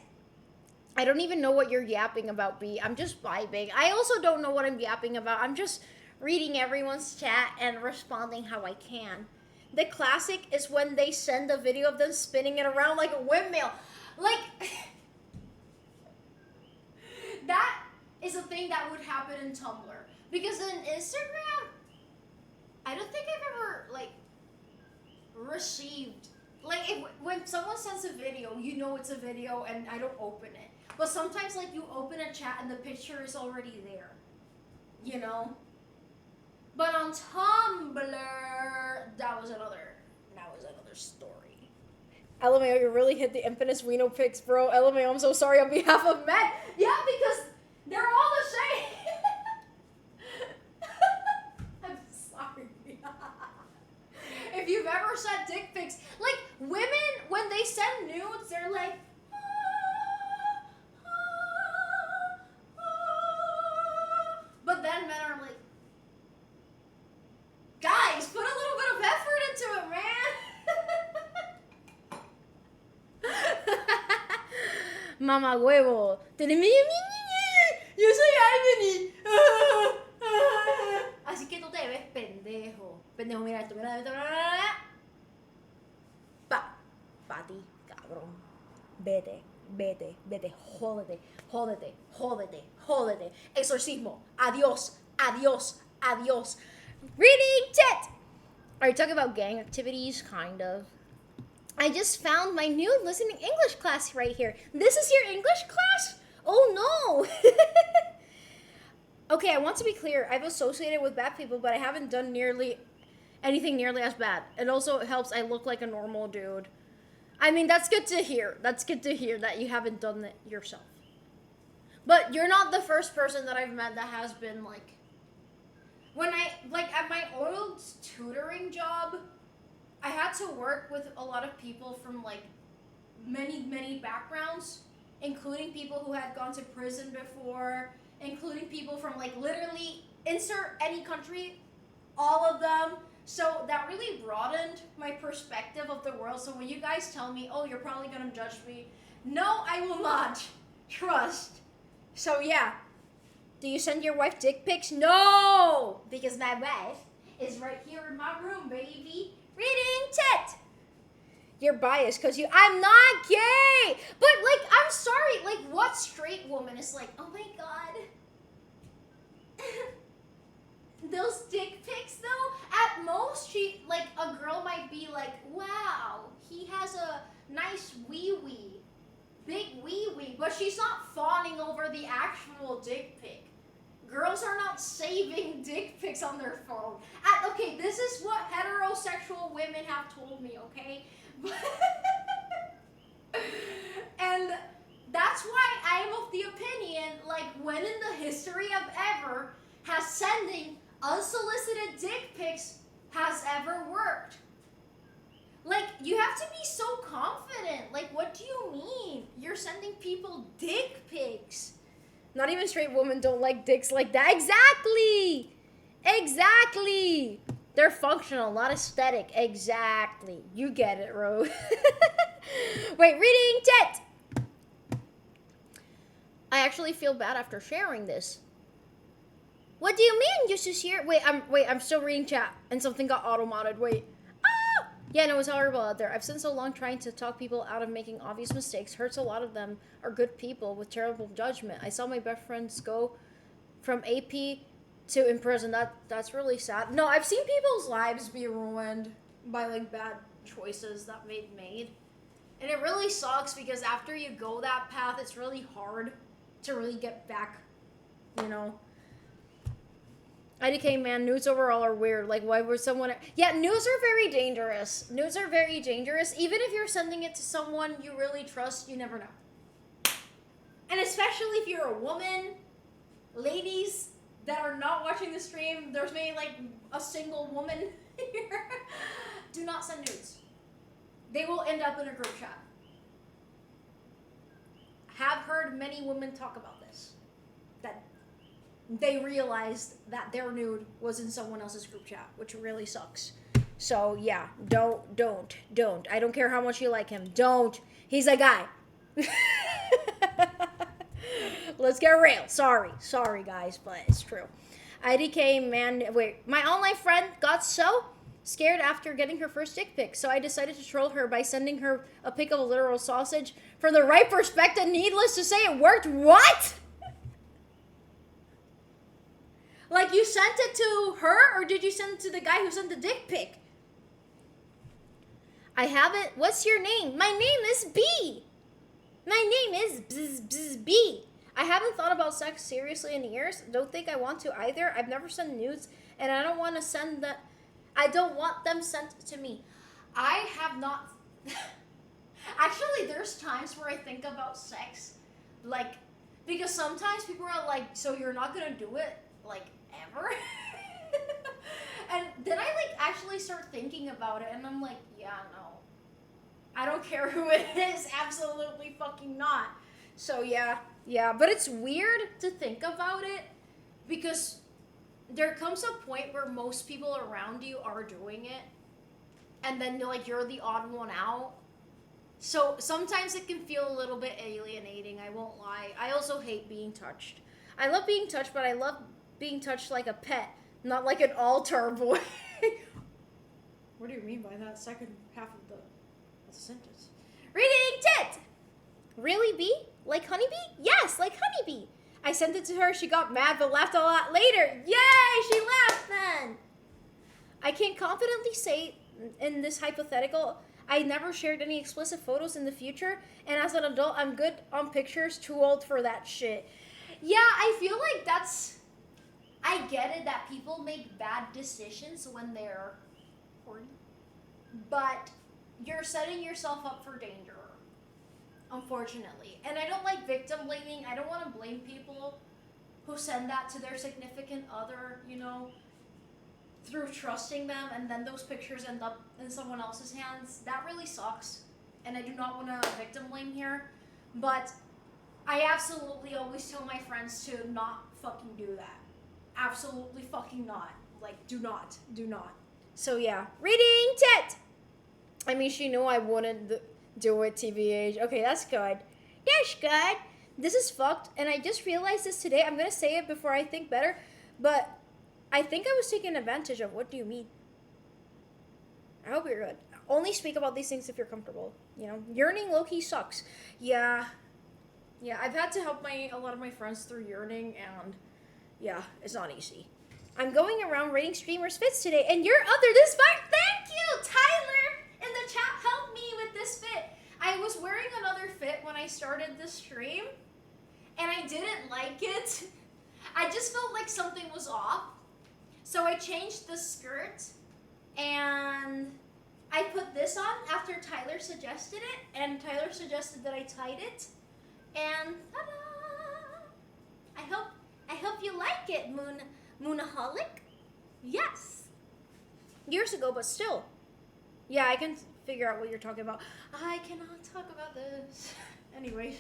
S2: I don't even know what you're yapping about, B. I'm just vibing. I also don't know what I'm yapping about. I'm just reading everyone's chat and responding how I can. The classic is when they send a video of them spinning it around like a windmill. Like, that is a thing that would happen in Tumblr. Because in Instagram, I don't think I've ever, like, received... Like, when someone sends a video, you know it's a video and I don't open it. But sometimes, like, you open a chat and the picture is already there. You know? But on Tumblr, that was another story. LMAO, you really hit the infamous Reno pics, bro. LMAO, I'm so sorry on behalf of men. Yeah, because they're all the same. I'm sorry. If you've ever sent dick pics, like, women, when they send nudes, they're like, but then men are like, guys, put a little bit of effort into it, man. Mama huevo. Yo soy Albany. Así que tú te ves pendejo. Pendejo, mira esto, mira esto. Pati, cabrón. Vete. Jódete. Exorcismo. Adiós. Reading tit. Are you talking about gang activities? Kind of. I just found my new listening English class right here. This is your English class? Oh no. Okay, I want to be clear. I've associated with bad people, but I haven't done anything nearly as bad. It also helps I look like a normal dude. I mean, that's good to hear. That's good to hear that you haven't done it yourself. But you're not the first person that I've met that has been like... When at my old tutoring job, I had to work with a lot of people from like many backgrounds, including people who had gone to prison before, including people from like literally insert any country, all of them. So that really broadened my perspective of the world. So when you guys tell me, oh, you're probably gonna judge me, no, I will not. Trust. So yeah. Do you send your wife dick pics? No! Because my wife is right here in my room, baby. Reading tit. You're biased because I'm not gay. But like, I'm sorry. Like, what straight woman is like, oh my god. Those dick pics though, at most a girl might be like, wow, he has a nice wee-wee. Big wee-wee. But she's not fawning over the actual dick pic. Girls are not saving dick pics on their phone. Okay, this is what heterosexual women have told me, okay? And that's why I am of the opinion, like, when in the history of ever has sending unsolicited dick pics has ever worked? Like, you have to be so confident. Like, what do you mean? You're sending people dick pics. Not even straight women don't like dicks like that. Exactly. They're functional, not aesthetic. Exactly. You get it, Ro. Wait, reading tit. I actually feel bad after sharing this. What do you mean, you should share? Wait, I'm still reading chat and something got auto-modded. Wait. Yeah, no, it's horrible out there. I've spent so long trying to talk people out of making obvious mistakes. Hurts a lot of them are good people with terrible judgment. I saw my best friends go from AP to in prison. That's really sad. No, I've seen people's lives be ruined by like bad choices that they've made. And it really sucks because after you go that path, it's really hard to really get back, you know. IDK, man, nudes overall are weird. Like, why would someone... Yeah, nudes are very dangerous. Nudes are very dangerous. Even if you're sending it to someone you really trust, you never know. And especially if you're a woman, ladies that are not watching the stream, there's maybe like a single woman here. Do not send nudes. They will end up in a group chat. Have heard many women talk about this. That they realized that their nude was in someone else's group chat, which really sucks. So yeah, don't. I don't care how much you like him. Don't. He's a guy. Let's get real. Sorry guys, but it's true. IDK, man, wait. My online friend got so scared after getting her first dick pic, so I decided to troll her by sending her a pic of a literal sausage. From the right perspective, needless to say, it worked. What? Like, you sent it to her, or did you send it to the guy who sent the dick pic? I haven't. What's your name? My name is B. My name is B. I haven't thought about sex seriously in years. Don't think I want to either. I've never sent nudes, and I don't want to send that. I don't want them sent to me. I have not. Actually, there's times where I think about sex, like, because sometimes people are like, so you're not gonna do it, like, ever? And then I like actually start thinking about it, and I'm like, yeah, no, I don't care who it is, absolutely fucking not. So yeah, but it's weird to think about it because there comes a point where most people around you are doing it, and then like you're the odd one out. So sometimes it can feel a little bit alienating, I won't lie. I also hate being touched. I love being touched, but I love being touched like a pet, not like an altar boy. What do you mean by that second half of the sentence? Reading tit! Really, B? Like honeybee? Yes, like honeybee. I sent it to her, she got mad but laughed a lot later. Yay, she laughed then! I can confidently say in this hypothetical, I never shared any explicit photos in the future, and as an adult, I'm good on pictures, too old for that shit. Yeah, I feel like I get it that people make bad decisions when they're horny, but you're setting yourself up for danger, unfortunately. And I don't like victim blaming. I don't want to blame people who send that to their significant other, you know, through trusting them, and then those pictures end up in someone else's hands. That really sucks, and I do not want to victim blame here, but I absolutely always tell my friends to not fucking do that. Absolutely fucking not. Like, do not. So yeah, reading tit! I mean, she knew I wouldn't do it, TBH. Okay, that's good. That's good. This is fucked, and I just realized this today. I'm gonna say it before I think better, but I think I was taken advantage of. What do you mean? I hope you're good. Only speak about these things if you're comfortable. You know, yearning low-key sucks. Yeah, I've had to help a lot of my friends through yearning, and yeah, it's not easy. I'm going around rating streamers' fits today, and your this fit. Thank you, Tyler, in the chat. Help me with this fit. I was wearing another fit when I started the stream, and I didn't like it. I just felt like something was off. So I changed the skirt, and I put this on after Tyler suggested it, and Tyler suggested that I tied it, and ta-da! I hope you like it, Moonaholic. Yes. Years ago, but still. Yeah, I can figure out what you're talking about. I cannot talk about this. Anyways,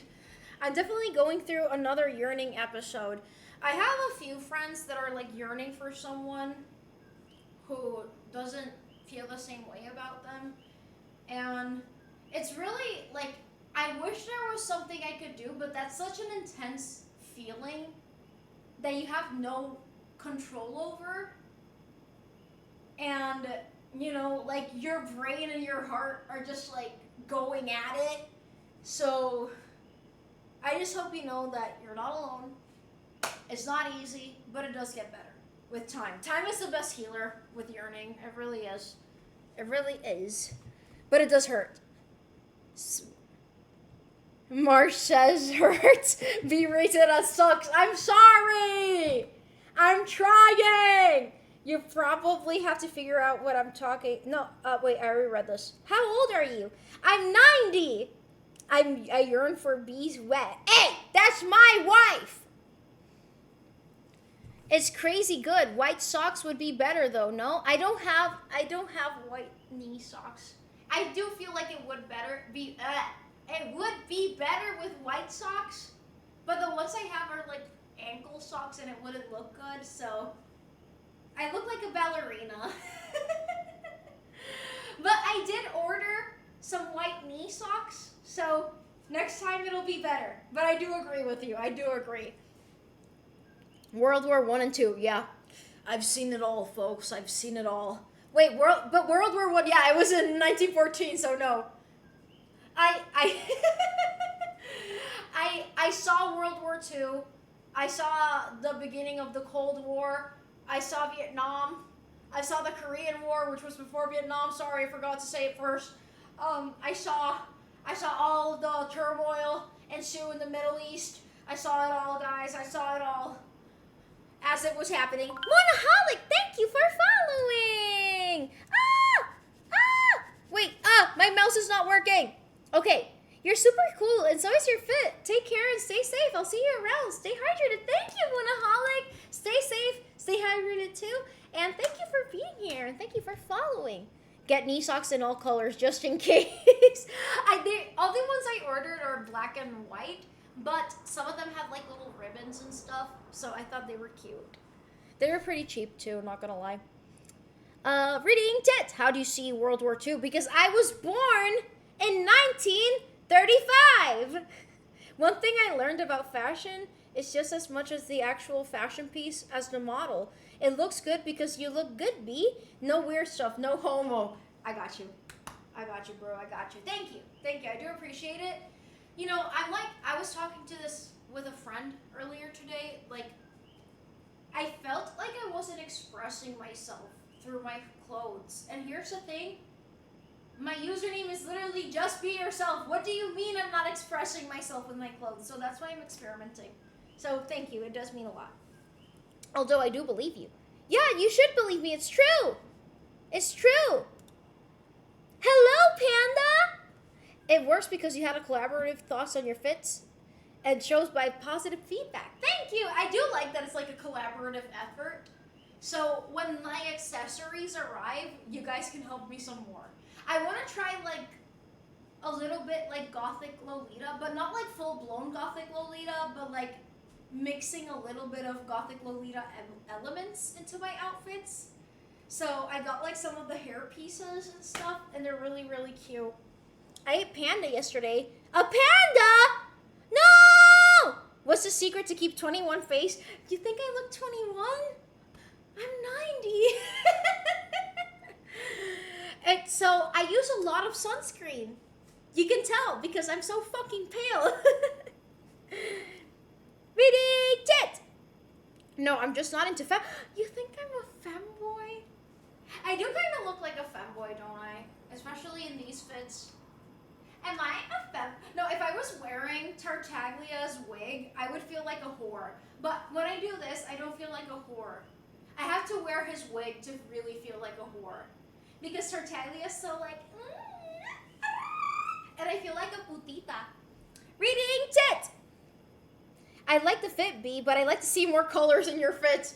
S2: I'm definitely going through another yearning episode. I have a few friends that are like yearning for someone who doesn't feel the same way about them. And it's really like, I wish there was something I could do, but that's such an intense feeling that you have no control over. And you know, like your brain and your heart are just like going at it. So I just hope you know that you're not alone. It's not easy, but it does get better with time. Time is the best healer with yearning. It really is. It really is. But it does hurt. Marsh says hurts. Be rated as sucks. I'm sorry. I'm trying. You probably have to figure out what I'm talking. No, wait, I already read this. How old are you? I'm 90. I yearn for bees wet. Hey, that's my wife. It's crazy good. White socks would be better though. No, I don't have white knee socks. I do feel like it would it would be better with white socks, but the ones I have are like ankle socks and it wouldn't look good. So I look like a ballerina. But I did order some white knee socks, so next time it'll be better. But I do agree with you. I do agree. World War I and II, yeah. I've seen it all, folks. I've seen it all. Wait, World War I, yeah, it was in 1914, so no. I saw World War II. I saw the beginning of the Cold War. I saw Vietnam. I saw the Korean War, which was before Vietnam. Sorry, I forgot to say it first. I saw all of the turmoil ensue in the Middle East. I saw it all, guys. I saw it all as it was happening. Monaholic, thank you for following. Wait, my mouse is not working. Okay, you're super cool, and so is your fit. Take care and stay safe. I'll see you around. Stay hydrated. Thank you, Monaholic. Stay safe, stay hydrated too, and thank you for being here, and thank you for following. Get knee socks in all colors just in case. All the ones I ordered are black and white, but some of them have like little ribbons and stuff, so I thought they were cute. They were pretty cheap too, not gonna lie. Reading Tit, how do you see World War II? Because I was born in 1935. One thing I learned about fashion is just as much as the actual fashion piece as the model. It looks good because you look good, B. No weird stuff, no homo. I got you. I got you, bro. I got you. Thank you. Thank you. I do appreciate it. You know, I was talking to this with a friend earlier today. Like, I felt like I wasn't expressing myself through my clothes. And here's the thing. My username is literally just be yourself. What do you mean I'm not expressing myself with my clothes? So that's why I'm experimenting. So thank you. It does mean a lot. Although I do believe you. Yeah, you should believe me. It's true. It's true. Hello, Panda. It works because you had a collaborative thoughts on your fits and shows by positive feedback. Thank you. I do like that it's like a collaborative effort. So when my accessories arrive, you guys can help me some more. I want to try like a little bit like Gothic Lolita, but not like full-blown Gothic Lolita, but like mixing a little bit of Gothic Lolita elements into my outfits. So I got like some of the hair pieces and stuff, and they're really, really cute. I ate panda yesterday. A panda? No! What's the secret to keep 21 face? You think I look 21? I'm 90. And so I use a lot of sunscreen. You can tell because I'm so fucking pale. Reading Tit. No, I'm just not into fem. You think I'm a femboy? I do kind of look like a femboy, don't I? Especially in these fits. Am I a fem? No, if I was wearing Tartaglia's wig, I would feel like a whore. But when I do this, I don't feel like a whore. I have to wear his wig to really feel like a whore. Because Tartaglia's so like, and I feel like a putita. Reading Tit. I like the fit, B, but I like to see more colors in your fits.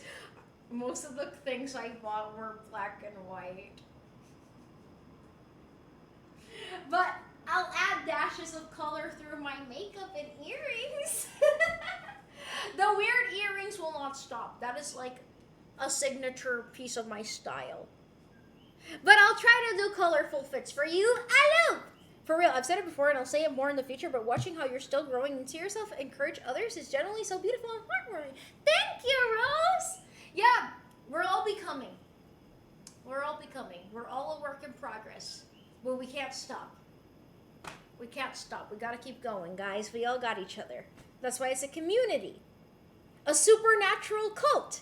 S2: Most of the things I bought were black and white. But I'll add dashes of color through my makeup and earrings. The weird earrings will not stop. That is like a signature piece of my style. But I'll try to do colorful fits for you. Hello! For real, I've said it before and I'll say it more in the future, but watching how you're still growing into yourself and encourage others is generally so beautiful and heartwarming. Thank you, Rose! Yeah, we're all becoming. We're all becoming. We're all But we can't stop. We can't stop. We gotta keep going, guys. We all got each other. That's why it's a community. A supernatural cult.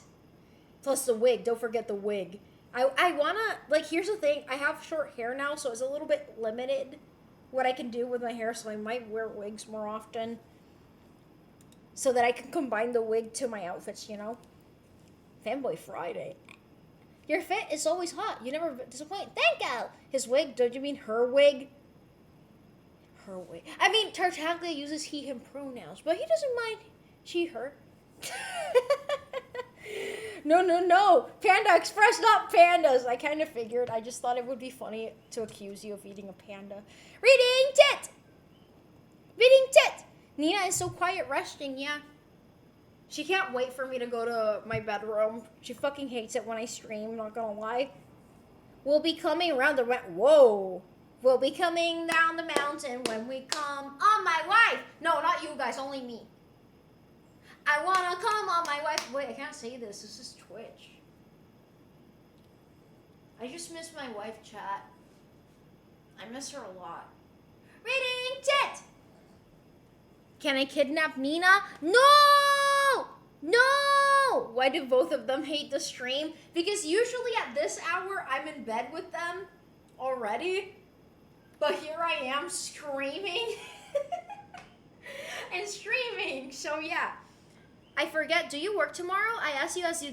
S2: Plus the wig. Don't forget the wig. I wanna, like, here's the thing. I have short hair now, so it's a little bit limited what I can do with my hair, so I might wear wigs more often. So that I can combine the wig to my outfits, you know? Fanboy Friday. Your fit is always hot. You never disappoint. Thank you. His wig. Don't you mean her wig? Her wig. I mean, Tartaglia uses he, him pronouns, but he doesn't mind she, her. No. Panda Express, not pandas. I kind of figured. I just thought it would be funny to accuse you of eating a panda. Reading tit. Nina is so quiet resting, yeah. She can't wait for me to go to my bedroom. She fucking hates it when I stream, not gonna lie. We'll be coming around the... Whoa. We'll be coming down the mountain when we come on my wife. No, not you guys, only me. I wanna come on my wife. Wait, I can't say this. This is Twitch. I just miss my wife, chat. I miss her a lot. Reading tit. Can I kidnap Nina? No! Why do both of them hate the stream? Because usually at this hour, I'm in bed with them already. But here I am screaming and streaming. So yeah. I forget, do you work tomorrow? I asked you as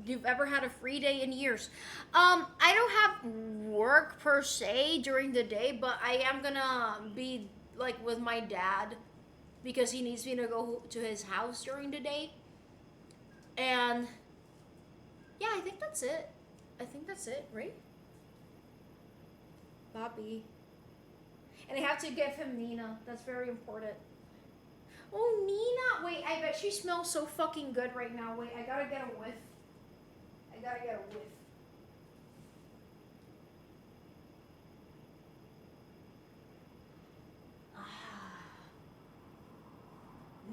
S2: you've ever had a free day in years. I don't have work per se during the day, but I am gonna be like with my dad because he needs me to go to his house during the day. And yeah, I think that's it. Right? Bobby. And I have to give him Nina. That's very important. Oh, Nina. Wait, I bet she smells so fucking good right now. Wait, I gotta get a whiff.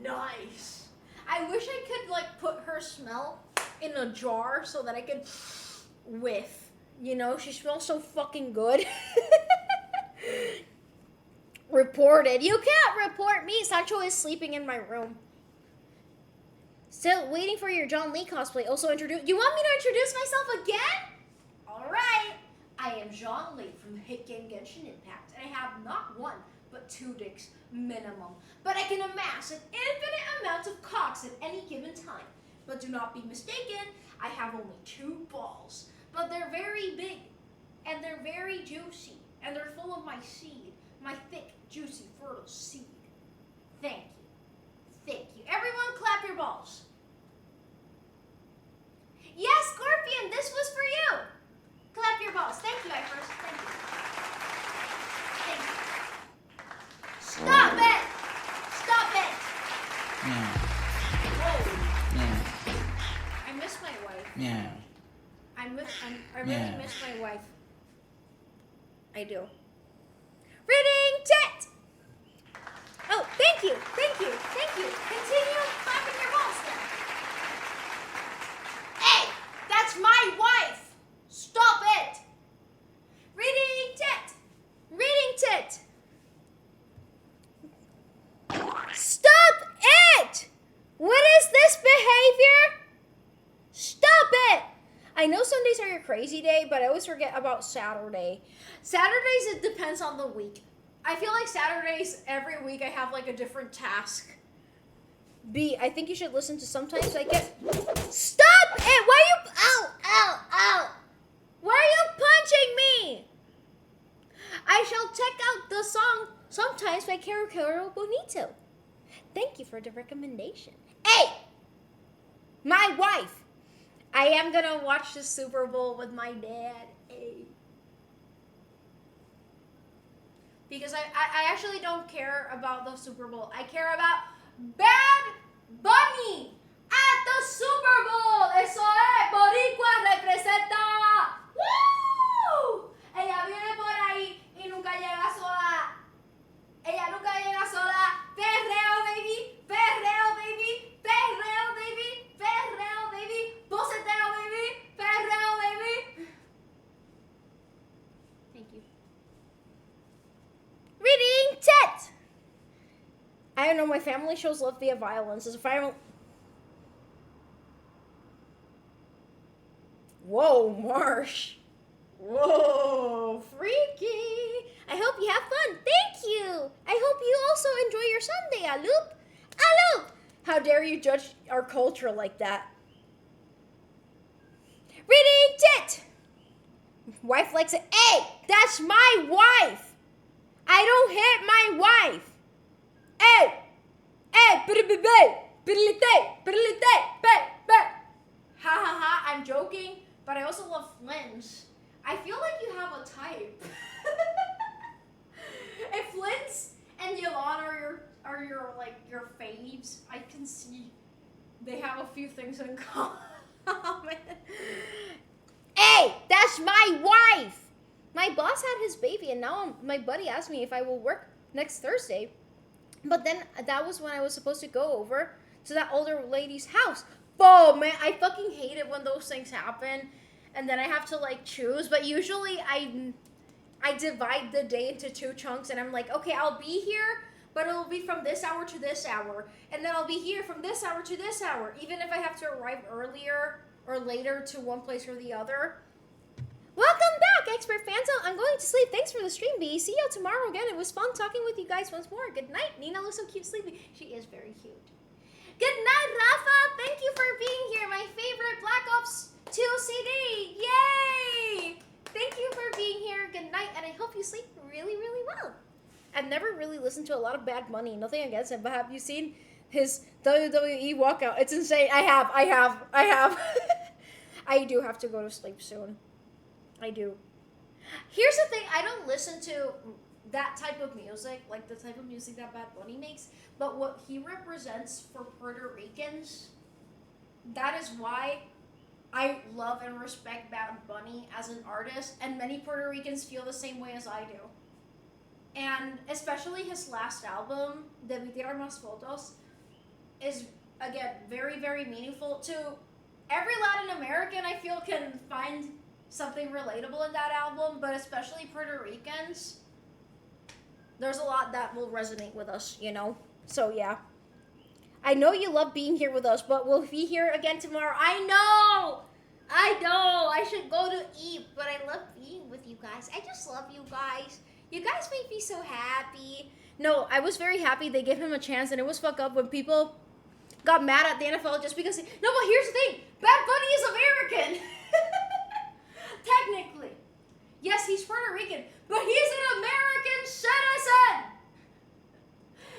S2: Nice. I wish I could like put her smell in a jar so that I could whiff. You know, she smells so fucking good. Reported. You can't report me. Sancho is sleeping in my room. Still waiting for your John Lee cosplay. Also introduce. You want me to introduce myself again? All right. I am John Lee from the hit game Genshin Impact, and I have not one but 2 dicks minimum. But I can amass an infinite amount of cocks at any given time. But do not be mistaken. I have only 2 balls, but they're very big, and they're very juicy, and they're full of my seed. My thick, juicy, fertile seed. Thank you. Everyone clap your balls. Yes, Scorpion, this was for you. Clap your balls. Thank you, Ifers. Thank you. Stop it! Whoa. I miss my wife.
S8: Yeah.
S2: I really miss my wife. I do. Reading tit! Oh, thank you. Continue clapping your balls then. Hey, that's my wife. Stop it. Reading tit. Stop it! What is this behavior? Stop it! I know Sundays are your crazy day, but I always forget about Saturday. Saturdays, it depends on the week. I feel like Saturdays, every week I have like a different task. B, I think you should listen to Sometimes I Get... Stop it! Why are you... Ow! Why are you punching me? I shall check out the song Sometimes by Caro Bonito. Thank you for the recommendation. Hey! My wife! I am gonna watch the Super Bowl with my dad. Hey. Because I actually don't care about the Super Bowl. I care about Bad Bunny at the Super Bowl. Eso es, Boricua representa. ¡Woo! Ella viene por ahí y nunca llega sola. Perreo, baby. Boceteo, baby. Perreo, baby. Thank you. know my family shows love via violence. As a family. Whoa, Marsh. Whoa, freaky. I hope you have fun. Thank you. I hope you also enjoy your Sunday, Aloop. Aloop! How dare you judge our culture like that? Reading tit! Wife likes it. Hey, that's my wife. I don't hit my wife. Hey, hey, ha ha ha, I'm joking, but I also love Flynn's. I feel like you have a type. If Flynn's and Yolanda are your like your faves, I can see they have a few things in common. Hey, that's my wife. My boss had his baby, and now my buddy asked me if I will work next Thursday. But then that was when I was supposed to go over to that older lady's house. Oh man, I fucking hate it when those things happen, and then I have to like choose. But usually I divide the day into 2 chunks, and I'm like, okay, I'll be here, but it'll be from this hour to this hour, and then I'll be here from this hour to this hour, even if I have to arrive earlier or later to one place or the other. Welcome back, Expert Phantom. I'm going to sleep. Thanks for the stream, B. See you tomorrow again. It was fun talking with you guys once more. Good night. Nina looks so cute sleeping. She is very cute. Good night, Rafa. Thank you for being here. My favorite Black Ops 2 CD. Yay! Thank you for being here. Good night, and I hope you sleep really, really well. I've never really listened to a lot of Bad Bunny. Nothing against him, but have you seen his WWE walkout? It's insane. I have. I do have to go to sleep soon. I do. Here's the thing, I don't listen to that type of music, like the type of music that Bad Bunny makes, but what he represents for Puerto Ricans, that is why I love and respect Bad Bunny as an artist, and many Puerto Ricans feel the same way as I do. And especially his last album, Debí Tirar Más Fotos, is, again, very, very meaningful to every Latin American. I feel can find something relatable in that album, but especially Puerto Ricans, there's a lot that will resonate with us, you know? So yeah. I know you love being here with us, but we'll be here again tomorrow. I know! I should go to eat, but I love being with you guys. I just love you guys. You guys make me so happy. No, I was very happy they gave him a chance, and it was fucked up when people got mad at the NFL just because... No, but here's the thing. Bad Bunny is American. Technically. Yes, he's Puerto Rican, but he's an American citizen.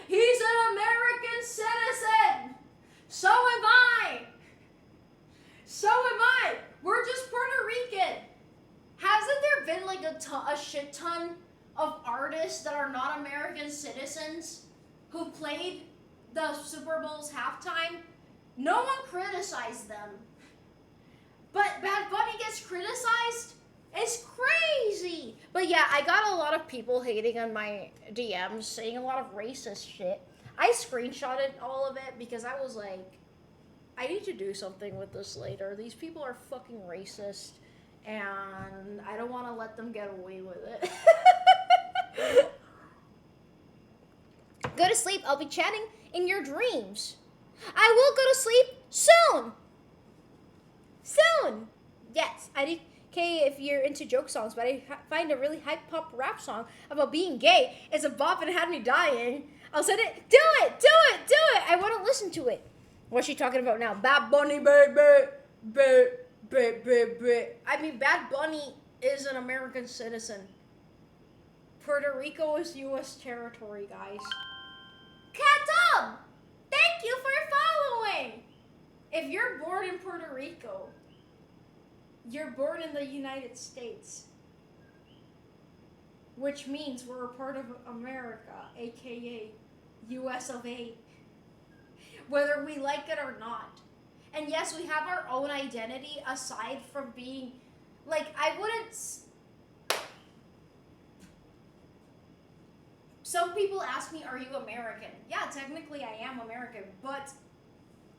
S2: He's an American citizen. So am I. So am I. We're just Puerto Rican. Hasn't there been like a shit ton of artists that are not American citizens who played the Super Bowl's halftime? No one criticized them. But Bad Bunny gets criticized? It's crazy. But yeah, I got a lot of people hating on my DMs, saying a lot of racist shit. I screenshotted all of it because I was like, I need to do something with this later. These people are fucking racist, and I don't want to let them get away with it. Go to sleep. I'll be chatting in your dreams. I will go to sleep soon. Soon. Yes, I did. Okay, if you're into joke songs, but I find a really hype pop rap song about being gay. It's a bop and it had me dying. I'll send it. Do it. I want to listen to it. What's she talking about now? Bad Bunny, baby. I mean, Bad Bunny is an American citizen. Puerto Rico is U.S. territory, guys. Katum! Thank you for following! If you're born in Puerto Rico, you're born in the United States. Which means we're a part of America, aka US of A. Whether we like it or not. And yes, we have our own identity aside from being, like, I wouldn't... Some people ask me, are you American? Yeah, technically I am American, but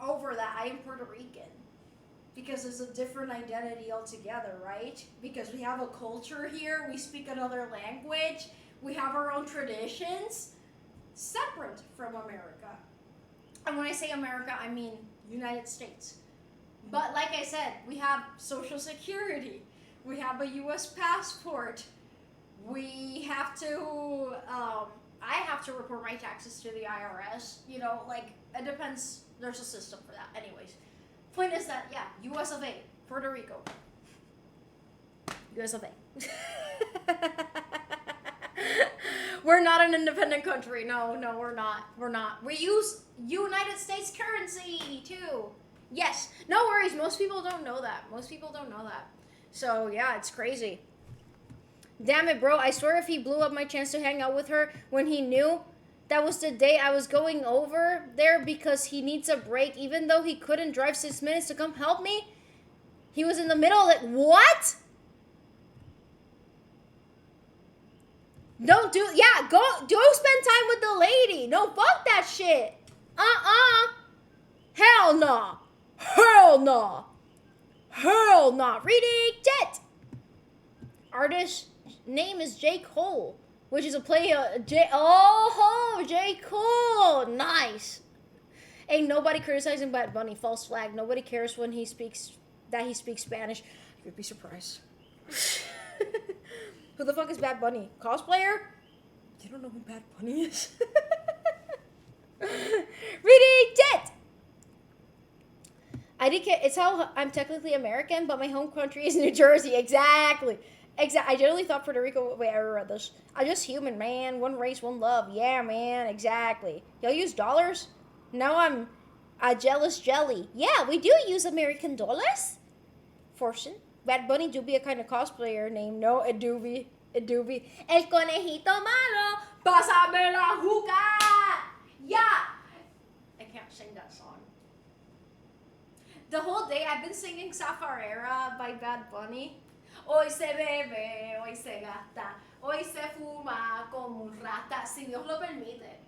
S2: over that, I am Puerto Rican. Because it's a different identity altogether, right? Because we have a culture here, we speak another language, we have our own traditions. separate from America. And when I say America, I mean United States. But like I said, we have Social Security. We have a U.S. passport. We have to, I have to report my taxes to the IRS. You know, like, it depends. There's a system for that. Anyways, point is that, yeah, U.S. of A, Puerto Rico. U.S. of A. We're not an independent country. No, we're not. We're not. We use United States currency, too. Yes. No worries. Most people don't know that. So, yeah, it's crazy. Damn it, bro. I swear if he blew up my chance to hang out with her when he knew that was the day I was going over there because he needs a break, even though he couldn't drive 6 minutes to come help me, he was in the middle of it. What? Don't do, yeah, go spend time with the lady. No, fuck that shit. Hell no. Hell no. Hell no. Reading it. Artist name is J. Cole, which is a play, J. Cole. Nice. Ain't nobody criticizing Bad Bunny. False flag. Nobody cares when he speaks Spanish. You'd be surprised. Who the fuck is Bad Bunny? Cosplayer? You don't know who Bad Bunny is? Reading it. It's how I'm technically American, but my home country is New Jersey. Exactly. I generally thought Puerto Rico. Wait, I read this. I'm just human, man. One race, one love. Yeah, man. Exactly. Y'all use dollars? Now I'm a jealous jelly. Yeah, we do use American dollars. Fortune. Bad Bunny do be a kind of cosplayer name. No, it do be. El conejito malo, pásame la juca. Yeah. I can't sing that song. The whole day I've been singing Zafarera by Bad Bunny. Hoy se bebe, hoy se gasta, hoy se fuma como un rata, si Dios lo permite.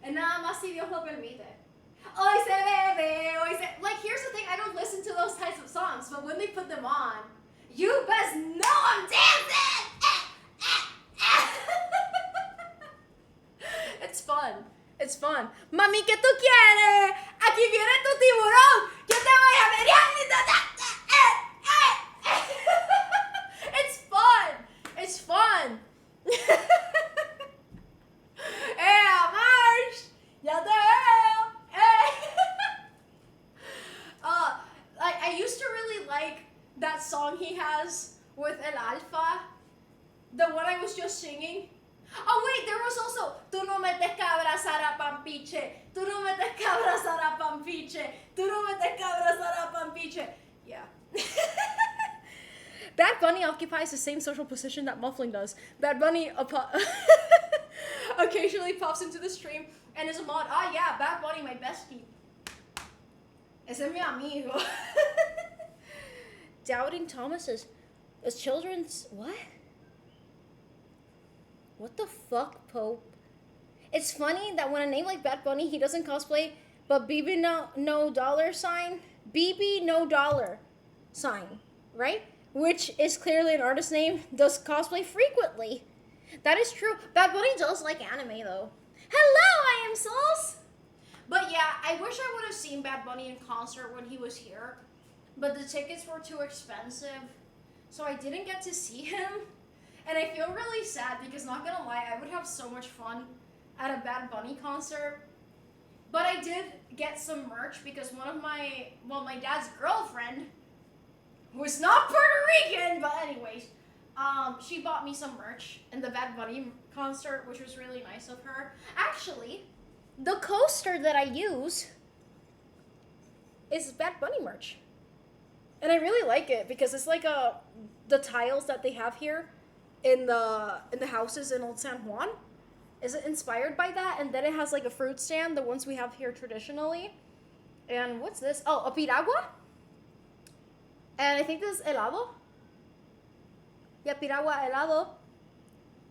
S2: And nada más si Dios lo permite. Hoy se bebe, hoy se... Like, here's the thing, I don't listen to those types of songs, but when they put them on, you best know I'm dancing! It's fun. Mami, ¿qué tú quieres? Aquí viene tu tiburón. Yo te voy a ver. It's fun. March. Ya te veo. I used to really like that song he has with El Alfa. The one I was just singing. Oh wait, there was also Tú no metes cabras a pampiche. Tú no metes cabras a pampiche. Tú no metes cabras a pampiche. Yeah. Bad Bunny occupies the same social position that Muffling does. Bad Bunny occasionally pops into the stream and is a mod. Ah yeah, Bad Bunny, my bestie. Ese es mi amigo. Doubting Thomas's is children's what? What the fuck, Pope? It's funny that when a name like Bad Bunny, he doesn't cosplay, but BB no dollar sign, BB no dollar sign, right? Which is clearly an artist name, does cosplay frequently. That is true. Bad Bunny does like anime though. Hello, I am Sauce. But yeah, I wish I would have seen Bad Bunny in concert when he was here, but the tickets were too expensive, so I didn't get to see him. And I feel really sad because, not gonna lie, I would have so much fun at a Bad Bunny concert. But I did get some merch because my dad's girlfriend, who is not Puerto Rican, but anyways, she bought me some merch in the Bad Bunny concert, which was really nice of her. Actually, the coaster that I use is Bad Bunny merch. And I really like it because it's like the tiles that they have here in the houses in Old San Juan. Is it inspired by that? And then it has like a fruit stand, the ones we have here traditionally. And what's this? Oh, a piragua. And I think this is helado. Yeah, piragua helado.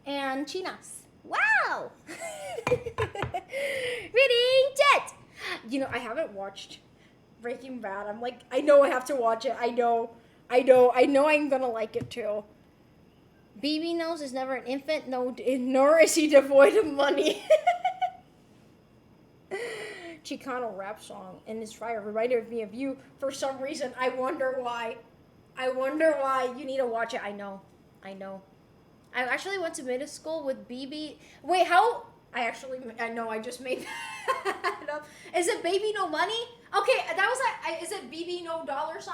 S2: And chinas. Wow! Reading Jet! You know, I haven't watched Breaking Bad. I'm like, I know I have to watch it. I know I'm gonna like it too. BB knows is never an infant, no, nor is he devoid of money. Chicano rap song, and it's fire. Reminded me of you for some reason. I wonder why. You need to watch it. I know. I actually went to middle school with BB. Wait, how? I know. I just made that up. Is it Baby No Money? Okay, that was like. Is it BB No $?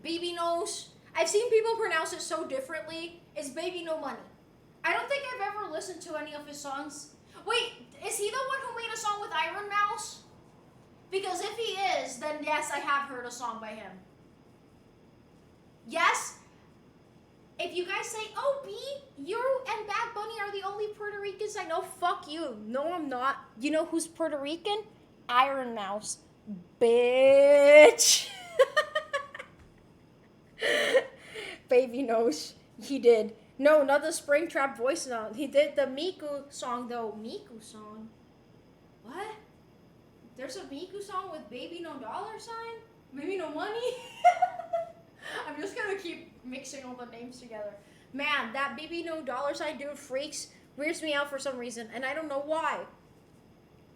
S2: BB Knows. I've seen people pronounce it so differently. It's Baby No Money. I don't think I've ever listened to any of his songs. Wait, is he the one who made a song with Iron Mouse? Because if he is, then yes, I have heard a song by him. Yes? If you guys say, oh, B, you and Bad Bunny are the only Puerto Ricans I know, fuck you. No, I'm not. You know who's Puerto Rican? Iron Mouse. Bitch. Baby knows. He did. No, not the Springtrap voice note. He did the Miku song, though. Miku song? What? There's a Miku song with Baby No $? Baby No Money? I'm just gonna keep mixing all the names together. Man, that Baby No $, dude weirds me out for some reason, and I don't know why.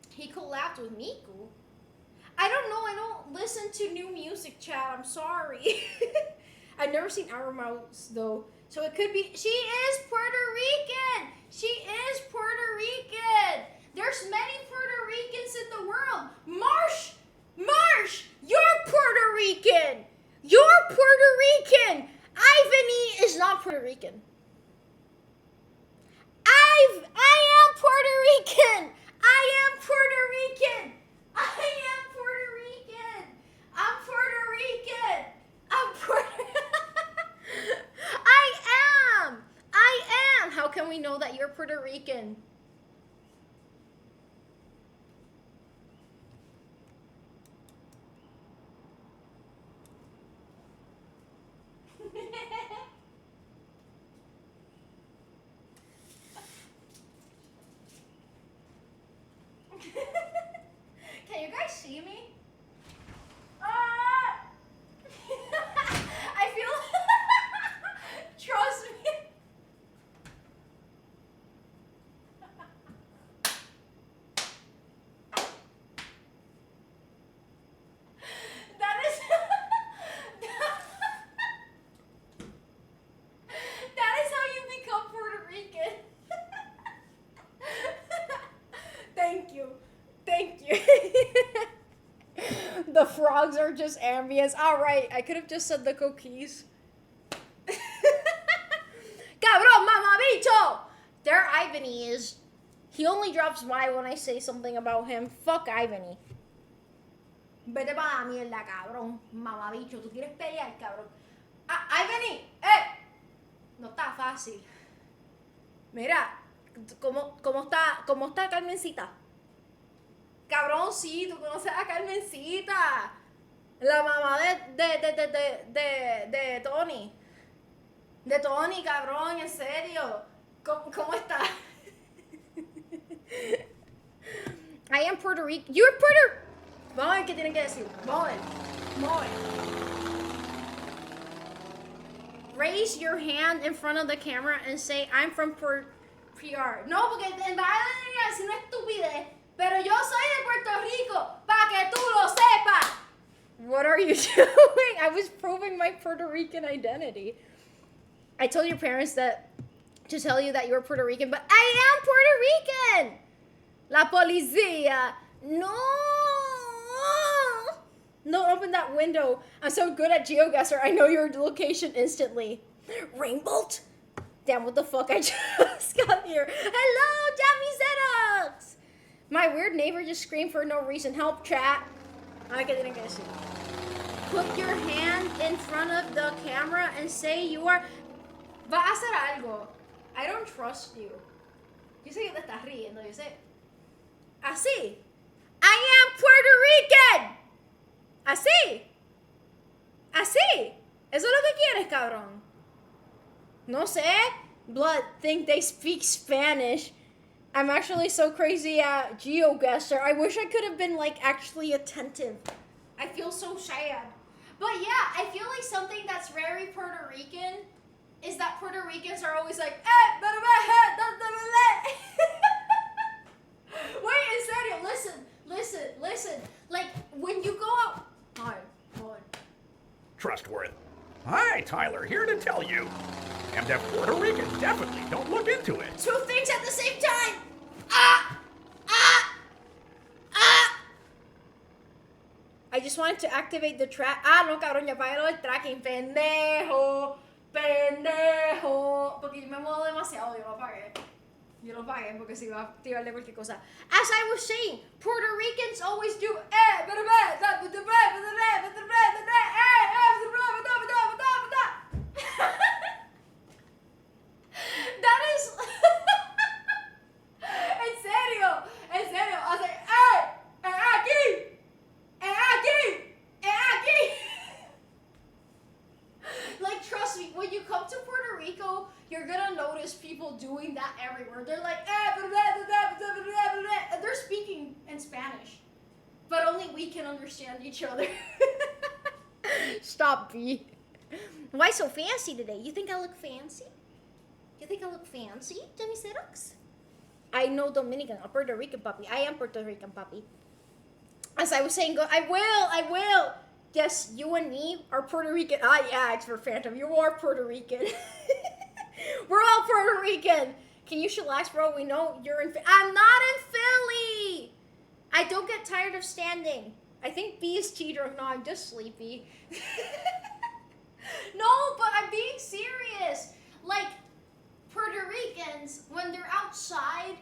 S2: He collabed with Miku. I don't know, I don't listen to new music, chat. I'm sorry. I've never seen Iron Mouse, though. So it could be, she is Puerto Rican. She is Puerto Rican. There's many Puerto Ricans in the world. Marsh, you're Puerto Rican. You're Puerto Rican. Ivany is not Puerto Rican. I am Puerto Rican. I am Puerto Rican. I am Puerto Rican. I'm Puerto Rican. I'm Puerto I am. How can we know that you're Puerto Rican? Can you guys see me? I feel trust me. That is that is how you become Puerto Rican. Thank you. The frogs are just ambience. Alright, I could have just said the cookies. Cabrón, mamabicho! There Ivany is. He only drops by when I say something about him. Fuck Ivany. Vete pa' la mierda, cabrón. Mamabicho, tú quieres pelear, cabrón. Ivany, no está fácil. Mira, ¿cómo está Carmencita? Cabrón, sí, tú conoces a Carmencita. La mamá de Tony. De Tony, cabrón, en serio. ¿Cómo está? I am Puerto Rican. You're Puerto... Vamos a ver qué tienen que decir. Vamos a ver. Raise your hand in front of the camera and say, I'm from PR. No, porque en verdad es una estupidez. Pero yo soy de Puerto Rico, para que tú lo sepas. What are you doing? I was proving my Puerto Rican identity. I told your parents that to tell you that you're Puerto Rican, but I am Puerto Rican. La policía. No. No, open that window. I'm so good at GeoGuessr. I know your location instantly. Rainbolt? Damn, what the fuck? I just got here. Hello, Jammy Zenox. My weird neighbor just screamed for no reason. Help, chat. I didn't get it. Put your hand in front of the camera and say you are... Va a hacer algo. I don't trust you. Yo sé que te estás riendo, yo sé. Así. I am Puerto Rican. Así. Así. Eso es lo que quieres, cabrón. No sé. Blood think they speak Spanish. I'm actually so crazy at GeoGuessr. I wish I could have been, like, actually attentive. I feel so sad. But yeah, I feel like something that's very Puerto Rican is that Puerto Ricans are always like, wait, in serio, listen. listen. Like, when you go out... Hi.
S6: Trustworthy. Hi, Tyler, here to tell you. And that Puerto Rican, definitely don't look into it.
S2: Two things at the same time! Ah! Ah! Ah! I just wanted to activate the track. Ah, no, cabrón, ya apagaron el tracking. Pendejo. Pendejo. Porque yo me muevo demasiado, yo lo apagué. Yo lo apagué porque se iba a activarle cualquier cosa. As I was saying, Puerto Ricans always do that is en serio. I say, aquí. Like, trust me, when you come to Puerto Rico, you're gonna notice people doing that everywhere. They're like, and they're speaking in Spanish, but only we can understand each other. Stop, B. Why so fancy today? You think I look fancy? Jimmy Sirox? I know Dominican, a Puerto Rican puppy. I am Puerto Rican puppy. As I was saying, I will. Yes, you and me are Puerto Rican. Ah, yeah, it's for Phantom. You are Puerto Rican. We're all Puerto Rican. Can you chillax, bro? We know you're in... I'm not in Philly. I don't get tired of standing. I think B is tea-drunk. No, I'm just sleepy. No, but I'm being serious. Like, Puerto Ricans, when they're outside,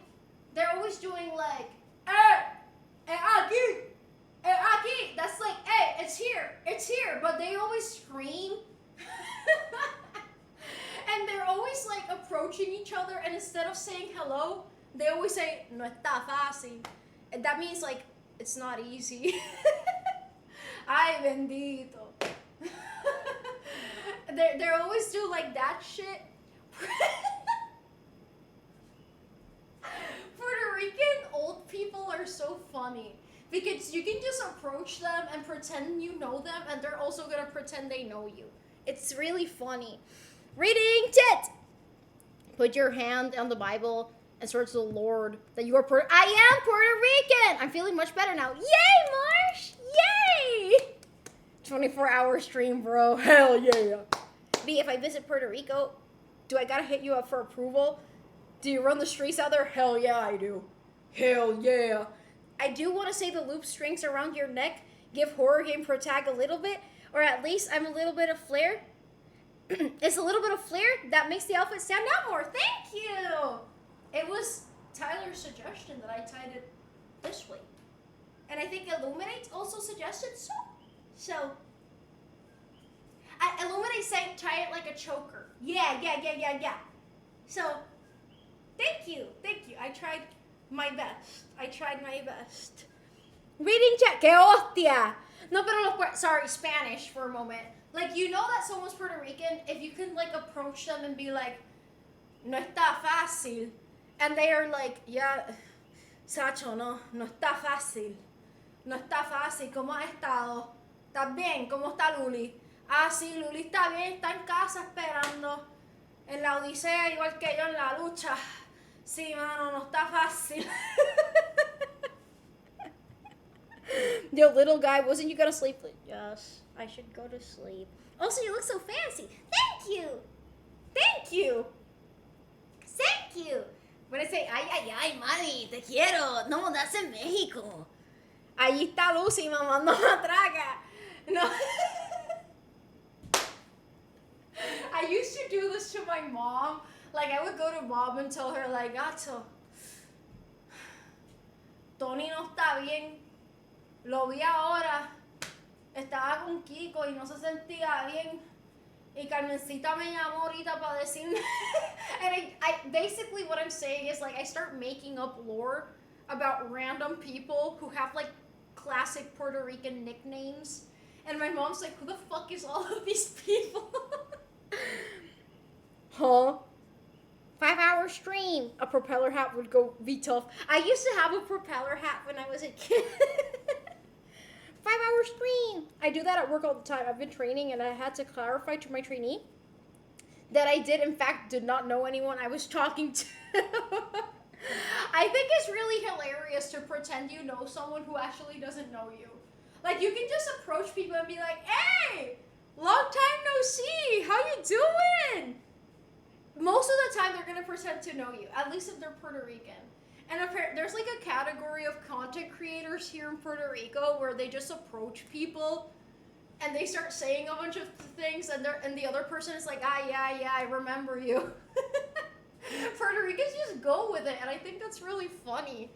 S2: they're always doing like, aquí. That's like, hey, it's here. But they always scream. And they're always like approaching each other, and instead of saying hello, they always say, no está fácil. And that means like, it's not easy. Ay, bendito. They're always do like that shit. Puerto Rican old people are so funny. Because you can just approach them and pretend you know them, and they're also gonna pretend they know you. It's really funny. Reading tit! Put your hand on the Bible and swear to the Lord that you are I am Puerto Rican! I'm feeling much better now. Yay, Marsh! Yay! 24-hour stream, bro. Hell yeah. B, if I visit Puerto Rico, do I gotta hit you up for approval? Do you run the streets out there? Hell yeah, I do. Hell yeah. I do want to say the loop strings around your neck give horror game pro tag a little bit, or at least I'm a little bit of flair. It's a little bit of flair that makes the outfit stand out more. Thank you. It was Tyler's suggestion that I tied it this way. And I think Illuminate also suggested so. So, Illuminate saying tie it like a choker. Yeah. So, thank you. I tried my best. Reading chat. Que hostia. No, pero sorry, Spanish for a moment. Like, you know that someone's Puerto Rican if you can, like, approach them and be like, no está fácil. And they are like, yeah, Sacho, no está fácil. No está fácil. ¿Cómo has estado? ¿Estás bien? ¿Cómo está Luli? Ah, sí, Luli está bien, está en casa esperando. En la odisea, igual que yo en la lucha. Sí, mano, no está fácil. Yo, little guy, wasn't you gonna sleep? Yes, I should go to sleep. Also, you look so fancy. Thank you. When I say, ay, Mari, te quiero. No, that's in México. Allí está Lucy mamando matraca. No. I used to do this to my mom. Like, I would go to mom and tell her, like, Gato, Tony no está bien. Lo vi ahora. Estaba con Kiko y no se sentía bien. Y Carmencita me llamó ahorita para decirme. And I basically what I'm saying is, like, I start making up lore about random people who have, like, classic Puerto Rican nicknames. And my mom's like, who the fuck is all of these people? Huh? 5-hour stream. A propeller hat would be tough. I used to have a propeller hat when I was a kid. 5-hour stream. I do that at work all the time. I've been training and I had to clarify to my trainee that I did in fact not know anyone I was talking to. I think it's really hilarious to pretend you know someone who actually doesn't know you. Like, you can just approach people and be like, hey, long time no see, how you doing? Most of the time, they're going to pretend to know you, at least if they're Puerto Rican. And there's like a category of content creators here in Puerto Rico where they just approach people and they start saying a bunch of things and the other person is like, yeah, I remember you. Puerto Ricans just go with it, and I think that's really funny.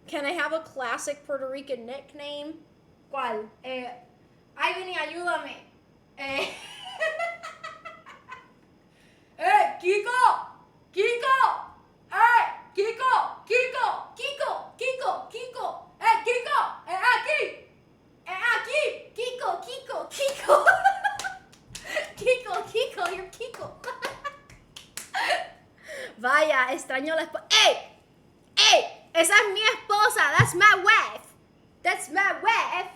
S2: Can I have a classic Puerto Rican nickname? ¿Cuál? Ay, vení, ayúdame. Kiko! Kiko! Hey, Kiko! Kiko! Kiko! Kiko! Kiko! Hey, Kiko! Aquí! Aquí! Kiko! Kiko! Kiko! Kiko! Kiko! You're Kiko! Vaya, extraño la esposa. ¡Ey! ¡Ey! Esa es mi esposa. That's my wife. That's my wife.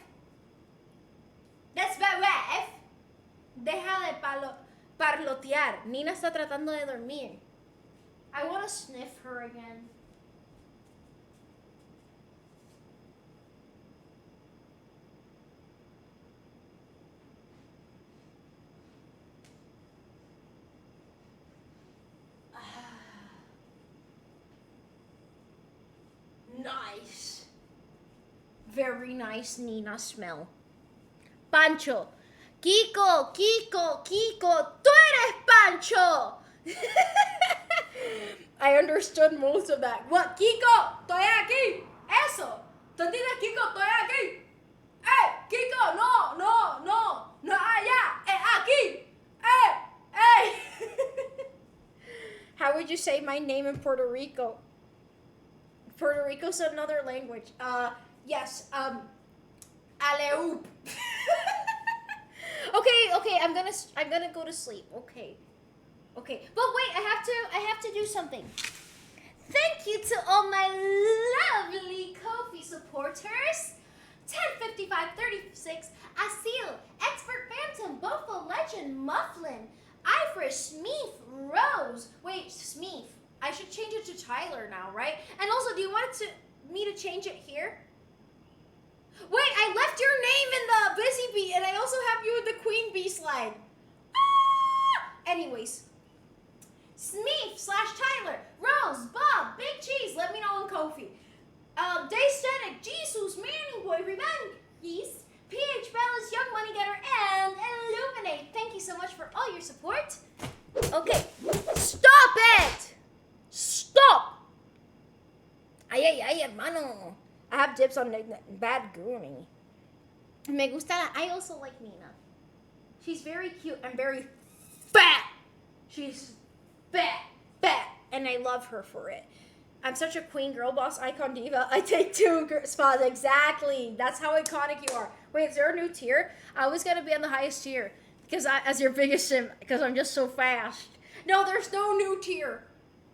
S2: That's my wife. Deja de parlotear. Nina está tratando de dormir. I want to sniff her again. Nice. Very nice Nina smell. Pancho. Kiko, Kiko, Kiko. Tú eres Pancho. I understood most of that. What? Kiko, estoy aquí. Eso. ¿Tú entiendes, Kiko? Estoy aquí. Kiko, no allá. Aquí. How would you say my name in Puerto Rico? Puerto Rico's another language. Yes. Aleoop. Okay. I'm gonna go to sleep. Okay. But wait, I have to do something. Thank you to all my lovely Ko-fi supporters. 105536, Asil, Expert Phantom, Buffalo Legend, Mufflin, Ivrish, Smeef, Rose. Wait, Smeef. I should change it to Tyler now, right? And also, do you want me to change it here? Wait, I left your name in the Busy Bee, and I also have you in the Queen Bee slide. Anyways. Smeef/Tyler, Rose, Bob, Big Cheese, let me know on Ko-fi. Daystatic, Jesus, Manny Boy, Revengeese, PH Bellas, Young Money Getter, and Illuminate. Thank you so much for all your support. Okay, stop it! Stop! Ay, hermano. I have dips on Bad Goonie. Me gusta I also like Nina. She's very cute and very fat. She's fat, and I love her for it. I'm such a queen, girl boss, icon, diva. I take 2 spots. Exactly. That's how iconic you are. Wait, is there a new tier? I was going to be on the highest tier because as your biggest sim, because I'm just so fast. No, there's no new tier.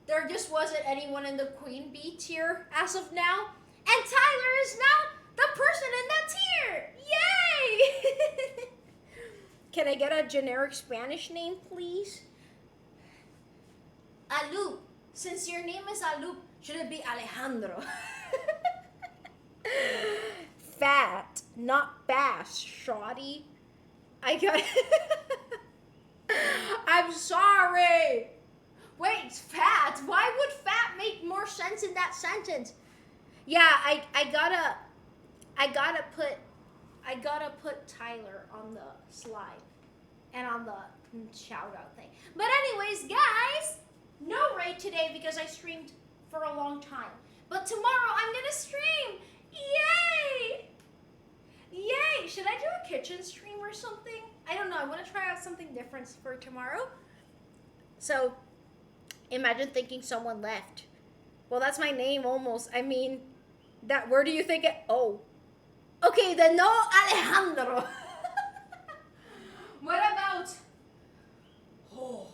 S2: There just wasn't anyone in the queen bee tier as of now. And Tyler is now the person in that tier. Yay! Can I get a generic Spanish name, please? Alup. Since your name is Alup, should it be Alejandro? Fat, not bass, shoddy. I got. I'm sorry. Wait, fat. Why would fat make more sense in that sentence? Yeah, I gotta put Tyler on the slide and on the shout out thing. But anyways, guys. No raid today because I streamed for a long time. But tomorrow I'm gonna stream! Yay! Yay! Should I do a kitchen stream or something? I don't know. I want to try out something different for tomorrow. So, imagine thinking someone left. Well, that's my name almost. I mean, where do you think it... Oh. Okay, then no Alejandro. What about... Oh.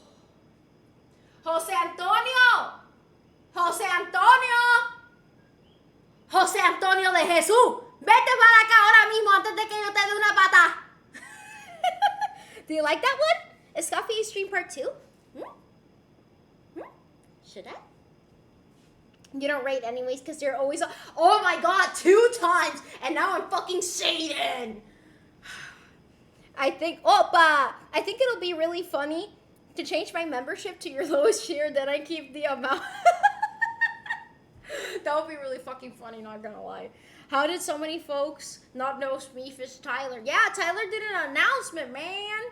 S2: Jose Antonio. Jose Antonio. Jose Antonio de Jesús. Vete para acá ahora mismo antes de que yo te dé una pata. Do you like that one? Is Coffee Stream Part 2? Should I? You don't rate anyways because they're always. Oh my god, 2 times, and now I'm fucking Satan. I think it'll be really funny to change my membership to your lowest tier, then I keep the amount. That would be really fucking funny, not gonna lie. How did so many folks not know Smeef is Tyler? Yeah, Tyler did an announcement, man.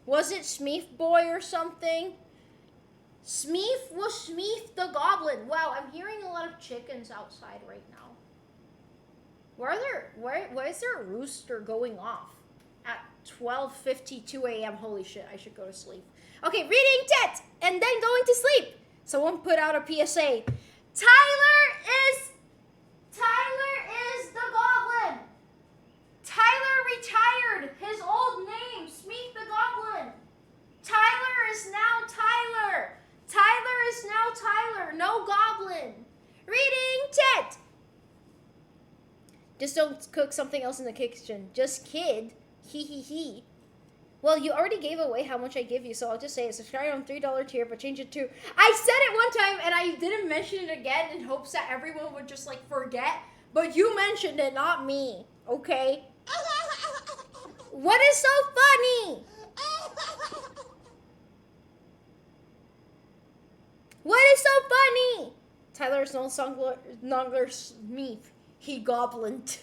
S2: Was it Smeef Boy or something? Smeef was Smeef the Goblin. Wow, I'm hearing a lot of chickens outside right now. Why is there a rooster going off at 12:52 a.m.? Holy shit, I should go to sleep. Okay, reading text and then going to sleep. Someone put out a PSA. Tyler is the Goblin. Tyler retired his old name, Smeef the Goblin. Tyler is now Tyler. Tyler is now Tyler, no Goblin. Reading text. Just don't cook something else in the kitchen. Just kid. He. Well, you already gave away how much I give you, so I'll just say it. Subscribe on $3 tier, but change it to... I said it one time, and I didn't mention it again in hopes that everyone would just, like, forget. But you mentioned it, not me. Okay? What is so funny? What is so funny? Tyler is no longer Smeef. He goblined.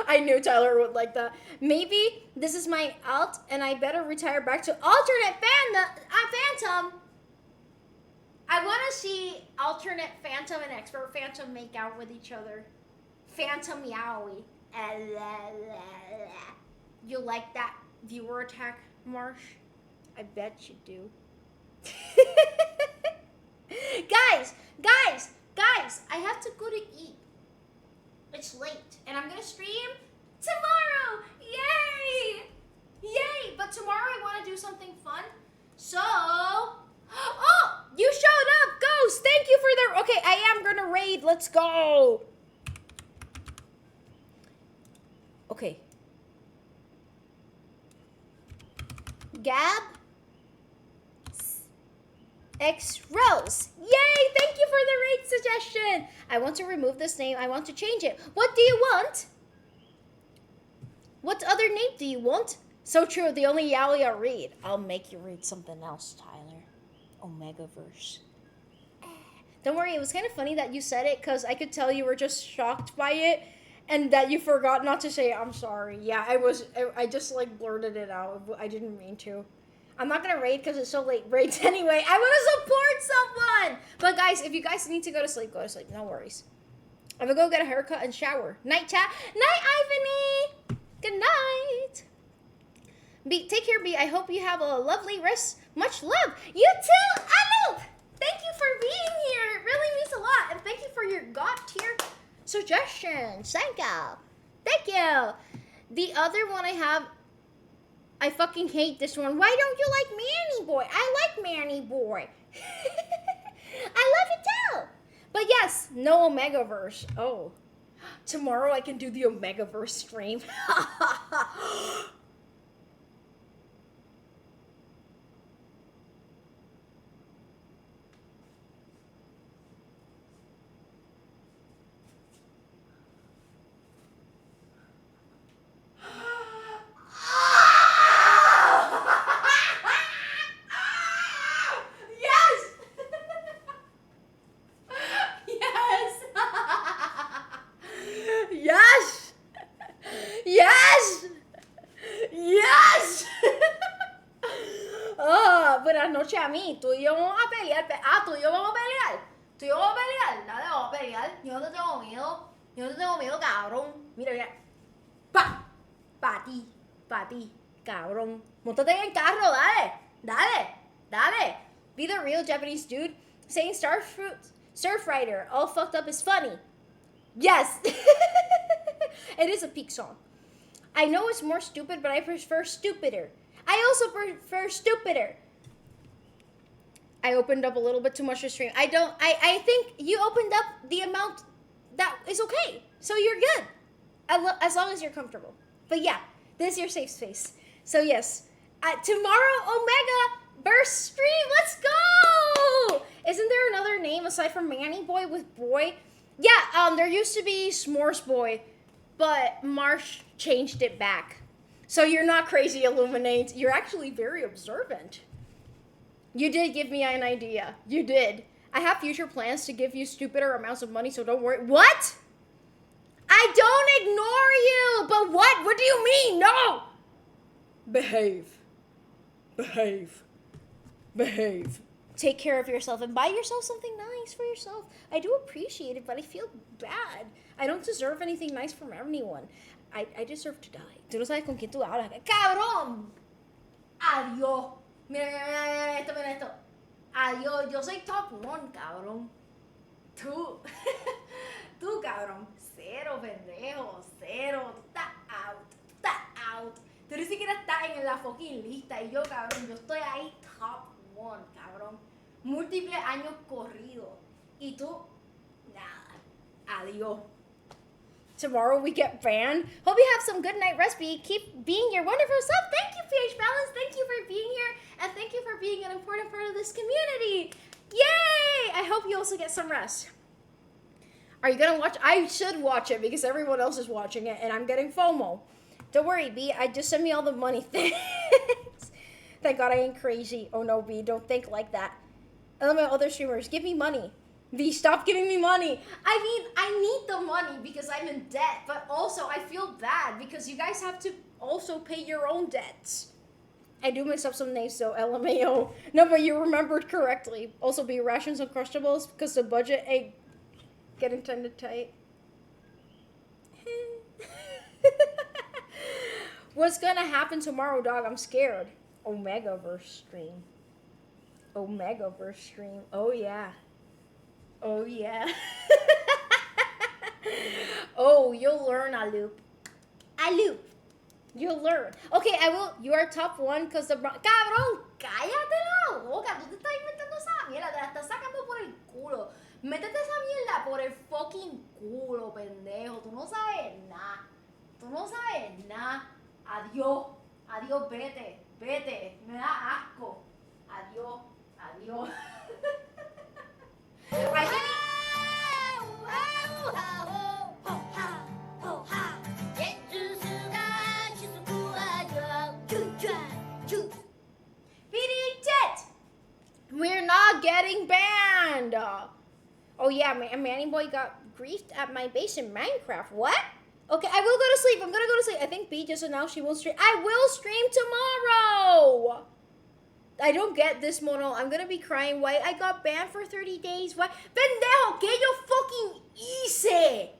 S2: I knew Tyler would like that. Maybe this is my alt, and I better retire back to alternate Phantom. I want to see alternate Phantom and expert Phantom make out with each other. Phantom Yowie. You like that viewer attack, Marsh? I bet you do. Guys, I have to go to eat. It's late, and I'm gonna stream tomorrow. Yay! But tomorrow I want to do something fun. So, oh, you showed up, Ghost. Thank you for the. Okay, I am gonna raid. Let's go. Okay. Gab. X Rose. Yay! Thank you for the raid suggestion. I want to remove this name. I want to change it. What do you want? What other name do you want? So true. The only Yowie I read. I'll make you read something else, Tyler. Omegaverse. Don't worry. It was kind of funny that you said it because I could tell you were just shocked by it and that you forgot not to say I'm sorry. Yeah, I just like blurted it out. I didn't mean to. I'm not going to raid because it's so late. Raids anyway. I want to support someone. But guys, if you guys need to go to sleep, go to sleep. No worries. I'm going to go get a haircut and shower. Night chat. Night, Ivany. Good night. B, take care, B. I hope you have a lovely rest. Much love. You too, Anoop. Thank you for being here. It really means a lot. And thank you for your God tier suggestions. Thank you. Thank you. The other one I have... I fucking hate this one. Why don't you like Manny Boy? I like Manny Boy. I love it too. But yes, no Omegaverse. Oh. Tomorrow I can do the Omegaverse stream. A mí, tú y yo vamos a pelear. Tú y yo vamos a pelear. Tú y yo vamos a pelear. Dale, vamos a pelear. Yo no te tengo miedo. Yo no te tengo miedo, cabrón. Mira. Pa. Pa ti, cabrón. Montate en el carro, dale. Be the real Japanese dude. Saying Surfrider all fucked up is funny. Yes. It is a peak song. I know it's more stupid, but I prefer stupider. I also prefer stupider. I opened up a little bit too much to stream. I think you opened up the amount that is okay. So you're good. As long as you're comfortable. But yeah, this is your safe space. So yes, tomorrow Omega Burst stream. Let's go! you! Isn't there another name aside from Manny Boy with boy? Yeah, there used to be S'mores Boy, but Marsh changed it back. So you're not crazy, Illuminate. You're actually very observant. You did give me an idea. You did. I have future plans to give you stupider amounts of money, so don't worry. What? I don't ignore you! But what? What do you mean? No! Behave. Behave. Behave. Take care of yourself and buy yourself something nice for yourself. I do appreciate it, but I feel bad. I don't deserve anything nice from anyone. I deserve to die. Tú no sabes con quién tú hablas. ¡Cabrón! Adiós. Mira esto. Adiós. Yo soy top 1, cabrón. Tú. Tú, cabrón. Cero, pendejo. Cero. Tú estás out. Tú estás out. Tú ni siquiera estás en la fucking lista. Y yo, cabrón, yo estoy ahí top 1, cabrón. Múltiples años corridos. Y tú, nada. Adiós. Tomorrow we get banned. Hope you have some good night rest. Keep being your wonderful self. Thank you, PH Balance. Thank you for being here. And thank you for being an important part of this community. Yay! I hope you also get some rest. Are you going to watch? I should watch it because everyone else is watching it. And I'm getting FOMO. Don't worry, B. I just send me all the money things. Thank God I ain't crazy. Oh, no, B. Don't think like that. And my other streamers, give me money. V, stop giving me money. I mean, I need the money because I'm in debt, but also I feel bad because you guys have to also pay your own debts. I do mix up some names though, LMAO. No, but you remembered correctly. Also, be rations and Uncrustables because the budget ain't getting kind of tight. What's gonna happen tomorrow, dog? I'm scared. Omegaverse stream. Omegaverse stream. Oh, yeah. Oh, yeah. Oh, you'll learn, Aloop. Aloop. You'll learn. Okay, I will. You are top 1 because the... Cabrón, cállate la boca. Tú te estás inventando esa mierda. Te la estás sacando por el culo. Métete esa mierda por el fucking culo, pendejo. Tú no sabes nada. Tú no sabes nada. Adiós. Adiós, vete. Vete. Me da asco. Adiós. Adiós. We're not getting banned. Oh yeah, Manny Boy got griefed at my base in Minecraft. What? Okay, I will go to sleep. I'm gonna go to sleep. I think B just announced she will stream. I will stream tomorrow. I don't get this, Mono. I'm gonna be crying. Why I got banned for 30 days? Why? Pendejo, ¿qué yo fucking hice?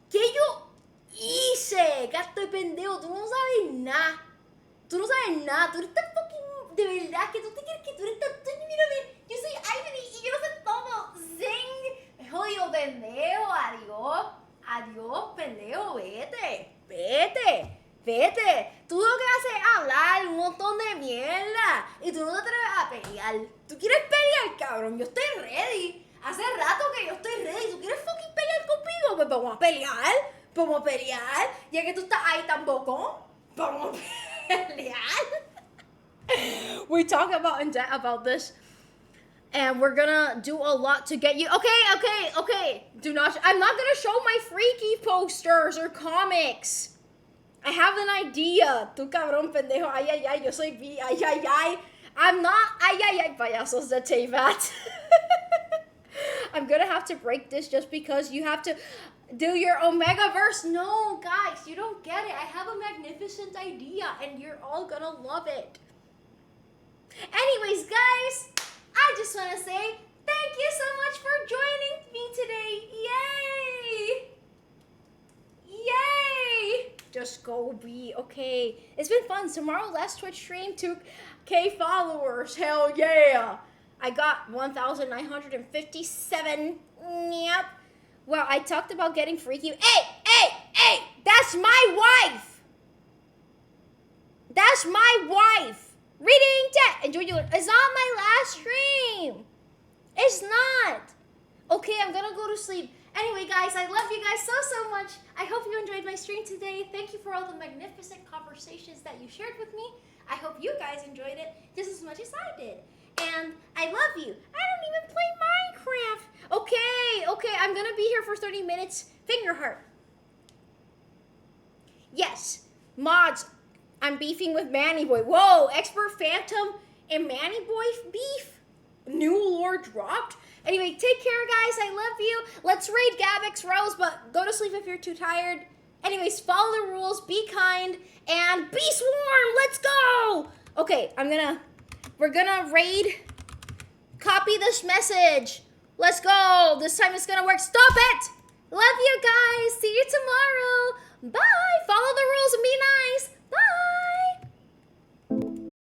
S2: ¿Qué yo hice? Gato de pendejo, tú no sabes nada. Tú no sabes nada. Tú eres tan fucking... De verdad, que tú te crees que tú eres tan... Mírame, yo soy Ivory y yo no sé todo. Zing. Jodido pendejo, adiós. Adiós, pendejo, vete. Vete. Vete, tú lo que haces es hablar un montón de mierda y tú no te atreves a pelear. ¿Tú quieres pelear, cabrón? Yo estoy ready. Hace rato que yo estoy ready. ¿Tú quieres fucking pelear conmigo? Pues vamos a pelear. Vamos a pelear. Ya que tú estás ahí tan bocón, vamos a pelear. We talk about in depth about this. And we're gonna do a lot to get you. Okay. Do not. I'm not gonna show my freaky posters or comics. I have an idea. Tú cabrón pendejo. Ay. Yo soy B. Ay. I'm not. Ay. Payasos de Tevat. I'm gonna have to break this just because you have to do your Omegaverse. No, guys, you don't get it. I have a magnificent idea and you're all gonna love it. Anyways, guys, I just want to say thank you so much for joining me today. Yay! Just go be okay. It's been fun. Tomorrow, last Twitch stream, 2K followers. Hell yeah! I got 1,957. Yep. Well, I talked about getting freaky. Hey! That's my wife. That's my wife. Reading chat. Enjoy your. It's not my last stream. It's not. Okay, I'm gonna go to sleep. Anyway, guys, I love you guys so much. I hope you enjoyed my stream today. Thank you for all the magnificent conversations that you shared with me. I hope you guys enjoyed it just as much as I did. and I love you. I don't even play Minecraft. Okay, I'm gonna be here for 30 minutes. Finger heart. Yes, mods, I'm beefing with Manny Boy. Whoa, Expert Phantom and Manny Boy beef? New lore dropped? Anyway, take care, guys. I love you. Let's raid Gabix Rose, but go to sleep if you're too tired. Anyways, follow the rules, be kind, and be sworn. Let's go. Okay, we're gonna raid. Copy this message. Let's go. This time it's gonna work. Stop